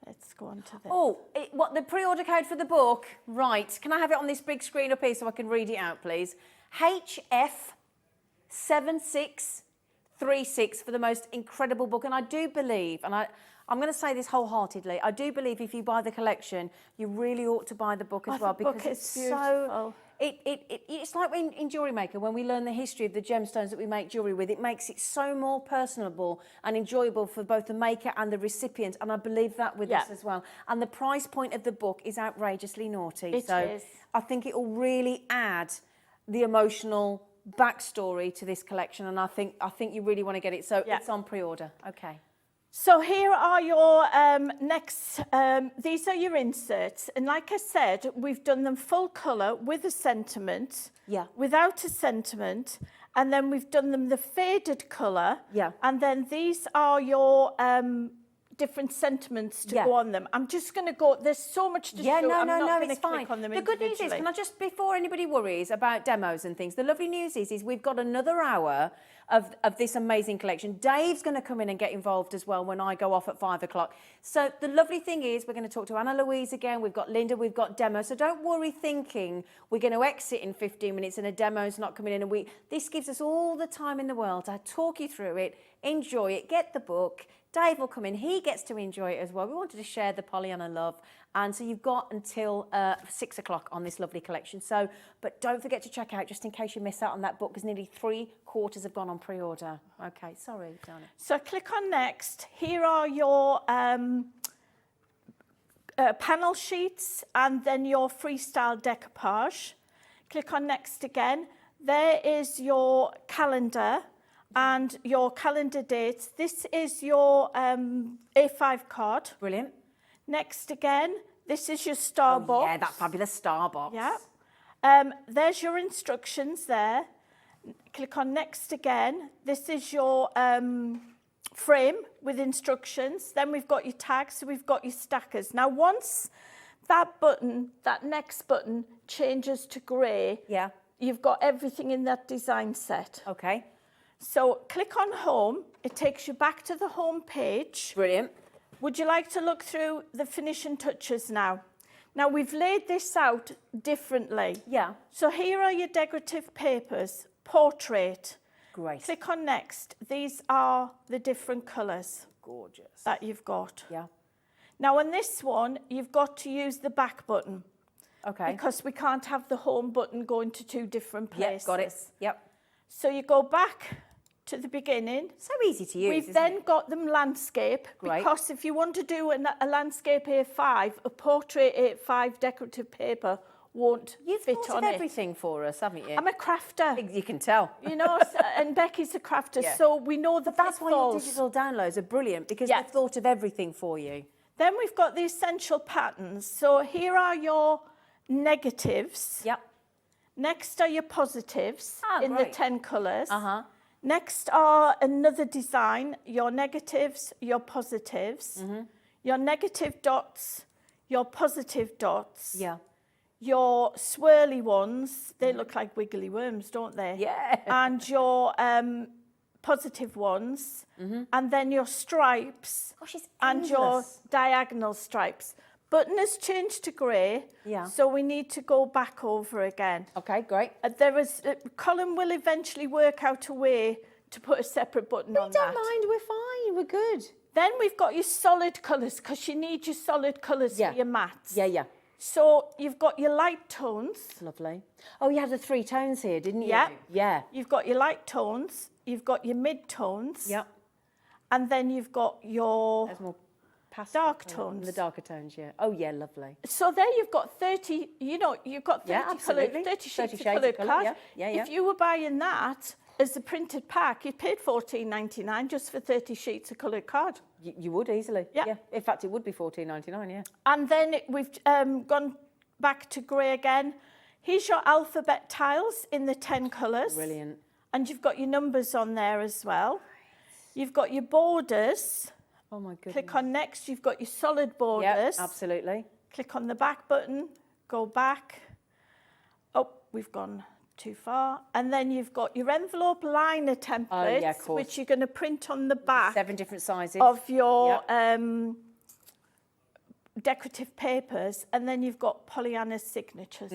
Let's go on to this. Oh, what, the pre-order code for the book? Right. Can I have it on this big screen up here so I can read it out, please? HF7636 for the most incredible book. And I do believe, and I'm going to say this wholeheartedly, I do believe if you buy the collection, you really ought to buy the book as well, because it's beautiful. so... It's like in Jewellery Maker, when we learn the history of the gemstones that we make jewellery with, it makes it so more personable and enjoyable for both the maker and the recipient, and I believe that with this as well. And the price point of the book is outrageously naughty. It is. I think it will really add the emotional backstory to this collection, and I think you really want to get it. So it's on pre-order. Okay. So here are your these are your inserts. And like I said, we've done them full colour with a sentiment, without a sentiment, and then we've done them the faded colour. And then these are your different sentiments to go on them. I'm just going to go, there's so much to show. No, it's fine. On them the good news is, can I just, before anybody worries about demos and things, the lovely news is we've got another hour of this amazing collection. Dave's going to come in and get involved as well when I go off at 5 o'clock. So the lovely thing is we're going to talk to Anna Louise again. We've got Linda, we've got demo. So don't worry thinking we're going to exit in 15 minutes and a demo's not coming in a week. This gives us all the time in the world to talk you through it, enjoy it, get the book. Dave will come in, he gets to enjoy it as well. We wanted to share the Pollyanna love. And so you've got until 6 o'clock on this lovely collection. So, but don't forget to check out, just in case you miss out on that book, because nearly 3/4 have gone on pre-order. Okay, sorry, Donna. So click on next. Here are your panel sheets and then your freestyle decoupage. Click on next again. There is your calendar and your calendar dates. This is your A5 card. Brilliant. Next again, this is your star box. Yeah, that fabulous star box. Yeah. There's your instructions there. Click on next again. This is your frame with instructions. Then we've got your tags, so we've got your stackers. Now, once that button, that next button changes to grey, you've got everything in that design set. Okay. So click on home. It takes you back to the home page. Brilliant. Would you like to look through the finishing touches now? Now, we've laid this out differently. Yeah. So here are your decorative papers, portrait. Great. Click on next. These are the different colours. Gorgeous. That you've got. Yeah. Now, on this one, you've got to use the back button. Okay. Because we can't have the home button going to two different places. Yep, got it. Yep. So you go back to the beginning. So easy to use. We've then got them landscape. Great. Because if you want to do a landscape A5, a portrait A5 decorative paper won't fit on it. You've thought of everything for us, haven't you? I'm a crafter. You can tell. You know, and Becky's a crafter, so we know the That's why your pitfalls. digital downloads are brilliant, because they've thought of everything for you. Then we've got the essential patterns. So here are your negatives. Yep. Next are your positives in the 10 colours. Uh-huh. Next are another design, your negatives, your positives, your negative dots, your positive dots, your swirly ones, they look like wiggly worms, don't they? Yeah. And your positive ones, and then your stripes, and your diagonal stripes. Button has changed to grey, so we need to go back over again. Okay, great. Colin will eventually work out a way to put a separate button on that. We don't mind, we're fine, we're good. Then we've got your solid colours, because you need your solid colours Yeah. for your mats. Yeah, yeah. So you've got your light tones. Lovely. Oh, you had the 3 tones here, didn't you? Yeah. Yeah. You've got your light tones. You've got your mid tones. Yep. And then you've got your There's more pastel dark colour. tones. The darker tones, yeah. Oh, yeah, lovely. So there you've got 30, you've got 30, Yeah, absolutely. 30 shades of shades of coloured colour, cards. yeah, yeah, yeah. If you were buying that as a printed pack, you paid $14.99 just for 30 sheets of coloured card. You would easily. Yeah. In fact, it would be $14.99, yeah. And then we've gone back to grey again. Here's your alphabet tiles in the 10 colours. Brilliant. And you've got your numbers on there as well. You've got your borders. Oh, my goodness. Click on next. You've got your solid Yeah, borders. absolutely. Click on the back button. Go back. Oh, we've gone too far. And then you've got your envelope liner templates, Oh, yeah, of course. which you're going to print on the back 7 different sizes. of your decorative papers. And then you've got Pollyanna's signatures.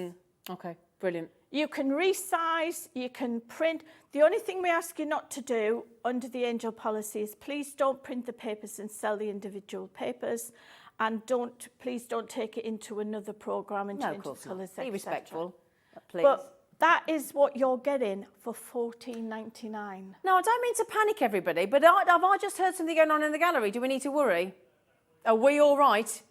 Okay, brilliant. You can resize, you can print. The only thing we ask you not to do under the Angel policy is please don't print the papers and sell the individual papers, and please don't take it into another program and No, of change the course not. colours, Be etc. respectful, please. But that is what you're getting for $14.99. No, I don't mean to panic everybody, but have I just heard something going on in the gallery? Do we need to worry? Are we all right?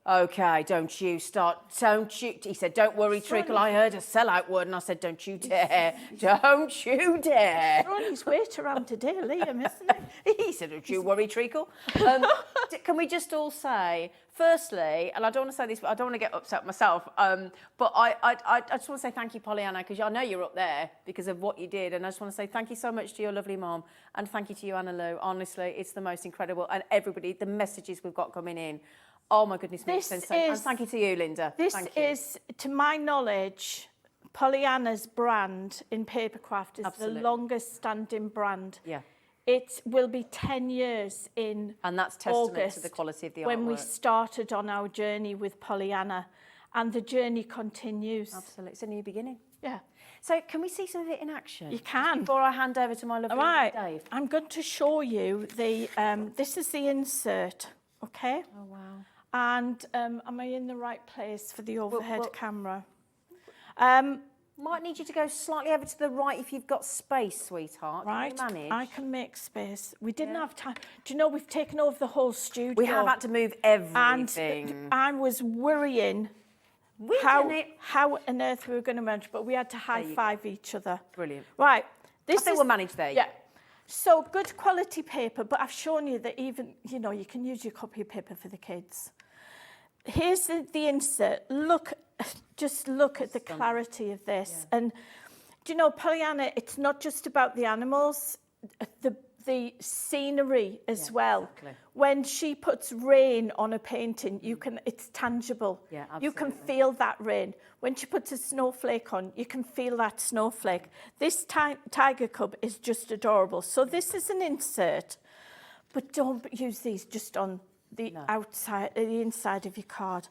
Okay, don't you. He said, don't worry, Treacle. I heard a sellout word and I said, don't you dare. Don't you dare. You're on his weight around today, Liam, isn't it? He said, don't you worry, Treacle. Can we just all say, firstly, and I don't want to say this, but I don't want to get upset myself, but I just want to say thank you, Pollyanna, because I know you're up there because of what you did, and I just want to say thank you so much to your lovely mom, and thank you to you, Anna Lou. Honestly, it's the most incredible, and everybody, the messages we've got coming in, oh my goodness, makes sense. And thank you to you, Linda. This Thank you. is, to my knowledge, Pollyanna's brand in papercraft is Absolutely. the longest standing brand. Yeah. It will be 10 years in And that's testament August to the quality of the when we artwork. started on our journey with Pollyanna, and the journey continues. Absolutely. It's a new beginning. Yeah. So can we see some of it in action? You can. Before I hand over to my lovely All right, Dave. I'm going to show you the, this is the insert, okay? Oh, wow. And am I in the right place for the overhead camera? Might need you to go slightly over to the right if you've got space, sweetheart. Right, Can you manage? I can make space. We didn't have time. Do you know we've taken over the whole studio? We have had to move everything. And I was worrying We've done it. how on earth we were going to manage, but we had to high five each other. Brilliant. Right. I think we'll manage there. Yeah. So good quality paper, but I've shown you that even, you can use your copy of paper for the kids. Here's the insert. Just look at the clarity of this. Yeah. And do you know, Pollyanna, it's not just about the animals, the scenery as well. Exactly. When she puts rain on a painting, it's tangible. Yeah, absolutely. You can feel that rain. When she puts a snowflake on, you can feel that snowflake. This tiger cub is just adorable. So this is an insert, but don't use these just on the outside, the inside of your card.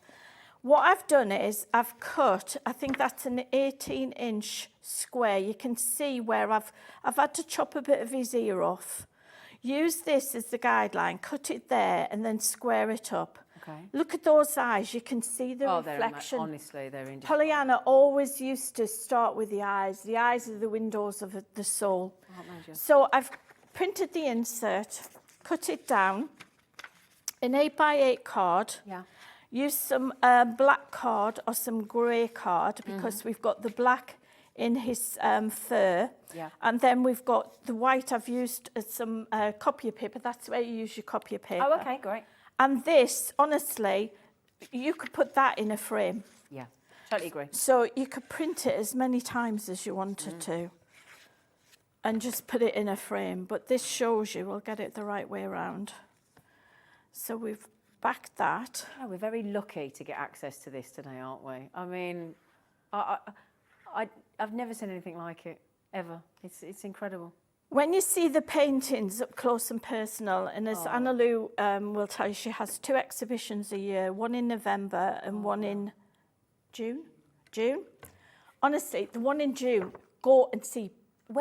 What I've done is I've cut, I think that's an 18-inch square. You can see where I've had to chop a bit of his ear off. Use this as the guideline, cut it there and then square it up. Okay. Look at those eyes, you can see the reflection. Honestly, they're indescribable. Pollyanna always used to start with the eyes. The eyes are the windows of the soul. So I've printed the insert, cut it down, an 8x8 card. Yeah. Use some black card or some grey card because we've got the black in his fur. Yeah. And then we've got the white. I've used some copy of paper. That's where you use your copy of paper. Oh, okay, great. And this, honestly, you could put that in a frame. Yeah, totally agree. So you could print it as many times as you wanted to and just put it in a frame. But this shows you, we'll get it the right way around. So we've backed that. Oh, we're very lucky to get access to this today, aren't we? I mean, I've never seen anything like it, ever. It's incredible. When you see the paintings up close and personal, and as Anna Lou will tell you, she has 2 exhibitions a year, one in November and one in June. Honestly, the one in June, go and see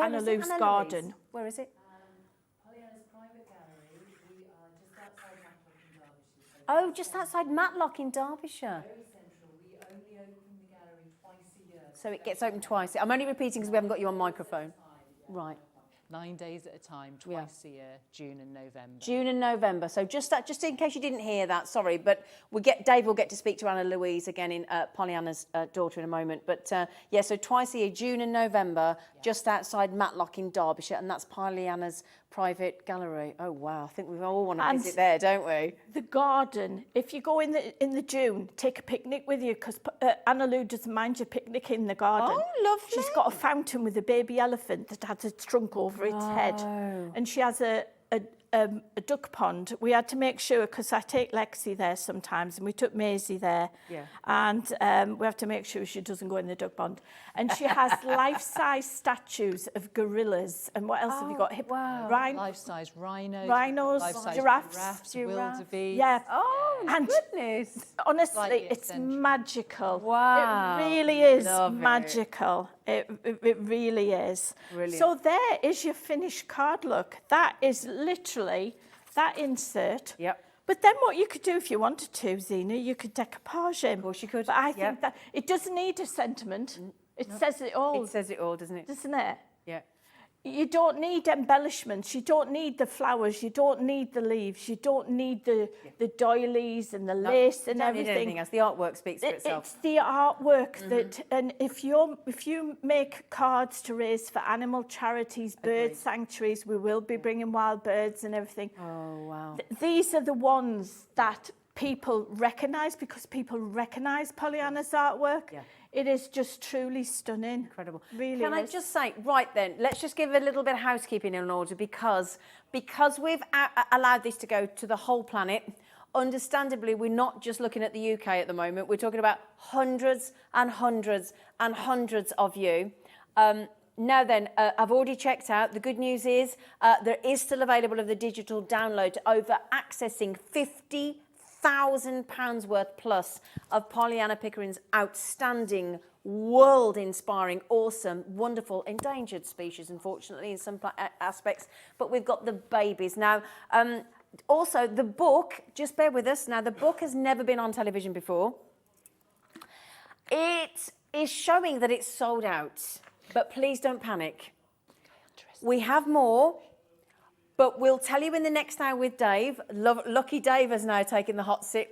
Anna Lou's garden. Where is it? Pollyanna's private gallery. We are just Oh, just outside Matlock in Derbyshire. Very central. We only open the gallery twice a year. So it gets opened twice. I'm only repeating because we haven't got you on microphone. Right. 9 days at a time, twice a year, June and November. June and November. So just in case you didn't hear that, sorry, but Dave will get to speak to Anna Louise again in Pollyanna's daughter in a moment. But yeah, so twice a year, June and November, just outside Matlock in Derbyshire, and that's Pollyanna's private gallery. Oh wow, I think we all want to visit there, don't we? The garden. If you go in the June, take a picnic with you because Anna Lou doesn't mind you picnicking in the garden. Oh, lovely. She's got a fountain with a baby elephant that has its trunk over its head, and she has a duck pond. We had to make sure, because I take Lexi there sometimes, and we took Maisie there, and we have to make sure she doesn't go in the duck pond. And she has life-size statues of gorillas, and what else have you got? Life-size rhinos, Rhinos, giraffes, wildebeest. yeah. Oh, and goodness. Honestly, it's magical. Wow. It really is Love it. magical. It really is. Brilliant. So there is your finished card look. That is literally that insert. Yep. But then what you could do if you wanted to, Zena, you could decoupage him. Of course you could. But I think that it doesn't need a sentiment. It says it all. It says it all, doesn't it? Doesn't it? Yeah. You don't need embellishments. You don't need the flowers. You don't need the leaves. You don't need the doilies and the lace and you don't everything. Need anything else. The artwork speaks for itself. It's the artwork that, and if you make cards to raise for animal charities, bird sanctuaries, we will be bringing wild birds and everything. Oh wow! These are the ones that people recognise because people recognise Pollyanna's artwork. Yeah. It is just truly stunning. Incredible. Really Can I just say, right then, let's just give a little bit of housekeeping in order because we've allowed this to go to the whole planet. Understandably, we're not just looking at the UK at the moment. We're talking about hundreds and hundreds and hundreds of you. Now then, I've already checked out. The good news is there is still available of the digital download over accessing £50,000 worth plus of Pollyanna Pickering's outstanding, world-inspiring, awesome, wonderful, endangered species, unfortunately, in some aspects. But we've got the babies. Now, also, the book, just bear with us. Now, the book has never been on television before. It is showing that it's sold out. But please don't panic. We have more. But we'll tell you in the next hour with Dave. Lucky Dave has now taken the hot seat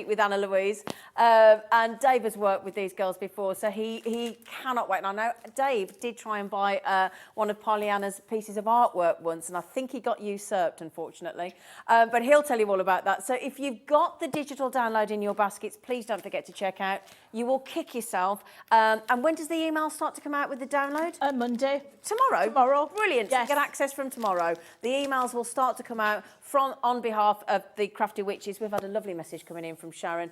with Anna Louise. And Dave has worked with these girls before, so he cannot wait. And I know Dave did try and buy one of Pollyanna's pieces of artwork once, and I think he got usurped, unfortunately. But he'll tell you all about that. So if you've got the digital download in your baskets, please don't forget to check out. You will kick yourself. And when does the email start to come out with the download? Monday. Tomorrow? Tomorrow. Brilliant. Yes. So get access from tomorrow. The emails will start to come out on behalf of the Crafty Witches. We've had a lovely message coming in from Sharon.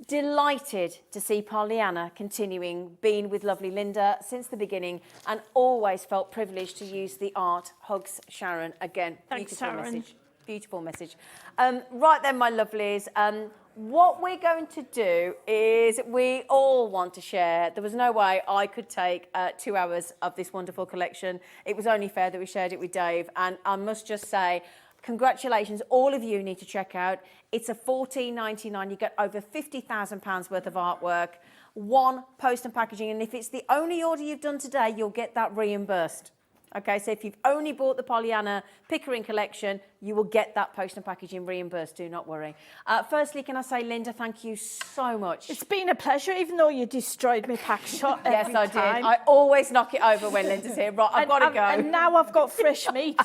Delighted to see Pollyanna continuing being with lovely Linda since the beginning and always felt privileged to use the art. Hugs, Sharon. Again, Thanks, beautiful Sharon. message. Beautiful message. Right then, my lovelies. What we're going to do is we all want to share. There was no way I could take 2 hours of this wonderful collection. It was only fair that we shared it with Dave. And I must just say, congratulations, all of you need to check out. It's a $14.99. You get over £50,000 worth of artwork, one post and packaging. And if it's the only order you've done today, you'll get that reimbursed. Okay, so if you've only bought the Pollyanna Pickering collection, you will get that post and packaging reimbursed, do not worry. Firstly, can I say, Linda, thank you so much. It's been a pleasure, even though you destroyed my pack shot every Yes, I time. did. I always knock it over when Linda's here. Right, I've got to go. And now I've got fresh meat.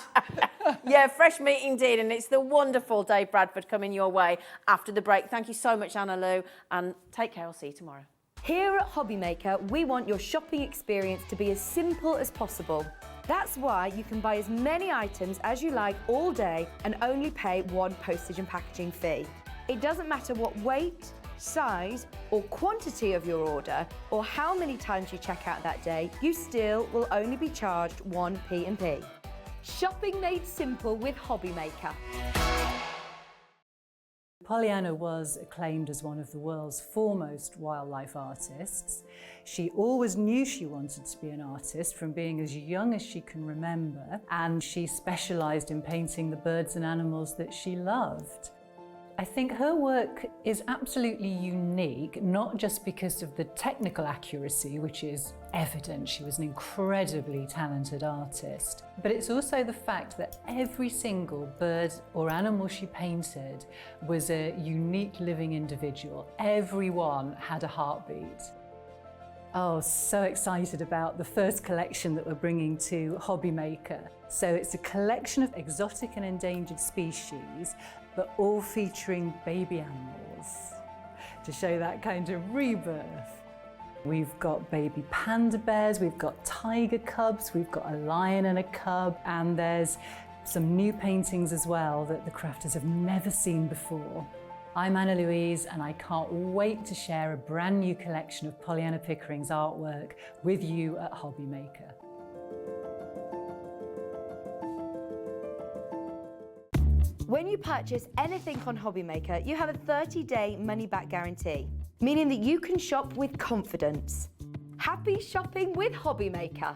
Yeah, fresh meat indeed. And it's the wonderful Dave Bradford coming your way after the break. Thank you so much, Anna Lou. And take care. I'll see you tomorrow. Here at Hobbymaker, we want your shopping experience to be as simple as possible. That's why you can buy as many items as you like all day and only pay one postage and packaging fee. It doesn't matter what weight, size or quantity of your order or how many times you check out that day, you still will only be charged one P&P. Shopping made simple with Hobbymaker. Pollyanna was acclaimed as one of the world's foremost wildlife artists. She always knew she wanted to be an artist from being as young as she can remember, and she specialised in painting the birds and animals that she loved. I think her work is absolutely unique, not just because of the technical accuracy, which is evident. She was an incredibly talented artist. But it's also the fact that every single bird or animal she painted was a unique living individual. Everyone had a heartbeat. Oh, so excited about the first collection that we're bringing to Hobby Maker. So it's a collection of exotic and endangered species, but all featuring baby animals to show that kind of rebirth. We've got baby panda bears, we've got tiger cubs, we've got a lion and a cub, and there's some new paintings as well that the crafters have never seen before. I'm Anna Louise, and I can't wait to share a brand new collection of Pollyanna Pickering's artwork with you at Hobby Maker. When you purchase anything on Hobby Maker, you have a 30-day money-back guarantee, meaning that you can shop with confidence. Happy shopping with Hobby Maker.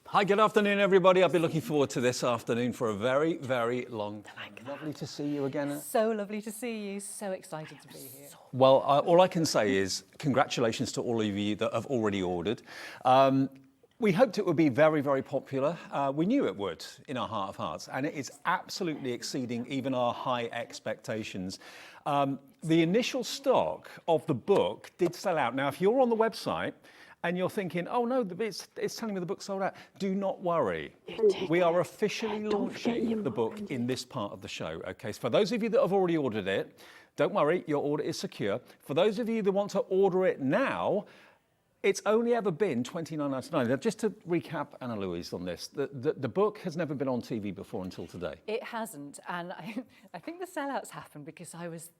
Hi, good afternoon, everybody. I've been looking forward to this afternoon for a very, very long time. Lovely to see you again. So lovely to see you, so excited to be here. Well, all I can say is congratulations to all of you that have already ordered. We hoped it would be very, very popular. We knew it would, in our heart of hearts, and it is absolutely exceeding even our high expectations. The initial stock of the book did sell out. Now, if you're on the website and you're thinking, oh no, it's telling me the book's sold out, do not worry. We are officially launching the book in this part of the show. Okay, so for those of you that have already ordered it, don't worry, your order is secure. For those of you that want to order it now, it's only ever been $29.99. Now, just to recap, Anna Louise, on this, the book has never been on TV before until today. It hasn't, and I think the sellouts happened because I was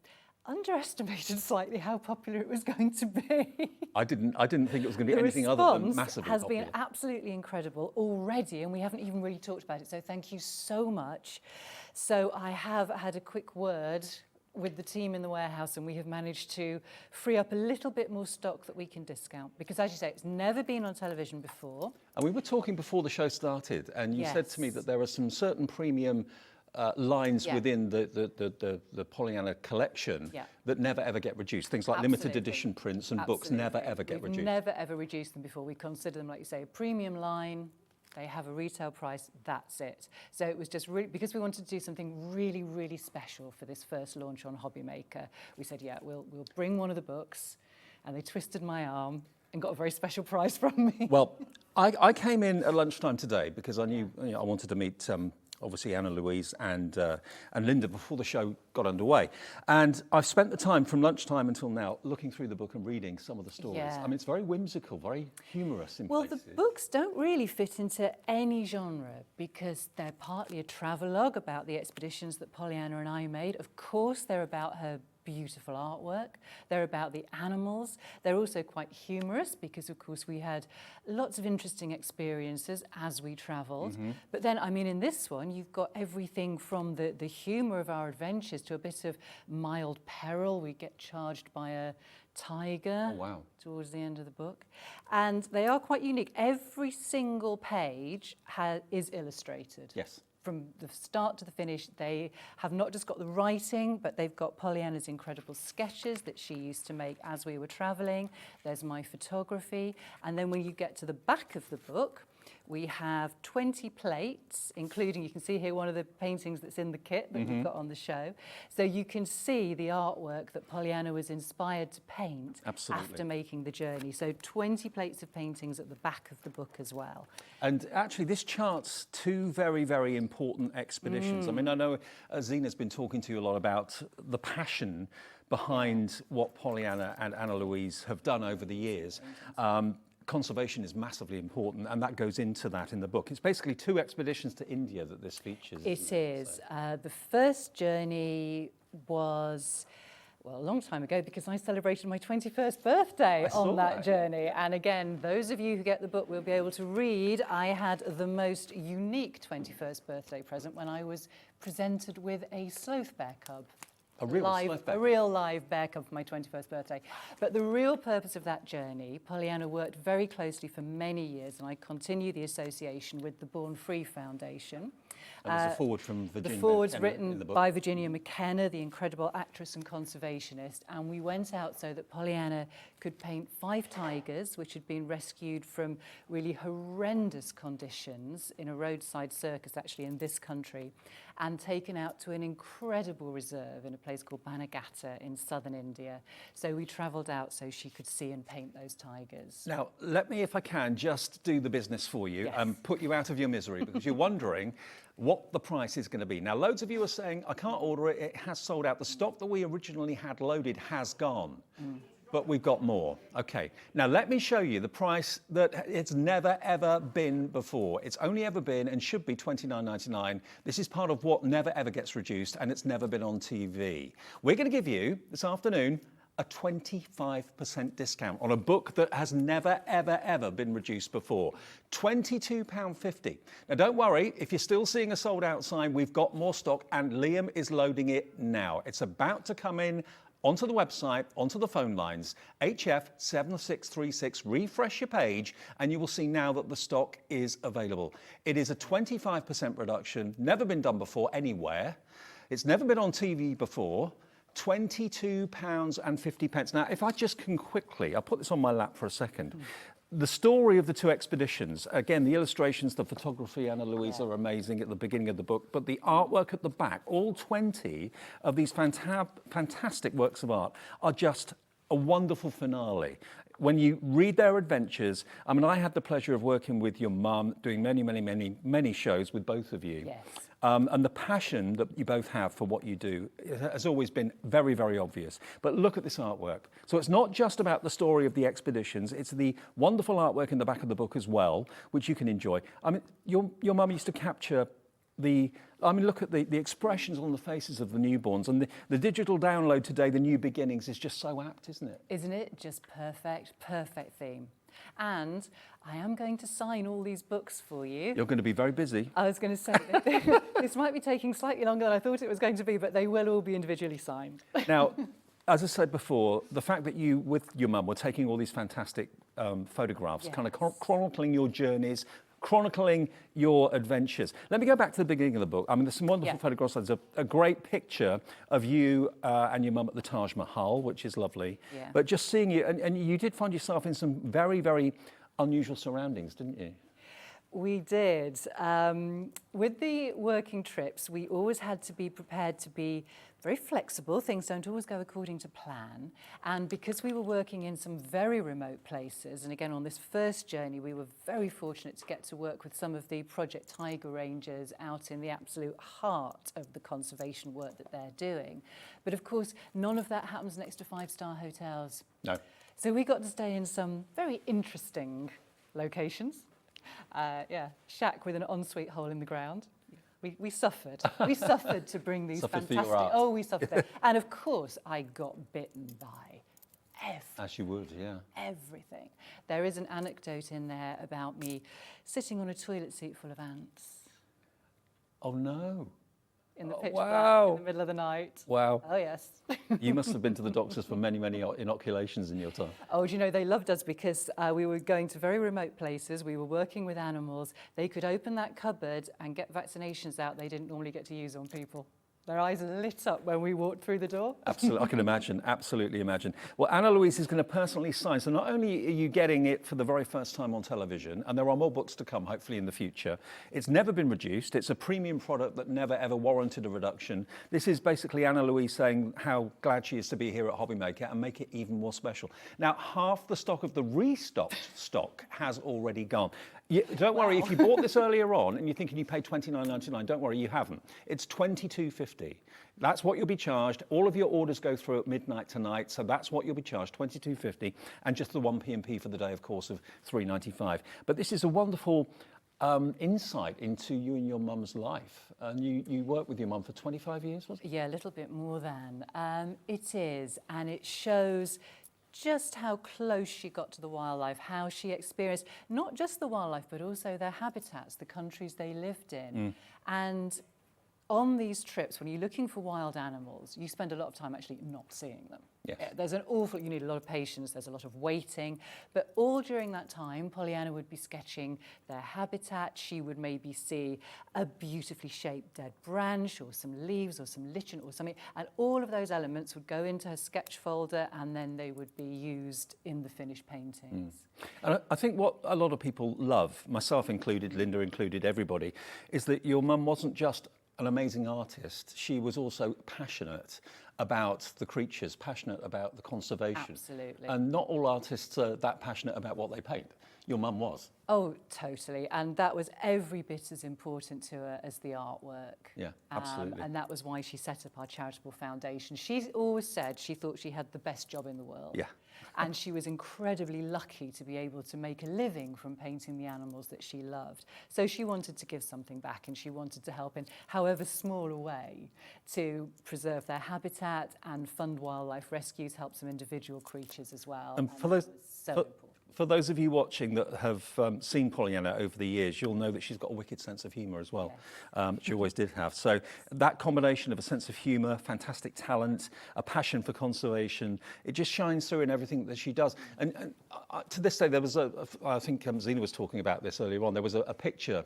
underestimated slightly how popular it was going to be. I didn't think it was going to be anything other than massively has popular. been absolutely incredible already, and we haven't even really talked about it, so thank you so much. So I have had a quick word with the team in the warehouse, and we have managed to free up a little bit more stock that we can discount, because as you say, it's never been on television before. And we were talking before the show started, and you said to me that there are some certain premium lines within the Pollyanna collection that never ever get reduced. Things like limited edition prints and books never ever get reduced. We've never ever reduced them before. We consider them, like you say, a premium line. They have a retail price, that's it. So it was just really, because we wanted to do something really, really special for this first launch on Hobby Maker, we said, yeah, we'll bring one of the books, and they twisted my arm and got a very special prize from me. Well, I came in at lunchtime today because I knew, I wanted to meet obviously Anna Louise and Linda before the show got underway. And I've spent the time from lunchtime until now looking through the book and reading some of the stories. Yeah. I mean, it's very whimsical, very humorous in Well, places. the books don't really fit into any genre because they're partly a travelogue about the expeditions that Pollyanna and I made. Of course, they're about her beautiful artwork. They're about the animals. They're also quite humorous because, of course, we had lots of interesting experiences as we travelled. But then, I mean, in this one, you've got everything from the humour of our adventures to a bit of mild peril. We get charged by a tiger towards the end of the book. And they are quite unique. Every single page is illustrated. Yes. From the start to the finish, they have not just got the writing, but they've got Pollyanna's incredible sketches that she used to make as we were travelling. There's my photography. And then when you get to the back of the book, we have 20 plates, including, you can see here one of the paintings that's in the kit that we've got on the show. So you can see the artwork that Pollyanna was inspired to paint after making the journey. So 20 plates of paintings at the back of the book as well. And actually, this charts two very, very important expeditions. I mean, I know Zena's been talking to you a lot about the passion behind what Pollyanna and Anna Louise have done over the years. Conservation is massively important, and that goes into that in the book. It's basically two expeditions to India that this features. It is. The first journey was, well, a long time ago, because I celebrated my 21st birthday on that journey. And again, those of you who get the book will be able to read, I had the most unique 21st birthday present when I was presented with a sloth bear cub. A real live bear. A real live bear come for my 21st birthday. But the real purpose of that journey, Pollyanna worked very closely for many years, and I continue the association with the Born Free Foundation. And there's a forward from Virginia The forward's McKenna written in the book. by Virginia McKenna, the incredible actress and conservationist, and we went out so that Pollyanna could paint 5 tigers which had been rescued from really horrendous conditions in a roadside circus, actually in this country, and taken out to an incredible reserve in a place called Banagatta in southern India. So we travelled out so she could see and paint those tigers. Now, let me, if I can, just do the business for you Yes. and put you out of your misery because you're wondering what the price is going to be. Now, loads of you are saying, I can't order it, it has sold out. The stock that we originally had loaded has gone. But we've got more. Okay, now let me show you the price that it's never ever been before. It's only ever been and should be $29.99. This is part of what never ever gets reduced, and it's never been on TV. We're going to give you this afternoon a 25% discount on a book that has never ever ever been reduced before. £22.50. Now don't worry, if you're still seeing a sold out sign, we've got more stock and Liam is loading it now. It's about to come in onto the website, onto the phone lines, HF7636, refresh your page, and you will see now that the stock is available. It is a 25% reduction, never been done before anywhere. It's never been on TV before. £22.50. Now, if I just can quickly, I'll put this on my lap for a second. The story of the 2 expeditions, again, the illustrations, the photography, Anna Louise are amazing at the beginning of the book, but the artwork at the back, all 20 of these fantastic works of art are just a wonderful finale. When you read their adventures, I mean, I had the pleasure of working with your mum, doing many shows with both of you. Yes. And the passion that you both have for what you do has always been very, very obvious. But look at this artwork. So it's not just about the story of the expeditions, it's the wonderful artwork in the back of the book as well, which you can enjoy. I mean, your mum used to capture look at the expressions on the faces of the newborns, and the digital download today, The New Beginnings, is just so apt, isn't it? Isn't it? Just perfect theme. And I am going to sign all these books for you. You're going to be very busy. I was going to say, this might be taking slightly longer than I thought it was going to be, but they will all be individually signed. Now, as I said before, the fact that you, with your mum, were taking all these fantastic photographs, Yes. kind of chronicling your journeys, chronicling your adventures. Let me go back to the beginning of the book. I mean, there's some wonderful photographs. There's a great picture of you and your mum at the Taj Mahal, which is lovely. Yeah. But just seeing you, and you did find yourself in some very, very unusual surroundings, didn't you? We did. With the working trips, we always had to be prepared to be very flexible. Things don't always go according to plan. And because we were working in some very remote places, and again, on this first journey, we were very fortunate to get to work with some of the Project Tiger Rangers out in the absolute heart of the conservation work that they're doing. But of course, none of that happens next to 5-star hotels. No. So we got to stay in some very interesting locations. Shack with an ensuite hole in the ground. We suffered. We suffered to bring these Suffered for fantastic... your art. Oh, we suffered there. And of course, I got bitten by As you would, yeah. everything. There is an anecdote in there about me sitting on a toilet seat full of ants Oh, no. in the pitch wow. black in the middle of the night. Wow. Oh, yes. You must have been to the doctors for many, many inoculations in your time. Oh, do you know, they loved us because we were going to very remote places. We were working with animals. They could open that cupboard and get vaccinations out they didn't normally get to use on people. Their eyes lit up when we walked through the door. Absolutely, I can imagine, absolutely imagine. Well, Anna Louise is going to personally sign, so not only are you getting it for the very first time on television, and there are more books to come, hopefully, in the future, it's never been reduced. It's a premium product that never, ever warranted a reduction. This is basically Anna Louise saying how glad she is to be here at Hobbymaker and make it even more special. Now, half the stock of the restocked stock has already gone. Don't worry, if you bought this earlier on and you're thinking you paid $29.99, don't worry, you haven't. It's $22.50. That's what you'll be charged. All of your orders go through at midnight tonight, so that's what you'll be charged, $22.50, and just the one P&P for the day, of course, of $3.95. But this is a wonderful insight into you and your mum's life. And you worked with your mum for 25 years, was it? Yeah, a little bit more than. It is, and it shows just how close she got to the wildlife, how she experienced not just the wildlife, but also their habitats, the countries they lived in. And on these trips, when you're looking for wild animals, you spend a lot of time actually not seeing them. Yes. There's you need a lot of patience, there's a lot of waiting, but all during that time, Pollyanna would be sketching their habitat. She would maybe see a beautifully shaped dead branch or some leaves or some lichen or something, and all of those elements would go into her sketch folder, and then they would be used in the finished paintings. And I think what a lot of people love, myself included, Linda included, everybody, is that your mum wasn't just an amazing artist, she was also passionate about the creatures, passionate about the conservation. Absolutely. And not all artists are that passionate about what they paint. Your mum was. Oh, totally. And that was every bit as important to her as the artwork. Yeah, absolutely. And that was why she set up our charitable foundation. She always said she thought she had the best job in the world. Yeah. And she was incredibly lucky to be able to make a living from painting the animals that she loved. So she wanted to give something back, and she wanted to help in however small a way to preserve their habitat and fund wildlife rescues, help some individual creatures as well. And for that those, was so important. For those of you watching that have seen Pollyanna over the years, you'll know that she's got a wicked sense of humour as well. She always did have. So that combination of a sense of humour, fantastic talent, a passion for conservation, it just shines through in everything that she does. And to this day, there was I think Zena was talking about this earlier on, there was a picture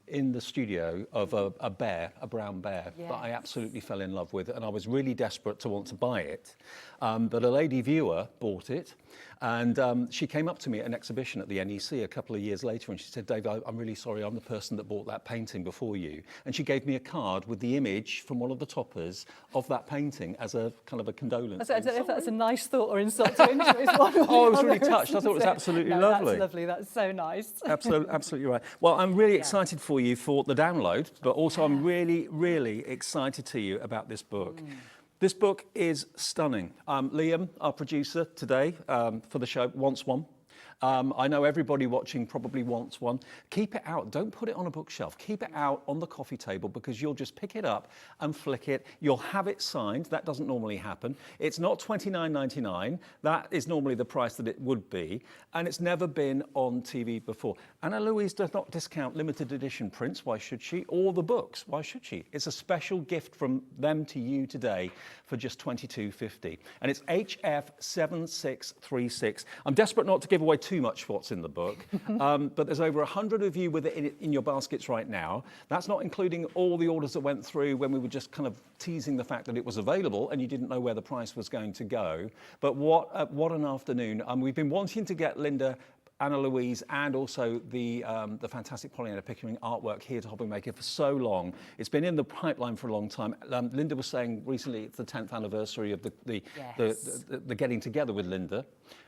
in the studio of a bear, a brown bear, that I absolutely fell in love with, and I was really desperate to want to buy it. But a lady viewer bought it, and she came up to me at an exhibition at the NEC a couple of years later, and she said, "Dave, I'm really sorry, I'm the person that bought that painting before you." And she gave me a card with the image from one of the toppers of that painting as a kind of a condolence. I don't know if that's a nice thought or insult to injury. Oh, I was really touched. I thought it was absolutely lovely. That's lovely. That's so nice. Absolutely right. Well, I'm really excited for you for the download, but also I'm really, really excited to you about this book. This book is stunning. Liam, our producer today for the show, wants one. I know everybody watching probably wants one. Keep it out. Don't put it on a bookshelf. Keep it out on the coffee table, because you'll just pick it up and flick it. You'll have it signed. That doesn't normally happen. It's not $29.99. That is normally the price that it would be. And it's never been on TV before. Anna Louise does not discount limited edition prints. Why should she? Or the books. Why should she? It's a special gift from them to you today for just $22.50. And it's HF7636. I'm desperate not to give away too much what's in the book, but there's over 100 of you with it in your baskets right now. That's not including all the orders that went through when we were just kind of teasing the fact that it was available and you didn't know where the price was going to go. But what an afternoon. We've been wanting to get Linda, Anna Louise, and also the fantastic Pollyanna Pickering artwork here to Hobbymaker for so long. It's been in the pipeline for a long time. Linda was saying recently it's the 10th anniversary of the getting together with Linda,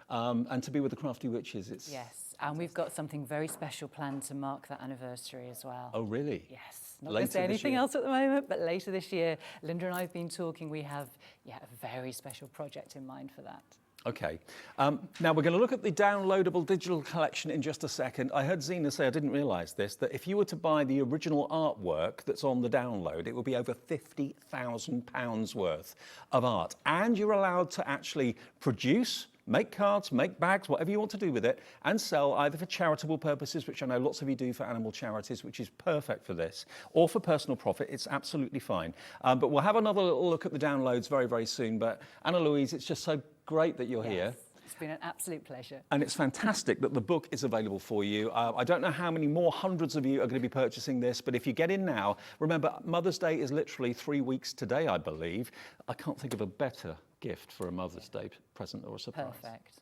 and to be with the Crafty Witches. Yes, and we've got something very special planned to mark that anniversary as well. Oh, really? Yes. Not going to say anything else at the moment, but later this year, Linda and I have been talking. We have a very special project in mind for that. Okay. Now we're going to look at the downloadable digital collection in just a second. I heard Zena say, I didn't realise this, that if you were to buy the original artwork that's on the download, it would be over £50,000 worth of art. And you're allowed to actually produce, make cards, make bags, whatever you want to do with it, and sell either for charitable purposes, which I know lots of you do for animal charities, which is perfect for this, or for personal profit. It's absolutely fine. But we'll have another little look at the downloads very, very soon. But Anna Louise, it's just so great that you're here. It's been an absolute pleasure. And it's fantastic that the book is available for you. I don't know how many more hundreds of you are going to be purchasing this, but if you get in now, remember, Mother's Day is literally 3 weeks today, I believe. I can't think of a better gift for a Mother's Day present or a surprise.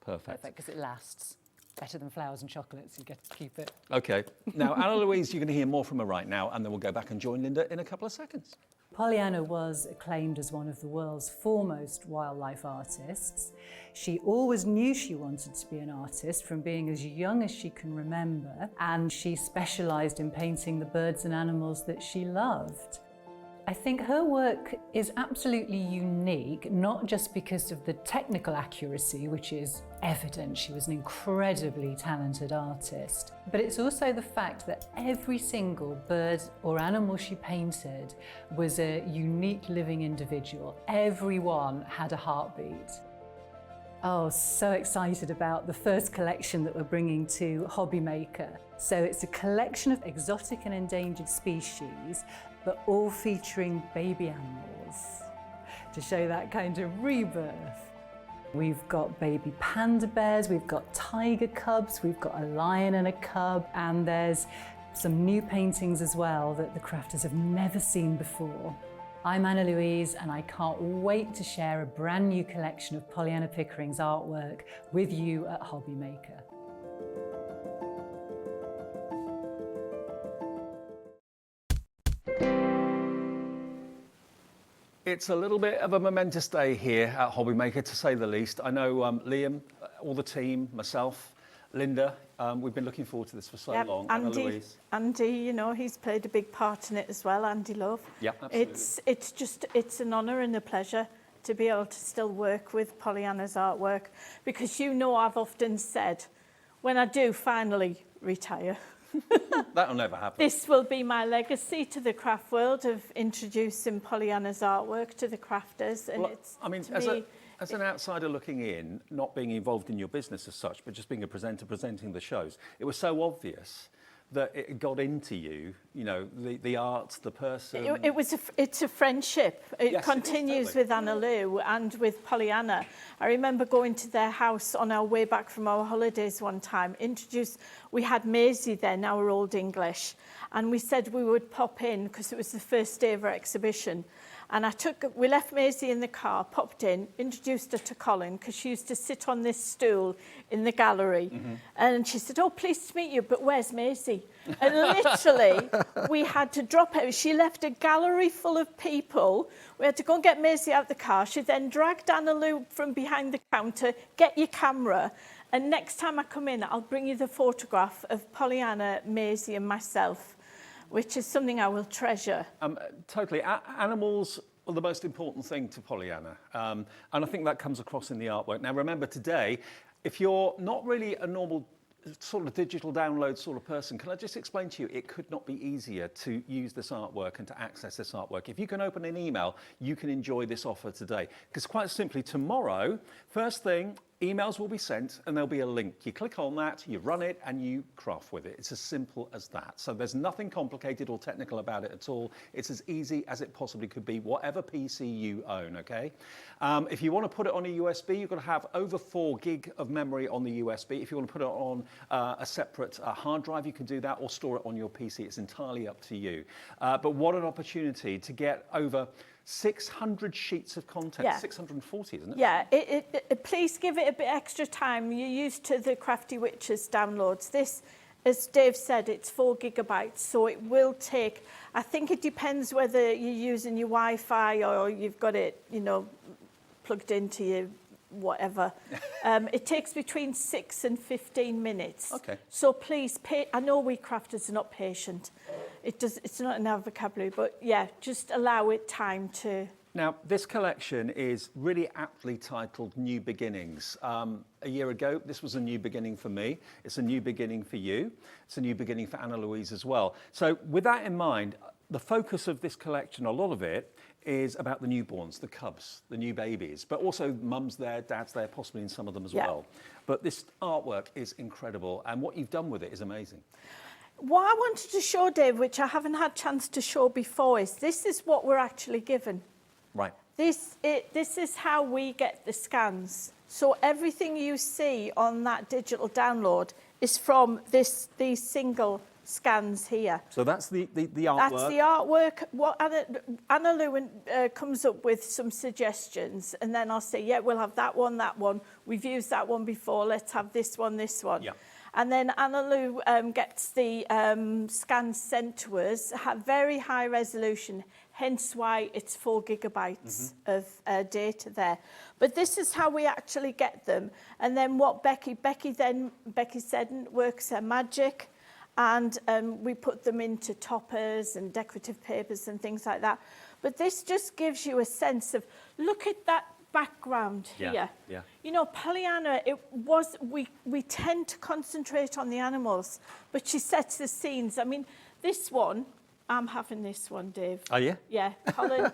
Perfect, because it lasts. Better than flowers and chocolates, you get to keep it. Okay. Now, Anna Louise, you're going to hear more from her right now, and then we'll go back and join Linda in a couple of seconds. Pollyanna was acclaimed as one of the world's foremost wildlife artists. She always knew she wanted to be an artist from being as young as she can remember, and she specialised in painting the birds and animals that she loved. I think her work is absolutely unique, not just because of the technical accuracy, which is evident. She was an incredibly talented artist. But it's also the fact that every single bird or animal she painted was a unique living individual. Everyone had a heartbeat. Oh, so excited about the first collection that we're bringing to Hobbymaker. So it's a collection of exotic and endangered species, but all featuring baby animals to show that kind of rebirth. We've got baby panda bears, we've got tiger cubs, we've got a lion and a cub, and there's some new paintings as well that the crafters have never seen before. I'm Anna Louise, and I can't wait to share a brand new collection of Pollyanna Pickering's artwork with you at Hobby Maker. It's a little bit of a momentous day here at Hobby Maker, to say the least. I know Liam, all the team, myself, Linda, we've been looking forward to this for so long. Andy, you know, he's played a big part in it as well, Andy Love. Yeah, absolutely. It's an honour and a pleasure to be able to still work with Pollyanna's artwork, because you know I've often said, when I do finally retire, that'll never happen. This will be my legacy to the craft world of introducing Pollyanna's artwork to the crafters. And well, it's, I mean, as an outsider looking in, not being involved in your business as such, but just being a presenter presenting the shows, it was so obvious that it got into you, you know, the art, the person. It's a friendship. It Yes, continues it is, totally. with Anna Lou and with Pollyanna. I remember going to their house on our way back from our holidays one time, we had Maisie then, our Old English, and we said we would pop in because it was the first day of our exhibition. And we left Maisie in the car, popped in, introduced her to Colin, because she used to sit on this stool in the gallery. Mm-hmm. And she said, "Oh, pleased to meet you, but where's Maisie?" And literally, we had to drop her. She left a gallery full of people. We had to go and get Maisie out of the car. She then dragged Anna Lou from behind the counter, "Get your camera. And next time I come in, I'll bring you the photograph of Pollyanna, Maisie and myself," which is something I will treasure. Totally. Animals are the most important thing to Pollyanna. And I think that comes across in the artwork. Now, remember today, if you're not really a normal sort of digital download sort of person, can I just explain to you, it could not be easier to use this artwork and to access this artwork. If you can open an email, you can enjoy this offer today. Because quite simply, tomorrow, first thing, emails will be sent and there'll be a link. You click on that, you run it, and you craft with it. It's as simple as that. So there's nothing complicated or technical about it at all. It's as easy as it possibly could be, whatever PC you own, okay? If you want to put it on a USB, you've got to have over 4 gig of memory on the USB. If you want to put it on a separate hard drive, you can do that, or store it on your PC. It's entirely up to you. But what an opportunity to get over 600 sheets of content, yeah. 640, isn't it? Yeah, please give it a bit extra time. You're used to the Crafty Witches downloads. This, as Dave said, it's 4 gigabytes, so it will take, I think it depends whether you're using your Wi-Fi or you've got it, you know, plugged into your whatever. It takes between 6 and 15 minutes. Okay. So please, I know we crafters are not patient. It's not in our vocabulary, but yeah, just allow it time to... Now, this collection is really aptly titled New Beginnings. A year ago, this was a new beginning for me. It's a new beginning for you. It's a new beginning for Anna Louise as well. So with that in mind, the focus of this collection, a lot of it, is about the newborns, the cubs, the new babies, but also mums there, dads there, possibly in some of them as well. But this artwork is incredible, and what you've done with it is amazing. What I wanted to show, Dave, which I haven't had chance to show before, is this is what we're actually given. Right. This is how we get the scans. So everything you see on that digital download is from these single scans here. So that's the artwork. That's the artwork. What Anna Lou comes up with some suggestions, and then I'll say, yeah, we'll have that one. We've used that one before. Let's have this one. Yeah. And then Anna Lou gets the scans sent to us, have very high resolution, hence why it's 4 gigabytes of data there. But this is how we actually get them. And then what Becky said works her magic, and we put them into toppers and decorative papers and things like that. But this just gives you a sense of, look at that background here. Yeah. You know, Pollyanna, we tend to concentrate on the animals, but she sets the scenes. I mean, this one, I'm having this one, Dave. Are you? Yeah, Colin,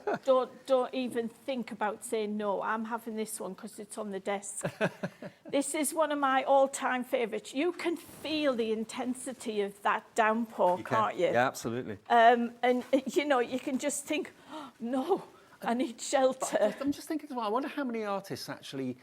don't even think about saying no. I'm having this one because it's on the desk. This is one of my all-time favourites. You can feel the intensity of that downpour, can't you? Yeah, absolutely. And, you know, you can just think, oh, no, I need shelter. I'm just thinking as well, I wonder how many artists actually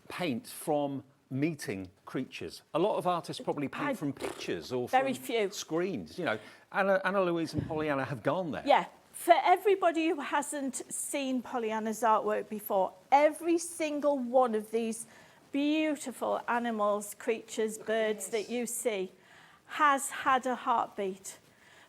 paint from meeting creatures. A lot of artists probably paint from pictures or Very from few. screens. You know, Anna Louise and Pollyanna have gone there. Yeah, for everybody who hasn't seen Pollyanna's artwork before, every single one of these beautiful animals, creatures, birds that you see has had a heartbeat.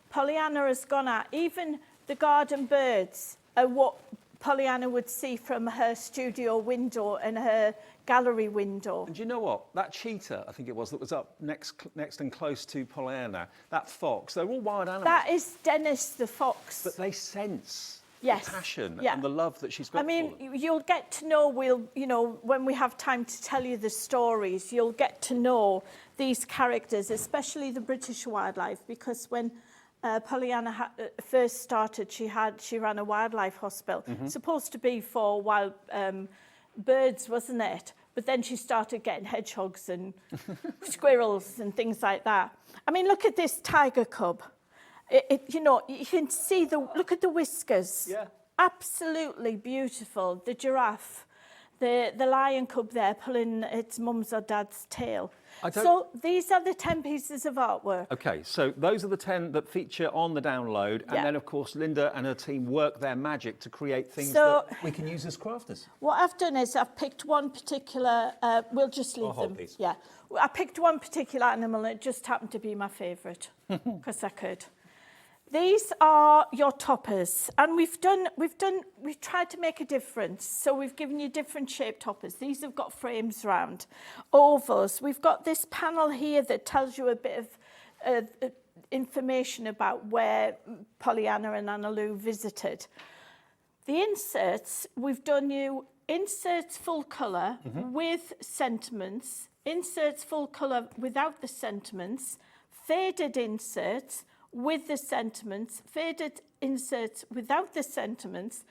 Pollyanna has gone out, even the garden birds are what Pollyanna would see from her studio window and her gallery window. And do you know what? That cheetah, I think it was, that was up next and close to Pollyanna, that fox, they're all wild animals. That is Dennis the fox. But they sense Yes. the passion Yeah. and the love that she's got I mean, for them. you'll get to know, you know, when we have time to tell you the stories, you'll get to know these characters, especially the British wildlife, because when Pollyanna first started, she ran a wildlife hospital, supposed to be for wild birds, wasn't it? But then she started getting hedgehogs and squirrels and things like that. I mean, look at this tiger cub. You know, you can see look at the whiskers. Yeah. Absolutely beautiful. The giraffe, the lion cub there pulling its mum's or dad's tail. So these are the 10 pieces of artwork. Okay, so those are the 10 that feature on the download, and Yeah. then of course Linda and her team work their magic to create things that we can use as crafters. What I've done is I've picked one particular, we'll just leave hold them. these. Yeah, I picked one particular animal and it just happened to be my favourite because I could. These are your toppers, and we've tried to make a difference. So we've given you different shaped toppers. These have got frames round, ovals. We've got this panel here that tells you a bit of information about where Pollyanna and Anna Lou visited. The inserts, we've done you inserts full colour with sentiments, inserts full colour without the sentiments, faded inserts with the sentiments, faded inserts without the sentiments.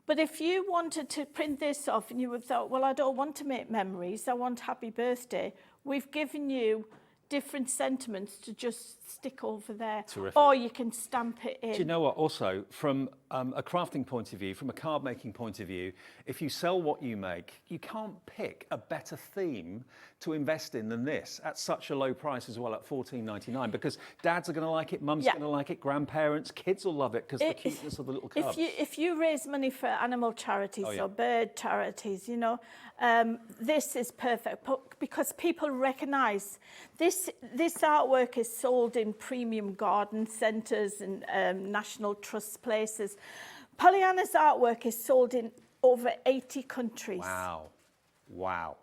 But if you wanted to print this off and you would thought, well, I don't want to make memories, I want happy birthday, we've given you different sentiments to just stick over there. Terrific. Or you can stamp it in. Do you know what? Also, from a crafting point of view, from a card making point of view, if you sell what you make, you can't pick a better theme to invest in than this at such a low price as well, at $14.99, because dads are going to like it, mum's going to like it, grandparents, kids will love it because the cuteness of the little cubs. If you raise money for animal charities or bird charities, you know, this is perfect because people recognise this artwork is sold in premium garden centres and national trust places. Pollyanna's artwork is sold in over 80 countries. Wow.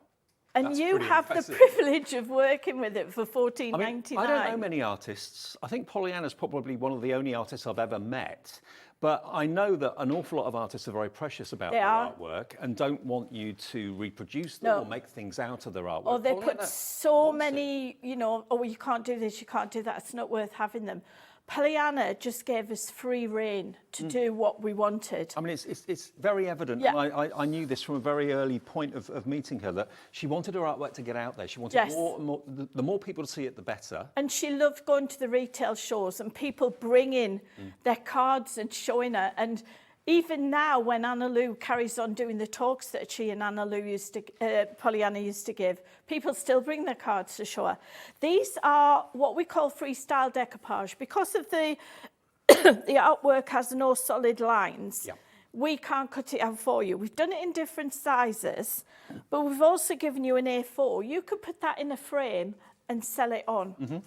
And That's you pretty have impressive. the privilege of working with it for $14.99. I don't know many artists. I think Pollyanna's probably one of the only artists I've ever met. But I know that an awful lot of artists are very precious about their artwork and don't want you to reproduce them or make things out of their artwork. Or they put so many, you know, oh, you can't do this, you can't do that, it's not worth having them. Pollyanna just gave us free rein to do what we wanted. I mean, it's very evident. Yeah. And I knew this from a very early point of meeting her, that she wanted her artwork to get out there. She wanted more and more, the more people to see it, the better. And she loved going to the retail shows and people bringing their cards and showing her. And even now, when Anna Lou carries on doing the talks that she and Pollyanna used to give, people still bring their cards to show her. These are what we call freestyle decoupage. Because of the artwork has no solid lines, we can't cut it out for you. We've done it in different sizes, but we've also given you an A4. You could put that in a frame and sell it on.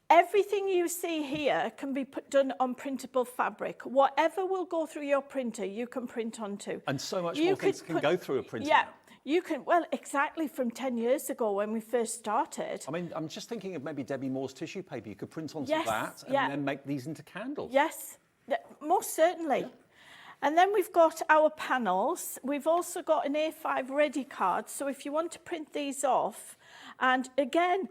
Everything you see here can be done on printable fabric. Whatever will go through your printer, you can print onto. And so much more things can go through a printer. Yeah, you can, well, exactly from 10 years ago when we first started. I mean, I'm just thinking of maybe Debbie Moore's tissue paper. You could print onto that and then make these into candles. Yes, most certainly. And then we've got our panels. We've also got an A5 ready card. So if you want to print these off, and again,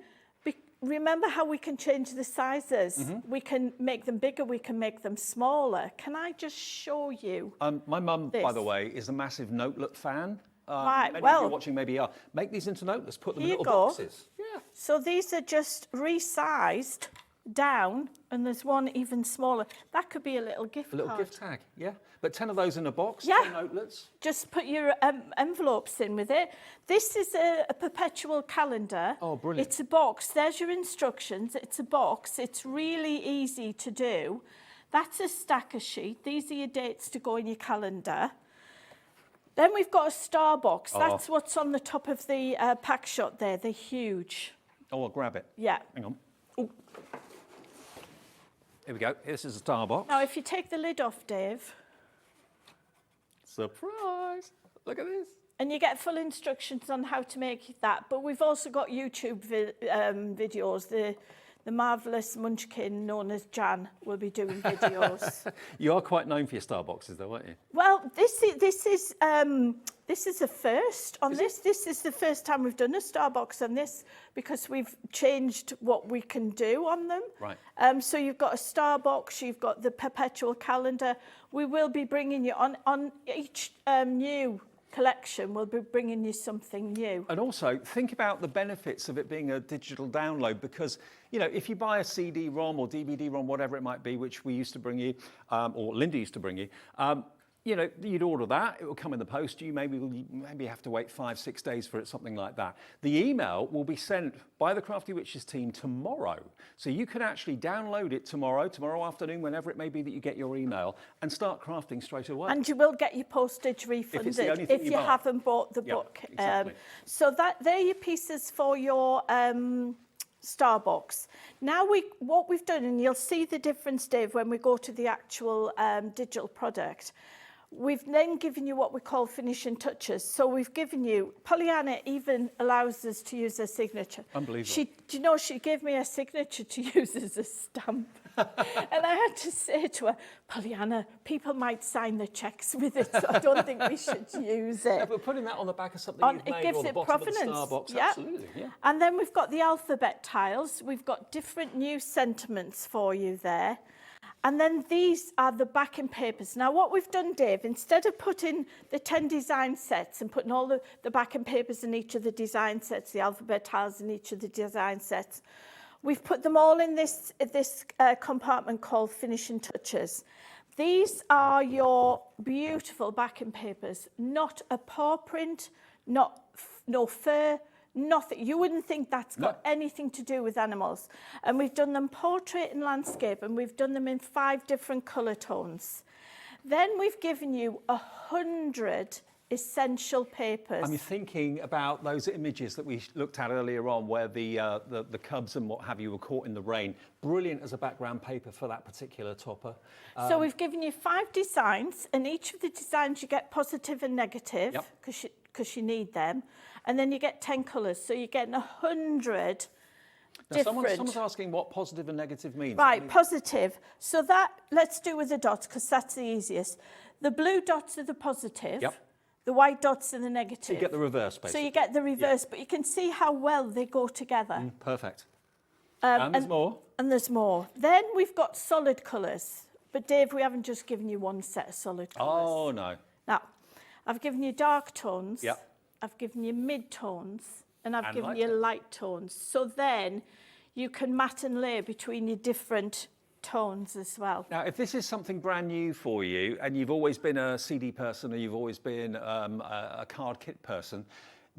remember how we can change the sizes? We can make them bigger, we can make them smaller. Can I just show you? My mum, by this? the way, is a massive notelet fan. Right, Many of well, you watching maybe are. Make these into notelets, put them in here little you go. boxes. Yeah. So these are just resized down, and there's one even smaller. That could be a little gift A little card. gift tag, yeah. But 10 of those in a box, Yeah. 10 notelets. Just put your envelopes in with it. This is a perpetual calendar. Oh, brilliant. It's a box. There's your instructions. It's a box. It's really easy to do. That's a stacker sheet. These are your dates to go in your calendar. Then we've got a star box. That's what's on the top of the pack shot there. They're huge. Oh, I'll grab it. Yeah. Hang on. Ooh. Here we go. This is a star box. Now, if you take the lid off, Dave, Surprise! Look at this. and you get full instructions on how to make that. But we've also got YouTube videos. The marvellous munchkin known as Jan will be doing videos. You are quite known for your star boxes, though, aren't you? Well, this is a first on this. This is the first time we've done a star box on this because we've changed what we can do on them. Right. So you've got a star box, you've got the perpetual calendar. We will be bringing you on each new collection, we'll be bringing you something new. And also, think about the benefits of it being a digital download because, you know, if you buy a CD-ROM or DVD-ROM, whatever it might be, which we used to bring you, or Linda used to bring you, you know, you'd order that, it will come in the post to you, maybe have to wait 5-6 days for it, something like that. The email will be sent by the Crafty Witches team tomorrow. So you can actually download it tomorrow afternoon, whenever it may be that you get your email, and start crafting straight away. And you will get your postage refunded it's the only thing if you you buy. haven't bought the book. Exactly. So they're your pieces for your star box. Now what we've done, and you'll see the difference, Dave, when we go to the actual digital product. We've then given you what we call finishing touches. So we've given you, Pollyanna even allows us to use her signature. Unbelievable. Do you know, she gave me a signature to use as a stamp. And I had to say to her, Pollyanna, people might sign the cheques with it, so I don't think we should use it. Yeah, but putting that on the back of something you've made, it gives or the it bottom provenance. of the star box, Yeah. absolutely, yeah. And then we've got the alphabet tiles. We've got different new sentiments for you there. And then these are the backing papers. Now, what we've done, Dave, instead of putting the 10 design sets and putting all the backing papers in each of the design sets, the alphabet tiles in each of the design sets, we've put them all in this compartment called finishing touches. These are your beautiful backing papers, not a paw print, no fur, nothing. You wouldn't think that's got anything to do with animals. And we've done them portrait and landscape, and we've done them in 5 different colour tones. Then we've given you 100 essential papers. I'm thinking about those images that we looked at earlier on where the cubs and what have you were caught in the rain. Brilliant as a background paper for that particular topper. So we've given you 5 designs, and each of the designs you get positive and negative because you need them. And then you get 10 colours, so you're getting 100 different. Someone's asking what positive and negative means. Right, positive. So that, let's do with the dots, because that's the easiest. The blue dots are the positive. Yep. The white dots are the negative. So you get the reverse, basically. So you get the reverse, but you can see how well they go together. Perfect. And there's more. And there's more. Then we've got solid colours. But Dave, we haven't just given you one set of solid colours. Oh, no. Now, I've given you dark tones. Yep. I've given you mid-tones, and I've given light you tones. light tones. So then you can mat and layer between your different tones as well. Now, if this is something brand new for you, and you've always been a CD person, or you've always been a card kit person,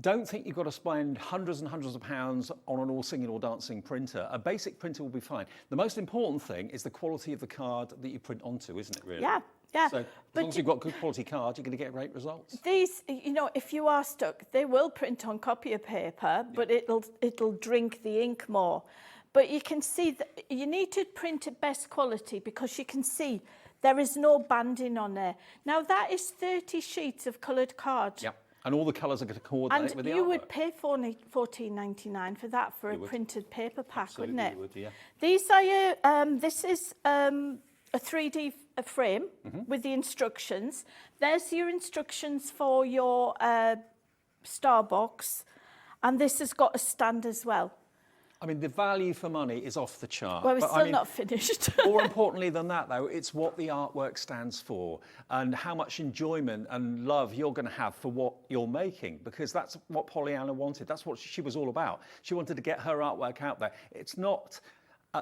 don't think you've got to spend hundreds and hundreds of pounds on an all-singing or dancing printer. A basic printer will be fine. The most important thing is the quality of the card that you print onto, isn't it, really? Yeah, yeah. So as long as you've got good quality cards, you're going to get great results. These, you know, if you are stuck, they will print on copier paper, but it'll drink the ink more. But you can see that you need to print at best quality because you can see there is no banding on there. Now that is 30 sheets of coloured cards. Yep. And all the colours are going to coordinate with the artwork. And you would pay $14.99 for that for a printed paper pack, Absolutely, wouldn't it? you would, yeah. These are your, this is a 3D frame with the instructions. There's your instructions for your star box, and this has got a stand as well. I mean, the value for money is off the chart. Well, we're But, still I mean, not finished. more importantly than that, though, it's what the artwork stands for and how much enjoyment and love you're going to have for what you're making, because that's what Pollyanna wanted. That's what she was all about. She wanted to get her artwork out there. It's not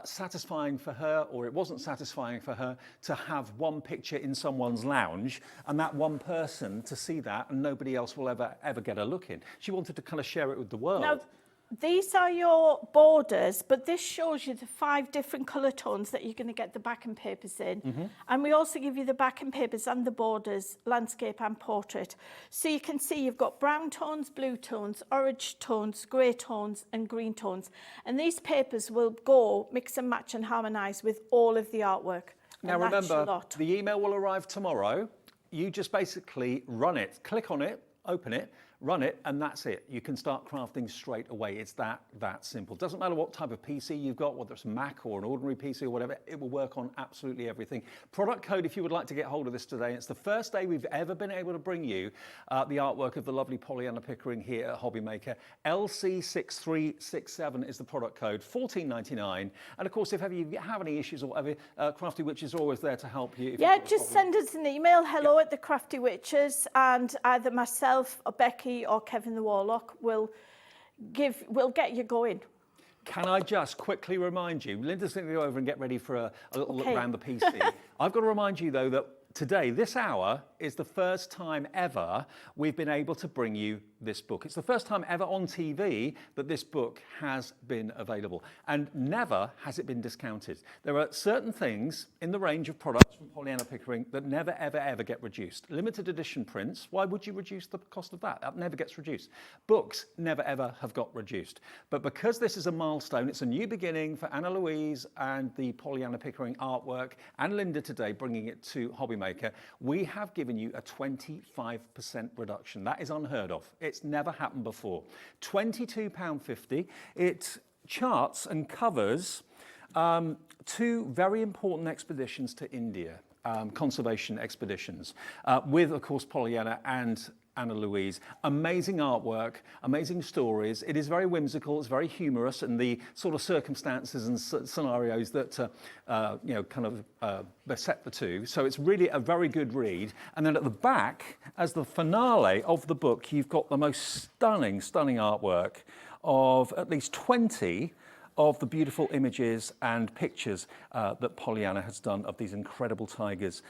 satisfying for her, or it wasn't satisfying for her, to have one picture in someone's lounge and that one person to see that and nobody else will ever get a look in. She wanted to kind of share it with the world. Now, these are your borders, but this shows you the 5 different colour tones that you're going to get the backing papers in. And we also give you the backing papers and the borders, landscape and portrait. So you can see you've got brown tones, blue tones, orange tones, grey tones and green tones. And these papers will go mix and match and harmonise with all of the artwork. Now And that's a remember, lot. the email will arrive tomorrow. You just basically run it, click on it, open it, run it, and that's it. You can start crafting straight away. It's that simple. Doesn't matter what type of PC you've got, whether it's a Mac or an ordinary PC or whatever, it will work on absolutely everything. Product code, if you would like to get hold of this today. It's the first day we've ever been able to bring you the artwork of the lovely Pollyanna Pickering here at Hobbymaker. LC6367 is the product code, $14.99. And of course, if ever you have any issues or whatever, Crafty Witches are always there to help you. Yeah, just send us an email, hello@the Crafty Witches, and either myself or Becky or Kevin the Warlock will get you going. Can I just quickly remind you, Linda's going to go over and get ready for a little look Okay. around the PC. I've got to remind you, though, that today, this hour, is the first time ever we've been able to bring you this book. It's the first time ever on TV that this book has been available, and never has it been discounted. There are certain things in the range of products from Pollyanna Pickering that never, ever get reduced. Limited edition prints, why would you reduce the cost of that? That never gets reduced. Books never, ever have got reduced. But because this is a milestone, it's a new beginning for Anna Louise and the Pollyanna Pickering artwork, and Linda today bringing it to Hobbymaker, we have given you a 25% reduction. That is unheard of. It's never happened before. £22.50. It charts and covers 2 very important expeditions to India, conservation expeditions, with, of course, Pollyanna and Anna Louise. Amazing artwork, amazing stories. It is very whimsical, it's very humorous, and the sort of circumstances and scenarios that kind of beset the two. So it's really a very good read. And then at the back, as the finale of the book, you've got the most stunning artwork of at least 20 of the beautiful images and pictures that Pollyanna has done of these incredible tigers.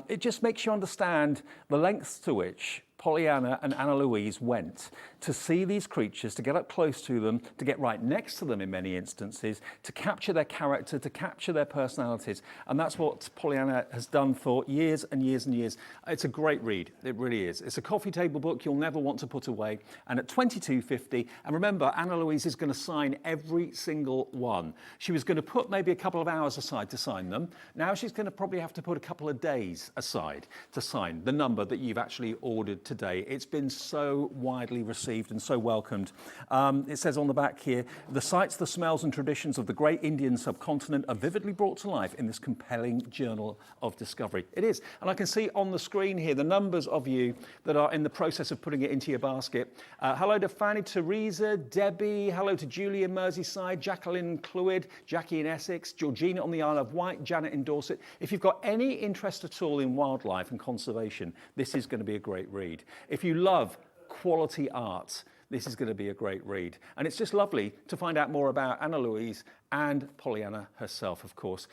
It just makes you understand the lengths to which Pollyanna and Anna Louise went to see these creatures, to get up close to them, to get right next to them in many instances, to capture their character, to capture their personalities. And that's what Pollyanna has done for years and years and years. It's a great read, it really is. It's a coffee table book you'll never want to put away. And at $22.50, and remember, Anna Louise is going to sign every single one. She was going to put maybe a couple of hours aside to sign them. Now she's going to probably have to put a couple of days aside to sign the number that you've actually ordered today. It's been so widely received and so welcomed. It says on the back here, the sights, the smells and traditions of the great Indian subcontinent are vividly brought to life in this compelling journal of discovery. It is. And I can see on the screen here the numbers of you that are in the process of putting it into your basket. Hello to Fanny, Teresa, Debbie, hello to Julie in Merseyside, Jacqueline Clwyd, Jackie in Essex, Georgina on the Isle of Wight, Janet in Dorset. If you've got any interest at all in wildlife and conservation, this is going to be a great read. If you love quality art, this is going to be a great read. And it's just lovely to find out more about Anna Louise and Pollyanna herself, of course.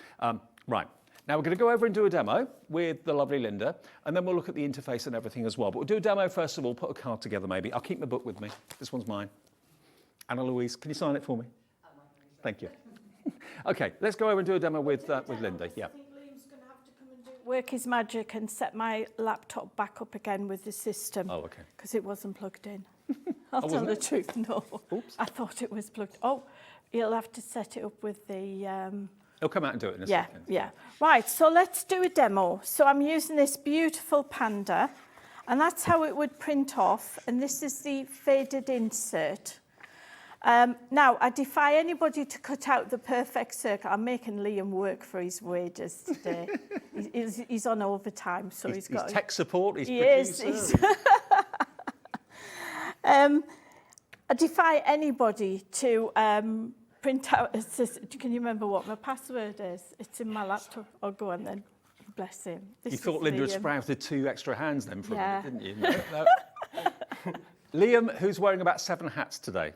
Right, now we're going to go over and do a demo with the lovely Linda, and then we'll look at the interface and everything as well. But we'll do a demo first of all, put a card together maybe. I'll keep my book with me. This one's mine. Anna Louise, can you sign it for me? Thank you. Okay, let's go over and do a demo with Linda. Yeah. Work his magic and set my laptop back up again with the system. Oh, okay. Because it wasn't plugged in. I'll tell the truth, no. Oops. I thought it was plugged. Oh, you'll have to set it up with the... He'll come out and do it in a second. Yeah. Right, so let's do a demo. So I'm using this beautiful panda, and that's how it would print off. And this is the faded insert. Now, I defy anybody to cut out the perfect circle. I'm making Liam work for his wages today. he's on overtime, so he's got... He's tech support, he's producer. I defy anybody to print out, it says, can you remember what my password is? It's in my laptop. Oh, go on then. Bless him. This You thought is Linda had Liam. sprouted 2 extra hands then for Yeah. a minute, didn't you? No, no. Liam, who's wearing about 7 hats today?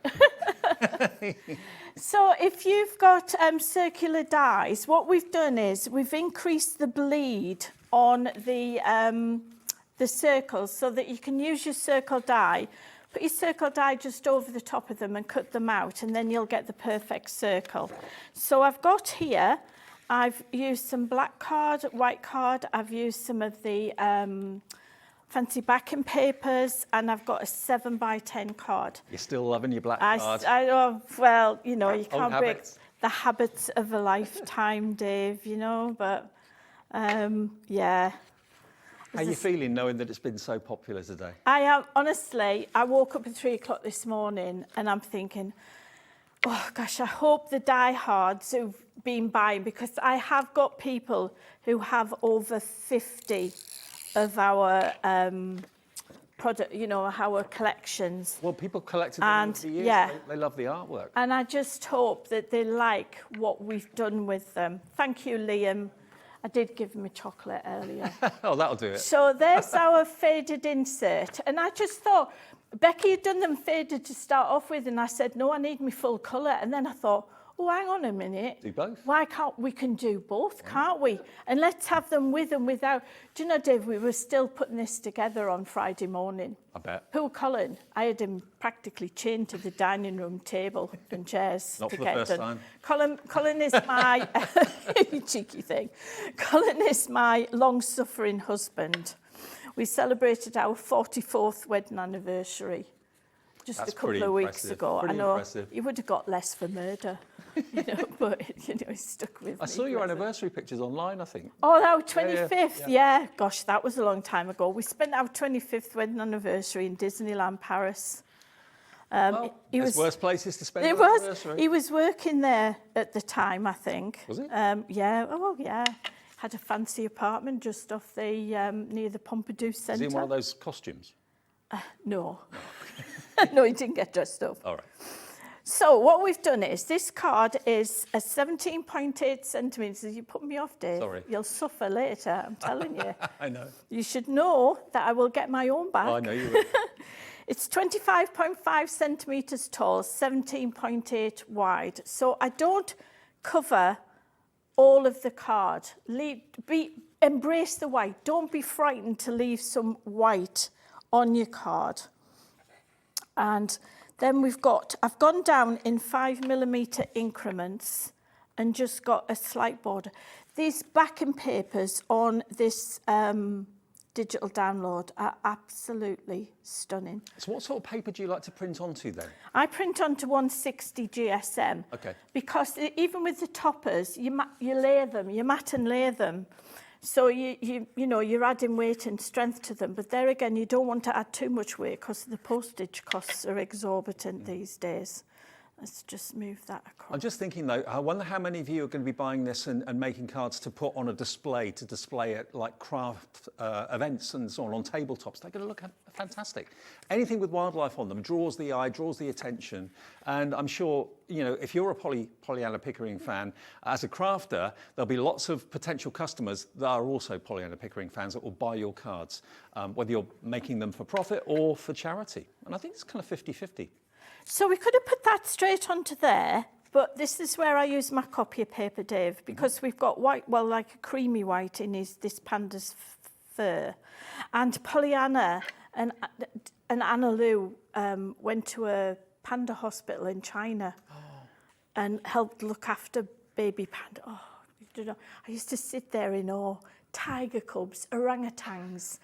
So if you've got circular dies, what we've done is we've increased the bleed on the circles so that you can use your circle die. Put your circle die just over the top of them and cut them out, and then you'll get the perfect circle. So I've got here, I've used some black card, white card, I've used some of the fancy backing papers, and I've got a 7x10 card. You're still loving your black card. Well, you know, you can't break habits. the habits of a lifetime, Dave, you know, but yeah. How are you feeling knowing that it's been so popular today? I am, honestly, I woke up at 3 o'clock this morning and I'm thinking, oh gosh, I hope the diehards who've been buying, because I have got people who have over 50 of our product, you know, our collections. Well, people collected them And, over the years. yeah. They love the artwork. And I just hope that they like what we've done with them. Thank you, Liam. I did give him a chocolate earlier. Oh, that'll do it. So there's our faded insert. And I just thought, Becky had done them faded to start off with, and I said, no, I need me full colour. And then I thought, oh, hang on a minute. Do both. Why can't we can do both, can't we? And let's have them with and without. Do you know, Dave, we were still putting this together on Friday morning. I bet. Poor Colin, I had him practically chained to the dining room table and chairs Not to for the get first done. time. Colin is my you cheeky thing. Colin is my long-suffering husband. We celebrated our 44th wedding anniversary just That's a couple pretty of weeks impressive, ago. pretty I know impressive. he would have got less for murder, you know, but you know, he stuck with me. I saw your bless him. anniversary pictures online, I think. Oh, our Yeah, 25th, yeah. Gosh, that was a long time ago. We spent our 25th wedding anniversary in Disneyland Paris. Well, there's worse places to spend It your was. anniversary. He was working there at the time, I think. Was he? Yeah. Oh, well, yeah. Had a fancy apartment just off the near the Pompidou Is Centre. he in one of those costumes? No. No, he didn't get dressed up. All right. So what we've done is this card is a 17.8 centimetres. You put me off, Dave. Sorry. You'll suffer later, I'm telling you. I know. You should know that I will get my own back. Oh, I know you will. It's 25.5 centimetres tall, 17.8 wide. So I don't cover all of the card. Embrace the white. Don't be frightened to leave some white on your card. And then I've gone down in 5mm increments and just got a slight border. These backing papers on this digital download are absolutely stunning. So what sort of paper do you like to print onto then? I print onto 160 GSM. Okay. Because even with the toppers, you layer them, you mat and layer them. So you know, you're adding weight and strength to them. But there again, you don't want to add too much weight because the postage costs are exorbitant these days. Let's just move that across. I'm just thinking though, I wonder how many of you are going to be buying this and making cards to put on a display, to display at like craft events and so on tabletops. They're going to look fantastic. Anything with wildlife on them draws the eye, draws the attention. And I'm sure, you know, if you're a Pollyanna Pickering fan, as a crafter, there'll be lots of potential customers that are also Pollyanna Pickering fans that will buy your cards, whether you're making them for profit or for charity. And I think it's kind of 50-50. So we could have put that straight onto there, but this is where I use my copier paper, Dave, because we've got white, well, like a creamy white in this panda's fur. And Pollyanna and Anna Lou went to a panda hospital in China and helped look after baby panda. Oh, you know, I used to sit there in awe. Tiger cubs, orangutans,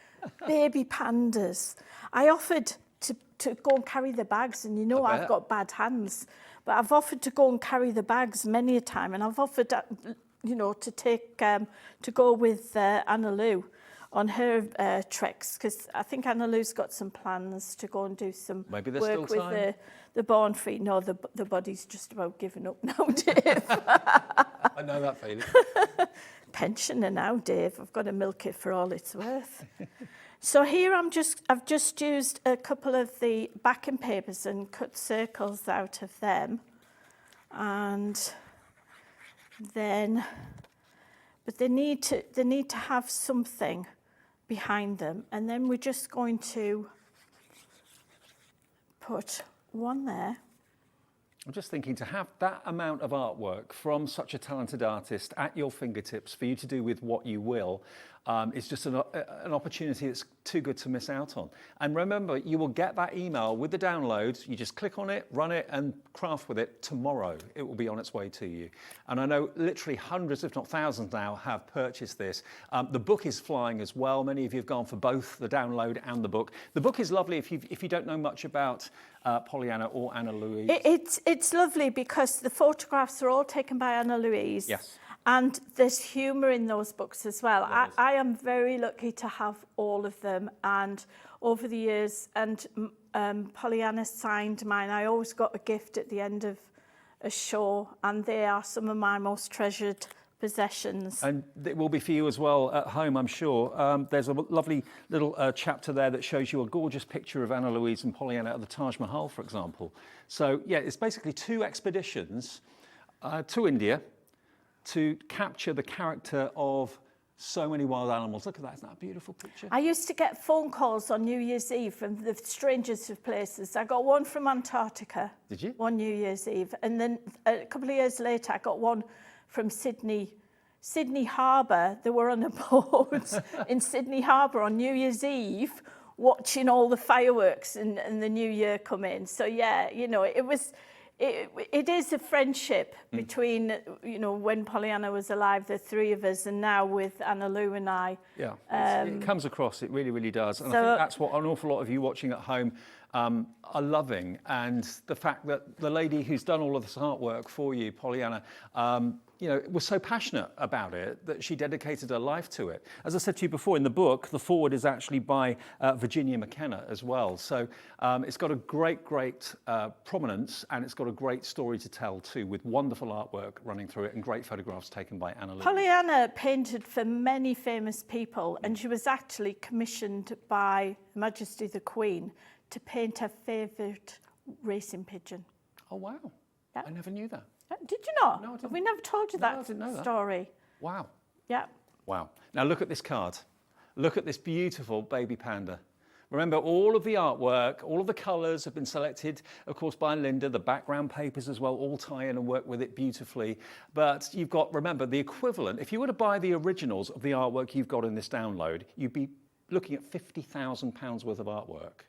baby pandas. I offered to go and carry the bags, and you know I've got bad hands, but I've offered to go and carry the bags many a time, and I've offered, you know, to take to go with Anna Lou on her treks, because I think Anna Lou's got some plans to go and do some Maybe there's work still with time. the Born Free. No, the body's just about giving up now, Dave. I know that feeling. Pensioner now, Dave. I've got to milk it for all it's worth. So here I've just used a couple of the backing papers and cut circles out of them. and then, but they need to have something behind them, and then we're just going to put one there. I'm just thinking, to have that amount of artwork from such a talented artist at your fingertips for you to do with what you will, is just an opportunity that's too good to miss out on. And remember, you will get that email with the download. You just click on it, run it, and craft with it. Tomorrow, it will be on its way to you. And I know literally hundreds, if not thousands now, have purchased this. The book is flying as well. Many of you have gone for both the download and the book. The book is lovely if you don't know much about Pollyanna or Anna Louise. It's lovely because the photographs are all taken by Anna Louise. Yes. And there's humour in those books as well. I am very lucky to have all of them. And over the years, and Pollyanna signed mine. I always got a gift at the end of a show, and they are some of my most treasured possessions. And it will be for you as well at home, I'm sure. There's a lovely little chapter there that shows you a gorgeous picture of Anna Louise and Pollyanna at the Taj Mahal, for example. So, yeah, it's basically 2 expeditions to India to capture the character of so many wild animals. Look at that, isn't that a beautiful picture? I used to get phone calls on New Year's Eve from the strangest of places. I got one from Antarctica. Did you? One New Year's Eve. And then a couple of years later, I got one from Sydney Harbour. They were on a boat in Sydney Harbour on New Year's Eve, watching all the fireworks and the new year come in. So yeah, you know, it is a friendship between, you know, when Pollyanna was alive, the 3 of us, and now with Anna Lou and I. Yeah, it comes across, it really, really does. And I think that's what an awful lot of you watching at home are loving. And the fact that the lady who's done all of this artwork for you, Pollyanna, you know, was so passionate about it that she dedicated her life to it. As I said to you before, in the book, the foreword is actually by Virginia McKenna as well. So it's got a great prominence, and it's got a great story to tell too, with wonderful artwork running through it and great photographs taken by Anna Louise. Pollyanna painted for many famous people, and she was actually commissioned by Her Majesty the Queen to paint her favourite racing pigeon. Oh, wow. Yeah. I never knew that. Did you not? No, I didn't. Have we never told you No, I that didn't know that. story? Wow. Yeah. Wow. Now look at this card. Look at this beautiful baby panda. Remember, all of the artwork, all of the colours have been selected, of course, by Linda. The background papers as well all tie in and work with it beautifully. But you've got, remember, the equivalent. If you were to buy the originals of the artwork you've got in this download, you'd be looking at £50,000 worth of artwork.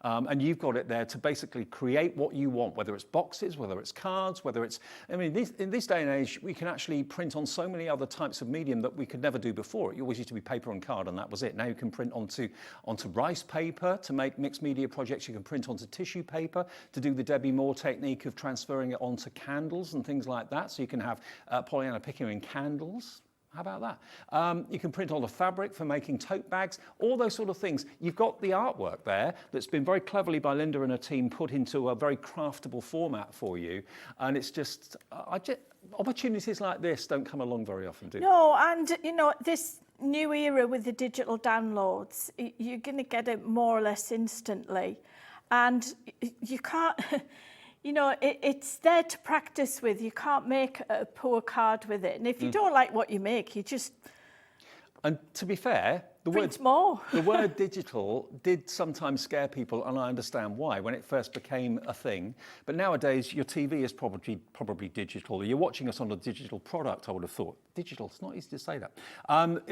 And you've got it there to basically create what you want, whether it's boxes, whether it's cards, whether it's... I mean, in this day and age, we can actually print on so many other types of medium that we could never do before. It always used to be paper and card, and that was it. Now you can print onto rice paper to make mixed media projects. You can print onto tissue paper to do the Debbie Moore technique of transferring it onto candles and things like that. So you can have Pollyanna Pickering candles. How about that? You can print on the fabric for making tote bags, all those sort of things. You've got the artwork there that's been very cleverly by Linda and her team put into a very craftable format for you. And it's just, opportunities like this don't come along very often, do they? No, and, you know, this new era with the digital downloads, you're going to get it more or less instantly. And you can't... You know, it's there to practice with. You can't make a poor card with it. And if you don't like what you make, you just... And to be fair, the word digital did sometimes scare people, and I understand why, when it first became a thing. But nowadays, your TV is probably digital. You're watching us on a digital product, I would have thought. Digital, it's not easy to say that.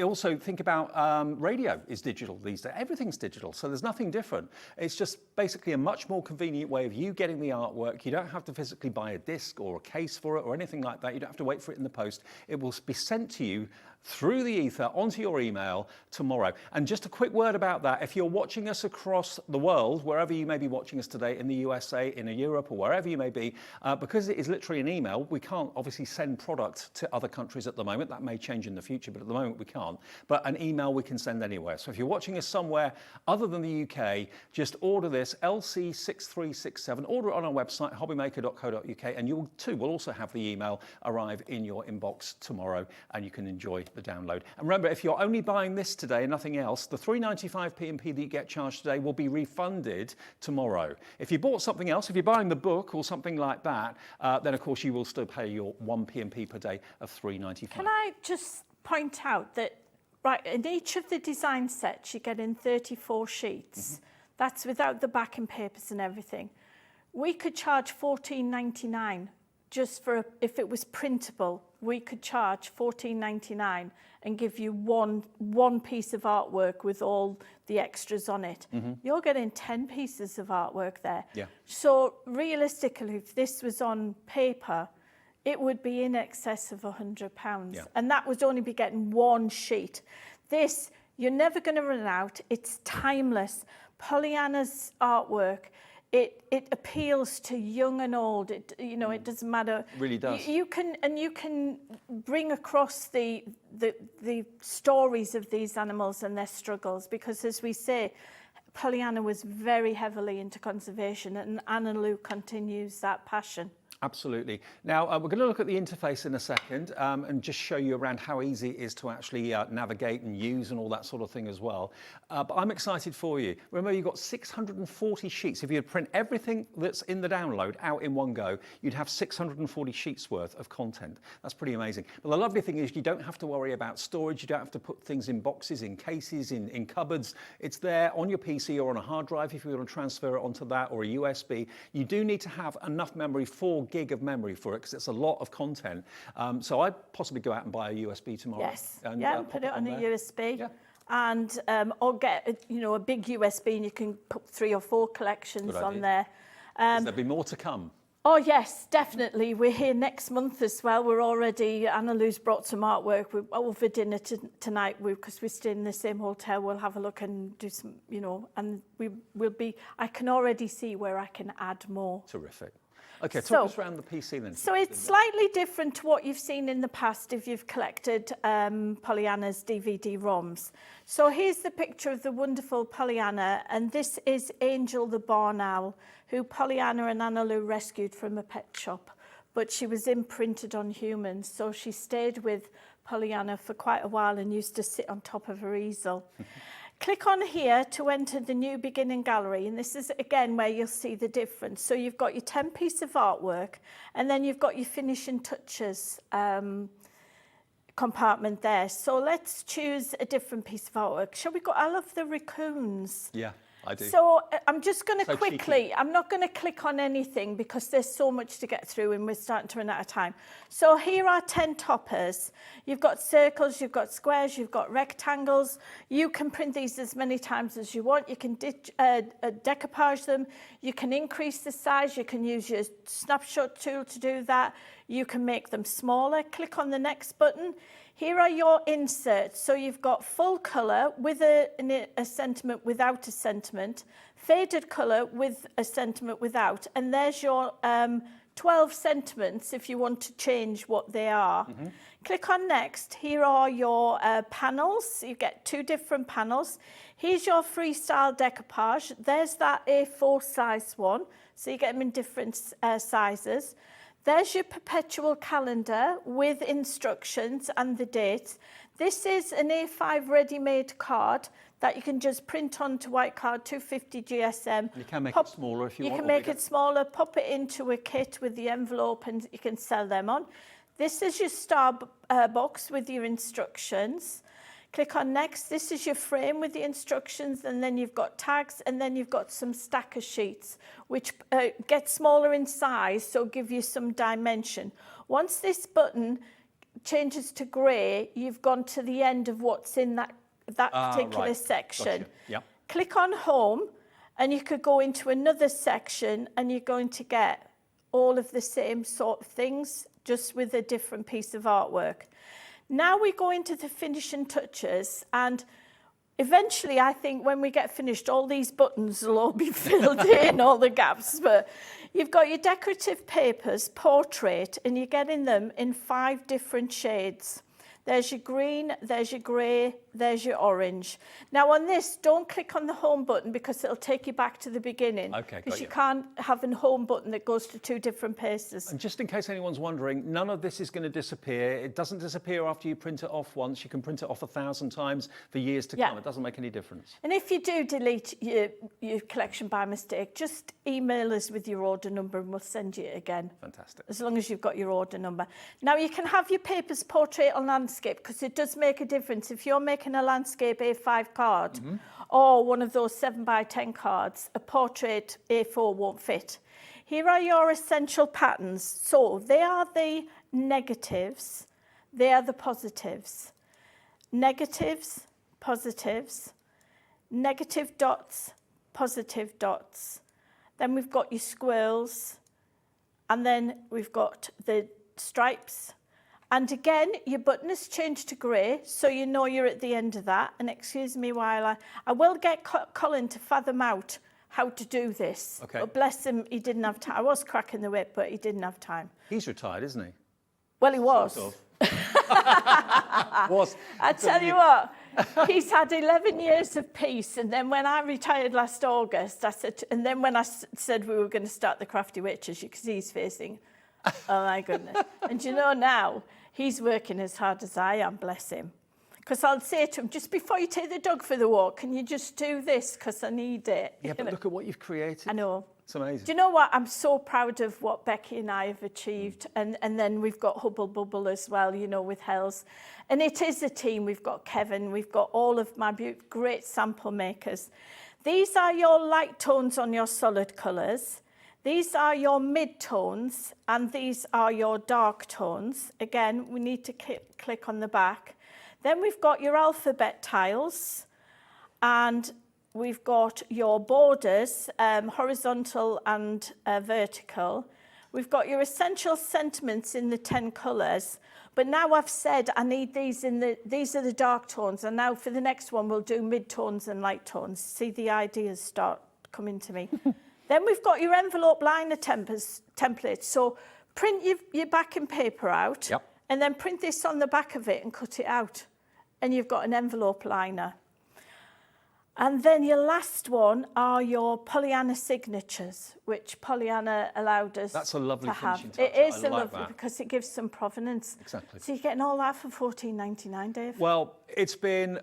Also, think about radio is digital these days. Everything's digital, so there's nothing different. It's just basically a much more convenient way of you getting the artwork. You don't have to physically buy a disc or a case for it or anything like that. You don't have to wait for it in the post. It will be sent to you through the ether onto your email tomorrow. And just a quick word about that. If you're watching us across the world, wherever you may be watching us today, in the USA, in Europe, or wherever you may be, because it is literally an email, we can't obviously send product to other countries at the moment. That may change in the future, but at the moment we can't. But an email we can send anywhere. So if you're watching us somewhere other than the UK, just order this, LC6367. Order it on our website, hobbymaker.co.uk, and you too will also have the email arrive in your inbox tomorrow, and you can enjoy the download. And remember, if you're only buying this today, and nothing else, the £3.95 P&P that you get charged today will be refunded tomorrow. If you bought something else, if you're buying the book or something like that, then of course you will still pay your one P&P per day of £3.95. Can I just point out that, right, in each of the design sets you get in 34 sheets. That's without the backing papers and everything. We could charge $14.99 just for, if it was printable, we could charge $14.99 and give you one piece of artwork with all the extras on it. You're getting 10 pieces of artwork there. Yeah. So realistically, if this was on paper, it would be in excess of £100. Yeah. And that would only be getting one sheet. This, you're never going to run out. It's timeless. Pollyanna's artwork, it appeals to young and old. It, you know, it doesn't matter. It really does. You can bring across the stories of these animals and their struggles, because, as we say, Pollyanna was very heavily into conservation, and Anna Lou continues that passion. Absolutely. Now, we're going to look at the interface in a second and just show you around how easy it is to actually navigate and use and all that sort of thing as well. But I'm excited for you. Remember, you've got 640 sheets. If you print everything that's in the download out in one go, you'd have 640 sheets worth of content. That's pretty amazing. But the lovely thing is you don't have to worry about storage. You don't have to put things in boxes, in cases, in cupboards. It's there on your PC or on a hard drive if you want to transfer it onto that, or a USB. You do need to have enough memory, 4 gig of memory for it, because it's a lot of content. So I'd possibly go out and buy a USB tomorrow. Yes, and, put it on a USB. Yeah. And or get a big USB, and you can put 3 or 4 collections on there. There'll be more to come. Oh yes, definitely. We're here next month as well. We're already, Anna Lou's brought some artwork. We're over dinner tonight, because we stay in the same hotel. We'll have a look and do some, and we'll be, I can already see where I can add more. Terrific. Okay, talk us around the PC then. So it's slightly different to what you've seen in the past if you've collected Pollyanna's DVD-ROMs. So here's the picture of the wonderful Pollyanna, and this is Angel the barn owl, who Pollyanna and Anna Lou rescued from a pet shop, but she was imprinted on humans, so she stayed with Pollyanna for quite a while and used to sit on top of her easel. Click on here to enter the new beginning gallery, and this is again where you'll see the difference. So you've got your 10 piece of artwork, and then you've got your finishing touches compartment there. So let's choose a different piece of artwork. Shall we go? I love the raccoons. Yeah, I do. So I'm just going to So quickly, cheeky. I'm not going to click on anything because there's so much to get through and we're starting to run out of time. So here are 10 toppers. You've got circles, you've got squares, you've got rectangles. You can print these as many times as you want. You can decoupage them. You can increase the size. You can use your snapshot tool to do that. You can make them smaller. Click on the next button. Here are your inserts. So you've got full colour with a sentiment without a sentiment, faded colour with a sentiment without, and there's your 12 sentiments if you want to change what they are. Click on next. Here are your panels. You get 2 different panels. Here's your freestyle decoupage. There's that A4 size one, so you get them in different sizes. There's your perpetual calendar with instructions and the dates. This is an A5 ready-made card that you can just print onto white card, 250 GSM. You can make it smaller if you want. You can make it smaller, pop it into a kit with the envelope, and you can sell them on. This is your star box with your instructions. Click on next. This is your frame with the instructions, and then you've got tags, and then you've got some stacker sheets, which get smaller in size, so give you some dimension. Once this button changes to grey, you've gone to the end of what's in that particular section. Gotcha. Yep. Click on home, and you could go into another section, and you're going to get all of the same sort of things, just with a different piece of artwork. Now we go into the finishing touches, and eventually I think when we get finished, all these buttons will all be filled in, all the gaps. But you've got your decorative papers, portrait, and you're getting them in 5 different shades. There's your green, there's your grey, there's your orange. Now on this, don't click on the home button because it'll take you back to the beginning. Okay, because got you you. can't have a home button that goes to 2 different pages. And just in case anyone's wondering, none of this is going to disappear. It doesn't disappear after you print it off once. You can print it off 1,000 times for years to come. It doesn't make any difference. And if you do delete your collection by mistake, just email us with your order number and we'll send you it again. Fantastic. As long as you've got your order number. Now you can have your papers portrait or landscape because it does make a difference. If you're making a landscape A5 card or one of those 7x10 cards, a portrait A4 won't fit. Here are your essential patterns. So they are the negatives, they are the positives. Negatives, positives, negative dots, positive dots. Then we've got your squirrels, and then we've got the stripes. And again, your button has changed to grey, so you know you're at the end of that. And excuse me while I will get Colin to fathom out how to do this. Okay. But bless him, he didn't have time. I was cracking the whip, but he didn't have time. He's retired, isn't he? Well, he was. Sort of. Was. I tell you what, he's had 11 years of peace. And then when I retired last August, I said, and then when I said we were going to start the Crafty Witches, you can see he's facing, oh my goodness. And you know now, he's working as hard as I am, bless him. Because I'll say to him, just before you take the dog for the walk, can you just do this? Because I need it. Yeah, but look at what you've created. I know. It's amazing. Do you know what? I'm so proud of what Becky and I have achieved. And then we've got Hubble Bubble as well, you know, with Hels. And it is a team. We've got Kevin. We've got all of my great sample makers. These are your light tones on your solid colours. These are your mid-tones. And these are your dark tones. Again, we need to click on the back. Then we've got your alphabet tiles. And we've got your borders, horizontal and vertical. We've got your essential sentiments in the 10 colours. But now I've said I need these these are the dark tones. And now for the next one, we'll do mid-tones and light tones. See, the ideas start coming to me. Then we've got your envelope liner templates. So print your backing paper out. Yep. And then print this on the back of it and cut it out. And you've got an envelope liner. And then your last one are your Pollyanna signatures, which Pollyanna allowed us That's a lovely to have. finishing touch. It is I a like lovely that. because it gives some provenance. Exactly. So you're getting all that for $14.99, Dave. Well, it's been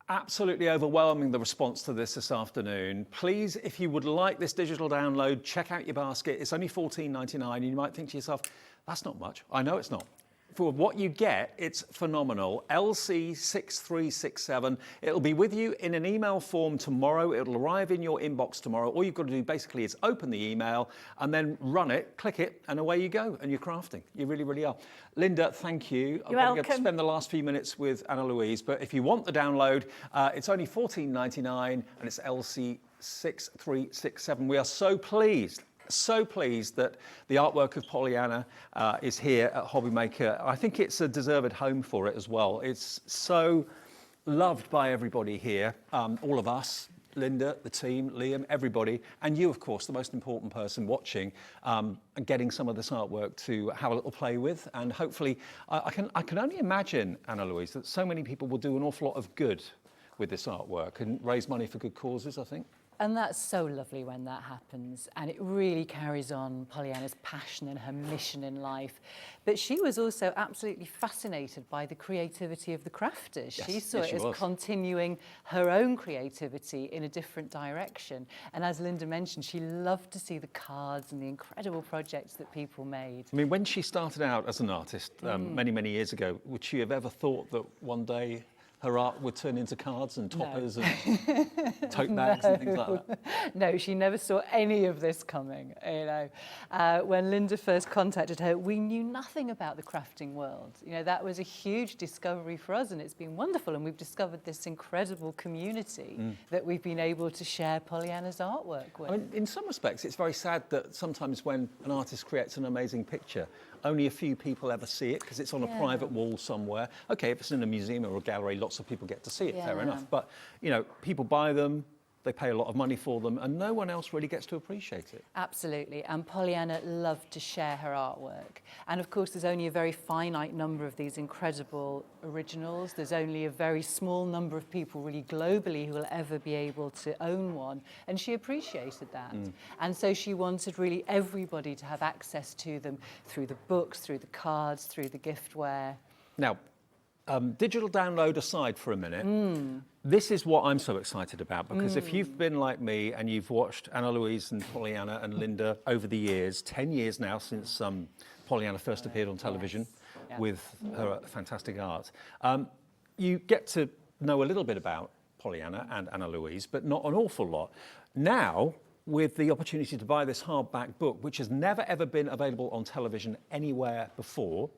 absolutely overwhelming, the response to this afternoon. Please, if you would like this digital download, check out your basket. It's only $14.99. You might think to yourself, that's not much. I know it's not. For what you get, it's phenomenal. LC6367. It'll be with you in an email form tomorrow. It'll arrive in your inbox tomorrow. All you've got to do basically is open the email and then run it, click it, and away you go. And you're crafting. You really, really are. Linda, thank you. You're I'm going to welcome. spend the last few minutes with Anna Louise. But if you want the download, it's only $14.99 and it's LC6367. We are so pleased that the artwork of Pollyanna is here at Hobbymaker. I think it's a deserved home for it as well. It's so loved by everybody here, all of us, Linda, the team, Liam, everybody, and you, of course, the most important person watching and getting some of this artwork to have a little play with. And hopefully, I can only imagine, Anna Louise, that so many people will do an awful lot of good with this artwork and raise money for good causes, I think. And that's so lovely when that happens, and it really carries on Pollyanna's passion and her mission in life. But she was also absolutely fascinated by the creativity of the crafters. Yes, she saw yes, it she as was. continuing her own creativity in a different direction. And as Linda mentioned, she loved to see the cards and the incredible projects that people made. I mean, when she started out as an artist many, many years ago, would she have ever thought that one day her art would turn into cards and toppers and tote bags and things like that? No, she never saw any of this coming. You know, when Linda first contacted her, we knew nothing about the crafting world. You know, that was a huge discovery for us, and it's been wonderful. And we've discovered this incredible community that we've been able to share Pollyanna's artwork with. I mean, in some respects, it's very sad that sometimes when an artist creates an amazing picture, only a few people ever see it because it's on a private wall somewhere. Okay, if it's in a museum or a gallery, lots of people get to see it, fair enough. But, you know, people buy them, they pay a lot of money for them, and no one else really gets to appreciate it. Absolutely, and Pollyanna loved to share her artwork. And of course, there's only a very finite number of these incredible originals. There's only a very small number of people really globally who will ever be able to own one, and she appreciated that. And so she wanted really everybody to have access to them through the books, through the cards, through the giftware. Now, digital download aside for a minute, this is what I'm so excited about, because if you've been like me and you've watched Anna Louise and Pollyanna and Linda over the years, 10 years now since Pollyanna first appeared on television with her fantastic art, you get to know a little bit about Pollyanna and Anna Louise, but not an awful lot. Now, with the opportunity to buy this hardback book, which has never ever been available on television anywhere before,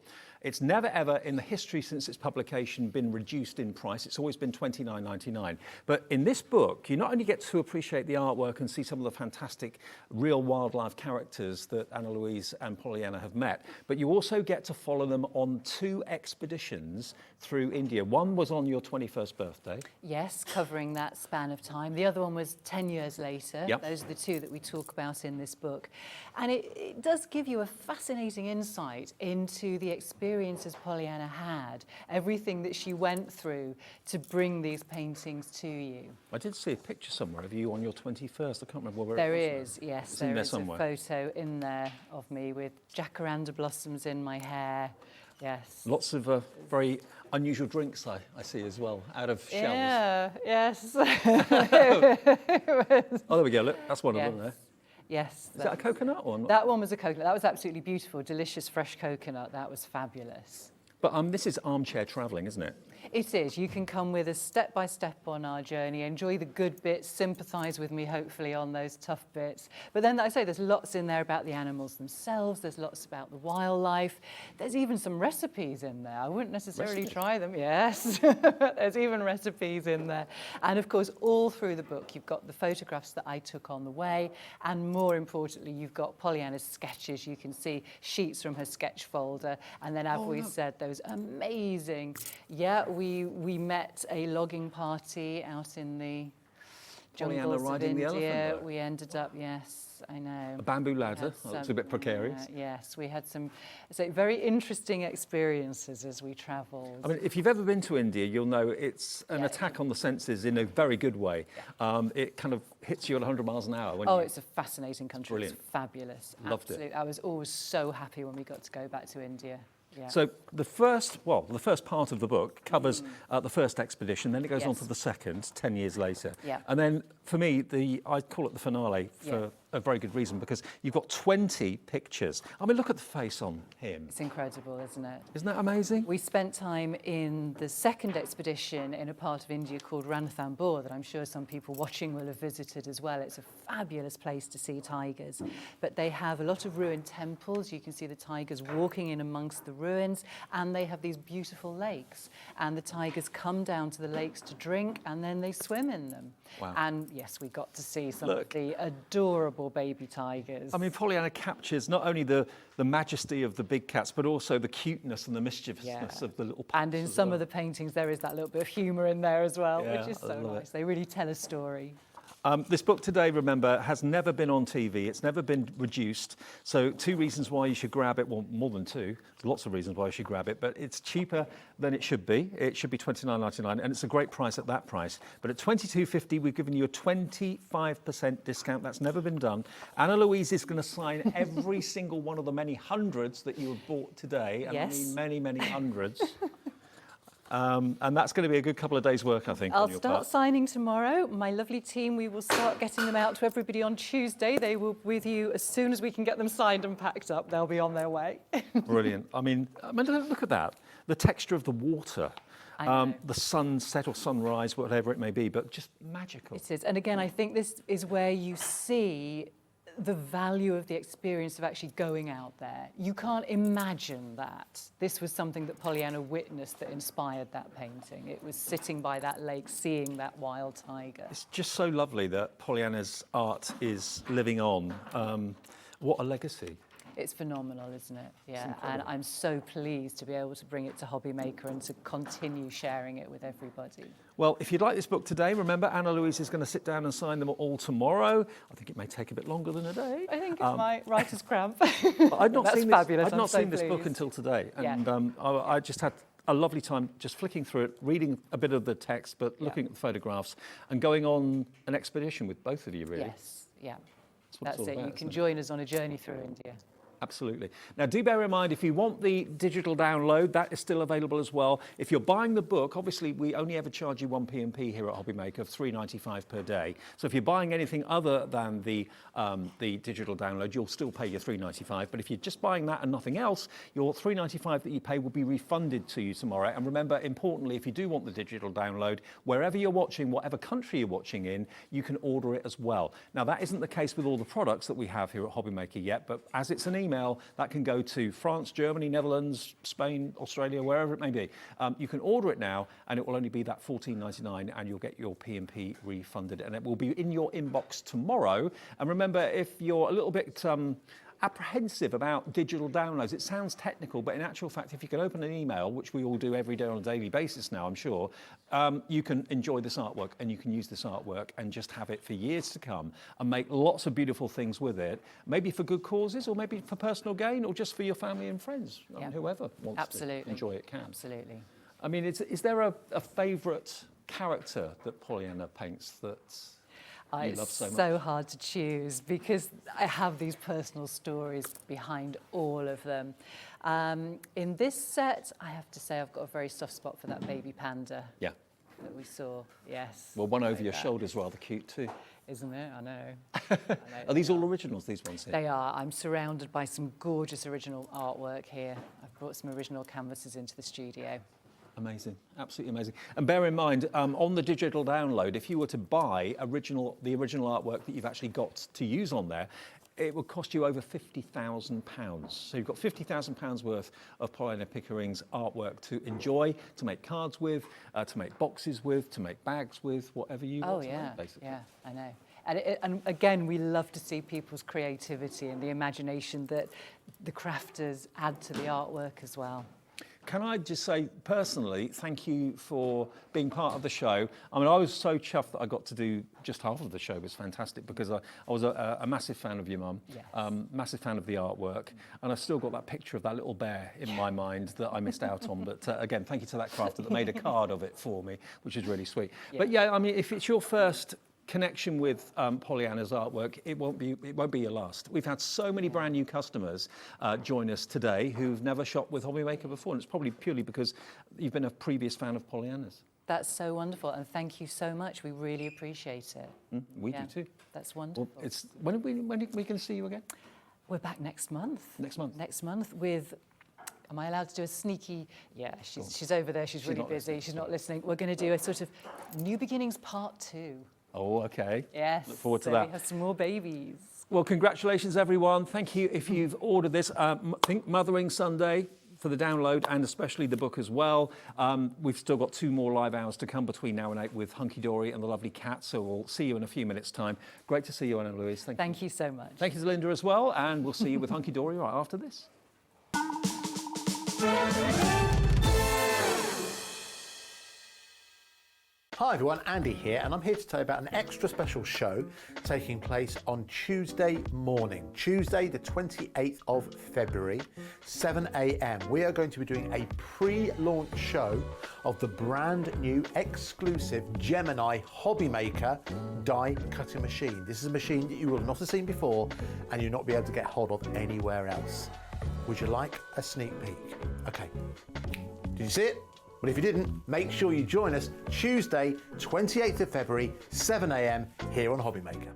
it's never ever in the history since its publication been reduced in price. It's always been $29.99. But in this book, you not only get to appreciate the artwork and see some of the fantastic real wildlife characters that Anna Louise and Pollyanna have met, but you also get to follow them on 2 expeditions through India. One was on your 21st birthday. Yes, covering that span of time. The other one was 10 years later. Yep. Those are the 2 that we talk about in this book. And it does give you a fascinating insight into the experiences Pollyanna had, everything that she went through to bring these paintings to you. I did see a picture somewhere of you on your 21st. I can't remember where There it was. is, yes, It's in there there is somewhere. a photo in there of me with jacaranda blossoms in my hair. Yes. Lots of very unusual drinks I see as well, out of shells. Yeah, yes. Oh, there we go. Look, that's one Yes. of them there. Yes. Is that a coconut or not? That one was a coconut. That was absolutely beautiful. Delicious fresh coconut. That was fabulous. But this is armchair travelling, isn't it? It is. You can come with us step by step on our journey, enjoy the good bits, sympathise with me, hopefully, on those tough bits. But then, I say, there's lots in there about the animals themselves. There's lots about the wildlife. There's even some recipes in there. I wouldn't necessarily try them. Yes. There's even recipes in there. And, of course, all through the book, you've got the photographs that I took on the way. And more importantly, you've got Pollyanna's sketches. You can see sheets from her sketch folder. And then, as we said, those amazing, we met a logging party out in the Pollyanna jungles of riding the India. elephant, though. We ended up, yes, I know. A bamboo ladder. Had Looks a bit precarious. yes, we had some very interesting experiences as we travelled. I mean, if you've ever been to India, you'll know it's an attack on the senses in a very good way. It kind of hits you at 100 miles an hour. When It's a fascinating country. Brilliant. It's fabulous. Loved it. Absolutely. I was always so happy when we got to go back to India. Yeah. So the first part of the book covers the first expedition, then it goes on Yes. to the second, 10 years later. Yeah. And then, for me, I call it the finale for a very good reason, because you've got 20 pictures. I mean, look at the face on him. It's incredible, isn't it? Isn't that amazing? We spent time in the second expedition in a part of India called Ranthambore that I'm sure some people watching will have visited as well. It's a fabulous place to see tigers. But they have a lot of ruined temples. You can see the tigers walking in amongst the ruins, and they have these beautiful lakes. And the tigers come down to the lakes to drink, and then they swim in them. Wow. And yes, we got to see some of the adorable baby tigers. I mean, Pollyanna captures not only the majesty of the big cats, but also the cuteness and the mischievousness of the little pups. And in some of the paintings, there is that little bit of humour in there as well, Yeah, which is I so love nice. it. They really tell a story. This book today, remember, has never been on TV. It's never been reduced. So 2 reasons why you should grab it. Well, more than 2. There's lots of reasons why you should grab it. But it's cheaper than it should be. It should be $29.99, and it's a great price at that price. But at $22.50, we've given you a 25% discount. That's never been done. Anna Louise is going to sign every single one of the many hundreds that you have bought today. And Yes. I mean many, many hundreds. And that's going to be a good couple of days' work, I think, I'll on your start part. signing tomorrow. My lovely team, we will start getting them out to everybody on Tuesday. They will be with you as soon as we can get them signed and packed up. They'll be on their way. Brilliant. I mean, look at that. The texture of the water, I know. the sunset or sunrise, whatever it may be, but just magical. It is. And again, I think this is where you see the value of the experience of actually going out there. You can't imagine that. This was something that Pollyanna witnessed that inspired that painting. It was sitting by that lake, seeing that wild tiger. It's just so lovely that Pollyanna's art is living on. What a legacy. It's phenomenal, isn't it? Yeah, and I'm so pleased to be able to bring it to Hobby Maker and to continue sharing it with everybody. Well, if you'd like this book today, remember Anna Louise is going to sit down and sign them all tomorrow. I think it may take a bit longer than a day. I think it's my writer's cramp. But I'd not That's seen fabulous. This, I'd not I'm seen so this book pleased. until today, Yeah. and I just had a lovely time just flicking through it, reading a bit of the text, but looking at the photographs and going on an expedition with both of you, really. Yes, yeah. That's what it's all That's it. about, You can isn't it? join us on a journey through India. Absolutely. Now, do bear in mind, if you want the digital download, that is still available as well. If you're buying the book, obviously, we only ever charge you 1 P&P here at Hobby Maker of $3.95 per day. So if you're buying anything other than the digital download, you'll still pay your $3.95. But if you're just buying that and nothing else, your $3.95 that you pay will be refunded to you tomorrow. And remember, importantly, if you do want the digital download, wherever you're watching, whatever country you're watching in, you can order it as well. Now, that isn't the case with all the products that we have here at Hobby Maker yet, but as it's an email, that can go to France, Germany, Netherlands, Spain, Australia, wherever it may be. You can order it now, and it will only be that $14.99, and you'll get your P&P refunded, and it will be in your inbox tomorrow. And remember, if you're a little bit apprehensive about digital downloads, it sounds technical, but in actual fact, if you can open an email, which we all do every day on a daily basis now, I'm sure, you can enjoy this artwork, and you can use this artwork and just have it for years to come and make lots of beautiful things with it, maybe for good causes, or maybe for personal gain, or just for your family and friends. I mean, whoever wants to enjoy it can. Absolutely. I mean, is there a favourite character that Pollyanna paints that you love so much? It's so hard to choose because I have these personal stories behind all of them. In this set, I have to say I've got a very soft spot for that baby panda Yeah. that we saw. Yes. Well, one over your shoulder's rather cute too. Isn't it? I know. Are these all originals, these ones here? They are. I'm surrounded by some gorgeous original artwork here. I've brought some original canvases into the studio. Amazing, absolutely amazing. And bear in mind, on the digital download, if you were to buy the original artwork that you've actually got to use on there, it would cost you over £50,000. So you've got £50,000 worth of Pollyanna Pickering's artwork to enjoy, to make cards with, to make boxes with, to make bags with, whatever you want to make, basically. Yeah, I know. And again, we love to see people's creativity and the imagination that the crafters add to the artwork as well. Can I just say, personally, thank you for being part of the show. I mean, I was so chuffed that I got to do just half of the show. It was fantastic because I was a massive fan of your mum, massive fan of the artwork, and I've still got that picture of that little bear in my mind that I missed out on. But again, thank you to that crafter that made a card of it for me, which is really sweet. Yeah. But yeah, I mean, if it's your first connection with Pollyanna's artwork, it won't be your last. We've had so many brand new customers join us today who've never shopped with Hobby Maker before, and it's probably purely because you've been a previous fan of Pollyanna's. That's so wonderful, and thank you so much. We really appreciate it. We do too. That's wonderful. Well, when are we going to see you again? We're back next month. Next month. Next month with. Am I allowed to do a sneaky? Yeah, she's over there. She's really busy. She's not listening. We're going to do a sort of New Beginnings Part 2. Oh, okay. Yes. Look forward to so that. We have some more babies. Well, congratulations, everyone. Thank you if you've ordered this. Think Mothering Sunday for the download, and especially the book as well. We've still got 2 more live hours to come between now and 8 with Hunkydory and the lovely cat, so we'll see you in a few minutes' time. Great to see you, Anna Louise. Thank you so much. Thank you to Linda as well, and we'll see you with Hunkydory right after this. Hi everyone, Andy here, and I'm here to tell you about an extra special show taking place on Tuesday morning, Tuesday the 28th of February, 7 a.m. We are going to be doing a pre-launch show of the brand new exclusive Gemini Hobby Maker die cutting machine. This is a machine that you will not have seen before and you'll not be able to get hold of anywhere else. Would you like a sneak peek? Okay, did you see it? Well, if you didn't, make sure you join us Tuesday, 28th of February, 7 a.m. here on Hobby Maker.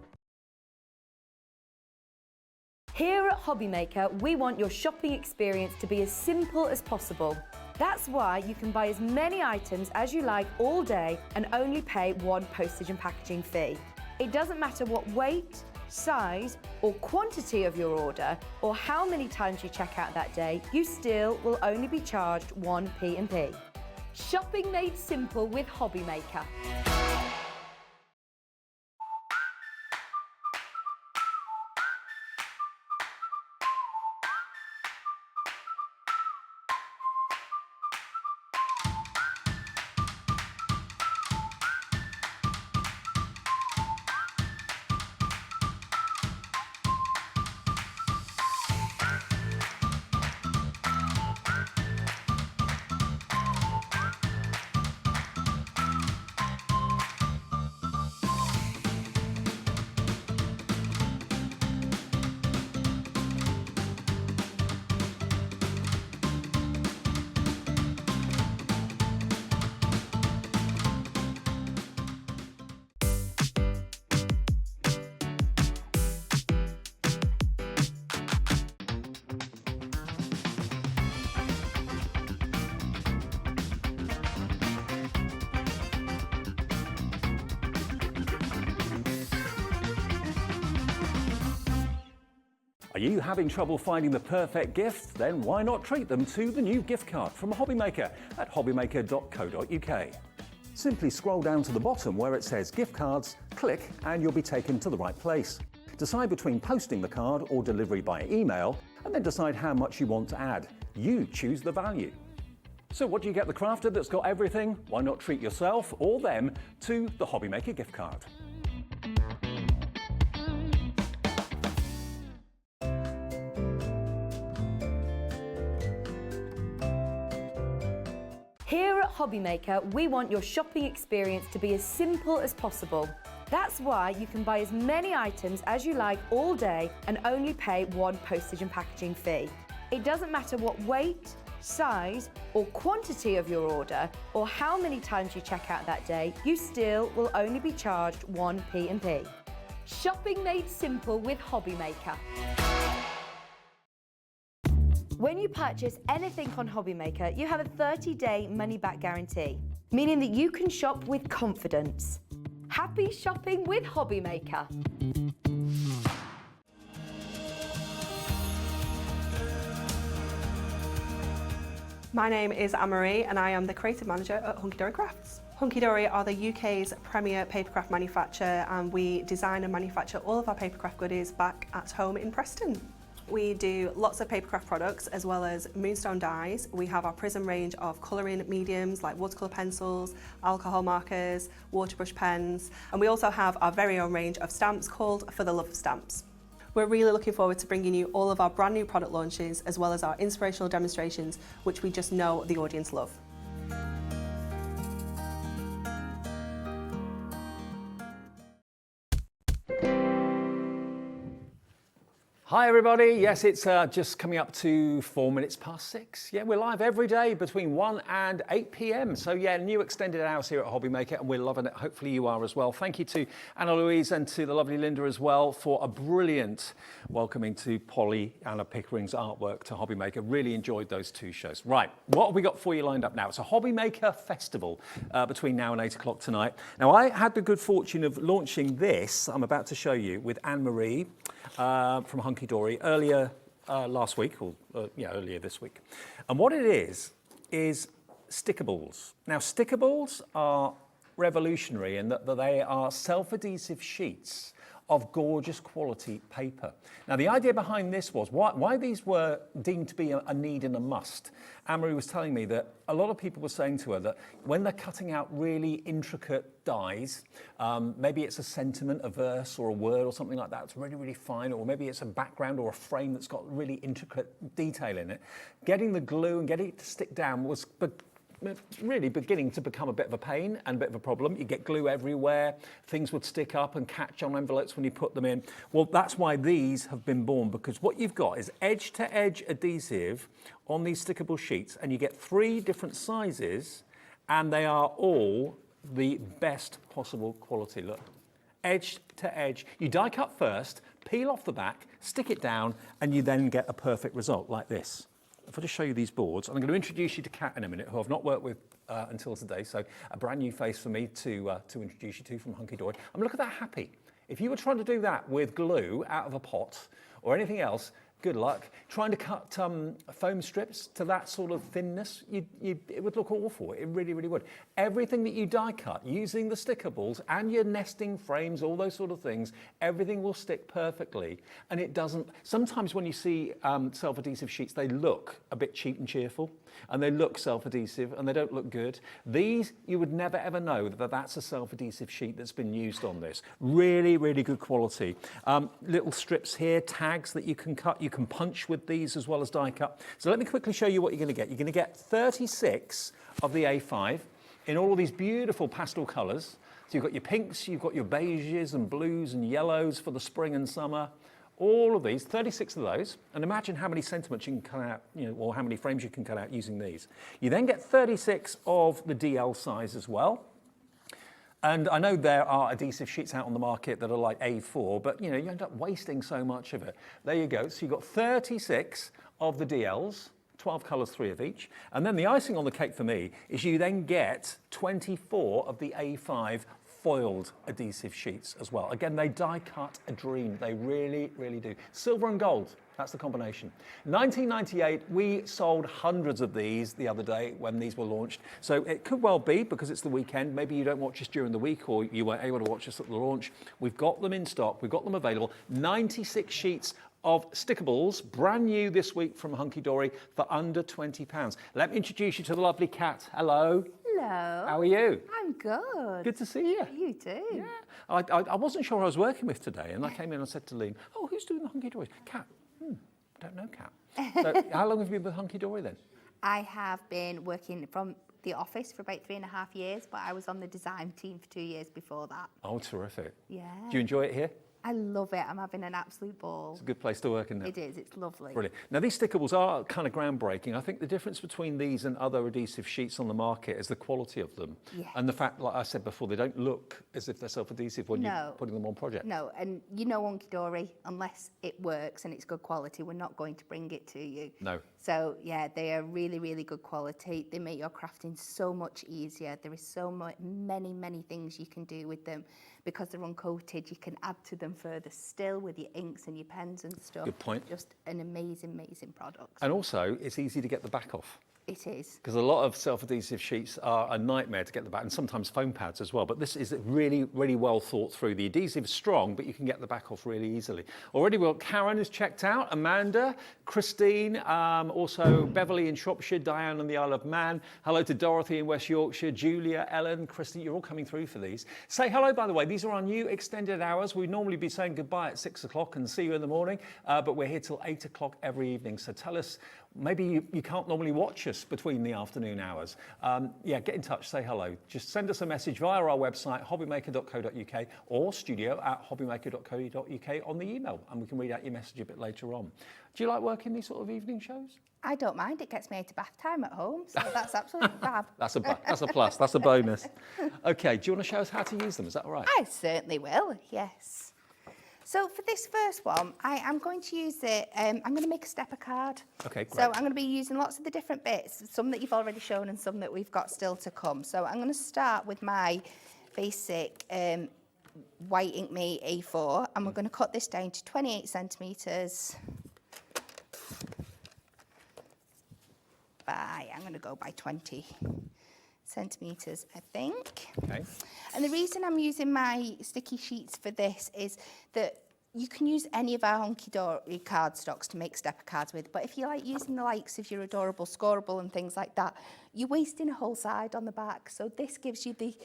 Here at Hobby Maker, we want your shopping experience to be as simple as possible. That's why you can buy as many items as you like all day and only pay one postage and packaging fee. It doesn't matter what weight, size or quantity of your order or how many times you check out that day, you still will only be charged one P&P. Shopping made simple with Hobby Maker. Are you having trouble finding the perfect gift? Then why not treat them to the new gift card from Hobbymaker at hobbymaker.co.uk. Simply scroll down to the bottom where it says gift cards, click and you'll be taken to the right place. Decide between posting the card or delivery by email and then decide how much you want to add. You choose the value. So what do you get the crafter that's got everything? Why not treat yourself or them to the Hobbymaker gift card? Here at Hobbymaker, we want your shopping experience to be as simple as possible. That's why you can buy as many items as you like all day and only pay one postage and packaging fee. It doesn't matter what weight, size or quantity of your order or how many times you check out that day, you still will only be charged one P&P. Shopping made simple with Hobbymaker. When you purchase anything on Hobbymaker, you have a 30-day money-back guarantee, meaning that you can shop with confidence. Happy shopping with Hobbymaker. My name is Anne-Marie and I am the creative manager at Hunkydory Crafts. Hunkydory are the UK's premier papercraft manufacturer and we design and manufacture all of our papercraft goodies back at home in Preston. We do lots of papercraft products as well as moonstone dyes. We have our prism range of colouring mediums like watercolour pencils, alcohol markers, waterbrush pens, and we also have our very own range of stamps called For the Love of Stamps. We're really looking forward to bringing you all of our brand new product launches as well as our inspirational demonstrations, which we just know the audience love. Hi everybody, yes it's just coming up to 4 minutes past 6. Yeah, we're live every day between 1 and 8 p.m. So yeah, new extended hours here at Hobbymaker and we're loving it. Hopefully you are as well. Thank you to Anna Louise and to the lovely Linda as well for a brilliant welcoming to Pollyanna Pickering's artwork to Hobbymaker. Really enjoyed those two shows. Right, what have we got for you lined up now? It's a Hobbymaker festival between now and 8 o'clock tonight. Now I had the good fortune of launching this, I'm about to show you, with Anne-Marie from Hunkydory earlier last week, or earlier this week. And what it is stickables. Now stickables are revolutionary in that they are self-adhesive sheets of gorgeous quality paper. Now the idea behind this was why these were deemed to be a need and a must. Anne-Marie was telling me that a lot of people were saying to her that when they're cutting out really intricate dies, maybe it's a sentiment, a verse or a word or something like that, it's really, really fine, or maybe it's a background or a frame that's got really intricate detail in it. Getting the glue and getting it to stick down was really beginning to become a bit of a pain and a bit of a problem. You get glue everywhere, things would stick up and catch on envelopes when you put them in. Well, that's why these have been born, because what you've got is edge-to-edge adhesive on these stickable sheets, and you get 3 different sizes, and they are all the best possible quality. Look, edge to edge. You die cut first, peel off the back, stick it down, and you then get a perfect result like this. If I just show you these boards, I'm going to introduce you to Kat in a minute, who I've not worked with until today, so a brand new face for me to introduce you to from Hunkydory. I mean, look at that happy. If you were trying to do that with glue out of a pot or anything else, good luck. Trying to cut foam strips to that sort of thinness, it would look awful. It really, really would. Everything that you die cut using the stickables and your nesting frames, all those sort of things, everything will stick perfectly. And it doesn't, sometimes when you see self-adhesive sheets, they look a bit cheap and cheerful, and they look self-adhesive and they don't look good. These, you would never ever know that that's a self-adhesive sheet that's been used on this. Really, really good quality. Little strips here, tags that you can cut. You can punch with these as well as die cut. So let me quickly show you what you're going to get. You're going to get 36 of the A5 in all of these beautiful pastel colours. So you've got your pinks, you've got your beiges and blues and yellows for the spring and summer. All of these, 36 of those, and imagine how many sentiments you can cut out, or how many frames you can cut out using these. You then get 36 of the DL size as well. And I know there are adhesive sheets out on the market that are like A4, but you end up wasting so much of it. There you go. So you've got 36 of the DLs, 12 colours, 3 of each. And then the icing on the cake for me is you then get 24 of the A5 foiled adhesive sheets as well. Again, they die cut a dream. They really, really do. Silver and gold, that's the combination. 1998, we sold hundreds of these the other day when these were launched. So it could well be, because it's the weekend, maybe you don't watch us during the week or you weren't able to watch us at the launch. We've got them in stock, we've got them available. 96 sheets of stickables, brand new this week from Hunkydory for under £20. Let me introduce you to the lovely Kat. Hello. Hello. How are you? I'm good. Good to see you. You too. Yeah. I wasn't sure I was working with today, and I came in and said to Lean, oh, who's doing the Hunkydory? Kat. Don't know, Kat. So how long have you been with Hunkydory then? I have been working from the office for about 3.5 years, but I was on the design team for 2 years before that. Oh, terrific. Yeah. Do you enjoy it here? I love it. I'm having an absolute ball. It's a good place to work, isn't it? It is. It's lovely. Brilliant. Now, these stickables are kind of groundbreaking. I think the difference between these and other adhesive sheets on the market is the quality of them. Yeah. And the fact, like I said before, they don't look as if they're self-adhesive when you're putting them on project. No, and you know Hunkydory, unless it works and it's good quality, we're not going to bring it to you. No. So, yeah, they are really, really good quality. They make your crafting so much easier. There is so many things you can do with them. Because they're uncoated, you can add to them further still with your inks and your pens and stuff. Good point. Just an amazing product. And also, it's easy to get the back off. It is. Because a lot of self-adhesive sheets are a nightmare to get the back, and sometimes foam pads as well. But this is really, really well thought through. The adhesive's strong, but you can get the back off really easily. Already, well, Karen is checked out, Amanda, Christine, also Beverly in Shropshire, Diane on the Isle of Man. Hello to Dorothy in West Yorkshire, Julia, Ellen, Christine. You're all coming through for these. Say hello, by the way. These are our new extended hours. We'd normally be saying goodbye at 6 o'clock and see you in the morning, but we're here till 8 o'clock every evening. So tell us, maybe you can't normally watch us between the afternoon hours. Yeah, get in touch, say hello. Just send us a message via our website, hobbymaker.co.uk, or studio@hobbymaker.co.uk on the email, and we can read out your message a bit later on. Do you like working these sort of evening shows? I don't mind. It gets me out of bath time at home, so that's absolutely fab. That's a plus, that's a bonus. Okay, do you want to show us how to use them? Is that all right? I certainly will, yes. So for this first one, I am going to use it, I'm going to make a stepper card. Okay, great. So I'm going to be using lots of the different bits, some that you've already shown and some that we've got still to come. So I'm going to start with my basic white ink mate A4, and we're going to cut this down to 28 centimetres by, I'm going to go by 20 centimetres, I think. Okay. And the reason I'm using my sticky sheets for this is that you can use any of our Hunkydory cardstocks to make stepper cards with, but if you like using the likes of your Adorable Scoreable and things like that, you're wasting a whole side on the back. So this gives you the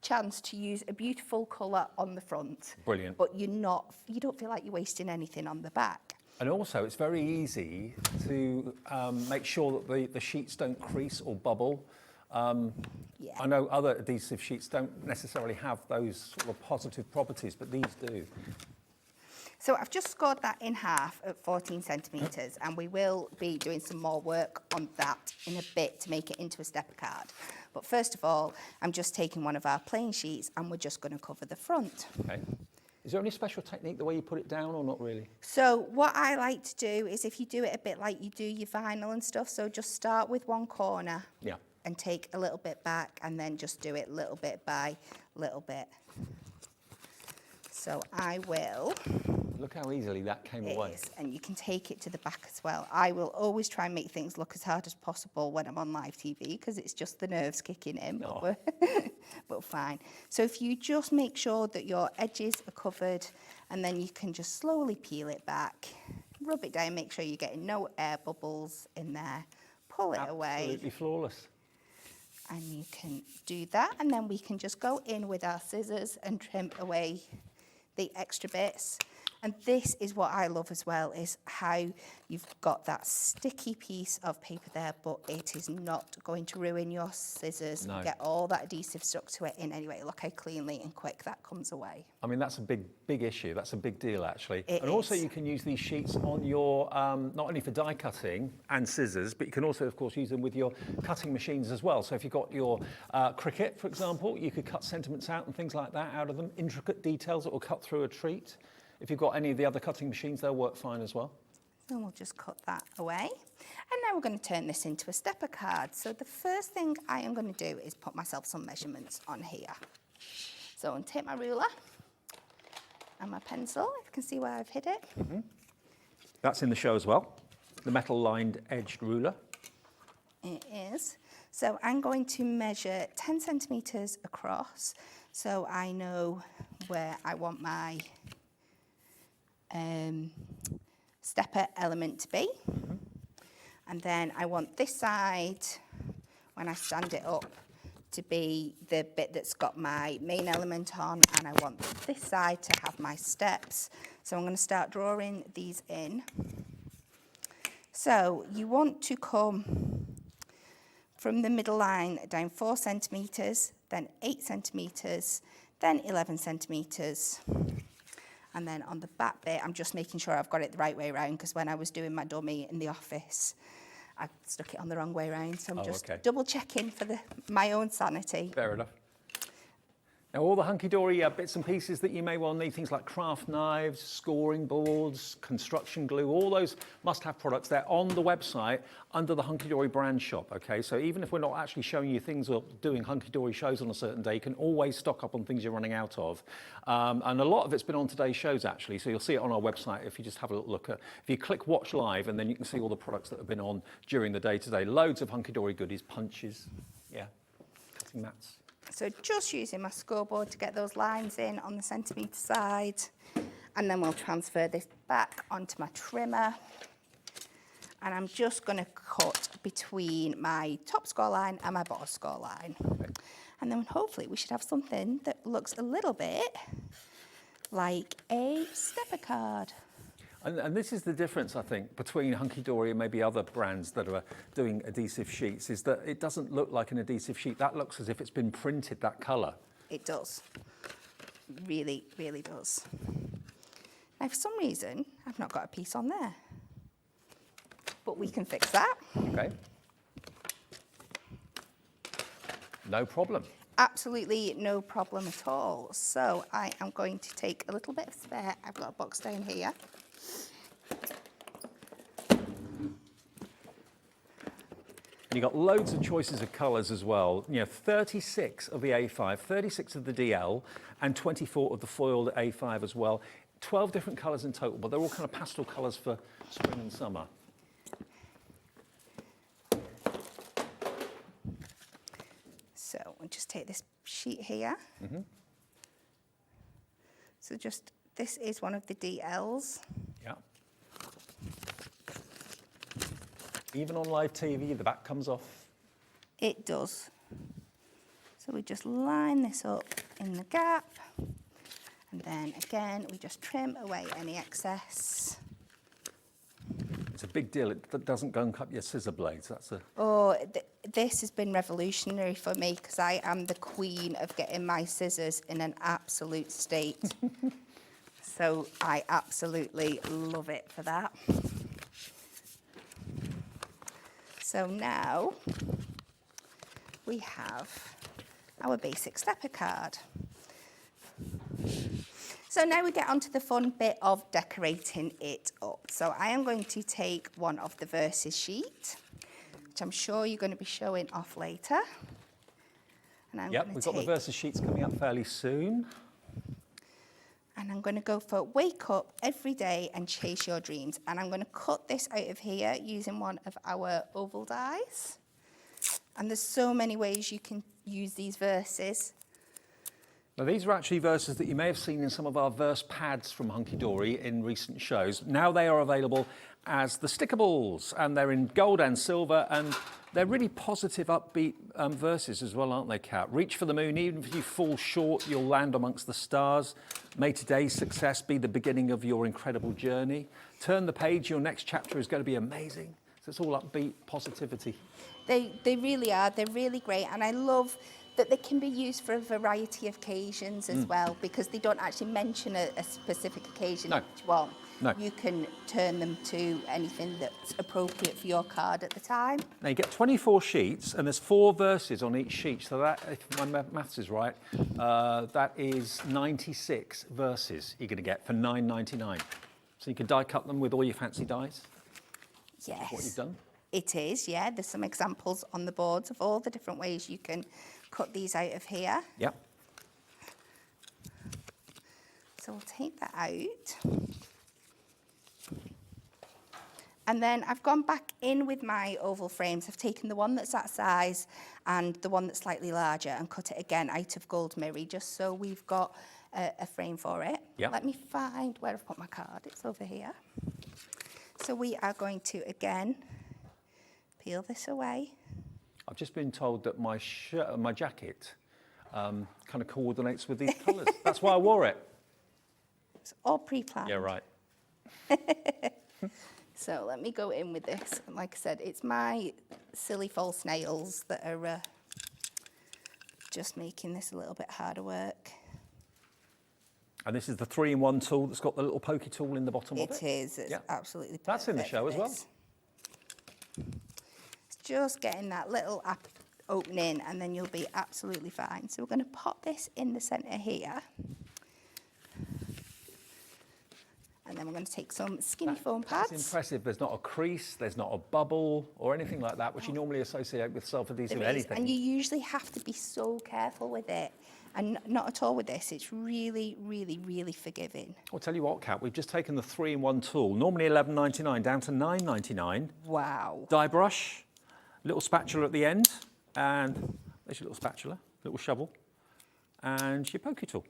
chance to use a beautiful colour on the front. Brilliant. But you don't feel like you're wasting anything on the back. And also, it's very easy to make sure that the sheets don't crease or bubble. Yeah. I know other adhesive sheets don't necessarily have those sort of positive properties, but these do. So I've just scored that in half at 14 centimetres, and we will be doing some more work on that in a bit to make it into a stepper card. But first of all, I'm just taking one of our plain sheets and we're just going to cover the front. Okay. Is there any special technique the way you put it down, or not really? So what I like to do is, if you do it a bit like you do your vinyl and stuff, so just start with one corner. Yeah. And take a little bit back, and then just do it little bit by little bit. So I will. Look how easily that came away. Is, and you can take it to the back as well. I will always try and make things look as hard as possible when I'm on live TV, because it's just the nerves kicking in, but fine. So if you just make sure that your edges are covered, and then you can just slowly peel it back, rub it down, make sure you're getting no air bubbles in there, pull it away. Absolutely flawless. And you can do that, and then we can just go in with our scissors and trim away the extra bits. And this is what I love as well, is how you've got that sticky piece of paper there, but it is not going to ruin your scissors. No. Get all that adhesive stuck to it in anyway. Look how cleanly and quick that comes away. I mean, that's a big issue. That's a big deal, actually. It and also, is. you can use these sheets on your, not only for die cutting and scissors, but you can also, of course, use them with your cutting machines as well. So if you've got your Cricut, for example, you could cut sentiments out and things like that out of them, intricate details that will cut through a treat. If you've got any of the other cutting machines, they'll work fine as well. And we'll just cut that away. And now we're going to turn this into a stepper card. So the first thing I am going to do is put myself some measurements on here. So I'm going to take my ruler and my pencil, if you can see where I've hid it. That's in the show as well. The metal lined edged ruler. It is. So I'm going to measure 10 centimetres across, so I know where I want my stepper element to be. And then I want this side, when I stand it up, to be the bit that's got my main element on, and I want this side to have my steps. So I'm going to start drawing these in. So you want to come from the middle line down 4 centimetres, then 8 centimetres, then 11 centimetres. And then on the back bit, I'm just making sure I've got it the right way around, because when I was doing my dummy in the office, I stuck it on the wrong way around. So I'm just double checking for my own sanity. Fair enough. Now, all the hunky-dory bits and pieces that you may well need, things like craft knives, scoring boards, construction glue, all those must-have products, they're on the website under the Hunkydory brand shop, okay? So even if we're not actually showing you things or doing hunky-dory shows on a certain day, you can always stock up on things you're running out of. And a lot of it's been on today's shows, actually, so you'll see it on our website if you just have a little look at, if you click Watch Live, and then you can see all the products that have been on during the day today. Loads of hunky-dory goodies, punches, cutting mats. So just using my scoreboard to get those lines in on the centimetre side, and then we'll transfer this back onto my trimmer, and I'm just going to cut between my top score line and my bottom score line. And then hopefully we should have something that looks a little bit like a stepper card. And this is the difference, I think, between Hunkydory and maybe other brands that are doing adhesive sheets, is that it doesn't look like an adhesive sheet. That looks as if it's been printed, that colour. It does. Really, really does. Now, for some reason, I've not got a piece on there. But we can fix that. Okay. No problem. Absolutely no problem at all. So I am going to take a little bit of spare. I've got a box down here. And you've got loads of choices of colours as well. 36 of the A5, 36 of the DL, and 24 of the foiled A5 as well. 12 different colours in total, but they're all kind of pastel colours for spring and summer. So we'll just take this sheet here. So this is one of the DLs. Yeah. Even on live TV, the back comes off. It does. So we just line this up in the gap, and then again we just trim away any excess. It's a big deal. It doesn't go and cut your scissor blades. That's a... This has been revolutionary for me, because I am the queen of getting my scissors in an absolute state. So I absolutely love it for that. So now we have our basic stepper card. So now we get onto the fun bit of decorating it up. So I am going to take one of the verses sheet, which I'm sure you're going to be showing off later. And we've got the versus sheets coming up fairly soon. And I'm going to go for wake up every day and chase your dreams. And I'm going to cut this out of here using one of our oval dies. And there's so many ways you can use these verses. Now, these are actually verses that you may have seen in some of our verse pads from Hunkydory in recent shows. Now they are available as the stickables, and they're in gold and silver, and they're really positive, upbeat verses as well, aren't they, Kat? Reach for the moon, even if you fall short, you'll land amongst the stars. May today's success be the beginning of your incredible journey. Turn the page, your next chapter is going to be amazing. So it's all upbeat positivity. They really are. They're really great, and I love that they can be used for a variety of occasions as well, because they don't actually mention a specific occasion each one. No. You can turn them to anything that's appropriate for your card at the time. Now you get 24 sheets, and there's 4 verses on each sheet. So that, if my maths is right, that is 96 verses you're going to get for $9.99. So you can die cut them with all your fancy dies. Yes. That's what you've done. It is, yeah. There's some examples on the boards of all the different ways you can cut these out of here. Yep. So we'll take that out. And then I've gone back in with my oval frames. I've taken the one that's that size and the one that's slightly larger and cut it again out of gold mirror, just so we've got a frame for it. Yep. Let me find where I've put my card. It's over here. So we are going to, again, peel this away. I've just been told that my shirt, my jacket kind of coordinates with these colours. That's why I wore it. It's all pre-planned. Yeah, right. So let me go in with this. And like I said, it's my silly false nails that are just making this a little bit harder work. And this is the 3-in-1 tool that's got the little pokey tool in the bottom of it? It is. It's Yeah. absolutely perfect. That's in the show for as well. this. It's just getting that little opening and then you'll be absolutely fine. So we're going to pop this in the centre here. And then we're going to take some skinny foam pads. It's impressive. There's not a crease, there's not a bubble or anything like that, which you normally associate with self-adhesive There is, anything. and you usually have to be so careful with it. And not at all with this. It's really, really, really forgiving. I'll tell you what, Kat, we've just taken the 3-in-1 tool, normally $11.99, down to $9.99. Wow. Die brush, little spatula at the end, and there's your little spatula, little shovel, and your pokey tool.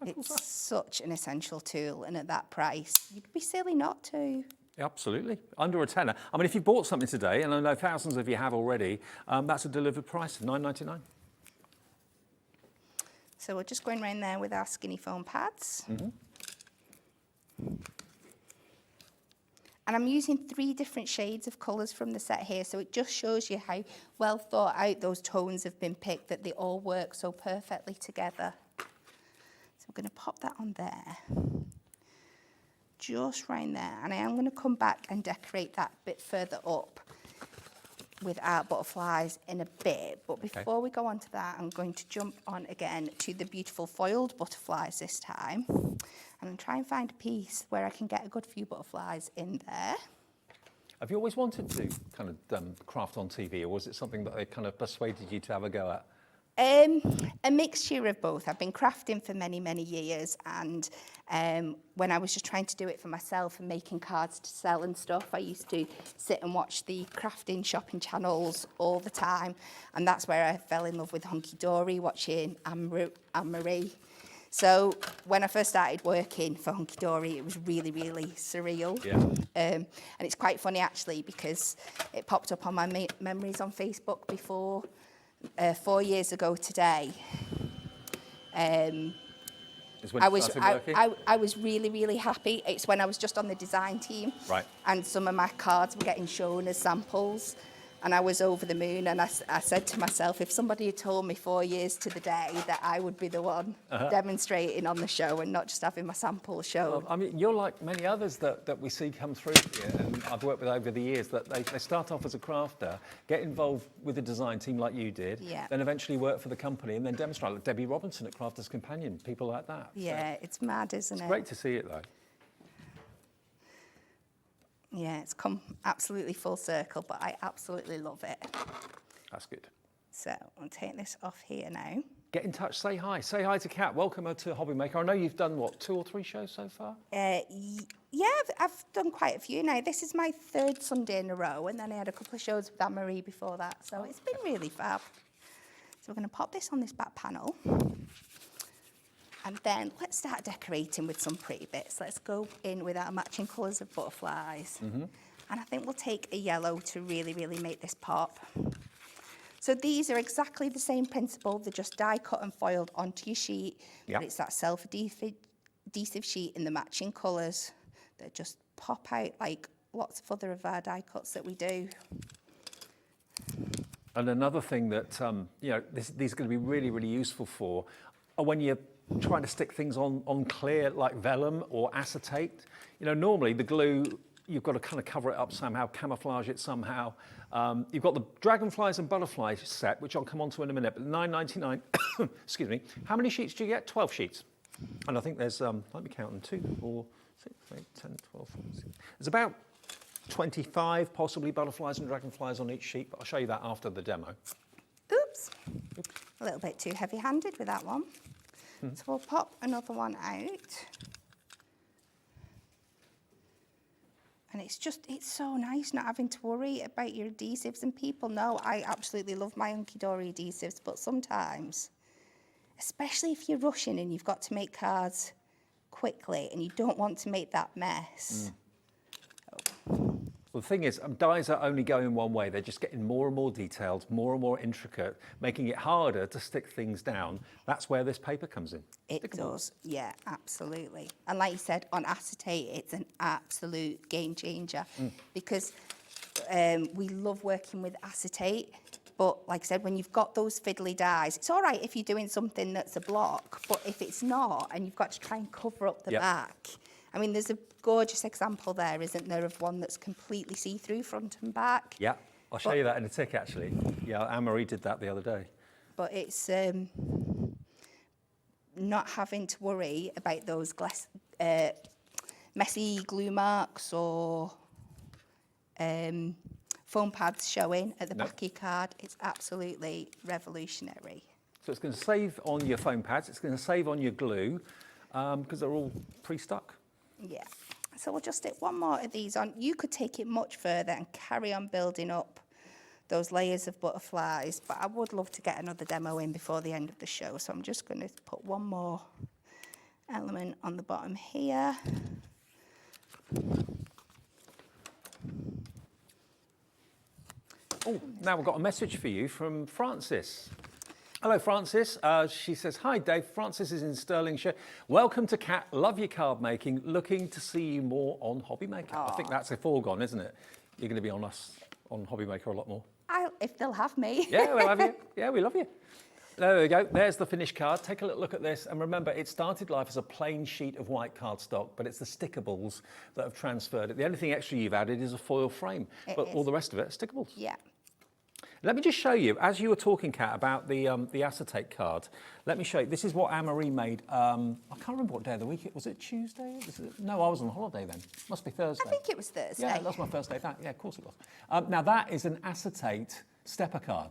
It's such an essential tool, and at that price, you'd be silly not to. Absolutely, under a tenner. I mean, if you bought something today, and I know thousands of you have already, that's a delivered price of $9.99. So we're just going around there with our skinny foam pads. Mm-hmm. And I'm using 3 different shades of colours from the set here, so it just shows you how well thought out those tones have been picked, that they all work so perfectly together. So we're going to pop that on there, just round there. And I am going to come back and decorate that bit further up with our butterflies in a bit. But before we go on to that, I'm going to jump on again to the beautiful foiled butterflies this time. And try and find a piece where I can get a good few butterflies in there. Have you always wanted to kind of craft on TV, or was it something that they kind of persuaded you to have a go at? A mixture of both. I've been crafting for many, many years, and when I was just trying to do it for myself and making cards to sell and stuff, I used to sit and watch the crafting shopping channels all the time, and that's where I fell in love with Hunkydory, watching Anne-Marie. So when I first started working for Hunkydory, it was really, really surreal. Yeah. And it's quite funny, actually, because it popped up on my memories on Facebook before 4 years ago today. Is when I you was started working? I was really, really happy. It's when I was just on the design team. Right. And some of my cards were getting shown as samples. And I was over the moon, and I said to myself, if somebody had told me 4 years to the day that I would be the one demonstrating on the show and not just having my samples shown. Well, I mean, you're like many others that we see come through here, and I've worked with over the years, that they start off as a crafter, get involved with the design team like you did, then eventually work for the company and then demonstrate, like Debbie Robinson at Crafters Companion, people like that. Yeah, So it's mad, isn't it? it's great to see it, though. Yeah, it's come absolutely full circle, but I absolutely love it. That's good. So I'll take this off here now. Get in touch, say hi. Say hi to Kat. Welcome her to Hobby Maker. I know you've done, what, 2 or 3 shows so far? Yeah, I've done quite a few now. This is my 3rd Sunday in a row, and then I had a couple of shows with Anne-Marie before that, so it's been really fab. So we're going to pop this on this back panel. And then let's start decorating with some pretty bits. Let's go in with our matching colours of butterflies. And I think we'll take a yellow to really, really make this pop. So these are exactly the same principle. They're just die cut and foiled onto your sheet. But it's that self-adhesive sheet in the matching colours that just pop out like lots of other of our die cuts that we do. And another thing that, these are going to be really, really useful for are when you're trying to stick things on clear, like vellum or acetate. You know, normally the glue, you've got to kind of cover it up somehow, camouflage it somehow. You've got the dragonflies and butterflies set, which I'll come on to in a minute, but $9.99, excuse me. How many sheets do you get? 12 sheets. And I think there's, let me count them, 2, 4, 6, 8, 10, 12, 14. There's about 25 possibly butterflies and dragonflies on each sheet, but I'll show you that after the demo. Oops. A little bit too heavy-handed with that one. So we'll pop another one out. And it's so nice not having to worry about your adhesives. And people know I absolutely love my Hunkydory adhesives, but sometimes, especially if you're rushing and you've got to make cards quickly and you don't want to make that mess. Well, the thing is, dies are only going one way. They're just getting more and more detailed, more and more intricate, making it harder to stick things down. That's where this paper comes in. It does, yeah, absolutely. And like you said, on acetate, it's an absolute game changer because we love working with acetate. But like I said, when you've got those fiddly dies, it's all right if you're doing something that's a block, but if it's not, and you've got to try and cover up the back. I mean, there's a gorgeous example there, isn't there, of one that's completely see-through front and back. Yeah, I'll show you that in a tick, actually. Yeah, Anne-Marie did that the other day. But it's not having to worry about those messy glue marks or foam pads showing at the back of your card. It's absolutely revolutionary. So it's going to save on your foam pads, it's going to save on your glue, because they're all pre-stuck. Yeah. So we'll just stick one more of these on. You could take it much further and carry on building up those layers of butterflies, but I would love to get another demo in before the end of the show. So I'm just going to put one more element on the bottom here. Oh, now we've got a message for you from Francis. Hello, Francis. She says, hi, Dave. Francis is in Stirlingshire. Welcome to Cat. Love your card making. Looking to see you more on Hobby Maker. I think that's a foregone, isn't it? You're going to be on us on Hobby Maker a lot more. If they'll have me. Yeah, we'll have you. Yeah, we love you. There we go. There's the finished card. Take a little look at this. And remember, it started life as a plain sheet of white cardstock, but it's the stickables that have transferred it. The only thing extra you've added is a foil frame. But all the rest of it are stickables. Yeah. Let me just show you, as you were talking, Kat, about the acetate card, let me show you. This is what Anne-Marie made. I can't remember what day of the week it was. It Tuesday? No, I was on holiday then. Must be Thursday. I think it was Thursday. Yeah, that was my first day back. Yeah, of course it was. Now, that is an acetate stepper card.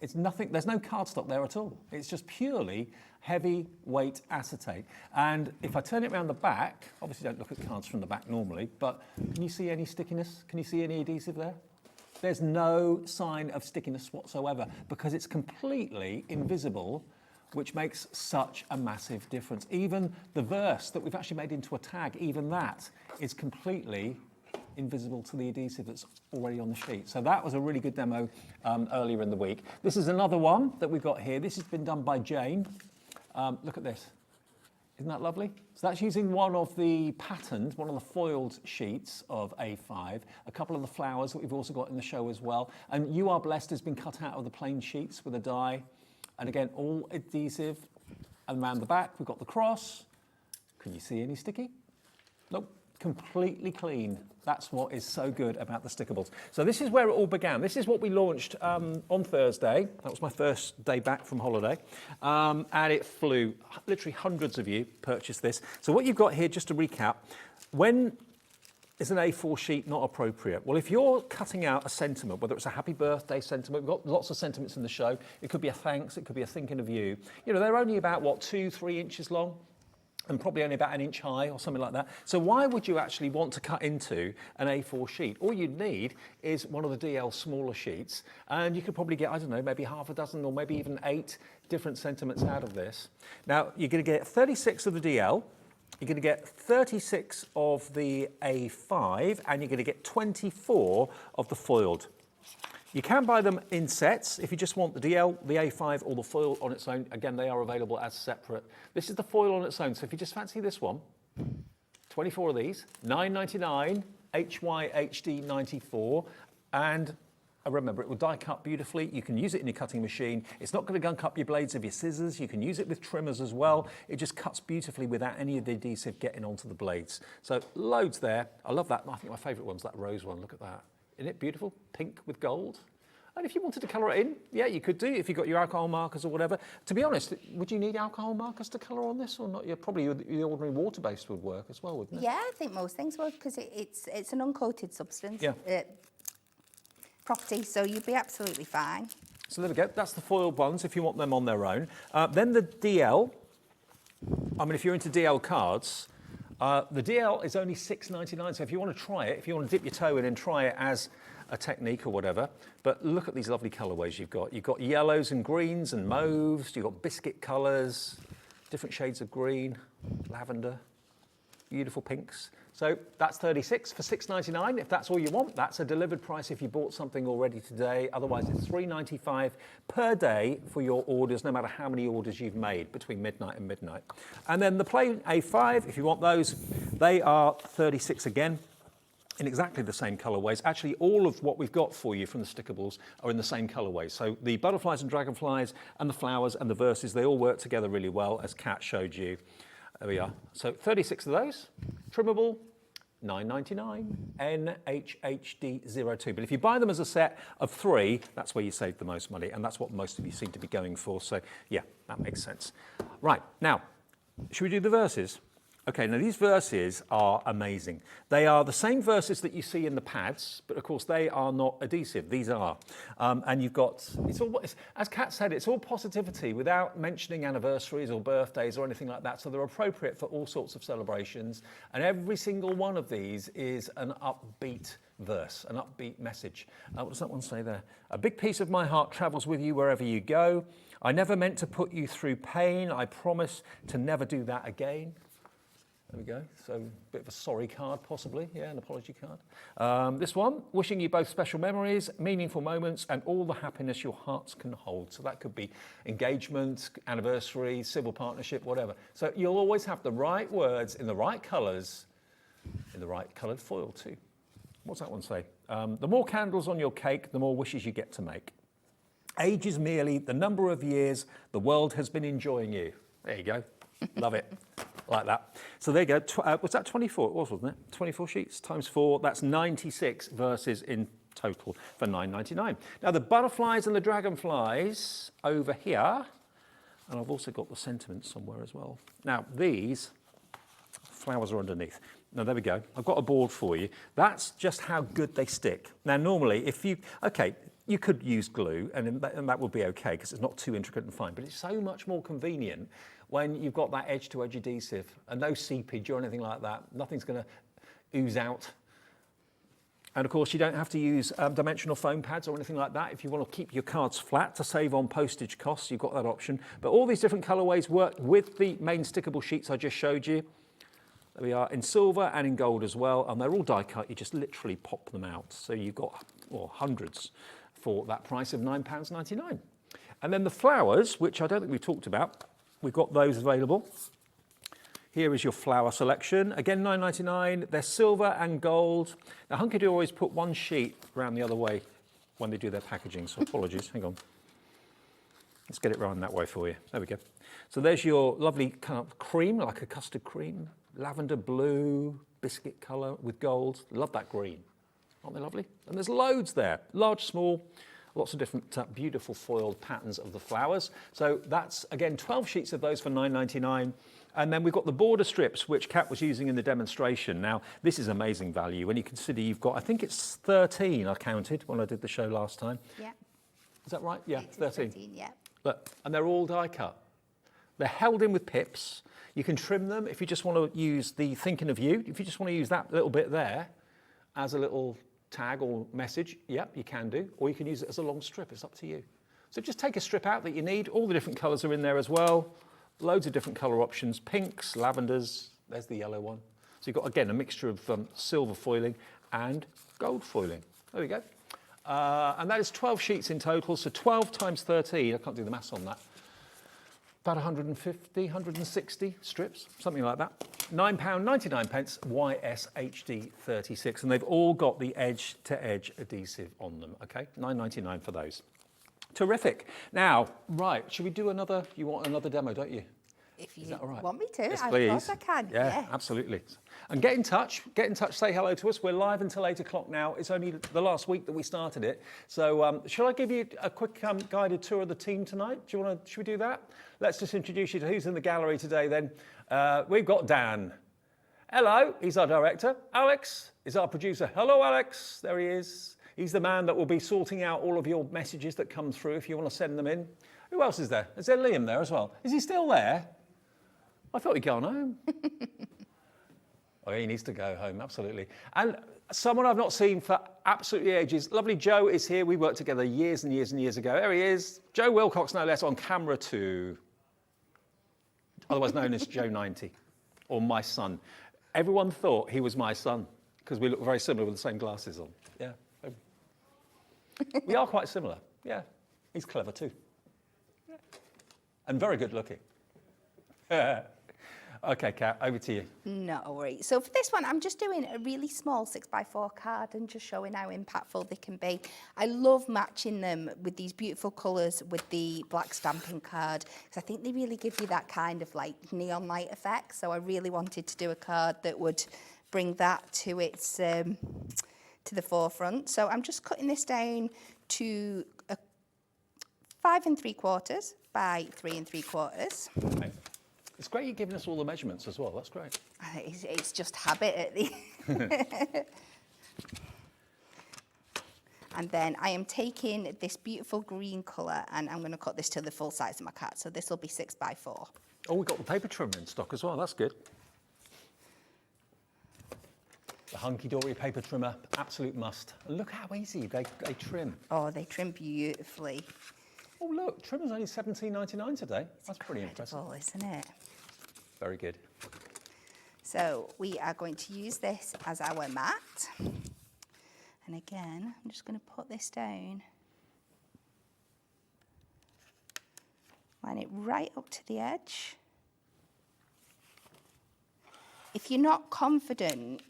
It's nothing, there's no cardstock there at all. It's just purely heavyweight acetate. And if I turn it around the back, obviously don't look at cards from the back normally, but can you see any stickiness? Can you see any adhesive there? There's no sign of stickiness whatsoever because it's completely invisible, which makes such a massive difference. Even the verse that we've actually made into a tag, even that is completely invisible to the adhesive that's already on the sheet. So that was a really good demo earlier in the week. This is another one that we've got here. This has been done by Jane. Look at this. Isn't that lovely? So that's using one of the patterned, one of the foiled sheets of A5, a couple of the flowers that we've also got in the show as well. And You Are Blessed has been cut out of the plain sheets with a die. And again, all adhesive. And around the back, we've got the cross. Can you see any sticky? Nope, completely clean. That's what is so good about the stickables. So this is where it all began. This is what we launched on Thursday. That was my first day back from holiday. And it flew. Literally hundreds of you purchased this. So what you've got here, just to recap, when is an A4 sheet not appropriate? Well, if you're cutting out a sentiment, whether it's a happy birthday sentiment, we've got lots of sentiments in the show. It could be a thanks, it could be a thinking of you. You know, they're only about, what, 2-3 inches long? And probably only about 1 inch high or something like that. So why would you actually want to cut into an A4 sheet? All you'd need is one of the DL smaller sheets, and you could probably get, I don't know, maybe half a dozen or maybe even 8 different sentiments out of this. Now, you're going to get 36 of the DL, you're going to get 36 of the A5, and you're going to get 24 of the foiled. You can buy them in sets if you just want the DL, the A5 or the foil on its own. Again, they are available as separate. This is the foil on its own, so if you just fancy this one, 24 of these, $9.99, HYHD 94, and remember, it will die cut beautifully. You can use it in your cutting machine. It's not going to gunk up your blades of your scissors. You can use it with trimmers as well. It just cuts beautifully without any of the adhesive getting onto the blades. So loads there. I love that. I think my favourite one's that rose one. Look at that. Isn't it beautiful? Pink with gold. And if you wanted to colour it in, yeah, you could do, if you've got your alcohol markers or whatever. To be honest, would you need alcohol markers to colour on this or not? Probably the ordinary water-based would work as well, wouldn't it? Yeah, I think most things would, because it's an uncoated substance. Yeah. Property, so you'd be absolutely fine. So there we go. That's the foiled ones if you want them on their own. Then the DL. I mean, if you're into DL cards, the DL is only £6.99. So if you want to try it, if you want to dip your toe in and try it as a technique or whatever, but look at these lovely colourways you've got. You've got yellows and greens and mauves. You've got biscuit colours, different shades of green, lavender, beautiful pinks. So that's 36 for £6.99. If that's all you want, that's a delivered price if you bought something already today. Otherwise, it's £3.95 per day for your orders, no matter how many orders you've made between midnight and midnight. And then the plain A5, if you want those, they are 36 again, in exactly the same colourways. Actually, all of what we've got for you from the stickables are in the same colourways. So the butterflies and dragonflies and the flowers and the verses, they all work together really well, as Kat showed you. There we are. So 36 of those, trimmable, £9.99, NHHD02. But if you buy them as a set of 3, that's where you save the most money, and that's what most of you seem to be going for. So yeah, that makes sense. Right, now, should we do the verses? Okay, now these verses are amazing. They are the same verses that you see in the pads, but of course they are not adhesive. These are. And you've got, as Kat said, it's all positivity without mentioning anniversaries or birthdays or anything like that. So they're appropriate for all sorts of celebrations. And every single one of these is an upbeat verse, an upbeat message. What does that one say there? A big piece of my heart travels with you wherever you go. I never meant to put you through pain. I promise to never do that again. There we go. So a bit of a sorry card, possibly. Yeah, an apology card. This one, wishing you both special memories, meaningful moments, and all the happiness your hearts can hold. So that could be engagement, anniversary, civil partnership, whatever. So you'll always have the right words in the right colours, in the right coloured foil too. What's that one say? The more candles on your cake, the more wishes you get to make. Age is merely the number of years the world has been enjoying you. There you go. Love it. Like that. So there you go. Was that 24? It was, wasn't it? 24 sheets times 4. That's 96 verses in total for £9.99. Now the butterflies and the dragonflies over here, and I've also got the sentiments somewhere as well. Now these flowers are underneath. Now there we go. I've got a board for you. That's just how good they stick. Now normally, if you you could use glue, and that would be okay because it's not too intricate and fine. But it's so much more convenient when you've got that edge-to-edge adhesive and no seepage or anything like that. Nothing's going to ooze out. And of course, you don't have to use dimensional foam pads or anything like that. If you want to keep your cards flat to save on postage costs, you've got that option. But all these different colourways work with the main stickable sheets I just showed you. There we are, in silver and in gold as well. And they're all die cut. You just literally pop them out. So you've got hundreds for that price of £9.99. And then the flowers, which I don't think we talked about, we've got those available. Here is your flower selection. Again, £9.99. They're silver and gold. Now, Hunkydory always put one sheet around the other way when they do their packaging, so apologies. Hang on. Let's get it round that way for you. There we go. So there's your lovely kind of cream, like a custard cream. Lavender blue, biscuit colour with gold. Love that green. Aren't they lovely? And there's loads there. Large, small. Lots of different beautiful foiled patterns of the flowers. So that's, again, 12 sheets of those for £9.99. And then we've got the border strips, which Kat was using in the demonstration. Now, this is amazing value when you consider you've got, I think it's 13 I counted when I did the show last time. Yeah. Is that right? Yeah, 13. Yeah. Look, and they're all die cut. They're held in with pips. You can trim them if you just want to use the thinking of you. If you just want to use that little bit there as a little tag or message, yep, you can do. Or you can use it as a long strip. It's up to you. So just take a strip out that you need. All the different colours are in there as well. Loads of different colour options. Pinks, lavenders. There's the yellow one. So you've got, again, a mixture of silver foiling and gold foiling. There we go. And that is 12 sheets in total. So 12 times 13. I can't do the maths on that. About 150, 160 strips, something like that. £9.99, YSHD 36. And they've all got the edge-to-edge adhesive on them, okay? £9.99 for those. Terrific. Now, right, should we do another? You want another demo, don't you? If you right? want me to, Yes, of please. course I can. Yeah, absolutely. And get in touch, say hello to us. We're live until 8 o'clock now. It's only the last week that we started it. So shall I give you a quick guided tour of the team tonight? Should we do that? Let's just introduce you to who's in the gallery today then. We've got Dan. Hello, he's our director. Alex is our producer. Hello, Alex. There he is. He's the man that will be sorting out all of your messages that come through if you want to send them in. Who else is there? Is there Liam there as well? Is he still there? I thought he'd gone home. Oh, he needs to go home, absolutely. And someone I've not seen for absolutely ages, lovely Joe is here. We worked together years and years and years ago. There he is, Joe Wilcox, no less, on camera 2, otherwise known as Joe 90, or my son. Everyone thought he was my son because we look very similar with the same glasses on. Yeah, we are quite similar. Yeah, he's clever too. Yeah. And very good looking. Okay, Kat, over to you. No worries. So for this one, I'm just doing a really small 6x4 card and just showing how impactful they can be. I love matching them with these beautiful colours with the black stamping card because I think they really give you that kind of like neon light effect. So I really wanted to do a card that would bring that to its to the forefront. So I'm just cutting this down to a 5 3/4 by 3 3/4. Okay. It's great you're giving us all the measurements as well. That's great. It's just habit at the And then I am taking this beautiful green colour and I'm going to cut this to the full size of my card. So this will be 6x4. Oh, we've got the paper trimmer in stock as well. That's good. The Hunkydory paper trimmer, absolute must. And look how easy they trim. Oh, they trim beautifully. Oh, look, trimmer's only £17.99 today. That's pretty impressive. Isn't it? Very good. So we are going to use this as our mat. And again, I'm just going to put this down. Line it right up to the edge. If you're not confident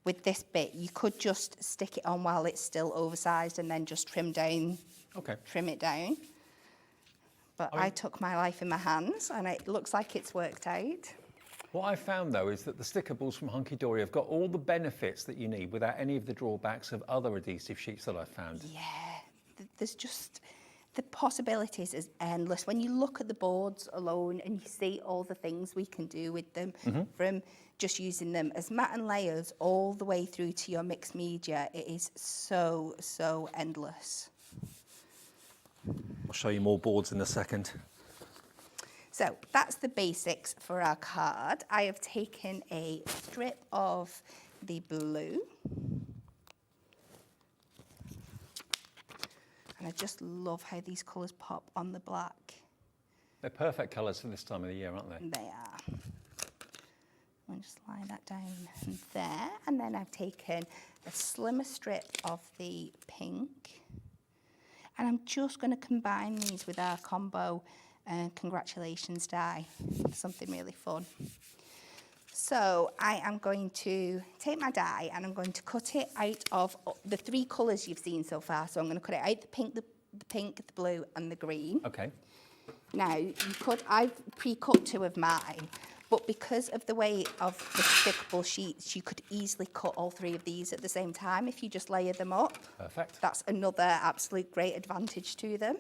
with this bit, you could just stick it on while it's still oversized and then just trim it down. But I took my life in my hands and it looks like it's worked out. What I found though is that the stickables from Hunkydory have got all the benefits that you need without any of the drawbacks of other adhesive sheets that I've found. Yeah, there's just, the possibilities is endless. When you look at the boards alone and you see all the things we can do with them, from just using them as mat and layers all the way through to your mixed media, it is so, so endless. I'll show you more boards in a second. So that's the basics for our card. I have taken a strip of the blue. And I just love how these colours pop on the black. They're perfect colours for this time of the year, aren't they? They are. I'll just lie that down there. And then I've taken a slimmer strip of the pink. And I'm just going to combine these with our combo congratulations die. Something really fun. So I am going to take my die and I'm going to cut it out of the 3 colours you've seen so far. So I'm going to cut it out the pink, the blue and the green. Okay. Now, I've pre-cut 2 of mine, but because of the way of the stickable sheets, you could easily cut all 3 of these at the same time if you just layer them up. Perfect. That's another absolute great advantage to them.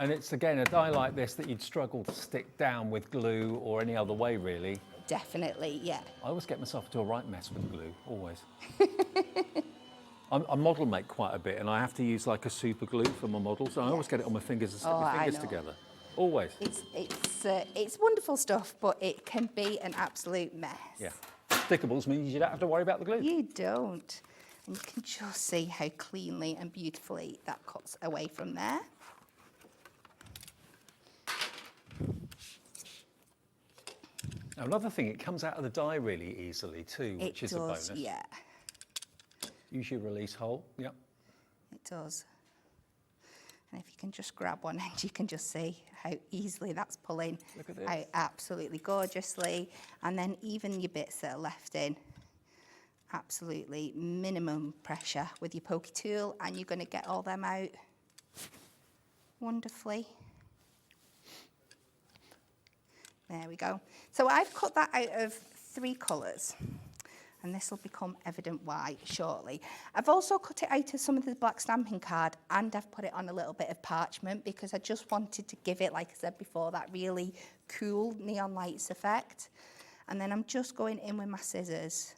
And it's, again, a die like this that you'd struggle to stick down with glue or any other way, really. Definitely, yeah. I always get myself into a right mess with glue, always. I model make quite a bit and I have to use like a super glue for my models. And I always get it on my fingers and stick my fingers together. Always. It's wonderful stuff, but it can be an absolute mess. Yeah. Stickables means you don't have to worry about the glue. You don't. And you can just see how cleanly and beautifully that cuts away from there. Now, another thing, it comes out of the die really easily too, which is a bonus. Yeah. Use your release hole. Yep. It does. And if you can just grab one end, you can just see how easily that's pulling out absolutely gorgeously. And then even your bits that are left in, absolutely minimum pressure with your pokey tool, and you're going to get all them out wonderfully. There we go. So I've cut that out of 3 colours. And this will become evident why shortly. I've also cut it out of some of the black stamping card and I've put it on a little bit of parchment because I just wanted to give it, like I said before, that really cool neon lights effect. And then I'm just going in with my scissors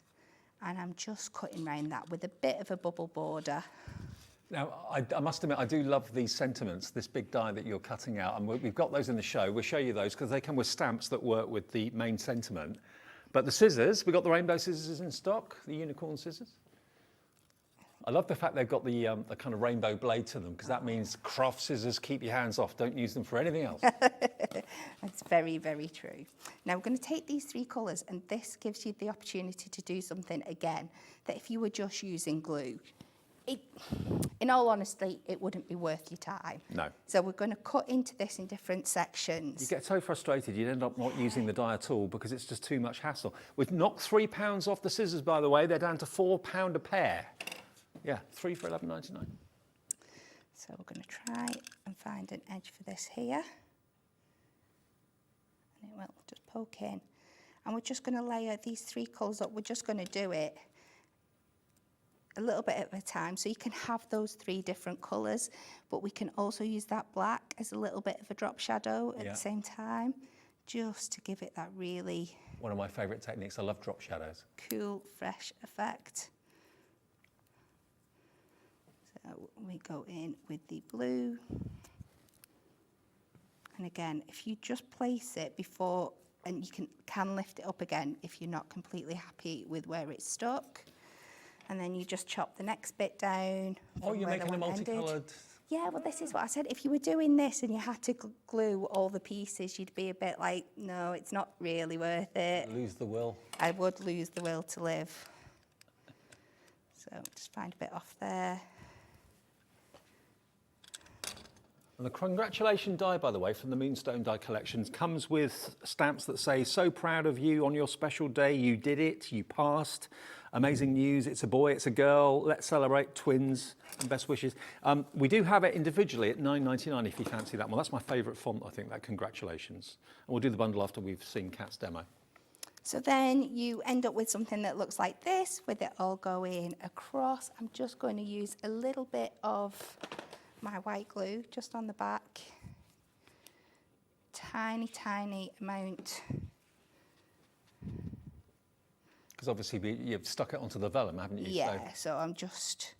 and I'm just cutting around that with a bit of a bubble border. Now, I must admit, I do love these sentiments, this big die that you're cutting out, and we've got those in the show. We'll show you those because they come with stamps that work with the main sentiment. But the scissors, we've got the rainbow scissors in stock, the unicorn scissors. I love the fact they've got the kind of rainbow blade to them because that means craft scissors, keep your hands off, don't use them for anything else. That's very, very true. Now we're going to take these 3 colours, and this gives you the opportunity to do something again that if you were just using glue, in all honesty, it wouldn't be worth your time. No. So we're going to cut into this in different sections. You get so frustrated, you'd end up not using the die at all because it's just too much hassle. We've knocked £3 off the scissors, by the way. They're down to £4 a pair. Yeah, 3 for £11.99. So we're going to try and find an edge for this here. And it will just poke in. And we're just going to layer these 3 colours up. We're just going to do it a little bit at a time, so you can have those 3 different colours, but we can also use that black as a little bit of a drop shadow at the same time, just to give it that really... One of my favourite techniques. I love drop shadows. Cool, fresh effect. So we go in with the blue. And again, if you just place it before, and you can lift it up again if you're not completely happy with where it's stuck. And then you just chop the next bit down. Oh, you're making a multicoloured... Yeah, well, this is what I said. If you were doing this and you had to glue all the pieces, you'd be a bit like, no, it's not really worth it. Lose the will. I would lose the will to live. So just find a bit off there. And the congratulation die, by the way, from the Moonstone Die Collections comes with stamps that say, so proud of you on your special day, you did it, you passed. Amazing news, it's a boy, it's a girl, let's celebrate, twins, and best wishes. We do have it individually at £9.99 if you fancy that one. That's my favourite font, I think, that congratulations. And we'll do the bundle after we've seen Kat's demo. So then you end up with something that looks like this, with it all going across. I'm just going to use a little bit of my white glue just on the back. Tiny, tiny amount. Because obviously you've stuck it onto the vellum, haven't you? Yeah, so I'm just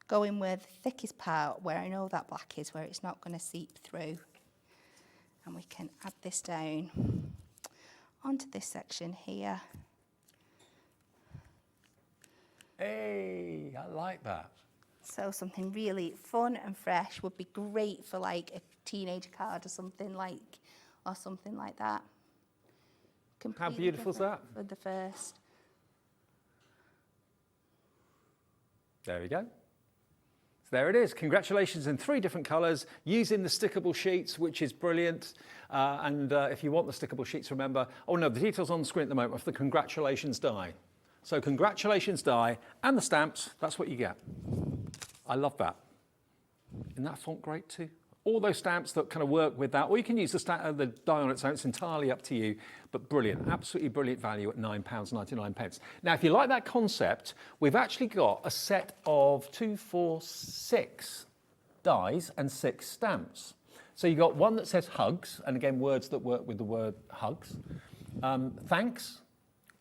going with the thickest part where I know that black is, where it's not going to seep through. And we can add this down onto this section here. Hey, I like that. So something really fun and fresh would be great for like a teenage card or something like that. How beautiful is that? For the first. There we go. So there it is. Congratulations in 3 different colours using the stickable sheets, which is brilliant. And if you want the stickable sheets, remember, oh no, the details on the screen at the moment of the congratulations die. So congratulations die and the stamps, that's what you get. I love that. Isn't that font great too? All those stamps that kind of work with that, or you can use the die on its own, it's entirely up to you, but brilliant, absolutely brilliant value at £9.99. Now, if you like that concept, we've actually got a set of 2, 4, 6 dies and 6 stamps. So you've got one that says hugs, and again, words that work with the word hugs. Thanks,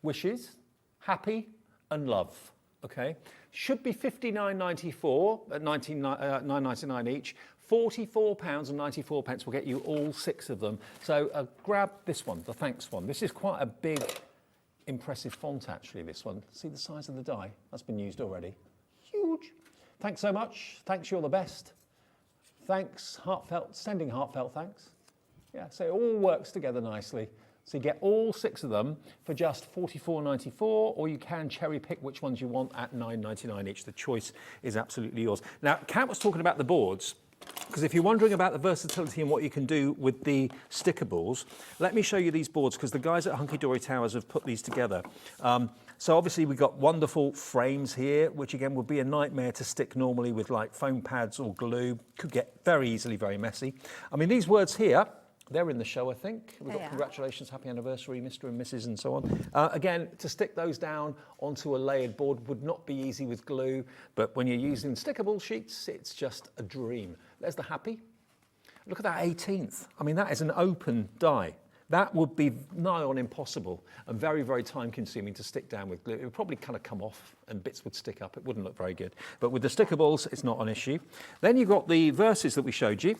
wishes, happy, and love, okay? Should be £59.94 at £9.99 each. £44.94 will get you all 6 of them. So grab this one, the thanks one. This is quite a big, impressive font, actually, this one. See the size of the die? That's been used already. Huge. Thanks so much. Thanks, you're the best. Thanks, heartfelt, sending heartfelt thanks. Yeah, so it all works together nicely. So you get all 6 of them for just £44.94, or you can cherry pick which ones you want at £9.99 each. The choice is absolutely yours. Now, Kat was talking about the boards, because if you're wondering about the versatility and what you can do with the stickables, let me show you these boards, because the guys at Hunkydory Towers have put these together. So obviously we've got wonderful frames here, which again would be a nightmare to stick normally with like foam pads or glue. Could get very easily very messy. I mean, these words here, they're in the show, I think. We've got congratulations, happy anniversary, Mr. and Mrs. and so on. Again, to stick those down onto a layered board would not be easy with glue, but when you're using stickable sheets, it's just a dream. There's the happy. Look at that 18th. I mean, that is an open die. That would be nigh on impossible and very, very time consuming to stick down with glue. It would probably kind of come off and bits would stick up. It wouldn't look very good. But with the stickables, it's not an issue. Then you've got the verses that we showed you.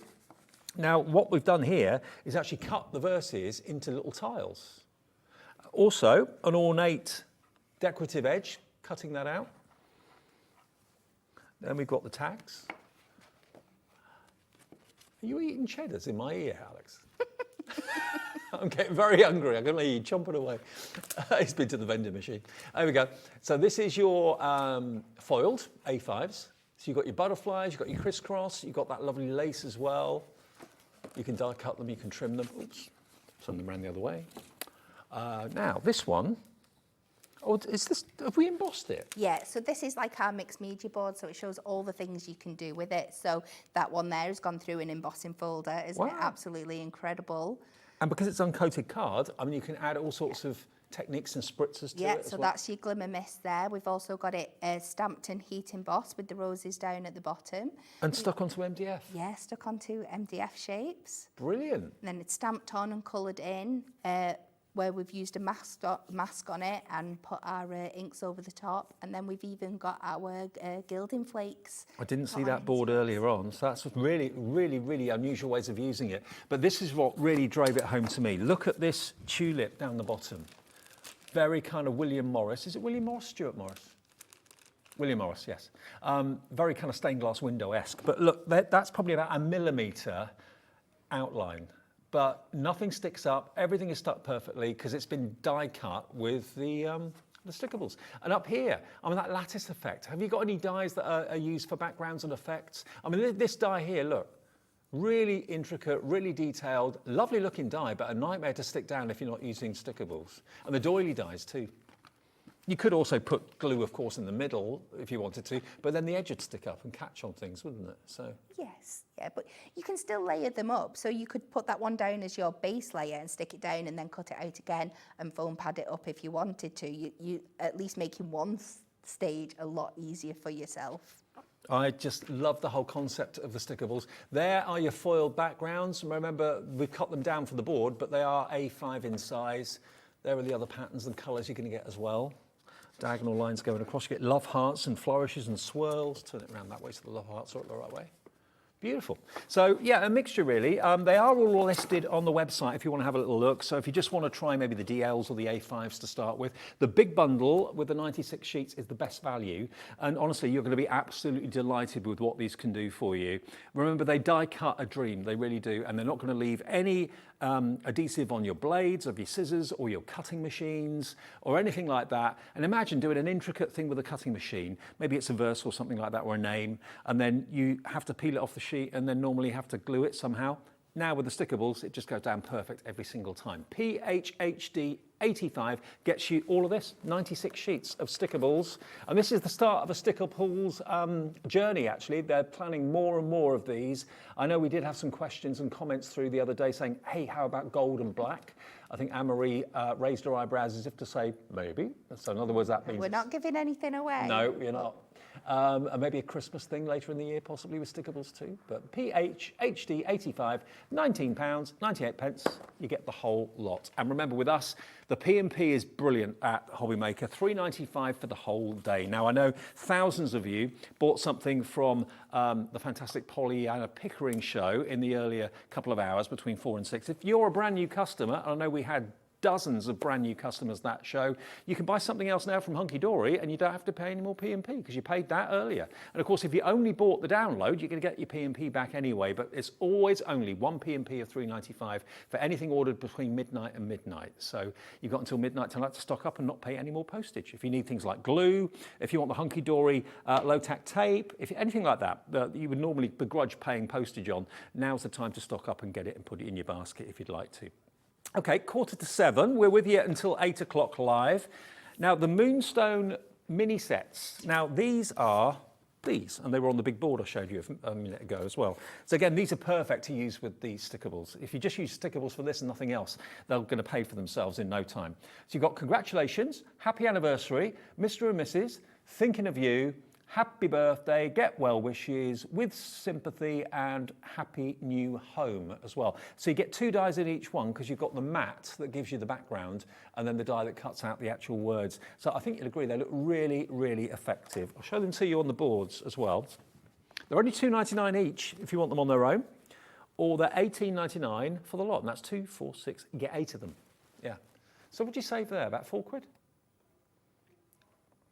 Now, what we've done here is actually cut the verses into little tiles. Also, an ornate decorative edge, cutting that out. Then we've got the tags. Are you eating cheddars in my ear, Alex? I'm getting very hungry. I can hear you chomping away. He's been to the vending machine. There we go. So this is your foiled A5s. So you've got your butterflies, you've got your crisscross, you've got that lovely lace as well. You can die cut them, you can trim them. Oops, send them around the other way. Now, this one, oh, is this, have we embossed it? Yeah, so this is like our mixed media board, so it shows all the things you can do with it. So that one there has gone through an embossing folder, isn't it? Absolutely incredible. And because it's uncoated card, I mean, you can add all sorts of techniques and spritzers to it as so well. that's your glimmer mist there. We've also got it stamped and heat embossed with the roses down at the bottom. And stuck onto MDF? Yeah, stuck onto MDF shapes. Brilliant. And then it's stamped on and coloured in, where we've used a mask on it and put our inks over the top. And then we've even got our gilding flakes. I didn't see that board earlier on, so that's really, really, really unusual ways of using it. But this is what really drove it home to me. Look at this tulip down the bottom. Very kind of William Morris. Is it William Morris? Stuart Morris? William Morris, yes. Very kind of stained glass window-esque. But look, that's probably about 1 millimetre outline. But nothing sticks up. Everything is stuck perfectly because it's been die cut with the stickables. And up here, I mean, that lattice effect. Have you got any dies that are used for backgrounds and effects? I mean, this die here, look, really intricate, really detailed, lovely looking die, but a nightmare to stick down if you're not using stickables. And the doily dies too. You could also put glue, of course, in the middle if you wanted to, but then the edge would stick up and catch on things, wouldn't it? So yes, yeah, but you can still layer them up. So you could put that one down as your base layer and stick it down and then cut it out again and foam pad it up if you wanted to. You at least making one stage a lot easier for yourself. I just love the whole concept of the stickables. There are your foiled backgrounds. Remember, we've cut them down for the board, but they are A5 in size. There are the other patterns and colours you're going to get as well. Diagonal lines going across. You get love hearts and flourishes and swirls. Turn it around that way so the love hearts are the right way. Beautiful. So yeah, a mixture really. They are all listed on the website if you want to have a little look. So if you just want to try maybe the DLs or the A5s to start with, the big bundle with the 96 sheets is the best value. And honestly, you're going to be absolutely delighted with what these can do for you. Remember, they die cut a dream. They really do. And they're not going to leave any adhesive on your blades of your scissors or your cutting machines or anything like that. And imagine doing an intricate thing with a cutting machine. Maybe it's a verse or something like that, or a name, and then you have to peel it off the sheet and then normally have to glue it somehow. Now with the stickables, it just goes down perfect every single time. PHHD 85 gets you all of this, 96 sheets of stickables. And this is the start of a stickables journey, actually. They're planning more and more of these. I know we did have some questions and comments through the other day saying, hey, how about gold and black? I think Anne-Marie raised her eyebrows as if to say, maybe. So in other words, that means... We're not giving anything away. No, you're not. And maybe a Christmas thing later in the year, possibly with stickables too. But PHHD 85, £19, 98 pence. You get the whole lot. And remember, with us, the P&P is brilliant at Hobbymaker, £3.95 for the whole day. Now, I know thousands of you bought something from the fantastic Pollyanna Pickering show in the earlier couple of hours between 4 and 6. If you're a brand new customer, I know we had dozens of brand new customers that show, you can buy something else now from Hunkydory and you don't have to pay any more P&P because you paid that earlier. And of course, if you only bought the download, you're going to get your P&P back anyway, but it's always only one P&P of £3.95 for anything ordered between midnight and midnight. So you've got until midnight tonight to stock up and not pay any more postage. If you need things like glue, if you want the Hunkydory low-tack tape, if anything like that, you would normally begrudge paying postage on, now's the time to stock up and get it and put it in your basket if you'd like to. Okay, 6:45, we're with you until 8 o'clock live. Now, the Moonstone mini sets. Now, these are these, and they were on the big board I showed you a minute ago as well. So again, these are perfect to use with the stickables. If you just use stickables for this and nothing else, they're going to pay for themselves in no time. So you've got congratulations, happy anniversary, Mr. and Mrs., thinking of you, happy birthday, get well wishes, with sympathy, and happy new home as well. So you get 2 dies in each one because you've got the mat that gives you the background and then the die that cuts out the actual words. So I think you'll agree they look really, really effective. I'll show them to you on the boards as well. They're only £2.99 each if you want them on their own, or they're £18.99 for the lot, and that's 2, 4, 6, you get 8 of them. Yeah. So what do you save there? About £4?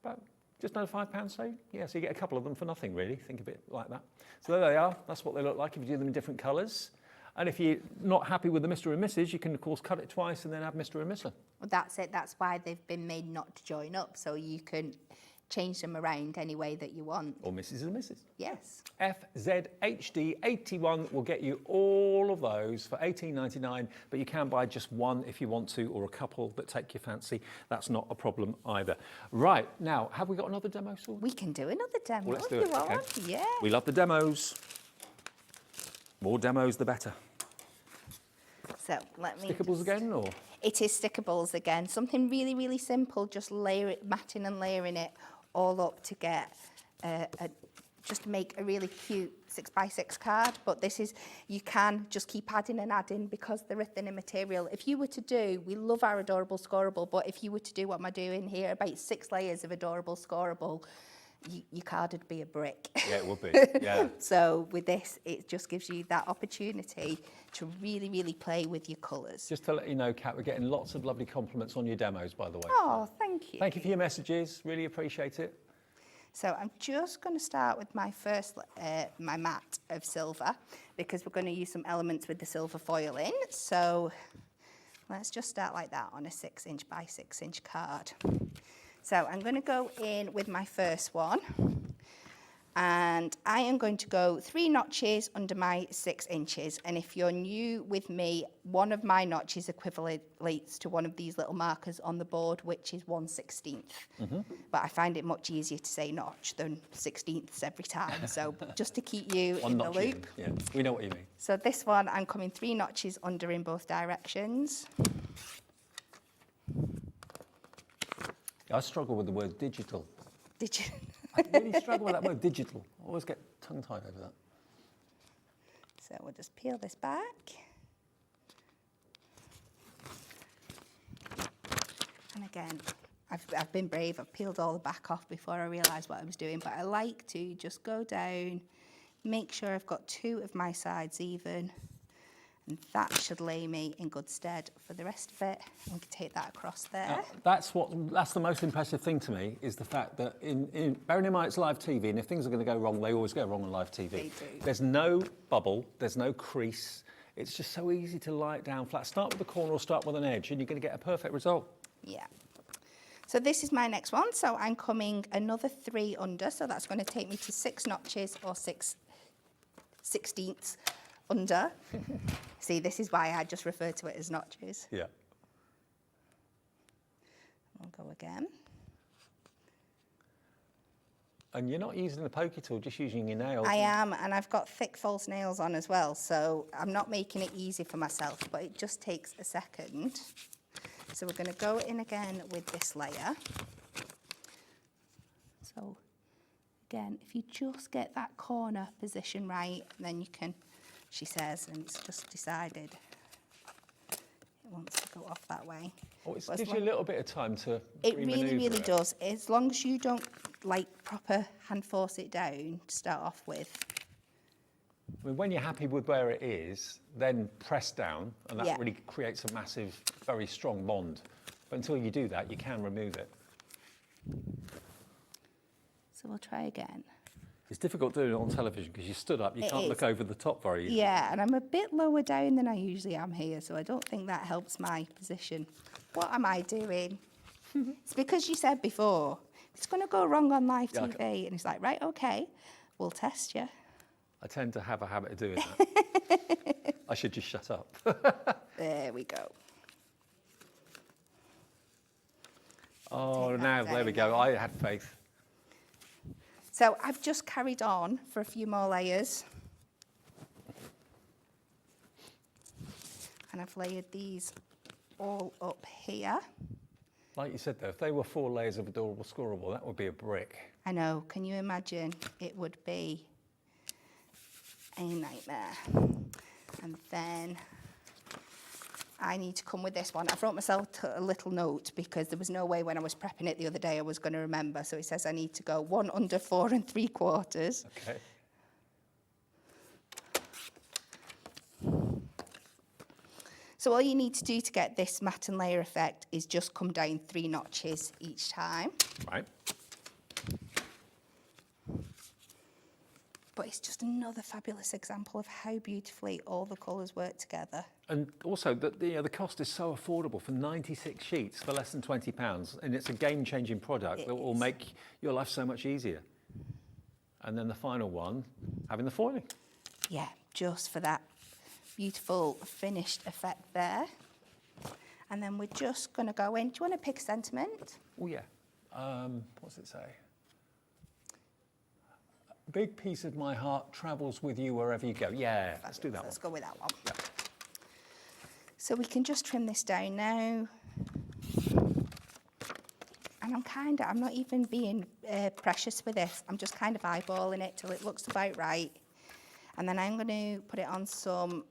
About just under £5 save? Yeah, so you get a couple of them for nothing, really. Think of it like that. So there they are. That's what they look like if you do them in different colours. And if you're not happy with the Mr. and Mrs., you can, of course, cut it twice and then have Mr. and Mrs. Well, that's it. That's why they've been made not to join up, so you can change them around any way that you want. Or Mrs. and Mrs. Yes. FZHD81 will get you all of those for £18.99, but you can buy just one if you want to, or a couple that take your fancy. That's not a problem either. Right, now, have we got another demo sorted? We can do another demo Well, let's if do you it. want. Okay. Yeah. We love the demos. More demos, the better. So let me. Stickables again, or? It is stickables again. Something really, really simple. Just layer it, matting and layering it all up to get just to make a really cute 6x6 card. But this is, you can just keep adding and adding because they're a thinner material. If you were to do, we love our adorable scoreable, but if you were to do what I'm doing here, about 6 layers of adorable scoreable, your card would be a brick. Yeah, it would be, yeah. So with this, it just gives you that opportunity to really, really play with your colours. Just to let you know, Kat, we're getting lots of lovely compliments on your demos, by the way. Oh, thank you. Thank you for your messages. Really appreciate it. So I'm just going to start with my first, my mat of silver, because we're going to use some elements with the silver foil in. So let's just start like that on a 6" by 6" card. So I'm going to go in with my first one, and I am going to go 3 notches under my 6 inches. And if you're new with me, one of my notches equivalates to one of these little markers on the board, which is 1/16. But I find it much easier to say notch than 16ths every time. So just to keep you in the loop. Yeah, we know what you mean. So this one, I'm coming 3 notches under in both directions. I struggle with the word digital. Digital. I really struggle with that word digital. I always get tongue-tied over that. So we'll just peel this back. And again, I've been brave. I've peeled all the back off before I realised what I was doing. But I like to just go down, make sure I've got 2 of my sides even. And that should lay me in good stead for the rest of it. And we can take that across there. That's the most impressive thing to me, is the fact that, bearing in mind it's live TV, and if things are going to go wrong, they always go wrong on live TV. They do. There's no bubble, there's no crease. It's just so easy to lie it down flat. Start with the corner or start with an edge, and you're going to get a perfect result. Yeah. So this is my next one. So I'm coming another 3 under. So that's going to take me to 6 notches or 6/16 under. See, this is why I just refer to it as notches. Yeah. I'll go again. And you're not using the pokey tool, just using your nails. I am, and I've got thick false nails on as well, so I'm not making it easy for myself, but it just takes a second. So we're going to go in again with this layer. So again, if you just get that corner position right, then you can, she says, and it's just decided it wants to go off that way. Oh, it gives you a little bit of time to It really, re-manoeuvre really it. does. As long as you don't like proper hand force it down to start off with. I mean, when you're happy with where it is, then press down, and that Yeah. really creates a massive, very strong bond. But until you do that, you can remove it. So we'll try again. It's difficult doing it on television because you stood up, you It can't is. look over the top very easily. Yeah, and I'm a bit lower down than I usually am here, so I don't think that helps my position. What am I doing? It's because you said before, it's going to go wrong on live Yeah, TV. And it's like, right, okay, we'll test you. I tend to have a habit of doing that. I should just shut up. There we go. Oh, Take that now, there we go. I had faith. So I've just carried on for a few more layers. And I've layered these all up here. Like you said though, if they were 4 layers of adorable scorable, that would be a brick. I know, can you imagine? It would be a nightmare. And then I need to come with this one. I've wrote myself a little note because there was no way when I was prepping it the other day I was going to remember. So it says I need to go 1 under 4 3/4. Okay. So all you need to do to get this mat and layer effect is just come down 3 notches each time. Right. But it's just another fabulous example of how beautifully all the colours work together. And also, the cost is so affordable for 96 sheets for less than £20, and it's a game-changing product that will make your life so much easier. And then the final one, having the foiling. Yeah, just for that beautiful finished effect there. And then we're just going to go in. Do you want to pick a sentiment? Oh, yeah. What's it say? A big piece of my heart travels with you wherever you go. Yeah, let's do that Let's one. go with that one. Yeah. So we can just trim this down now. And I'm not even being precious with this. I'm just kind of eyeballing it till it looks about right. And then I'm going to put it on some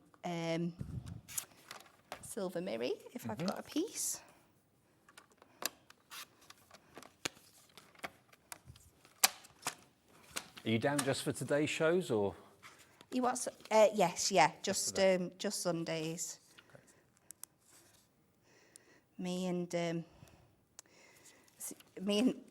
silver mirror if I've got a piece. Are you down just for today's shows, or? You want? Yes, yeah, just Sundays. Okay. Me and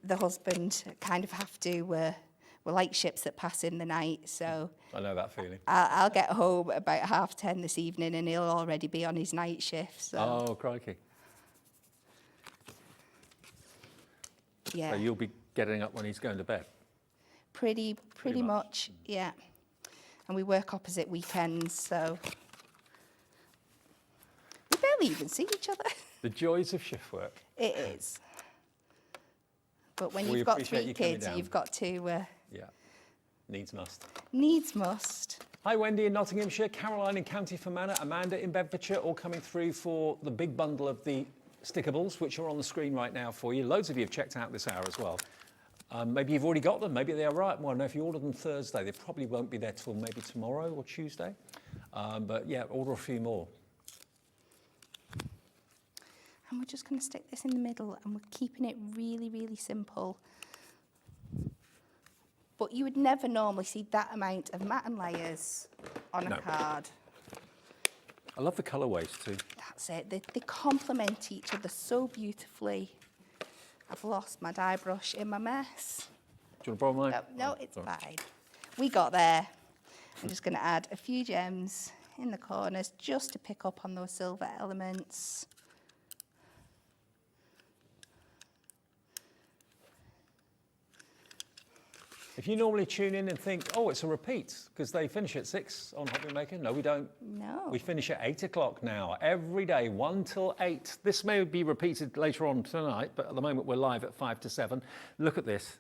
the husband kind of have to. We're like ships that pass in the night, so. I know that feeling. I'll get home about 10:30 this evening, and he'll already be on his night shift. So. Oh, crikey. Yeah. So you'll be getting up when he's going to bed? Pretty much, yeah. And we work opposite weekends, so we barely even see each other. The joys of shift work. It is. But when We you've got appreciate 3 you coming kids, down. you've got to Yeah, needs must. needs must. Hi, Wendy in Nottinghamshire, Caroline in County Fermanagh, Amanda in Bedfordshire, all coming through for the big bundle of the stickables, which are on the screen right now for you. Loads of you have checked out this hour as well. Maybe you've already got them, maybe they are right. Well, no, if you order them Thursday, they probably won't be there till maybe tomorrow or Tuesday. But yeah, order a few more. And we're just going to stick this in the middle, and we're keeping it really, really simple. But you would never normally see that amount of mat and layers on a card. I love the colourways too. That's it. They complement each other so beautifully. I've lost my dye brush in my mess. Do you want to borrow mine? No, it's sorry. fine. We got there. I'm just going to add a few gems in the corners just to pick up on those silver elements. If you normally tune in and think, oh, it's a repeat, because they finish at 6 on Hobby Maker. No, we don't. No. We finish at 8 o'clock now, every day, 1 till 8. This may be repeated later on tonight, but at the moment we're live at 5 to 7. Look at this.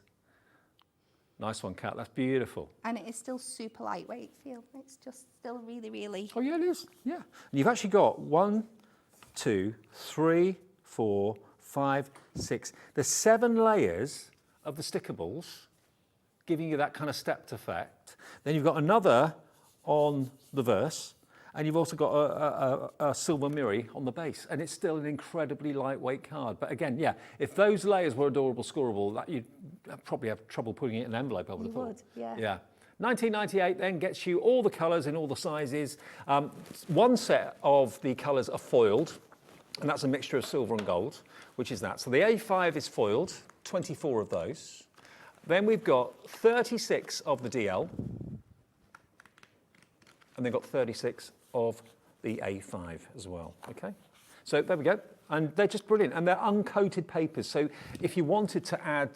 Nice one, Kat. That's beautiful. And it is still super lightweight feel. It's just still really, really. Oh, yeah, it is. Yeah. And you've actually got 1, 2, 3, 4, 5, 6. There's 7 layers of the stickables, giving you that kind of stepped effect. Then you've got another on the verse, and you've also got a silver mirror on the base, and it's still an incredibly lightweight card. But again, yeah, if those layers were adorable scoreable, that you'd probably have trouble putting it in an envelope, I would have thought. would, yeah. Yeah. 1998 then gets you all the colours in all the sizes. One set of the colours are foiled, and that's a mixture of silver and gold, which is that. So the A5 is foiled, 24 of those. Then we've got 36 of the DL, and they've got 36 of the A5 as well, okay? So there we go. And they're just brilliant, and they're uncoated papers. So if you wanted to add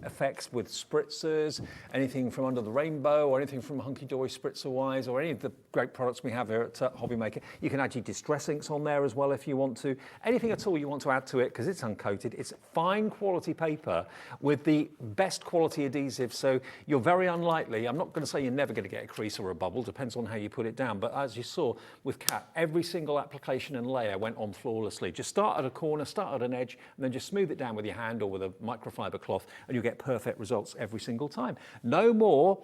effects with spritzers, anything from Under the Rainbow, or anything from Hunkydory Spritzer-wise, or any of the great products we have here at Hobby Maker, you can add your distress inks on there as well if you want to. Anything at all you want to add to it, because it's uncoated. It's fine quality paper with the best quality adhesive, so you're very unlikely, I'm not going to say you're never going to get a crease or a bubble, depends on how you put it down, but as you saw with Kat, every single application and layer went on flawlessly. Just start start at a corner, start at an edge, and then just smooth it down with your hand or with a microfiber cloth, and you'll get perfect results every single time. No more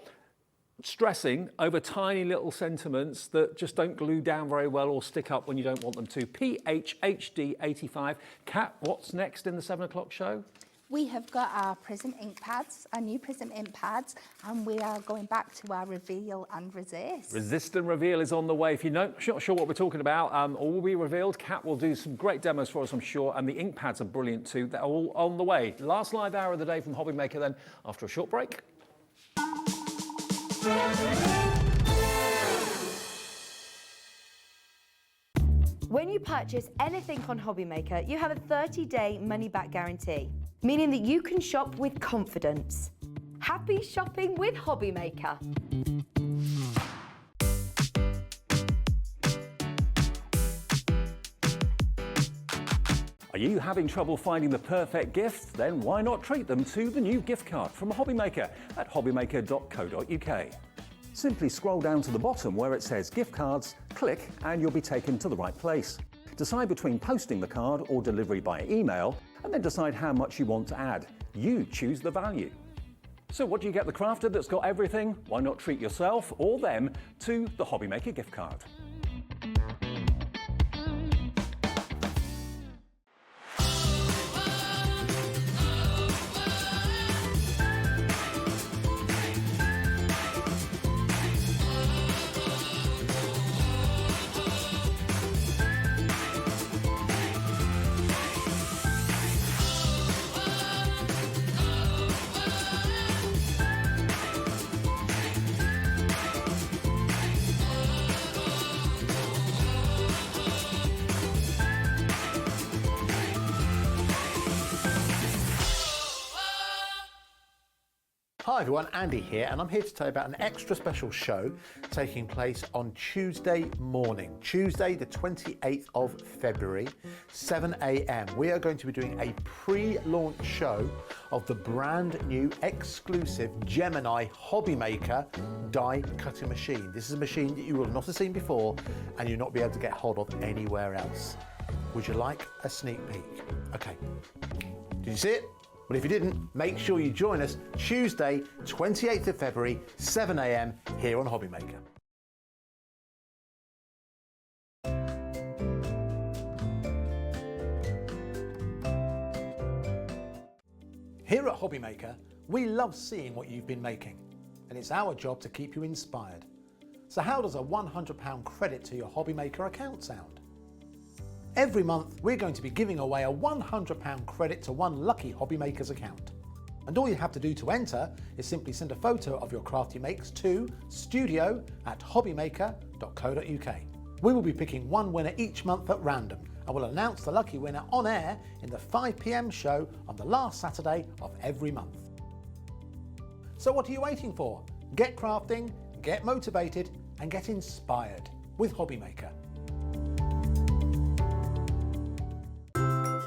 stressing over tiny little sentiments that just don't glue down very well or stick up when you don't want them to. PHHD 85. Kat, what's next in the 7 o'clock show? We have got our Prism ink pads, our new Prism ink pads, and we are going back to our reveal and resist. Resist and reveal is on the way. If you're not sure what we're talking about, all will be revealed. Kat will do some great demos for us, I'm sure, and the ink pads are brilliant too. They're all on the way. Last live hour of the day from Hobby Maker then, after a short break. When you purchase anything on Hobby Maker, you have a 30-day money-back guarantee, meaning that you can shop with confidence. Happy shopping with Hobby Maker. Are you having trouble finding the perfect gift? Then why not treat them to the new gift card from Hobby Maker at hobbymaker.co.uk. Simply scroll down to the bottom where it says gift cards, click and you'll be taken to the right place. Decide between posting the card or delivery by email, and then decide how much you want to add. You choose the value. So what do you get the crafter that's got everything? Why not treat yourself or them to the Hobby Maker gift card? Hi everyone, Andy here, and I'm here to tell you about an extra special show taking place on Tuesday morning, Tuesday the 28th of February, 7 a.m. We are going to be doing a pre-launch show of the brand new exclusive Gemini Hobby Maker die cutting machine. This is a machine that you will not have seen before and you'll not be able to get hold of anywhere else. Would you like a sneak peek? Okay, did you see it? Well, if you didn't, make sure you join us Tuesday, 28th of February, 7 a.m. here on Hobby Maker. Here at Hobby Maker, we love seeing what you've been making, and it's our job to keep you inspired. So how does a £100 credit to your Hobby Maker account sound? Every month, we're going to be giving away a £100 credit to one lucky Hobby Maker's account. And all you have to do to enter is simply send a photo of your crafty makes to studio@hobbymaker.co.uk. We will be picking one winner each month at random, and we'll announce the lucky winner on air in the 5 p.m. show on the last Saturday of every month. So what are you waiting for? Get crafting, get motivated, and get inspired with Hobby Maker.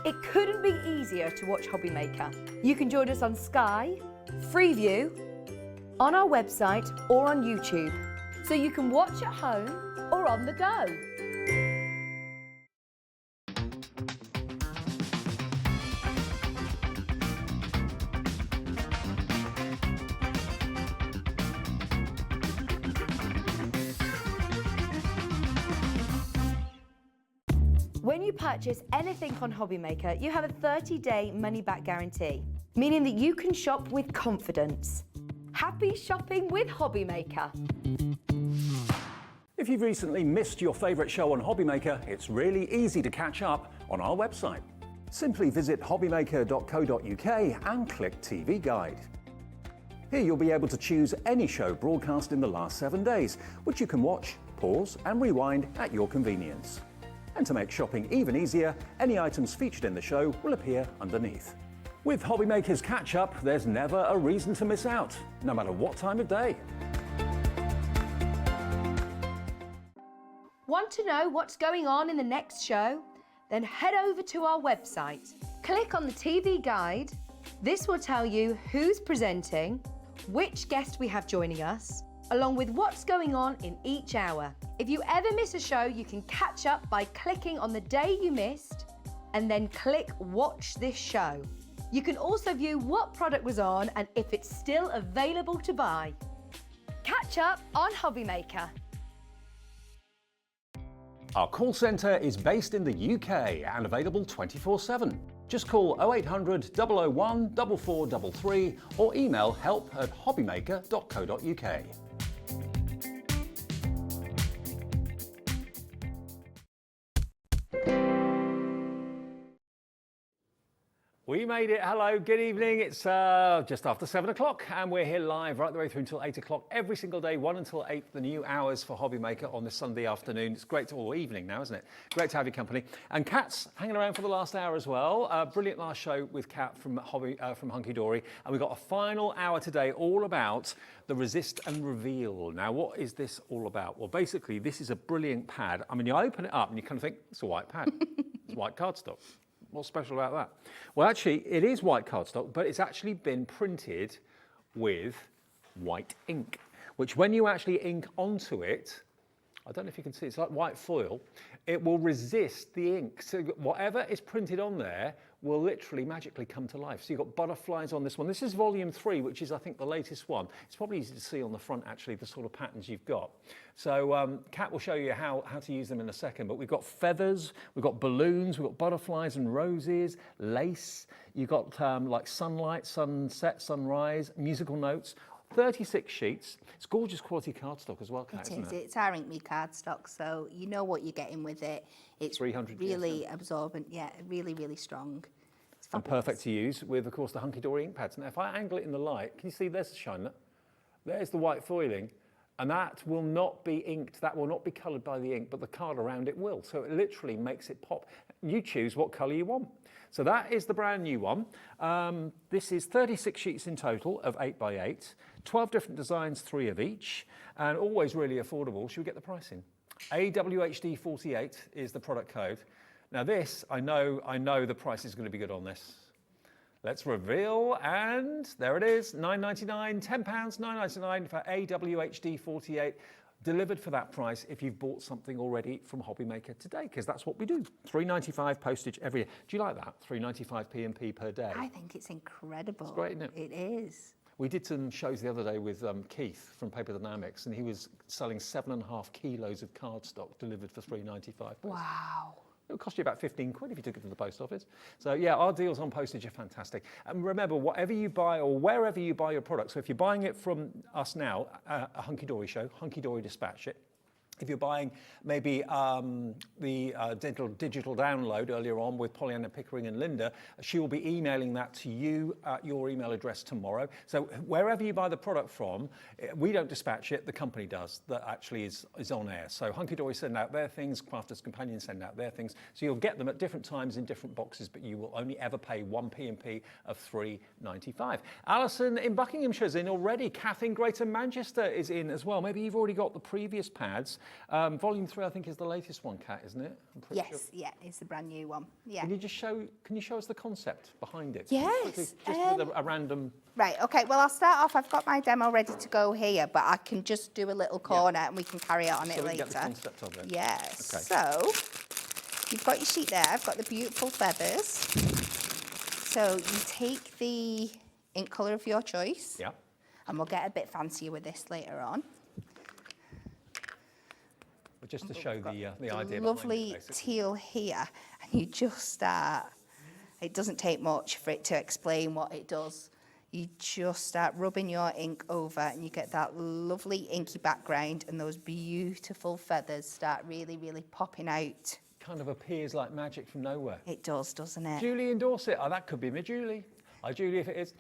It couldn't be easier to watch Hobby Maker. You can join us on Sky, Freeview, on our website or on YouTube, so you can watch at home or on the go. When you purchase anything on Hobby Maker, you have a 30-day money-back guarantee, meaning that you can shop with confidence. Happy shopping with Hobby Maker. If you've recently missed your favourite show on Hobby Maker, it's really easy to catch up on our website. Simply visit hobbymaker.co.uk and click TV Guide. Here you'll be able to choose any show broadcast in the last 7 days, which you can watch, pause and rewind at your convenience. And to make shopping even easier, any items featured in the show will appear underneath. With Hobby Maker's catch-up, there's never a reason to miss out, no matter what time of day. Want to know what's going on in the next show? Then head over to our website. Click on the TV Guide. This will tell you who's presenting, which guest we have joining us, along with what's going on in each hour. If you ever miss a show, you can catch up by clicking on the day you missed and then click Watch This Show. You can also view what product was on and if it's still available to buy. Catch up on Hobby Maker. Our call centre is based in the UK and available 24/7. Just call 0800 001 4433 or email help@hobbymaker.co.uk. We made it. Hello, good evening. It's just after 7 o'clock and we're here live right the way through until 8 o'clock every single day, 1 until 8, the new hours for Hobby Maker on this Sunday afternoon. It's great to, all evening now, isn't it? Great to have your company. And Kat's hanging around for the last hour as well. Brilliant last show with Kat from Hunkydory. And we've got a final hour today all about the resist and reveal. Now, what is this all about? Well, basically, this is a brilliant pad. I mean, you open it up and you kind of think, it's a white pad. It's white cardstock. What's special about that? Well, actually, it is white cardstock, but it's actually been printed with white ink, which when you actually ink onto it, I don't know if you can see, it's like white foil, it will resist the ink. So whatever is printed on there will literally magically come to life. So you've got butterflies on this one. This is volume 3, which is, I think, the latest one. It's probably easy to see on the front, actually, the sort of patterns you've got. So Kat will show you how to use them in a second. But we've got feathers, we've got balloons, we've got butterflies and roses, lace. You've got like sunlight, sunset, sunrise, musical notes. 36 sheets. It's gorgeous quality cardstock as well, Kat, isn't it? It's our Ink Me cardstock, so you know what you're getting with it. It's 300 really absorbent, yeah, really, really strong. It's and fabulous. perfect to use with, of course, the Hunkydory ink pads. Now, if I angle it in the light, can you see there's the shine? There's the white foiling, and that will not be inked, that will not be coloured by the ink, but the card around it will. So it literally makes it pop. You choose what colour you want. So that is the brand new one. This is 36 sheets in total of 8x8, 12 different designs, 3 of each, and always really affordable. Should we get the pricing? AWHD48 is the product code. Now this, I know the price is going to be good on this. Let's reveal, and there it is, £9.99, £10, £9.99 for AWHD48. Delivered for that price if you've bought something already from Hobby Maker today, because that's what we do. £3.95 postage every year. Do you like that? £3.95 P&P per day. I think it's incredible. It's great, isn't it? It is. We did some shows the other day with Keith from Paper Dynamics, and he was selling 7.5 kilos of cardstock delivered for £3.95. Wow. It would cost you about 15 quid if you took it to the post office. So yeah, our deals on postage are fantastic. And remember, whatever you buy or wherever you buy your product, so if you're buying it from us now, a Hunkydory show, Hunkydory dispatch it. If you're buying maybe the digital download earlier on with Pollyanna Pickering and Linda, she will be emailing that to you at your email address tomorrow. So wherever you buy the product from, we don't dispatch it, the company does, that actually is on air. So Hunkydory send out their things, Crafters Companion send out their things. So you'll get them at different times in different boxes, but you will only ever pay one P&P of £3.95. Alison in Buckinghamshire's in already. Kath in Greater Manchester is in as well. Maybe you've already got the previous pads. Volume 3, I think, is the latest one, Kat, isn't it? Yes, sure. yeah, it's the brand new one. Yeah. Can you show us the concept behind it? Yes. Just with a random. Right, okay, well, I'll start off. I've got my demo ready to go here, but I can just do a little corner and we can carry on it So we later. get the concept of it. Yes. Okay. So, you've got your sheet there. I've got the beautiful feathers. So, you take the ink colour of your choice. Yeah. And we'll get a bit fancier with this later on. But just to show the idea Lovely behind it, teal here, and you just start. It doesn't take much for it to explain what it does. You just start rubbing your ink over, and you get that lovely inky background, and those beautiful feathers start really, really popping out. kind of appears like magic from nowhere. It does, doesn't it? Julie in Dorset. Oh, that could be me, Julie. Hi, Julie, if it is.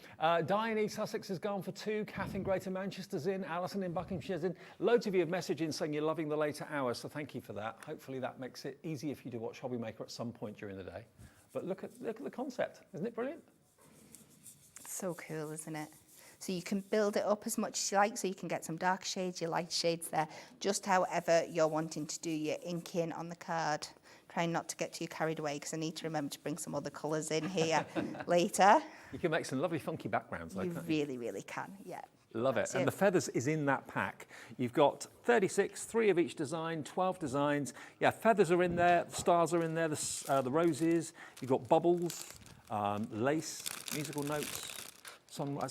Diane East Sussex has gone for 2. Kath in Greater Manchester's in. Alison in Buckinghamshire's in. Loads of you have messaged in saying you're loving the later hours, so thank you for that. Hopefully that makes it easier for you to watch Hobby Maker at some point during the day. But look at the concept. Isn't it brilliant? So cool, isn't it? So you can build it up as much as you like, so you can get some dark shades, your light shades there, just however you're wanting to do your inking on the card. Trying not to get too carried away, because I need to remember to bring some other colours in here later. You can make some lovely funky backgrounds. You really, really can, yeah. Love it. And the feathers is in that pack. You've got 36, 3 of each design, 12 designs. Yeah, feathers are in there, the stars are in there, the roses. You've got bubbles, lace, musical notes.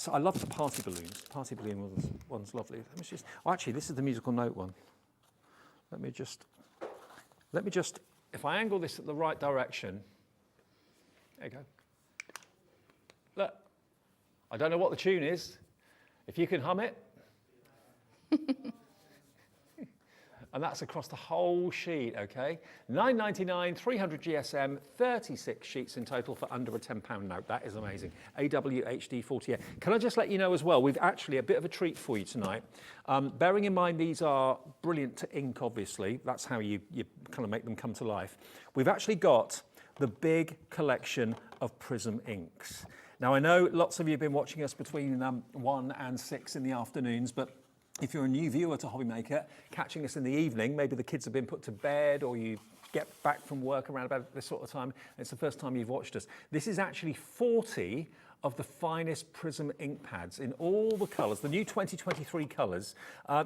I love the party balloons. Party balloon one's lovely. Actually, this is the musical note one. Let me just, if I angle this at the right direction, there you go. Look, I don't know what the tune is. If you can hum it. And that's across the whole sheet, okay? $9.99, 300 GSM, 36 sheets in total for under a £10 note. That is amazing. AWHD 48. Can I just let you know as well, we've actually a bit of a treat for you tonight. Bearing in mind these are brilliant to ink, obviously. That's how you kind of make them come to life. We've actually got the big collection of Prism inks. Now, I know lots of you have been watching us between 1 and 6 in the afternoons, but if you're a new viewer to Hobbymaker, catching us in the evening, maybe the kids have been put to bed or you get back from work around about this sort of time, and it's the first time you've watched us. This is actually 40 of the finest Prism ink pads in all the colours, the new 2023 colours.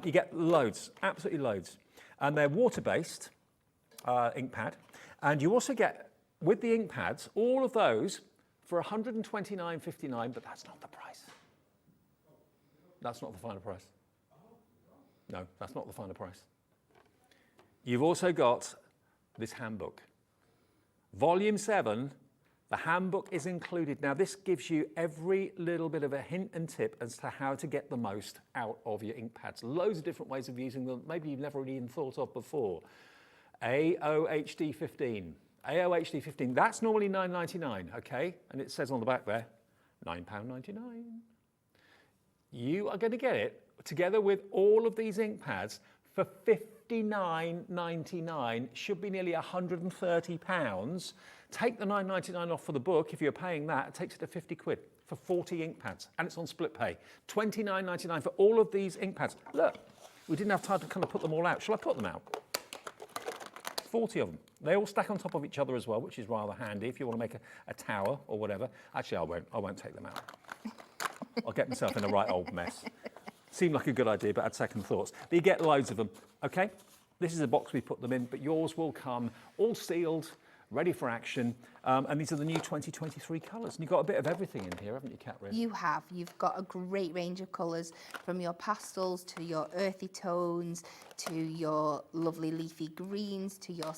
You get loads, absolutely loads. And they're water-based ink pad. And you also get, with the ink pads, all of those for $129.59, but that's not the price. That's not the final price. No, that's not the final price. You've also got this handbook. Volume 7, the handbook is included. Now, this gives you every little bit of a hint and tip as to how to get the most out of your ink pads. Loads of different ways of using them, maybe you've never really even thought of before. AOHD 15. AOHD 15, that's normally $9.99, okay? And it says on the back there, £9.99. You are going to get it together with all of these ink pads for $59.99, should be nearly £130. Take the $9.99 off for the book. If you're paying that, it takes it to 50 quid for 40 ink pads, and it's on split pay. $29.99 for all of these ink pads. Look, we didn't have time to kind of put them all out. Shall I put them out? 40 of them. They all stack on top of each other as well, which is rather handy if you want to make a tower or whatever. Actually, I won't take them out. I'll get myself in a right old mess. Seemed like a good idea, but I had second thoughts. But you get loads of them, okay? This is the box we put them in, but yours will come all sealed, ready for action. And these are the new 2023 colours. And you've got a bit of everything in here, haven't you, Catherine? You have. You've got a great range of colours, from your pastels to your earthy tones, to your lovely leafy greens, to your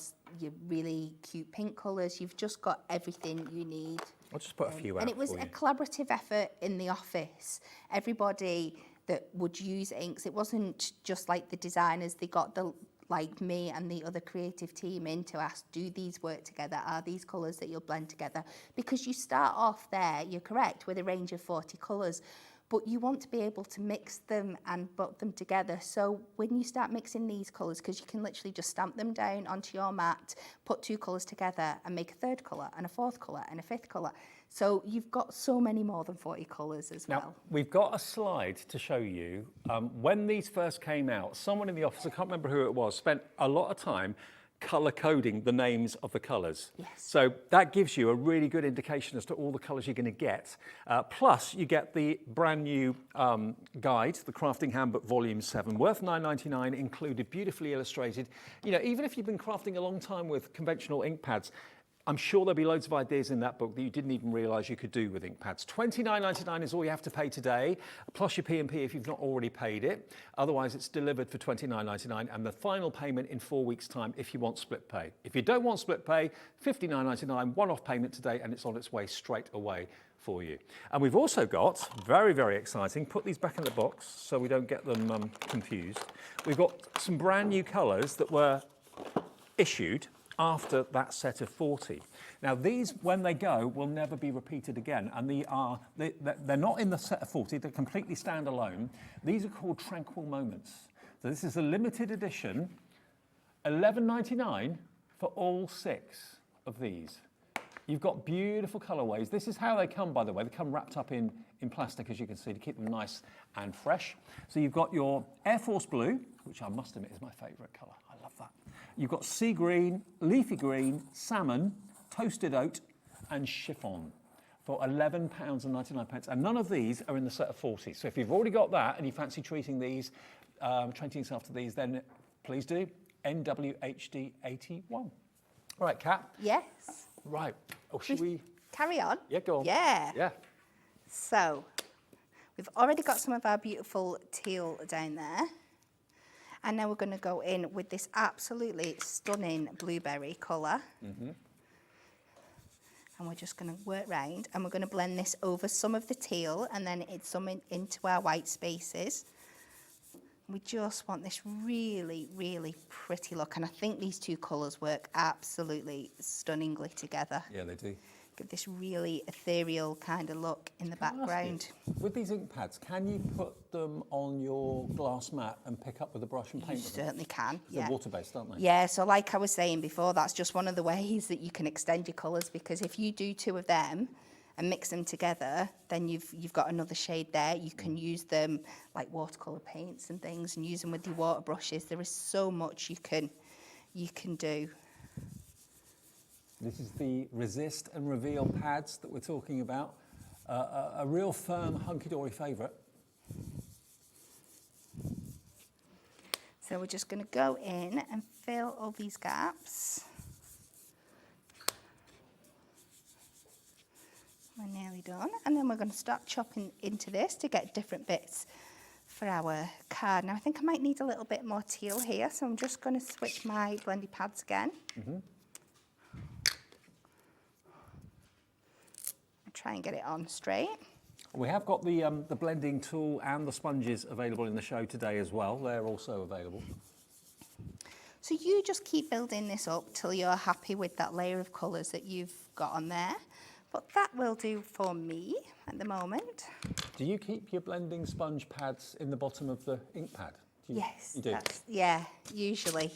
really cute pink colours. You've just got everything you need. I'll just put a few out. And it was a collaborative effort in the office. Everybody that would use inks, it wasn't just like the designers, they got like me and the other creative team in to ask, do these work together? Are these colours that you'll blend together? Because you start off there, you're correct, with a range of 40 colours, but you want to be able to mix them and put them together. So when you start mixing these colours, because you can literally just stamp them down onto your mat, put 2 colours together and make a 3rd colour and a 4th colour and a 5th colour. So you've got so many more than 40 colours as well. Now, we've got a slide to show you. When these first came out, someone in the office, I can't remember who it was, spent a lot of time colour coding the names of the colours. Yes. So that gives you a really good indication as to all the colours you're going to get. Plus, you get the brand new guide, the Crafting Handbook Volume 7, worth $9.99, included, beautifully illustrated. You know, even if you've been crafting a long time with conventional ink pads, I'm sure there'll be loads of ideas in that book that you didn't even realise you could do with ink pads. $29.99 is all you have to pay today, plus your P&P if you've not already paid it. Otherwise, it's delivered for $29.99, and the final payment in 4 weeks' time if you want split pay. If you don't want split pay, $59.99, one-off payment today, and it's on its way straight away for you. And we've also got, very, very exciting, put these back in the box so we don't get them confused. We've got some brand new colours that were issued after that set of 40. Now these, when they go, will never be repeated again, and they're not in the set of 40, they're completely standalone. These are called Tranquil Moments. So this is a limited edition, $11.99 for all 6 of these. You've got beautiful colourways. This is how they come, by the way. They come wrapped up in plastic, as you can see, to keep them nice and fresh. So you've got your Air Force Blue, which I must admit is my favourite colour. I love that. You've got sea green, leafy green, salmon, toasted oat, and chiffon. for £11.99. And none of these are in the set of 40. So if you've already got that and you fancy treating these, treating yourself to these, then please do. NWHD 81. All right, Kat. Yes. Right. Oh, should we? Carry on? Yeah, go on. Yeah. Yeah. So, we've already got some of our beautiful teal down there. And now we're going to go in with this absolutely stunning blueberry colour. And we're just going to work round and we're going to blend this over some of the teal and then it's some into our white spaces. We just want this really, really pretty look. And I think these two colours work absolutely stunningly together. Yeah, they do. Give this really ethereal kind of look in the background. With these ink pads, can you put them on your glass mat and pick up with a brush and paint You with them? certainly can, They're water-based, aren't they? Yeah, so like I was saying before, that's just one of the ways that you can extend your colours, because if you do two of them and mix them together, then you've got another shade there. You can use them like watercolour paints and things and use them with your water brushes. There is so much you can do. This is the Resist and Reveal pads that we're talking about. A real firm Hunkydory favourite. So we're just going to go in and fill all these gaps. We're nearly done. And then we're going to start chopping into this to get different bits for our card. Now I think I might need a little bit more teal here, so I'm just going to switch my blendy pads again. Try and get it on straight. We have got the blending tool and the sponges available in the show today as well. They're also available. So you just keep building this up till you're happy with that layer of colours that you've got on there. But that will do for me at the moment. Do you keep your blending sponge pads in the bottom of the ink pad? Yes. You do? Yeah, usually.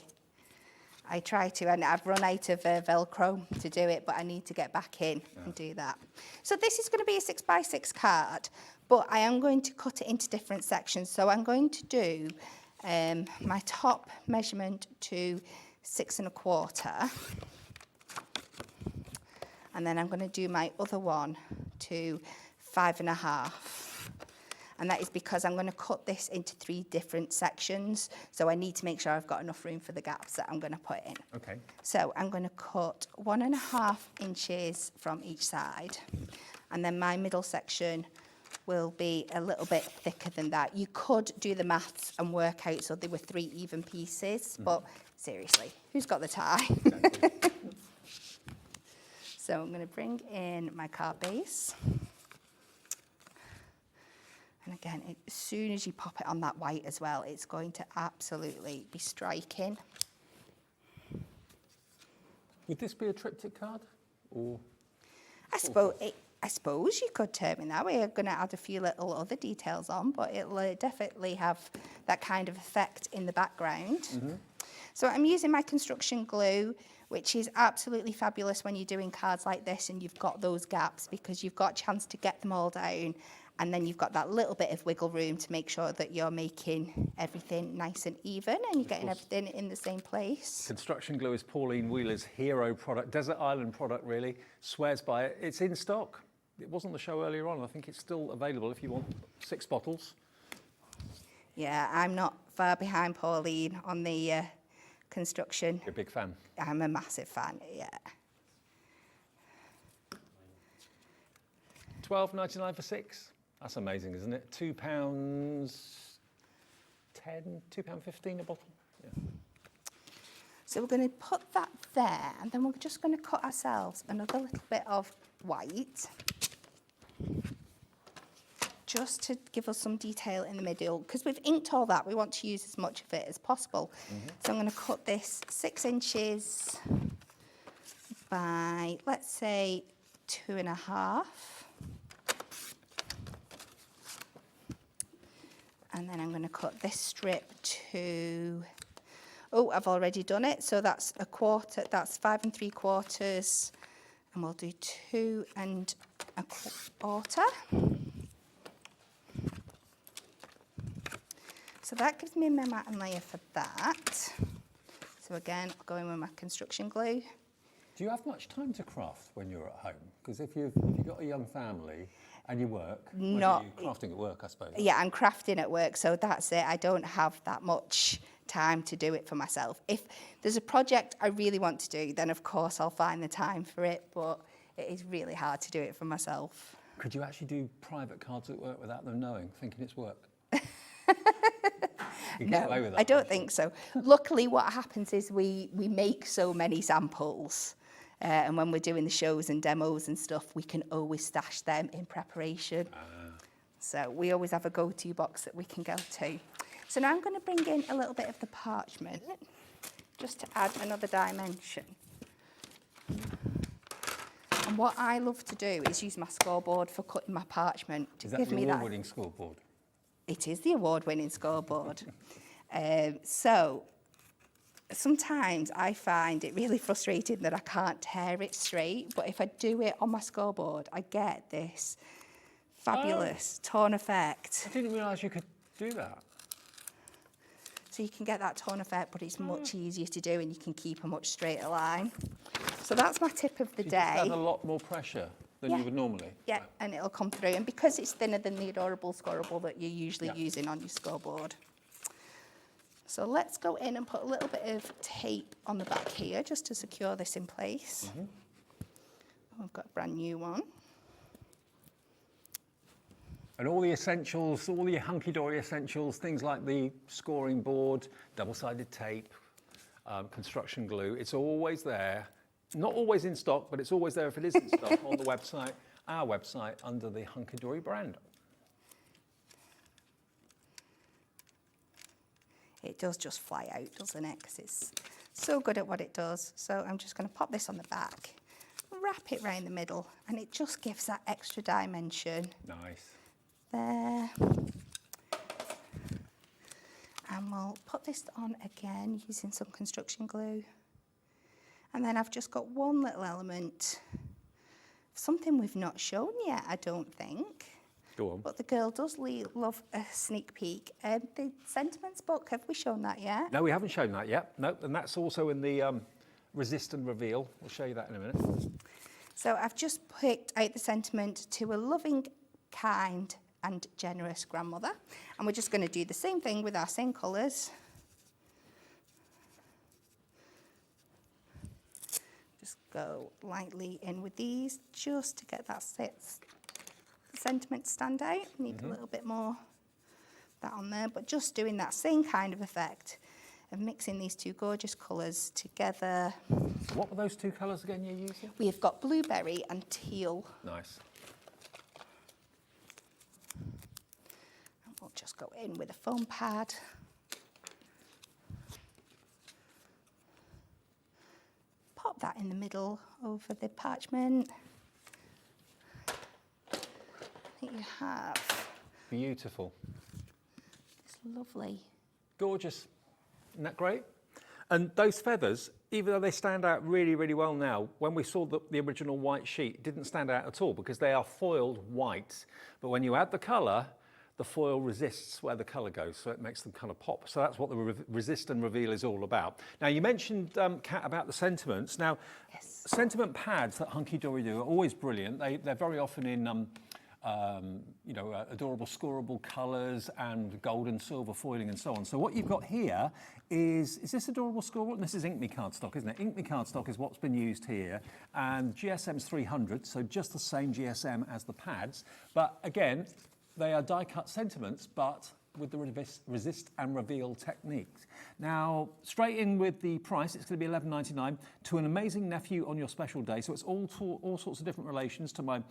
I try to, and I've run out of Velcro to do it, but I need to get back in and do that. So this is going to be a 6x6 card, but I am going to cut it into different sections. So I'm going to do my top measurement to 6 1/4. And then I'm going to do my other one to 5 1/2. And that is because I'm going to cut this into 3 different sections. So I need to make sure I've got enough room for the gaps that I'm going to put in. Okay. So I'm going to cut 1 1/2 inches from each side. And then my middle section will be a little bit thicker than that. You could do the maths and work out so there were 3 even pieces, but seriously, who's got the time? So I'm going to bring in my card base. And again, as soon as you pop it on that white as well, it's going to absolutely be striking. Would this be a triptych card? Or I suppose you could term it that way. I'm going to add a few little other details on, but it'll definitely have that kind of effect in the background. So I'm using my construction glue, which is absolutely fabulous when you're doing cards like this and you've got those gaps, because you've got a chance to get them all down. And then you've got that little bit of wiggle room to make sure that you're making everything nice and even and you're getting everything in the same place. Construction glue is Pauline Wheeler's hero product, desert island product really, swears by it. It's in stock. It wasn't the show earlier on. I think it's still available if you want 6 bottles. Yeah, I'm not far behind Pauline on the construction. You're a big fan. I'm a massive fan, yeah. £12.99 for 6. That's amazing, isn't it? £2.10, £2.15 a bottle. Yeah. So we're going to put that there, and then we're just going to cut ourselves another little bit of white, just to give us some detail in the middle. Because we've inked all that, we want to use as much of it as possible. So I'm going to cut this 6 inches by, let's say, 2 1/2. And then I'm going to cut this strip to, oh, I've already done it. So that's 1/4, that's 5 3/4. And we'll do 2 1/4. So that gives me my mat and layer for that. So again, I'll go in with my construction glue. Do you have much time to craft when you're at home? Because if you've got a young family and you work, Not- you're crafting at work, I suppose. Yeah, I'm crafting at work, so that's it. I don't have that much time to do it for myself. If there's a project I really want to do, then of course I'll find the time for it, but it is really hard to do it for myself. Could you actually do private cards at work without them knowing, thinking it's work? You get away with that, I don't don't you? think so. Luckily, what happens is we make so many samples, and when we're doing the shows and demos and stuff, we can always stash them in preparation. So we always have a go-to box that we can go to. So now I'm going to bring in a little bit of the parchment, just to add another dimension. And what I love to do is use my scoreboard for cutting my parchment to Is that give the me that. award-winning scoreboard? It is the award-winning scoreboard. So sometimes I find it really frustrating that I can't tear it straight, but if I do it on my scoreboard, I get this fabulous torn effect. I didn't realise you could do that. So you can get that torn effect, but it's much easier to do and you can keep a much straighter line. So that's my tip of the You day. just add a lot more pressure than you would normally. Yeah, and it'll come through. And because it's thinner than the adorable scorable that you're usually using on your scoreboard. So let's go in and put a little bit of tape on the back here just to secure this in place. I've got a brand new one. And all the essentials, all the hunky-dory essentials, things like the scoring board, double-sided tape, construction glue, it's always there. Not always in stock, but it's always there if it is in stock on the website, our website, under the Hunkydory brand. It does just fly out, doesn't it? Because it's so good at what it does. So I'm just going to pop this on the back, wrap it around the middle, and it just gives that extra dimension. Nice. There. And we'll put this on again using some construction glue. And then I've just got one little element, something we've not shown yet, I don't think. Go on. But the girl does love a sneak peek. The sentiments book, have we shown that yet? No, we haven't shown that yet. No, and that's also in the Resist and Reveal. We'll show you that in a minute. So I've just picked out the sentiment to a loving, kind and generous grandmother. And we're just going to do the same thing with our same colours. Just go lightly in with these just to get that sentiment to stand out. Need a little bit more of that on there, but just doing that same kind of effect of mixing these two gorgeous colours together. What were those two colours again you're using? We have got blueberry and teal. Nice. And we'll just go in with a foam pad. Pop that in the middle over the parchment. I think you have. Beautiful. It's lovely. Gorgeous. Isn't that great? And those feathers, even though they stand out really, really well now, when we saw the original white sheet, it didn't stand out at all because they are foiled white. But when you add the colour, the foil resists where the colour goes, so it makes them kind of pop. So that's what the Resist and Reveal is all about. Now, you mentioned, Kat, about the sentiments. Now, sentiment pads that Hunkydory do are always brilliant. They're very often in adorable scoreable colours and gold and silver foiling and so on. So what you've got here is this adorable scoreable? This is Ink Me cardstock, isn't it? Ink Me cardstock is what's been used here, and GSM's 300, so just the same GSM as the pads. But again, they are die-cut sentiments, but with the Resist and Reveal techniques. Now, straight in with the price, it's going to be $11.99 to an amazing nephew on your special day. So it's all sorts of different relations to my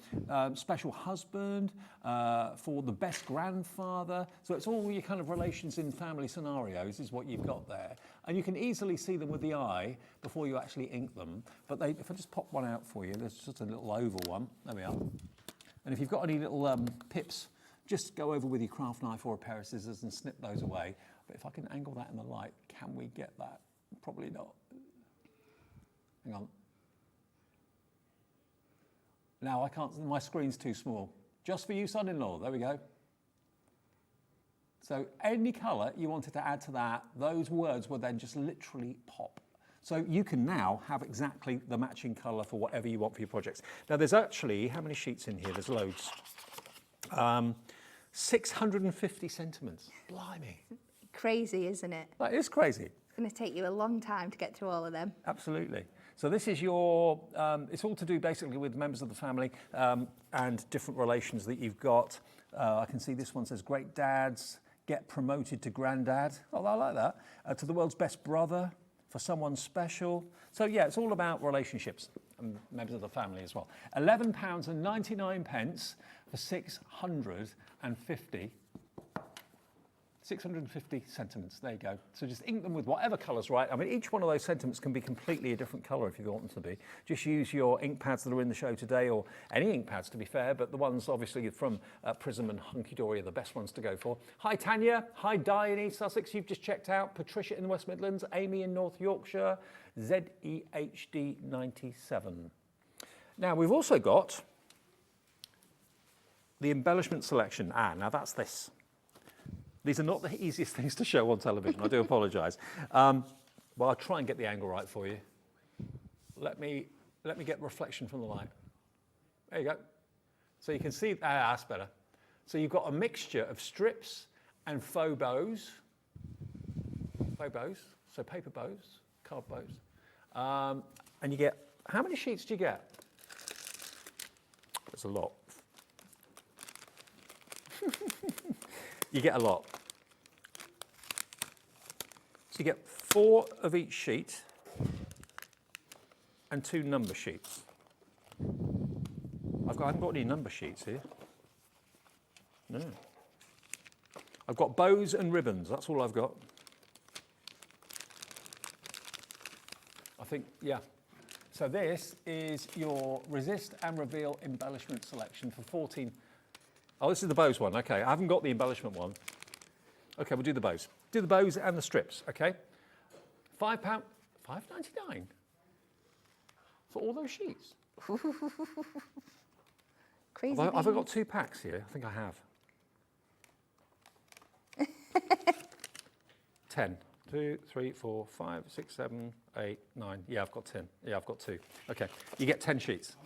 special husband, for the best grandfather. So it's all your kind of relations in family scenarios is what you've got there. And you can easily see them with the eye before you actually ink them. But if I just pop one out for you, there's just a little oval one. There we are. And if you've got any little pips, just go over with your craft knife or a pair of scissors and snip those away. But if I can angle that in the light, can we get that? Probably not. Hang on. Now I can't, my screen's too small. Just for you, son-in-law, there we go. So any colour you wanted to add to that, those words would then just literally pop. So you can now have exactly the matching colour for whatever you want for your projects. Now there's actually, how many sheets in here? There's loads. 650 sentiments. Blimey. Crazy, isn't it? That is crazy. It's going to take you a long time to get through all of them. Absolutely. So this is your, it's all to do basically with members of the family and different relations that you've got. I can see this one says great dads, get promoted to granddad. Oh, I like that. To the world's best brother, for someone special. So yeah, it's all about relationships and members of the family as well. £11.99 for 650 sentiments, there you go. So just ink them with whatever colour's right. I mean, each one of those sentiments can be completely a different colour if you want them to be. Just use your ink pads that are in the show today, or any ink pads to be fair, but the ones obviously from Prism and Hunkydory are the best ones to go for. Hi Tanya, hi Di in East Sussex, you've just checked out. Patricia in the West Midlands, Amy in North Yorkshire, ZEHD97. Now we've also got the embellishment selection. Now that's this. These are not the easiest things to show on television, I do apologise. Well, I'll try and get the angle right for you. Let me get reflection from the light. There you go. So you can see, that's better. So you've got a mixture of strips and faux bows. Faux bows, so paper bows, card bows. And you get, how many sheets do you get? That's a lot. You get a lot. So you get 4 of each sheet and 2 number sheets. I haven't got any number sheets here. No. I've got bows and ribbons, that's all I've got. I think, yeah. So this is your Resist and Reveal embellishment selection for 14. Oh, this is the bows one, okay. I haven't got the embellishment one. Okay, we'll do the bows. Do the bows and the strips, okay? £5, £5.99 for all those sheets. Crazy. Have I got 2 packs here? I think I have. 10. 2, 3, 4, 5, 6, 7, 8, 9. Yeah, I've got 10. Yeah, I've got 2. Okay, you get 10 sheets.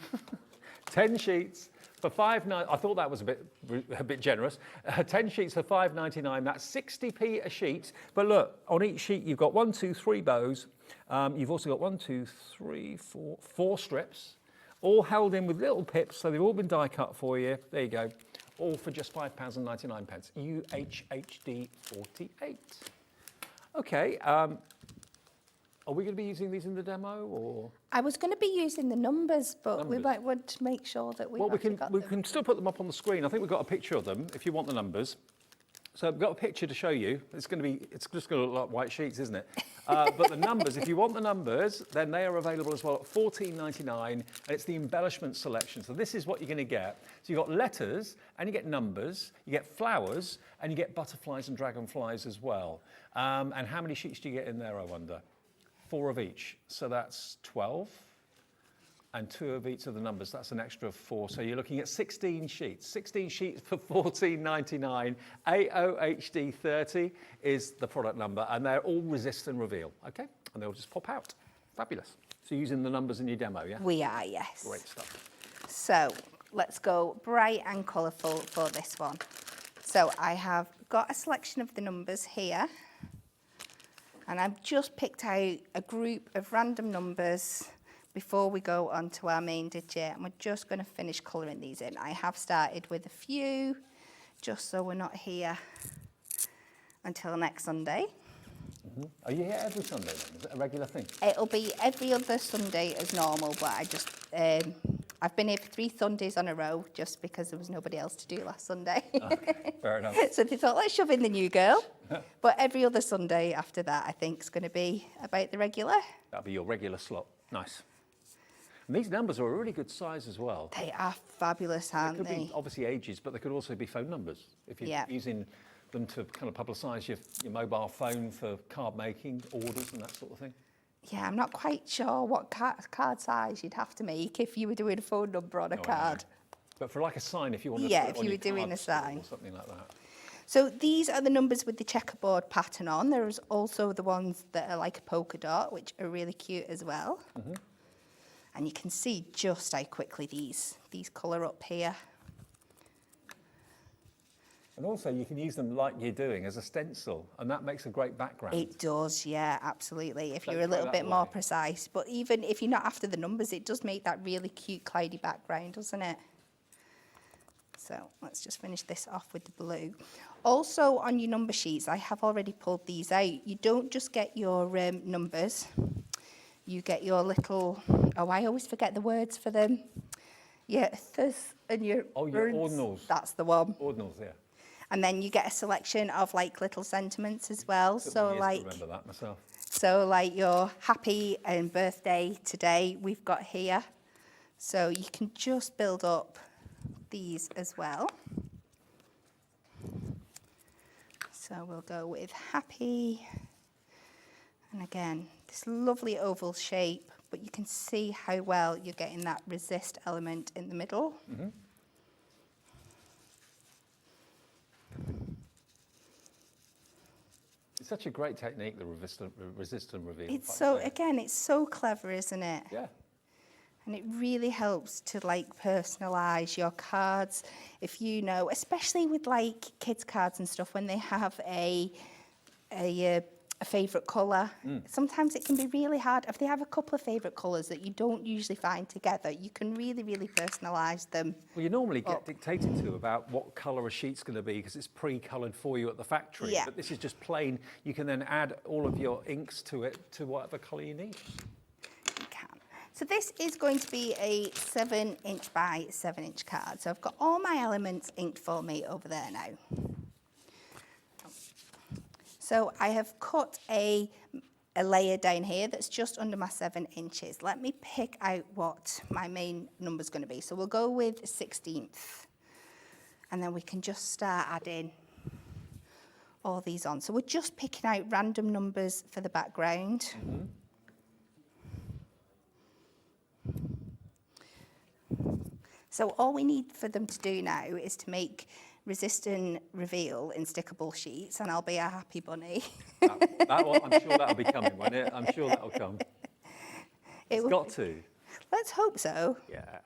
10 sheets for £5.99. I thought that was a bit generous. 10 sheets for £5.99. That's 60p a sheet. But look, on each sheet you've got 1, 2, 3 bows. You've also got 1, 2, 3, 4 strips, all held in with little pips. So they've all been die cut for you. There you go. All for just £5.99. UHHD 48. Okay. Are we going to be using these in the demo, or? I was going to be using the numbers, but we might want to make sure that we've we can still put them up on the screen. I think we've got a picture of them if you want the numbers. So I've got a picture to show you. It's just going to look like white sheets, isn't it? But the numbers, if you want the numbers, then they are available as well at £14.99, and it's the embellishment selection. So this is what you're going to get. So you've got letters, and you get numbers, you get flowers, and you get butterflies and dragonflies as well. And how many sheets do you get in there, I wonder? 4 of each, so that's 12, and 2 of each of the numbers, that's an extra 4, so you're looking at 16 sheets. 16 sheets for £14.99. AOHD 30 is the product number, and they're all Resist and Reveal, okay? And they'll just pop out. Fabulous. So you're using the numbers in your demo, yeah? We are, yes. Great stuff. So let's go bright and colourful for this one. So I have got a selection of the numbers here. And I've just picked out a group of random numbers before we go on to our main digit. And we're just going to finish colouring these in. I have started with a few, just so we're not here until next Sunday. Mm-hmm. Are you here every Sunday then? Is it a regular thing? It'll be every other Sunday as normal, but I just... I've been here for 3 Sundays on a row just because there was nobody else to do last Sunday. Okay, fair enough. So they thought, let's shove in the new girl. But every other Sunday after that, I think, is going to be about the regular. That'll be your regular slot. Nice. And these numbers are a really good size as well. They are fabulous, aren't They could they? be obviously ages, but they could also be phone numbers. If you're using them to kind of publicise your mobile phone for card making, orders and that sort of thing. Yeah, I'm not quite sure what card size you'd have to make if you were doing a phone number on a card. But for like a sign, if you want to yeah, put it if on you your were doing card a sign or something like that. So these are the numbers with the checkerboard pattern on. There's also the ones that are like a polka dot, which are really cute as well. And you can see just how quickly these colour up here. And also you can use them like you're doing as a stencil, and that makes a great background. It does, yeah, absolutely, if Don't you're a throw little that bit more away. precise. But even if you're not after the numbers, it does make that really cute cloudy background, doesn't it? So let's just finish this off with the blue. Also on your number sheets, I have already pulled these out. You don't just get your numbers, you get your little, oh, I always forget the words for them. Yeah, this and your your words. ordinals. That's the one. Ordinals, yeah. And then you get a selection of like little sentiments as well. Took me So years like, to remember that myself. so like your happy and birthday today we've got here. So you can just build up these as well. So we'll go with happy. And again, this lovely oval shape, but you can see how well you're getting that resist element in the middle. It's such a great technique, the resist and reveal. It's like so, I say. again, it's so clever, isn't it? Yeah. And it really helps to like personalise your cards. If you know, especially with like kids' cards and stuff, when they have a favourite colour, sometimes it can be really hard. If they have a couple of favourite colours that you don't usually find together, you can really, really personalise them. Well, you normally get dictated to about what colour a sheet's going to be because it's pre-coloured for you at the factory. Yeah. But this is just plain. You can then add all of your inks to it to whatever colour you need. You can. So this is going to be a 7" by 7" card. So I've got all my elements inked for me over there now. So I have cut a layer down here that's just under my 7 inches. Let me pick out what my main number's going to be. So we'll go with 16th. And then we can just start adding all these on. So we're just picking out random numbers for the background. So all we need for them to do now is to make resist and reveal in stickable sheets, and I'll be a happy bunny. I'm sure that'll be coming, won't it? I'm sure that'll come. It's got to. Let's hope so. Yeah.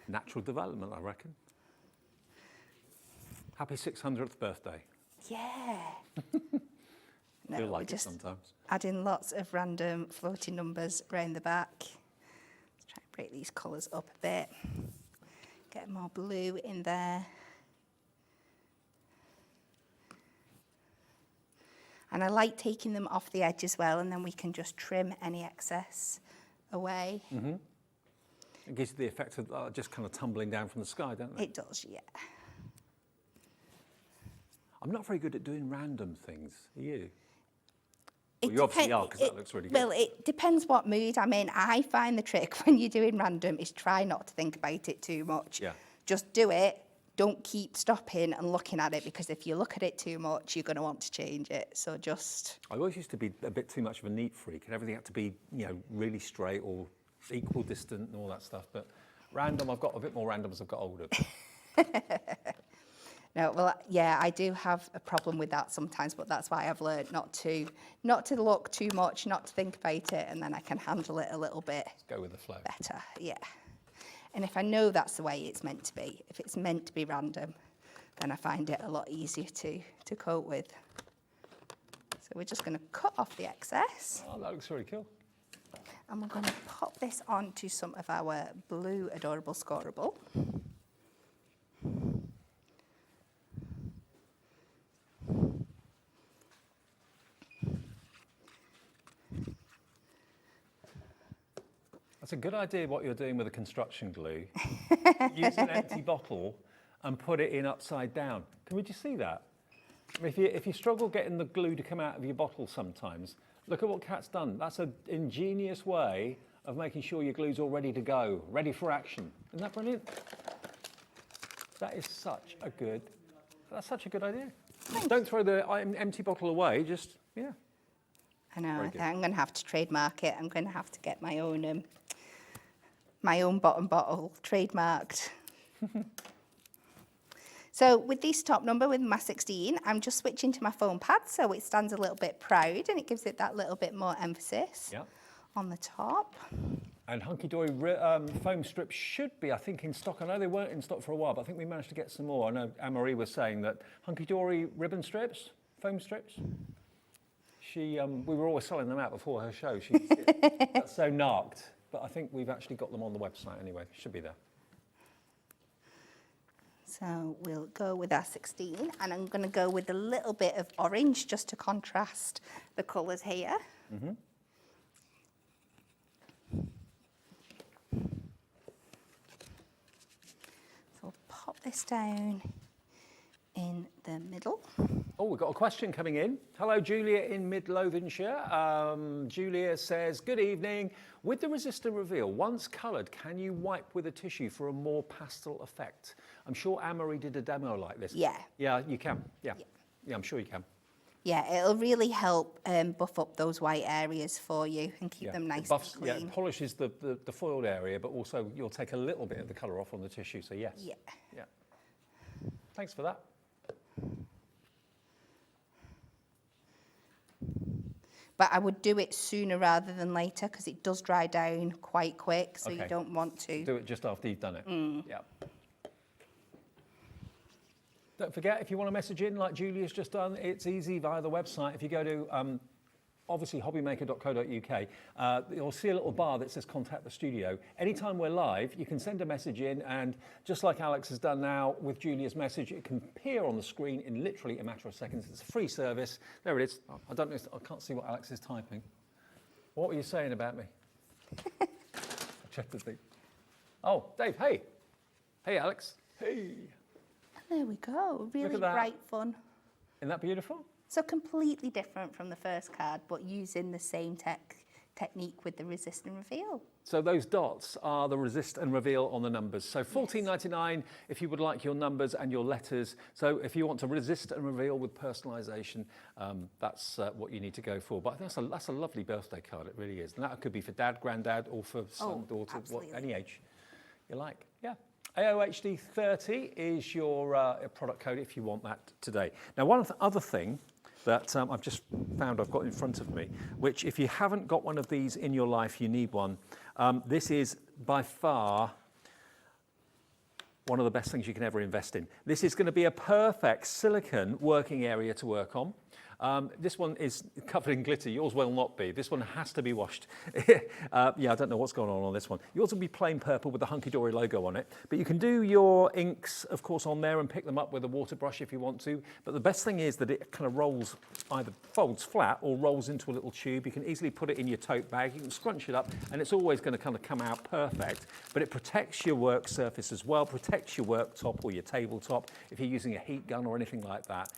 Natural development, I reckon. Happy 600th birthday. Yeah. No, Feel we're like it just sometimes. adding lots of random floating numbers around the back. Let's try and break these colours up a bit. Get more blue in there. And I like taking them off the edge as well, and then we can just trim any excess away. It gives you the effect of just kind of tumbling down from the sky, don't it? It does, yeah. I'm not very good at doing random things. Are you? Well, you obviously are, because that looks really good. Well, it depends what mood I'm in. I find the trick when you're doing random is try not to think about it too much. Yeah. Just do it. Don't keep stopping and looking at it, because if you look at it too much, you're going to want to change it. So just... I always used to be a bit too much of a neat freak, and everything had to be, really straight or equal distant and all that stuff. But random, I've got a bit more random as I've got older. No, well, yeah, I do have a problem with that sometimes, but that's why I've learned not to look too much, not to think about it, and then I can handle it a little bit Go with the flow. better, yeah. And if I know that's the way it's meant to be, if it's meant to be random, then I find it a lot easier to cope with. So we're just going to cut off the excess. Oh, that looks really cool. And we're going to pop this onto some of our blue Adorable Scoreable. That's a good idea what you're doing with the construction glue. Use an empty bottle and put it in upside down. Can we just see that? I mean, if you struggle getting the glue to come out of your bottle sometimes, look at what Kat's done. That's an ingenious way of making sure your glue's all ready to go, ready for action. Isn't that brilliant? That's such a good idea. Don't throw the empty bottle away, just, yeah. I know, Very I good. think I'm going to have to trademark it. I'm going to have to get my own bottom bottle trademarked. So with this top number, with my 16, I'm just switching to my foam pad, so it stands a little bit proud and it gives it that little bit more emphasis on the top. And Hunkydory foam strips should be, I think, in stock. I know they weren't in stock for a while, but I think we managed to get some more. I know Anne-Marie was saying that Hunkydory ribbon strips, foam strips, we were always selling them out before her show. She got so narked, but I think we've actually got them on the website anyway. Should be there. So we'll go with our 16, and I'm going to go with a little bit of orange just to contrast the colours here. Mm-hmm. So we'll pop this down in the middle. Oh, we've got a question coming in. Hello, Julia in Midlothianshire. Julia says, good evening. With the resist and reveal, once coloured, can you wipe with a tissue for a more pastel effect? I'm sure Anne-Marie did a demo like this. Yeah. Yeah, you can. Yeah, I'm sure you can. Yeah, it'll really help buff up those white areas for you and keep them nice and clean. Yeah, it polishes the foiled area, but also you'll take a little bit of the colour off on the tissue, so yes. Yeah. Yeah. Thanks for that. But I would do it sooner rather than later because it does dry down quite quick, so you don't want to. Do it just after you've done it. Yeah. Don't forget, if you want to message in like Julia's just done, it's easy via the website. If you go to, obviously, hobbymaker.co.uk, you'll see a little bar that says contact the studio. Anytime we're live, you can send a message in, and just like Alex has done now with Julia's message, it can appear on the screen in literally a matter of seconds. It's a free service. There it is. I don't know, I can't see what Alex is typing. What were you saying about me? I checked the thing. Oh, Dave, hey. Hey, Alex. Hey. There we go. Really Look at that. bright fun. Isn't that beautiful? So completely different from the first card, but using the same technique with the resist and reveal. So those dots are the resist and reveal on the numbers. So $14.99 if you would like your numbers and your letters. So if you want to resist and reveal with personalisation, that's what you need to go for. But that's a lovely birthday card, it really is. And that could be for dad, granddad, or for son, daughter, any age you like. Yeah. AOHD 30 is your product code if you want that today. Now, one other thing that I've just found I've got in front of me, which if you haven't got one of these in your life, you need one. This is by far one of the best things you can ever invest in. This is going to be a perfect silicone working area to work on. This one is covered in glitter. Yours will not be. This one has to be washed. I don't know what's going on this one. Yours will be plain purple with the Hunkydory logo on it. But you can do your inks, of course, on there and pick them up with a water brush if you want to. But the best thing is that it kind of rolls, either folds flat or rolls into a little tube. You can easily put it in your tote bag. You can scrunch it up, and it's always going to kind of come out perfect. But it protects your work surface as well, protects your worktop or your tabletop if you're using a heat gun or anything like that.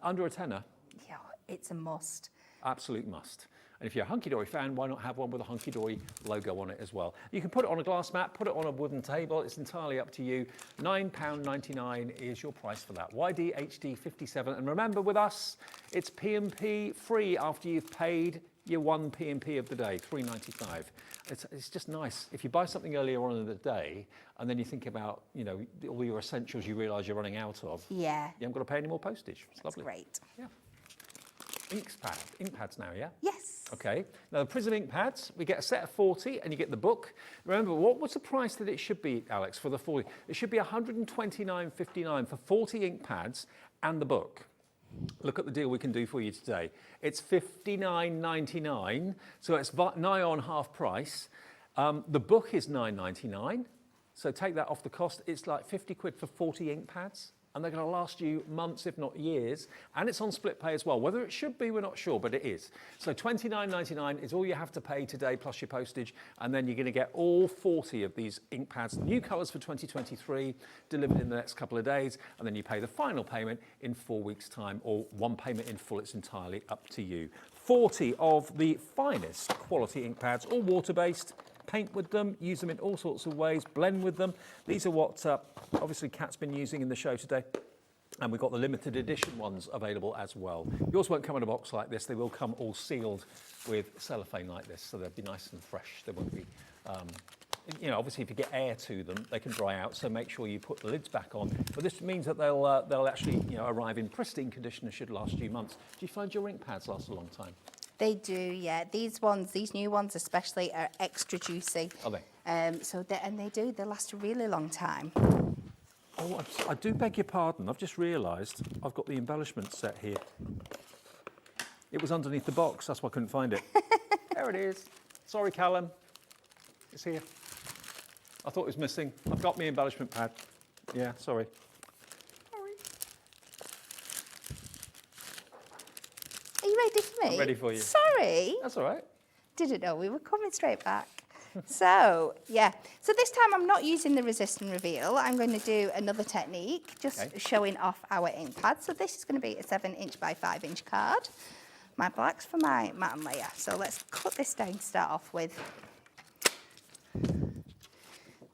Under a tenner. Yeah, it's a must. Absolute must. And if you're a Hunkydory fan, why not have one with a Hunkydory logo on it as well? You can put it on a glass mat, put it on a wooden table. It's entirely up to you. £9.99 is your price for that. YDHD57. And remember, with us, it's P&P free after you've paid your one P&P of the day, $3.95. It's just nice. If you buy something earlier on in the day, and then you think about, all your essentials you realise you're running out of. Yeah. You haven't got to pay any more postage. It's lovely. Great. Yeah. Ink pads now, yeah? Yes. Okay. Now, the Prism ink pads, we get a set of 40 and you get the book. Remember, what was the price that it should be, Alex, for the 40? It should be $129.59 for 40 ink pads and the book. Look at the deal we can do for you today. It's $59.99, so it's nigh on half price. The book is $9.99, so take that off the cost. It's like 50 quid for 40 ink pads. And they're going to last you months, if not years. And it's on split pay as well. Whether it should be, we're not sure, but it is. So $29.99 is all you have to pay today, plus your postage. And then you're going to get all 40 of these ink pads, new colours for 2023, delivered in the next couple of days. And then you pay the final payment in 4 weeks' time, or one payment in full. It's entirely up to you. 40 of the finest quality ink pads, all water-based. Paint with them, use them in all sorts of ways, blend with them. These are what, obviously, Kat's been using in the show today. And we've got the limited edition ones available as well. Yours won't come in a box like this. They will come all sealed with cellophane like this, so they'll be nice and fresh. They won't be you know, obviously if you get air to them, they can dry out, so make sure you put the lids back on. But this means that they'll actually, you know, arrive in pristine condition and should last a few months. Do you find your ink pads last a long time? They do, yeah. These new ones especially, are extra juicy. Are they? They last a really long time. Oh, I do beg your pardon. I've just realised I've got the embellishment set here. It was underneath the box, that's why I couldn't find it. There it is. Sorry, Callum. It's here. I thought it was missing. I've got my embellishment pad. Yeah, sorry. Are you ready for me? I'm ready for you. Sorry. That's all right. Didn't know we were coming straight back. So, yeah. So this time I'm not using the resist and reveal. I'm going to do another technique, just showing off our ink pad. So this is going to be a 7" by 5" card. My black's for my matte and layer. So let's cut this down to start off with.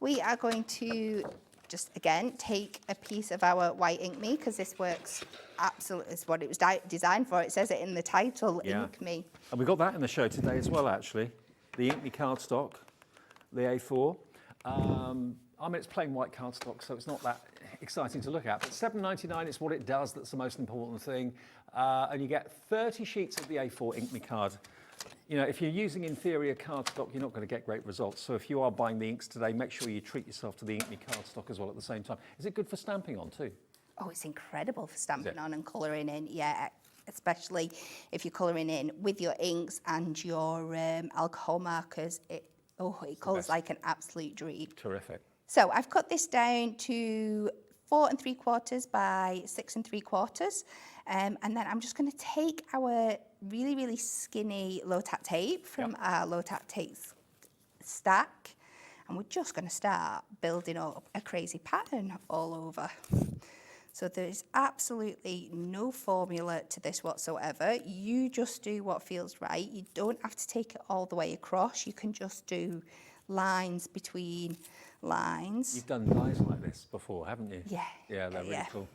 We are going to just, again, take a piece of our white ink me, because this works absolutely, it's what it was designed for. It says it in the title, Ink Me. And we got that in the show today as well, actually. The Ink Me cardstock, the A4. I mean, it's plain white cardstock, so it's not that exciting to look at. But £7.99 is what it does. That's the most important thing. And you get 30 sheets of the A4 Ink Me card. You know, if you're using inferior cardstock, you're not going to get great results. So if you are buying the inks today, make sure you treat yourself to the Ink Me cardstock as well at the same time. Is it good for stamping on too? Oh, it's incredible for stamping on and colouring in. Yeah, especially if you're colouring in with your inks and your alcohol markers. It colours like an absolute dream. Terrific. So I've cut this down to 4 3/4 by 6 3/4. And then I'm just going to take our really, really skinny low-tack tape from our low-tack tape stack, and we're just going to start building up a crazy pattern all over. So there's absolutely no formula to this whatsoever. You just do what feels right. You don't have to take it all the way across. You can just do lines between lines. You've done dies like this before, haven't you? Yeah. Yeah, they're really cool.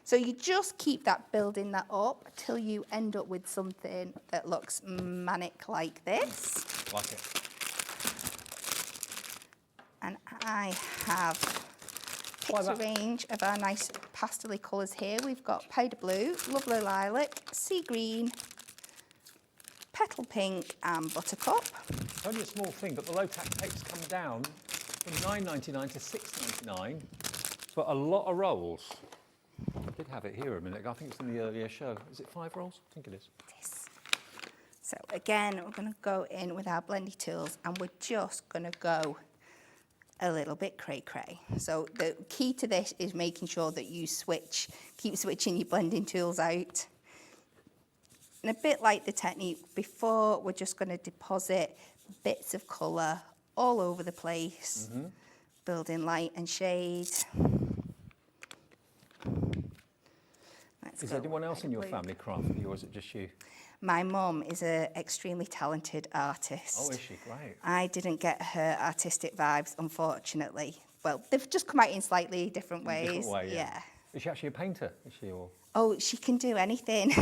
So you just keep building that up till you end up with something that looks manic like this. Like it. And I have picked a range of our nice pastel colours here. We've got powder blue, lovely lilac, sea green, petal pink and buttercup. It's only a small thing, but the low-tack tapes come down from £9.99 to £6.99 for a lot of rolls. I did have it here a minute ago. I think it's in the earlier show. Is it 5 rolls? I think it is. So again, we're going to go in with our blendy tools and we're just going to go a little bit cray-cray. So the key to this is making sure that you keep switching your blending tools out. And a bit like the technique before, we're just going to deposit bits of colour all over the place, building light and shade. Is anyone else in your family crafty, or is it just you? My mum is an extremely talented artist. Oh, is she? Great. I didn't get her artistic vibes, unfortunately. Well, they've just come out in slightly different ways. Different way, yeah. Is she actually a painter? Is she or? Oh, she can do anything.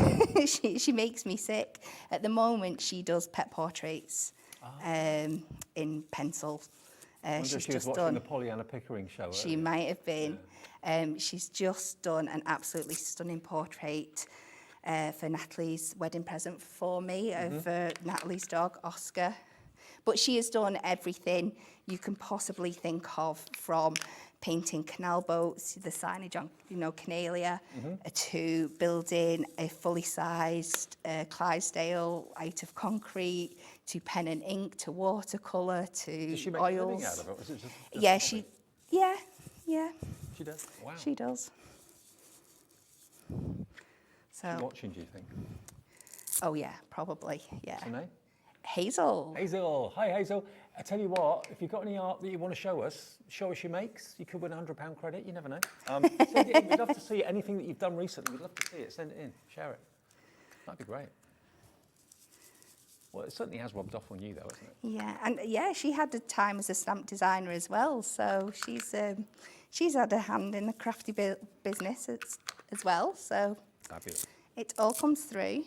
she makes me sick. At the moment, she does pet portraits in pencil. I wonder if she was watching the Pollyanna Pickering show. She might have been. She's just done an absolutely stunning portrait for Natalie's wedding present for me of Natalie's dog, Oscar. But she has done everything you can possibly think of, from painting canal boats, the signage on, Canalia, to building a fully sized Clydesdale out of concrete, to pen and ink, to watercolour, to oils. Does she make a living out of it? Was it just yeah, yeah. She does? Wow. She does. So. Is she watching, do you think? Oh yeah, probably, yeah. What's her name? Hazel. Hazel. Hi, Hazel. I tell you what, if you've got any art that you want to show us your makes. You could win a £100 credit. You never know. Send it in. We'd love to see anything that you've done recently. We'd love to see it. Send it in. Share it. That'd be great. Well, it certainly has rubbed off on you, though, hasn't it? Yeah, and yeah, she had a time as a stamp designer as well. So she's had a hand in the crafty business as well. So fabulous. It all comes through.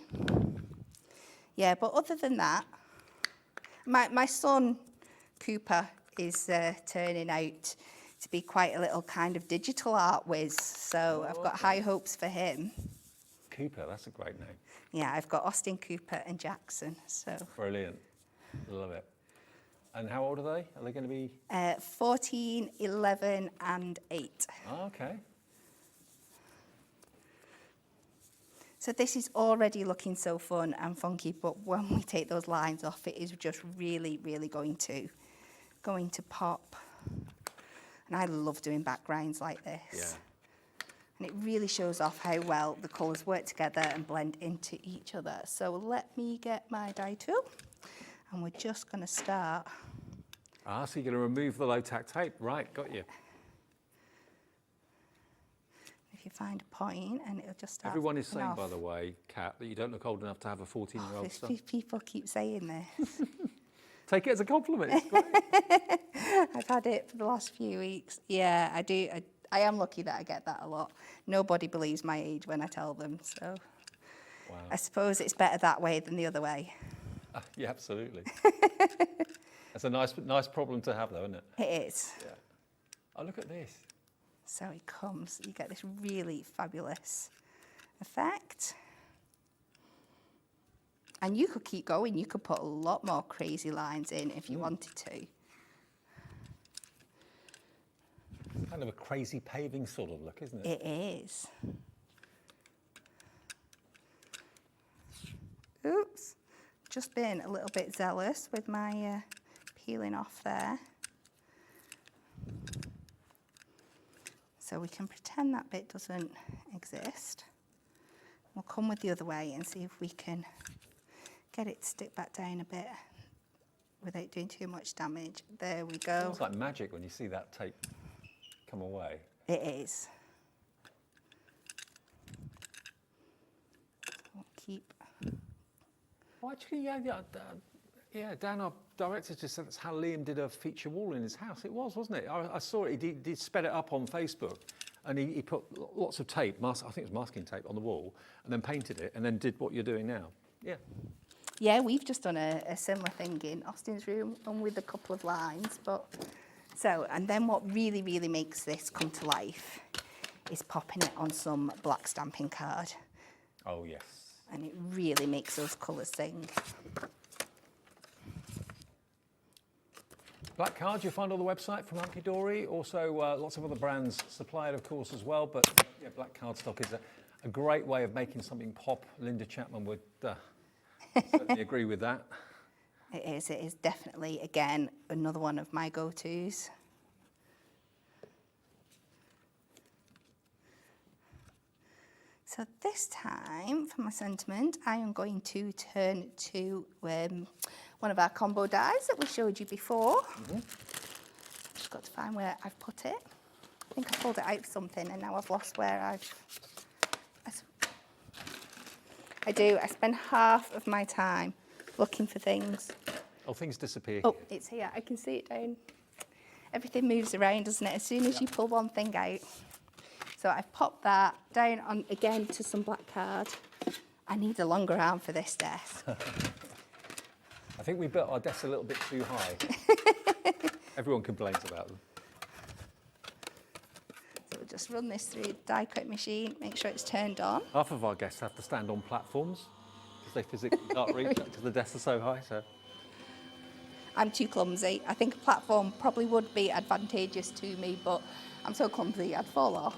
Yeah, but other than that, my son Cooper is turning out to be quite a little kind of digital art whiz. So I've got high hopes for him. Cooper, that's a great name. Yeah, I've got Austin, Cooper and Jackson. So Brilliant. Love it. And how old are they? Are they going to be? 14, 11 and 8. Oh, okay. So this is already looking so fun and funky, but when we take those lines off, it is just really, really going to pop. And I love doing backgrounds like this. Yeah. And it really shows off how well the colours work together and blend into each other. So let me get my die tool, and we're just going to start. Ah, so you're going to remove the low-tack tape. Right, got you. If you find a point, and it'll just start. Everyone is saying, off. by the way, Kat, that you don't look old enough to have a 14-year-old son. People keep saying this. Take it as a compliment. It's great. I've had it for the last few weeks. Yeah, I do. I am lucky that I get that a lot. Nobody believes my age when I tell them, so Wow. I suppose it's better that way than the other way. Yeah, absolutely. That's a nice problem to have, though, isn't it? It is. Yeah. Oh, look at this. So it comes, you get this really fabulous effect. And you could keep going. You could put a lot more crazy lines in if you wanted to. Kind of a crazy paving sort of look, isn't it? It is. Oops. Just been a little bit zealous with my peeling off there. So we can pretend that bit doesn't exist. We'll come with the other way and see if we can get it to stick back down a bit without doing too much damage. There we go. It's like magic when you see that tape come away. It is. We'll keep. Well, actually, yeah, Dan, our director, just said that's how Liam did a feature wall in his house. It was, wasn't it? I saw it. He did sped it up on Facebook, and he put lots of tape, I think it was masking tape, on the wall, and then painted it, and then did what you're doing now. Yeah. Yeah, we've just done a similar thing in Austin's room, and with a couple of lines. And then what really, really makes this come to life is popping it on some black stamping card. Oh, yes. And it really makes those colours sing. Black cards you'll find on the website from Hunkydory. Also, lots of other brands supply it, of course, as well. But yeah, black cardstock is a great way of making something pop. Linda Chapman would certainly agree with that. It is definitely, again, another one of my go-tos. So this time, for my sentiment, I am going to turn to one of our combo dies that we showed you before. Just got to find where I've put it. I think I pulled it out for something, and now I've lost where I do. I spend half of my time looking for things. Oh, things disappear. Oh, it's here. I can see it down. Everything moves around, doesn't it? As soon as you pull one thing out. So I've popped that down on again to some black card. I need a longer arm for this desk. I think we built our desks a little bit too high. Everyone complains about them. So we'll just run this through the die cut machine, make sure it's turned on. Half of our guests have to stand on platforms because they physically can't reach up because the desks are so high. So I'm too clumsy. I think a platform probably would be advantageous to me, but I'm so clumsy I'd fall off.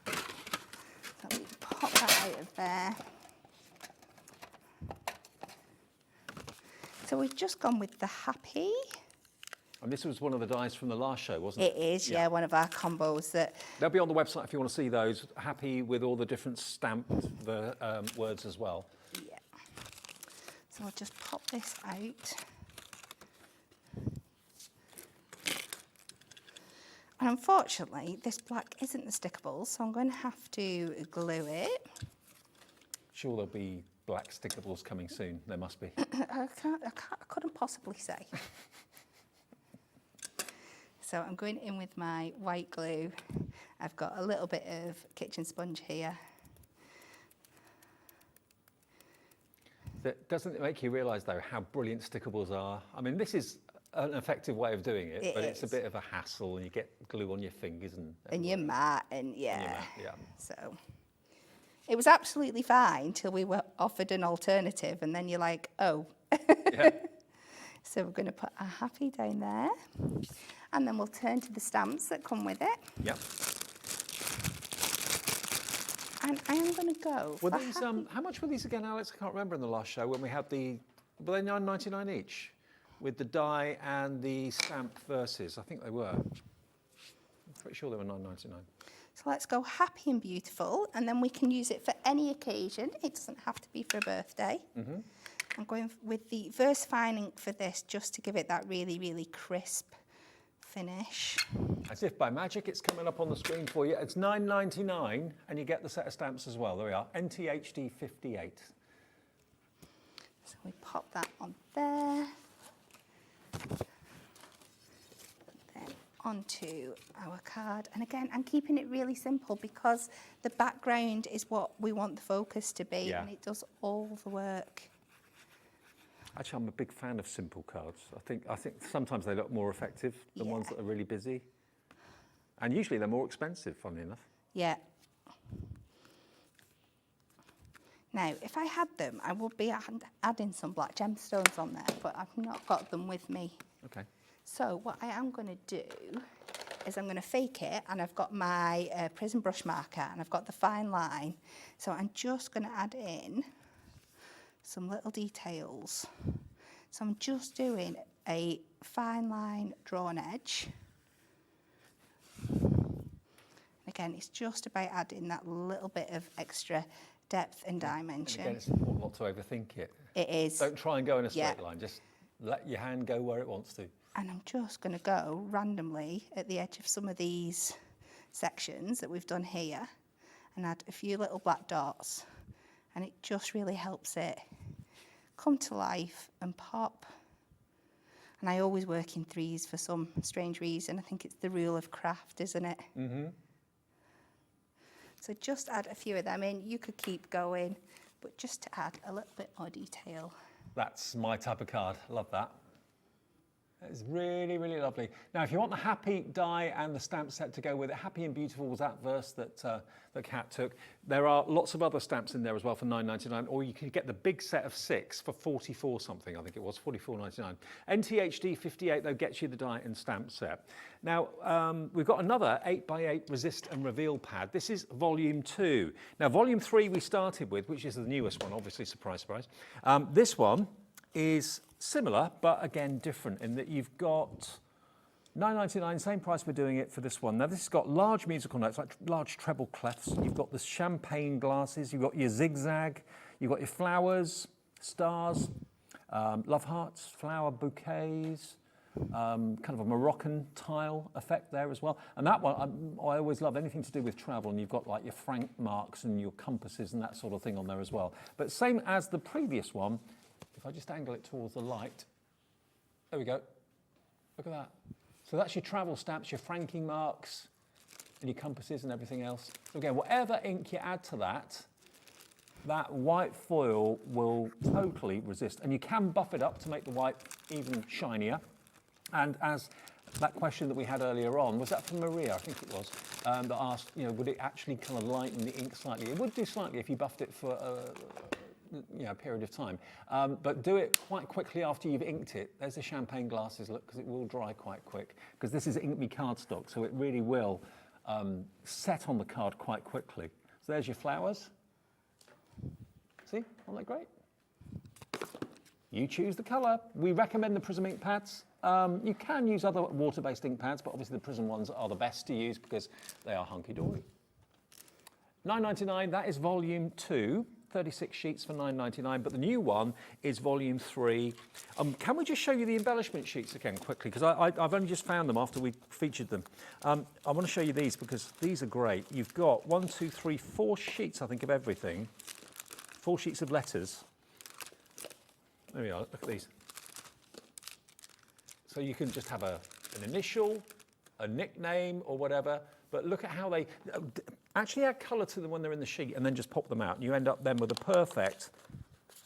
So we pop that out of there. So we've just gone with the Happy. And this was one of the dies from the last show, wasn't it? It is, yeah, one of our combos that. They'll be on the website if you want to see those. Happy with all the different stamped words as well. Yeah. So I'll just pop this out. And unfortunately, this black isn't the stickables, so I'm going to have to glue it. Sure, there'll be black stickables coming soon. There must be. I couldn't possibly say. So I'm going in with my white glue. I've got a little bit of kitchen sponge here. Doesn't it make you realise, though, how brilliant stickables are? I mean, this is an effective way of doing it, but it's a bit of a hassle, and you get glue on your fingers and your mat, and yeah. Yeah. So it was absolutely fine till we were offered an alternative, and then you're like, oh. Yeah. So we're going to put a happy down there, and then we'll turn to the stamps that come with it. Yep. And I am going to go. Were these, how much were these again, Alex? I can't remember in the last show when we had the. Were they $9.99 each, with the die and the stamp verses? I think they were. I'm pretty sure they were $9.99. So let's go happy and beautiful, and then we can use it for any occasion. It doesn't have to be for a birthday. Mm-hmm. I'm going with the VersaFine ink for this, just to give it that really, really crisp finish. As if by magic, it's coming up on the screen for you. It's $9.99, and you get the set of stamps as well. There we are, NTHD 58. So we pop that on there. Then onto our card. And again, I'm keeping it really simple because the background is what we want the focus to be, and it does all the work. Actually, I'm a big fan of simple cards. I think sometimes they look more effective than ones that are really busy. And usually they're more expensive, funnily enough. Yeah. Now, if I had them, I would be adding some black gemstones on there, but I've not got them with me. Okay. So what I am going to do is I'm going to fake it, and I've got my prism brush marker, and I've got the fine line. So I'm just going to add in some little details. So I'm just doing a fine line drawn edge. Again, it's just about adding that little bit of extra depth and dimension. And again, it's important not to overthink it. It is. Don't try and go in a straight line. Just let your hand go where it wants to. And I'm just going to go randomly at the edge of some of these sections that we've done here and add a few little black dots. And it just really helps it come to life and pop. And I always work in threes for some strange reason. I think it's the rule of craft, isn't it? Mm-hmm. So just add a few of them in. You could keep going, but just to add a little bit more detail. That's my type of card. Love that. It's really, really lovely. Now, if you want the happy die and the stamp set to go with it, happy and beautiful was that verse that Kat took. There are lots of other stamps in there as well for $9.99, or you can get the big set of 6 for $44 something, I think it was, $44.99. NTHD 58, though, gets you the die and stamp set. Now, we've got another 8x8 resist and reveal pad. This is volume 2. Now, volume 3 we started with, which is the newest one, obviously, surprise, surprise. This one is similar, but again different in that you've got $9.99, same price we're doing it for this one. Now this has got large musical notes, like large treble clefs. You've got the champagne glasses, you've got your zigzag, you've got your flowers, stars, love hearts, flower bouquets, kind of a Moroccan tile effect there as well. And that one, I always love anything to do with travel, and you've got like your franc marks and your compasses and that sort of thing on there as well. But same as the previous one, if I just angle it towards the light, there we go. Look at that. So that's your travel stamps, your franking marks, and your compasses and everything else. So again, whatever ink you add to that, that white foil will totally resist. And you can buff it up to make the white even shinier. And as that question that we had earlier on, was that from Maria, I think it was, that asked, you know, would it actually kind of lighten the ink slightly? It would do slightly if you buffed it for a period of time. But do it quite quickly after you've inked it. There's the champagne glasses, look, because it will dry quite quick. Because this is Ink Me cardstock, so it really will set on the card quite quickly. So there's your flowers. See, aren't they great? You choose the colour. We recommend the Prism ink pads. You can use other water-based ink pads, but obviously the Prism ones are the best to use because they are hunky-dory. $9.99, that is volume 2. 36 sheets for $9.99, but the new one is volume 3. Can we just show you the embellishment sheets again quickly? Because I've only just found them after we featured them. I want to show you these because these are great. You've got 1, 2, 3, 4 sheets, I think, of everything. 4 sheets of letters. There we are, look at these. So you can just have an initial, a nickname or whatever, but look at how they actually add colour to them when they're in the sheet and then just pop them out. And you end up then with a perfect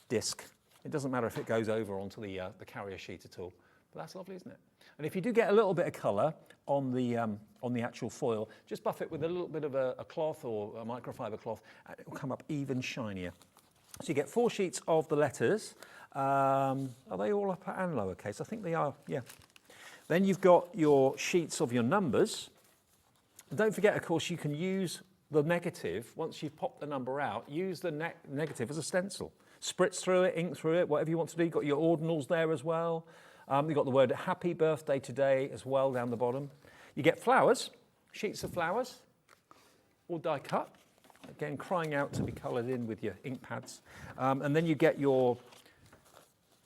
disc It doesn't matter if it goes over onto the carrier sheet at all. But that's lovely, isn't it? And if you do get a little bit of colour on the actual foil, just buff it with a little bit of a cloth or a microfiber cloth, and it will come up even shinier. So you get 4 sheets of the letters. Are they all upper and lowercase? I think they are, yeah. Then you've got your sheets of your numbers. And don't forget, of course, you can use the negative. Once you've popped the number out, use the negative as a stencil. Spritz through it, ink through it, whatever you want to do. You've got your ordinals there as well. You've got the word happy birthday today as well down the bottom. You get flowers, sheets of flowers, all die cut. Again, crying out to be coloured in with your ink pads. And then you get your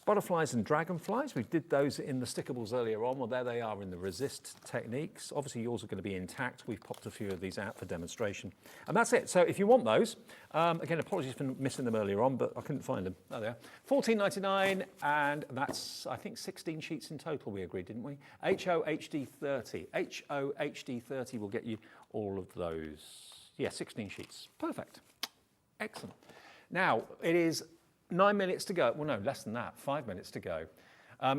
butterflies and dragonflies. We did those in the stickables earlier on. Well, there they are in the resist techniques. Obviously, yours are going to be intact. We've popped a few of these out for demonstration. And that's it. So if you want those, again, apologies for missing them earlier on, but I couldn't find them. Oh, they are. $14.99, and that's, I think, 16 sheets in total we agreed, didn't we? HOHD 30. HOHD 30 will get you all of those. Yeah, 16 sheets. Perfect. Excellent. Now, it is 9 minutes to go. Well, no, less than that. 5 minutes to go.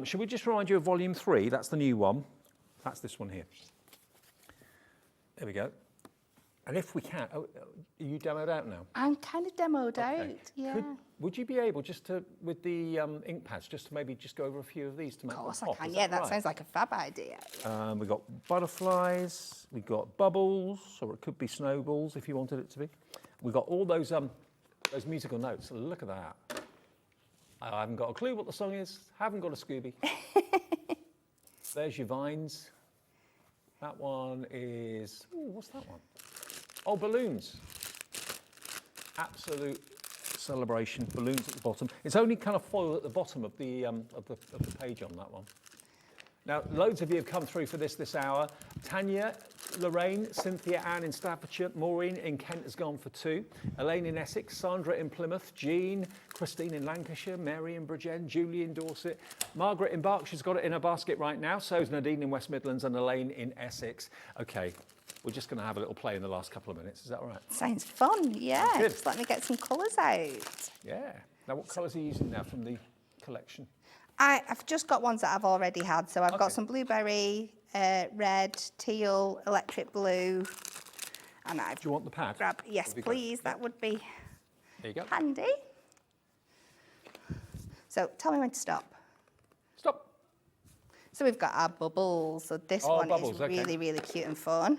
Should we just remind you of volume 3? That's the new one. That's this one here. There we go. And if we can, are you demoed out now? I'm kind of demoed out, yeah. Would you be able just to, with the ink pads, just to maybe just go over a few of these to make them pop? Of course I can, yeah, that sounds like a fab idea. We've got butterflies, we've got bubbles, or it could be snowballs if you wanted it to be. We've got all those musical notes. Look at that. I haven't got a clue what the song is, haven't got a Scooby. There's your vines. That one is, ooh, what's that one? Oh, balloons. Absolute celebration, balloons at the bottom. It's only kind of foil at the bottom of the page on that one. Now, loads of you have come through for this hour. Tanya, Lorraine, Cynthia Ann in Staffordshire, Maureen in Kent has gone for 2, Elaine in Essex, Sandra in Plymouth, Jean, Christine in Lancashire, Mary in Bridgend, Julie in Dorset, Margaret in Berkshire's got it in her basket right now, so's Nadine in West Midlands and Elaine in Essex. Okay, we're just going to have a little play in the last couple of minutes. Is that all right? Sounds fun, yeah. Good. Just let me get some colours out. Yeah. Now, what colours are you using now from the collection? I've just got ones that I've already had. So I've got some blueberry, red, teal, electric blue. And I've Do you want the pad? Yes, please. That would be there you go. handy. So tell me when to stop. Stop. So we've got our bubbles. So this one bubbles, is okay. really, really cute and fun.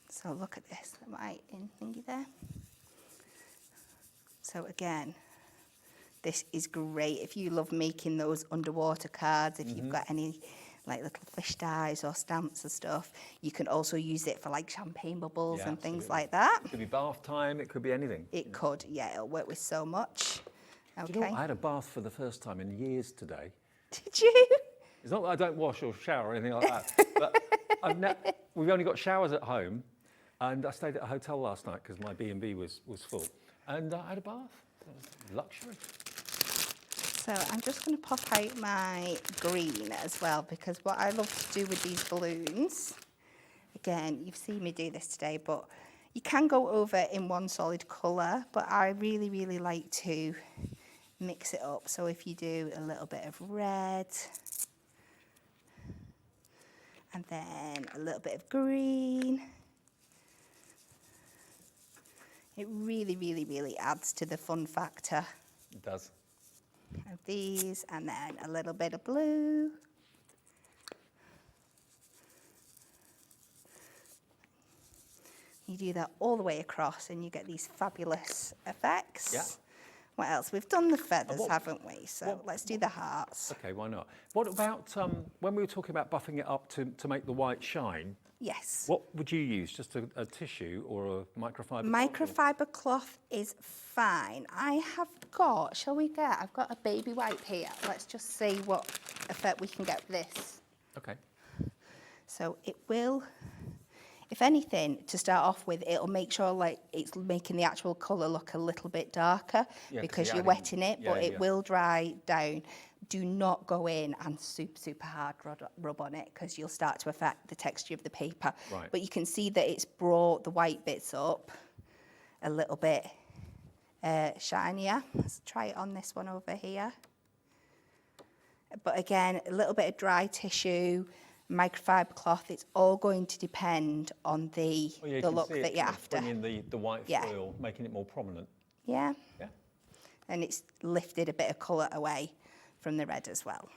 So look at this, the white in thingy there. So again, this is great if you love making those underwater cards, if you've got any like little fish dyes or stamps and stuff. You can also use it for like champagne bubbles and things like that. It could be bath time, it could be anything. It could, yeah, it'll work with so much. Okay. Do you know what? I had a bath for the first time in years today. Did you? It's not that I don't wash or shower or anything like that, but we've only got showers at home, and I stayed at a hotel last night because my B&B was full. And I had a bath. It was luxury. So I'm just going to pop out my green as well, because what I love to do with these balloons, again, you've seen me do this today, but you can go over in one solid colour, but I really, really like to mix it up. So if you do a little bit of red, and then a little bit of green, it really, really, really adds to the fun factor. It does. Of these, and then a little bit of blue. You do that all the way across and you get these fabulous effects. Yeah. What else? We've done the feathers, haven't we? So let's do the hearts. Okay, why not? What about when we were talking about buffing it up to make the white shine? Yes. What would you use? Just a tissue or a microfiber? Microfiber cloth is fine. I have got, I've got a baby wipe here. Let's just see what effect we can get with this. Okay. So it will, if anything, to start off with, it'll make sure like it's making the actual colour look a little bit darker because you're wetting it, but it will dry down. Do not go in and super hard rub on it because you'll start to affect the texture of the paper. Right. But you can see that it's brought the white bits up a little bit shinier. Let's try it on this one over here. But again, a little bit of dry tissue, microfiber cloth, it's all going to depend on the look that you're after. Bringing the white foil, making it more prominent. Yeah. Yeah. And it's lifted a bit of colour away from the red as well.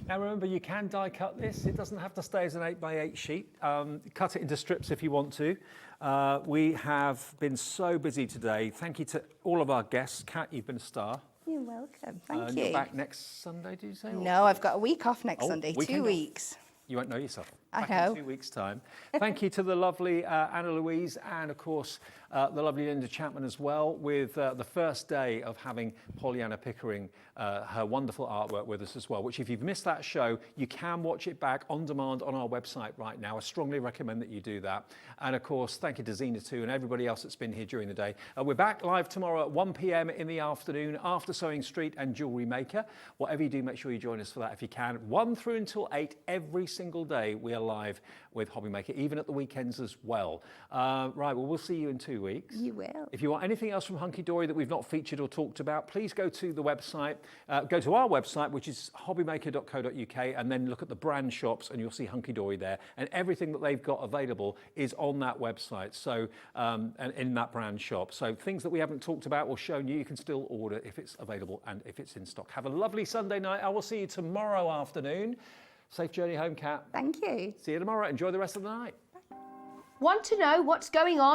Now remember, you can die cut this. It doesn't have to stay as an 8x8 sheet. Cut it into strips if you want to. We have been so busy today. Thank you to all of our guests. Kat, you've been a star. You're welcome. Thank you. You're back next Sunday, did you say? No, I've got a week off next Sunday, 2 weeks. You won't know yourself. I Back know. in 2 weeks' time. Thank you to the lovely Anna Louise and, of course, the lovely Linda Chapman as well, with the first day of having Pollyanna Pickering, her wonderful artwork with us as well, which if you've missed that show, you can watch it back on demand on our website right now. I strongly recommend that you do that. And, of course, thank you to Zena too and everybody else that's been here during the day. We're back live tomorrow at 1 p.m. in the afternoon after Sewing Street and Jewellery Maker. Whatever you do, make sure you join us for that if you can. 1 through until 8 every single day we are live with Hobby Maker, even at the weekends as well. Right, well, we'll see you in 2 weeks. You will. If you want anything else from Hunkydory that we've not featured or talked about, please go to the website, go to our website, which is hobbymaker.co.uk, and then look at the brand shops and you'll see Hunkydory there. And everything that they've got available is on that website, so and in that brand shop. So things that we haven't talked about or shown you, you can still order if it's available and if it's in stock. Have a lovely Sunday night. I will see you tomorrow afternoon. Safe journey home, Kat. Thank you. See you tomorrow. Enjoy the rest of the night. Want to know what's going on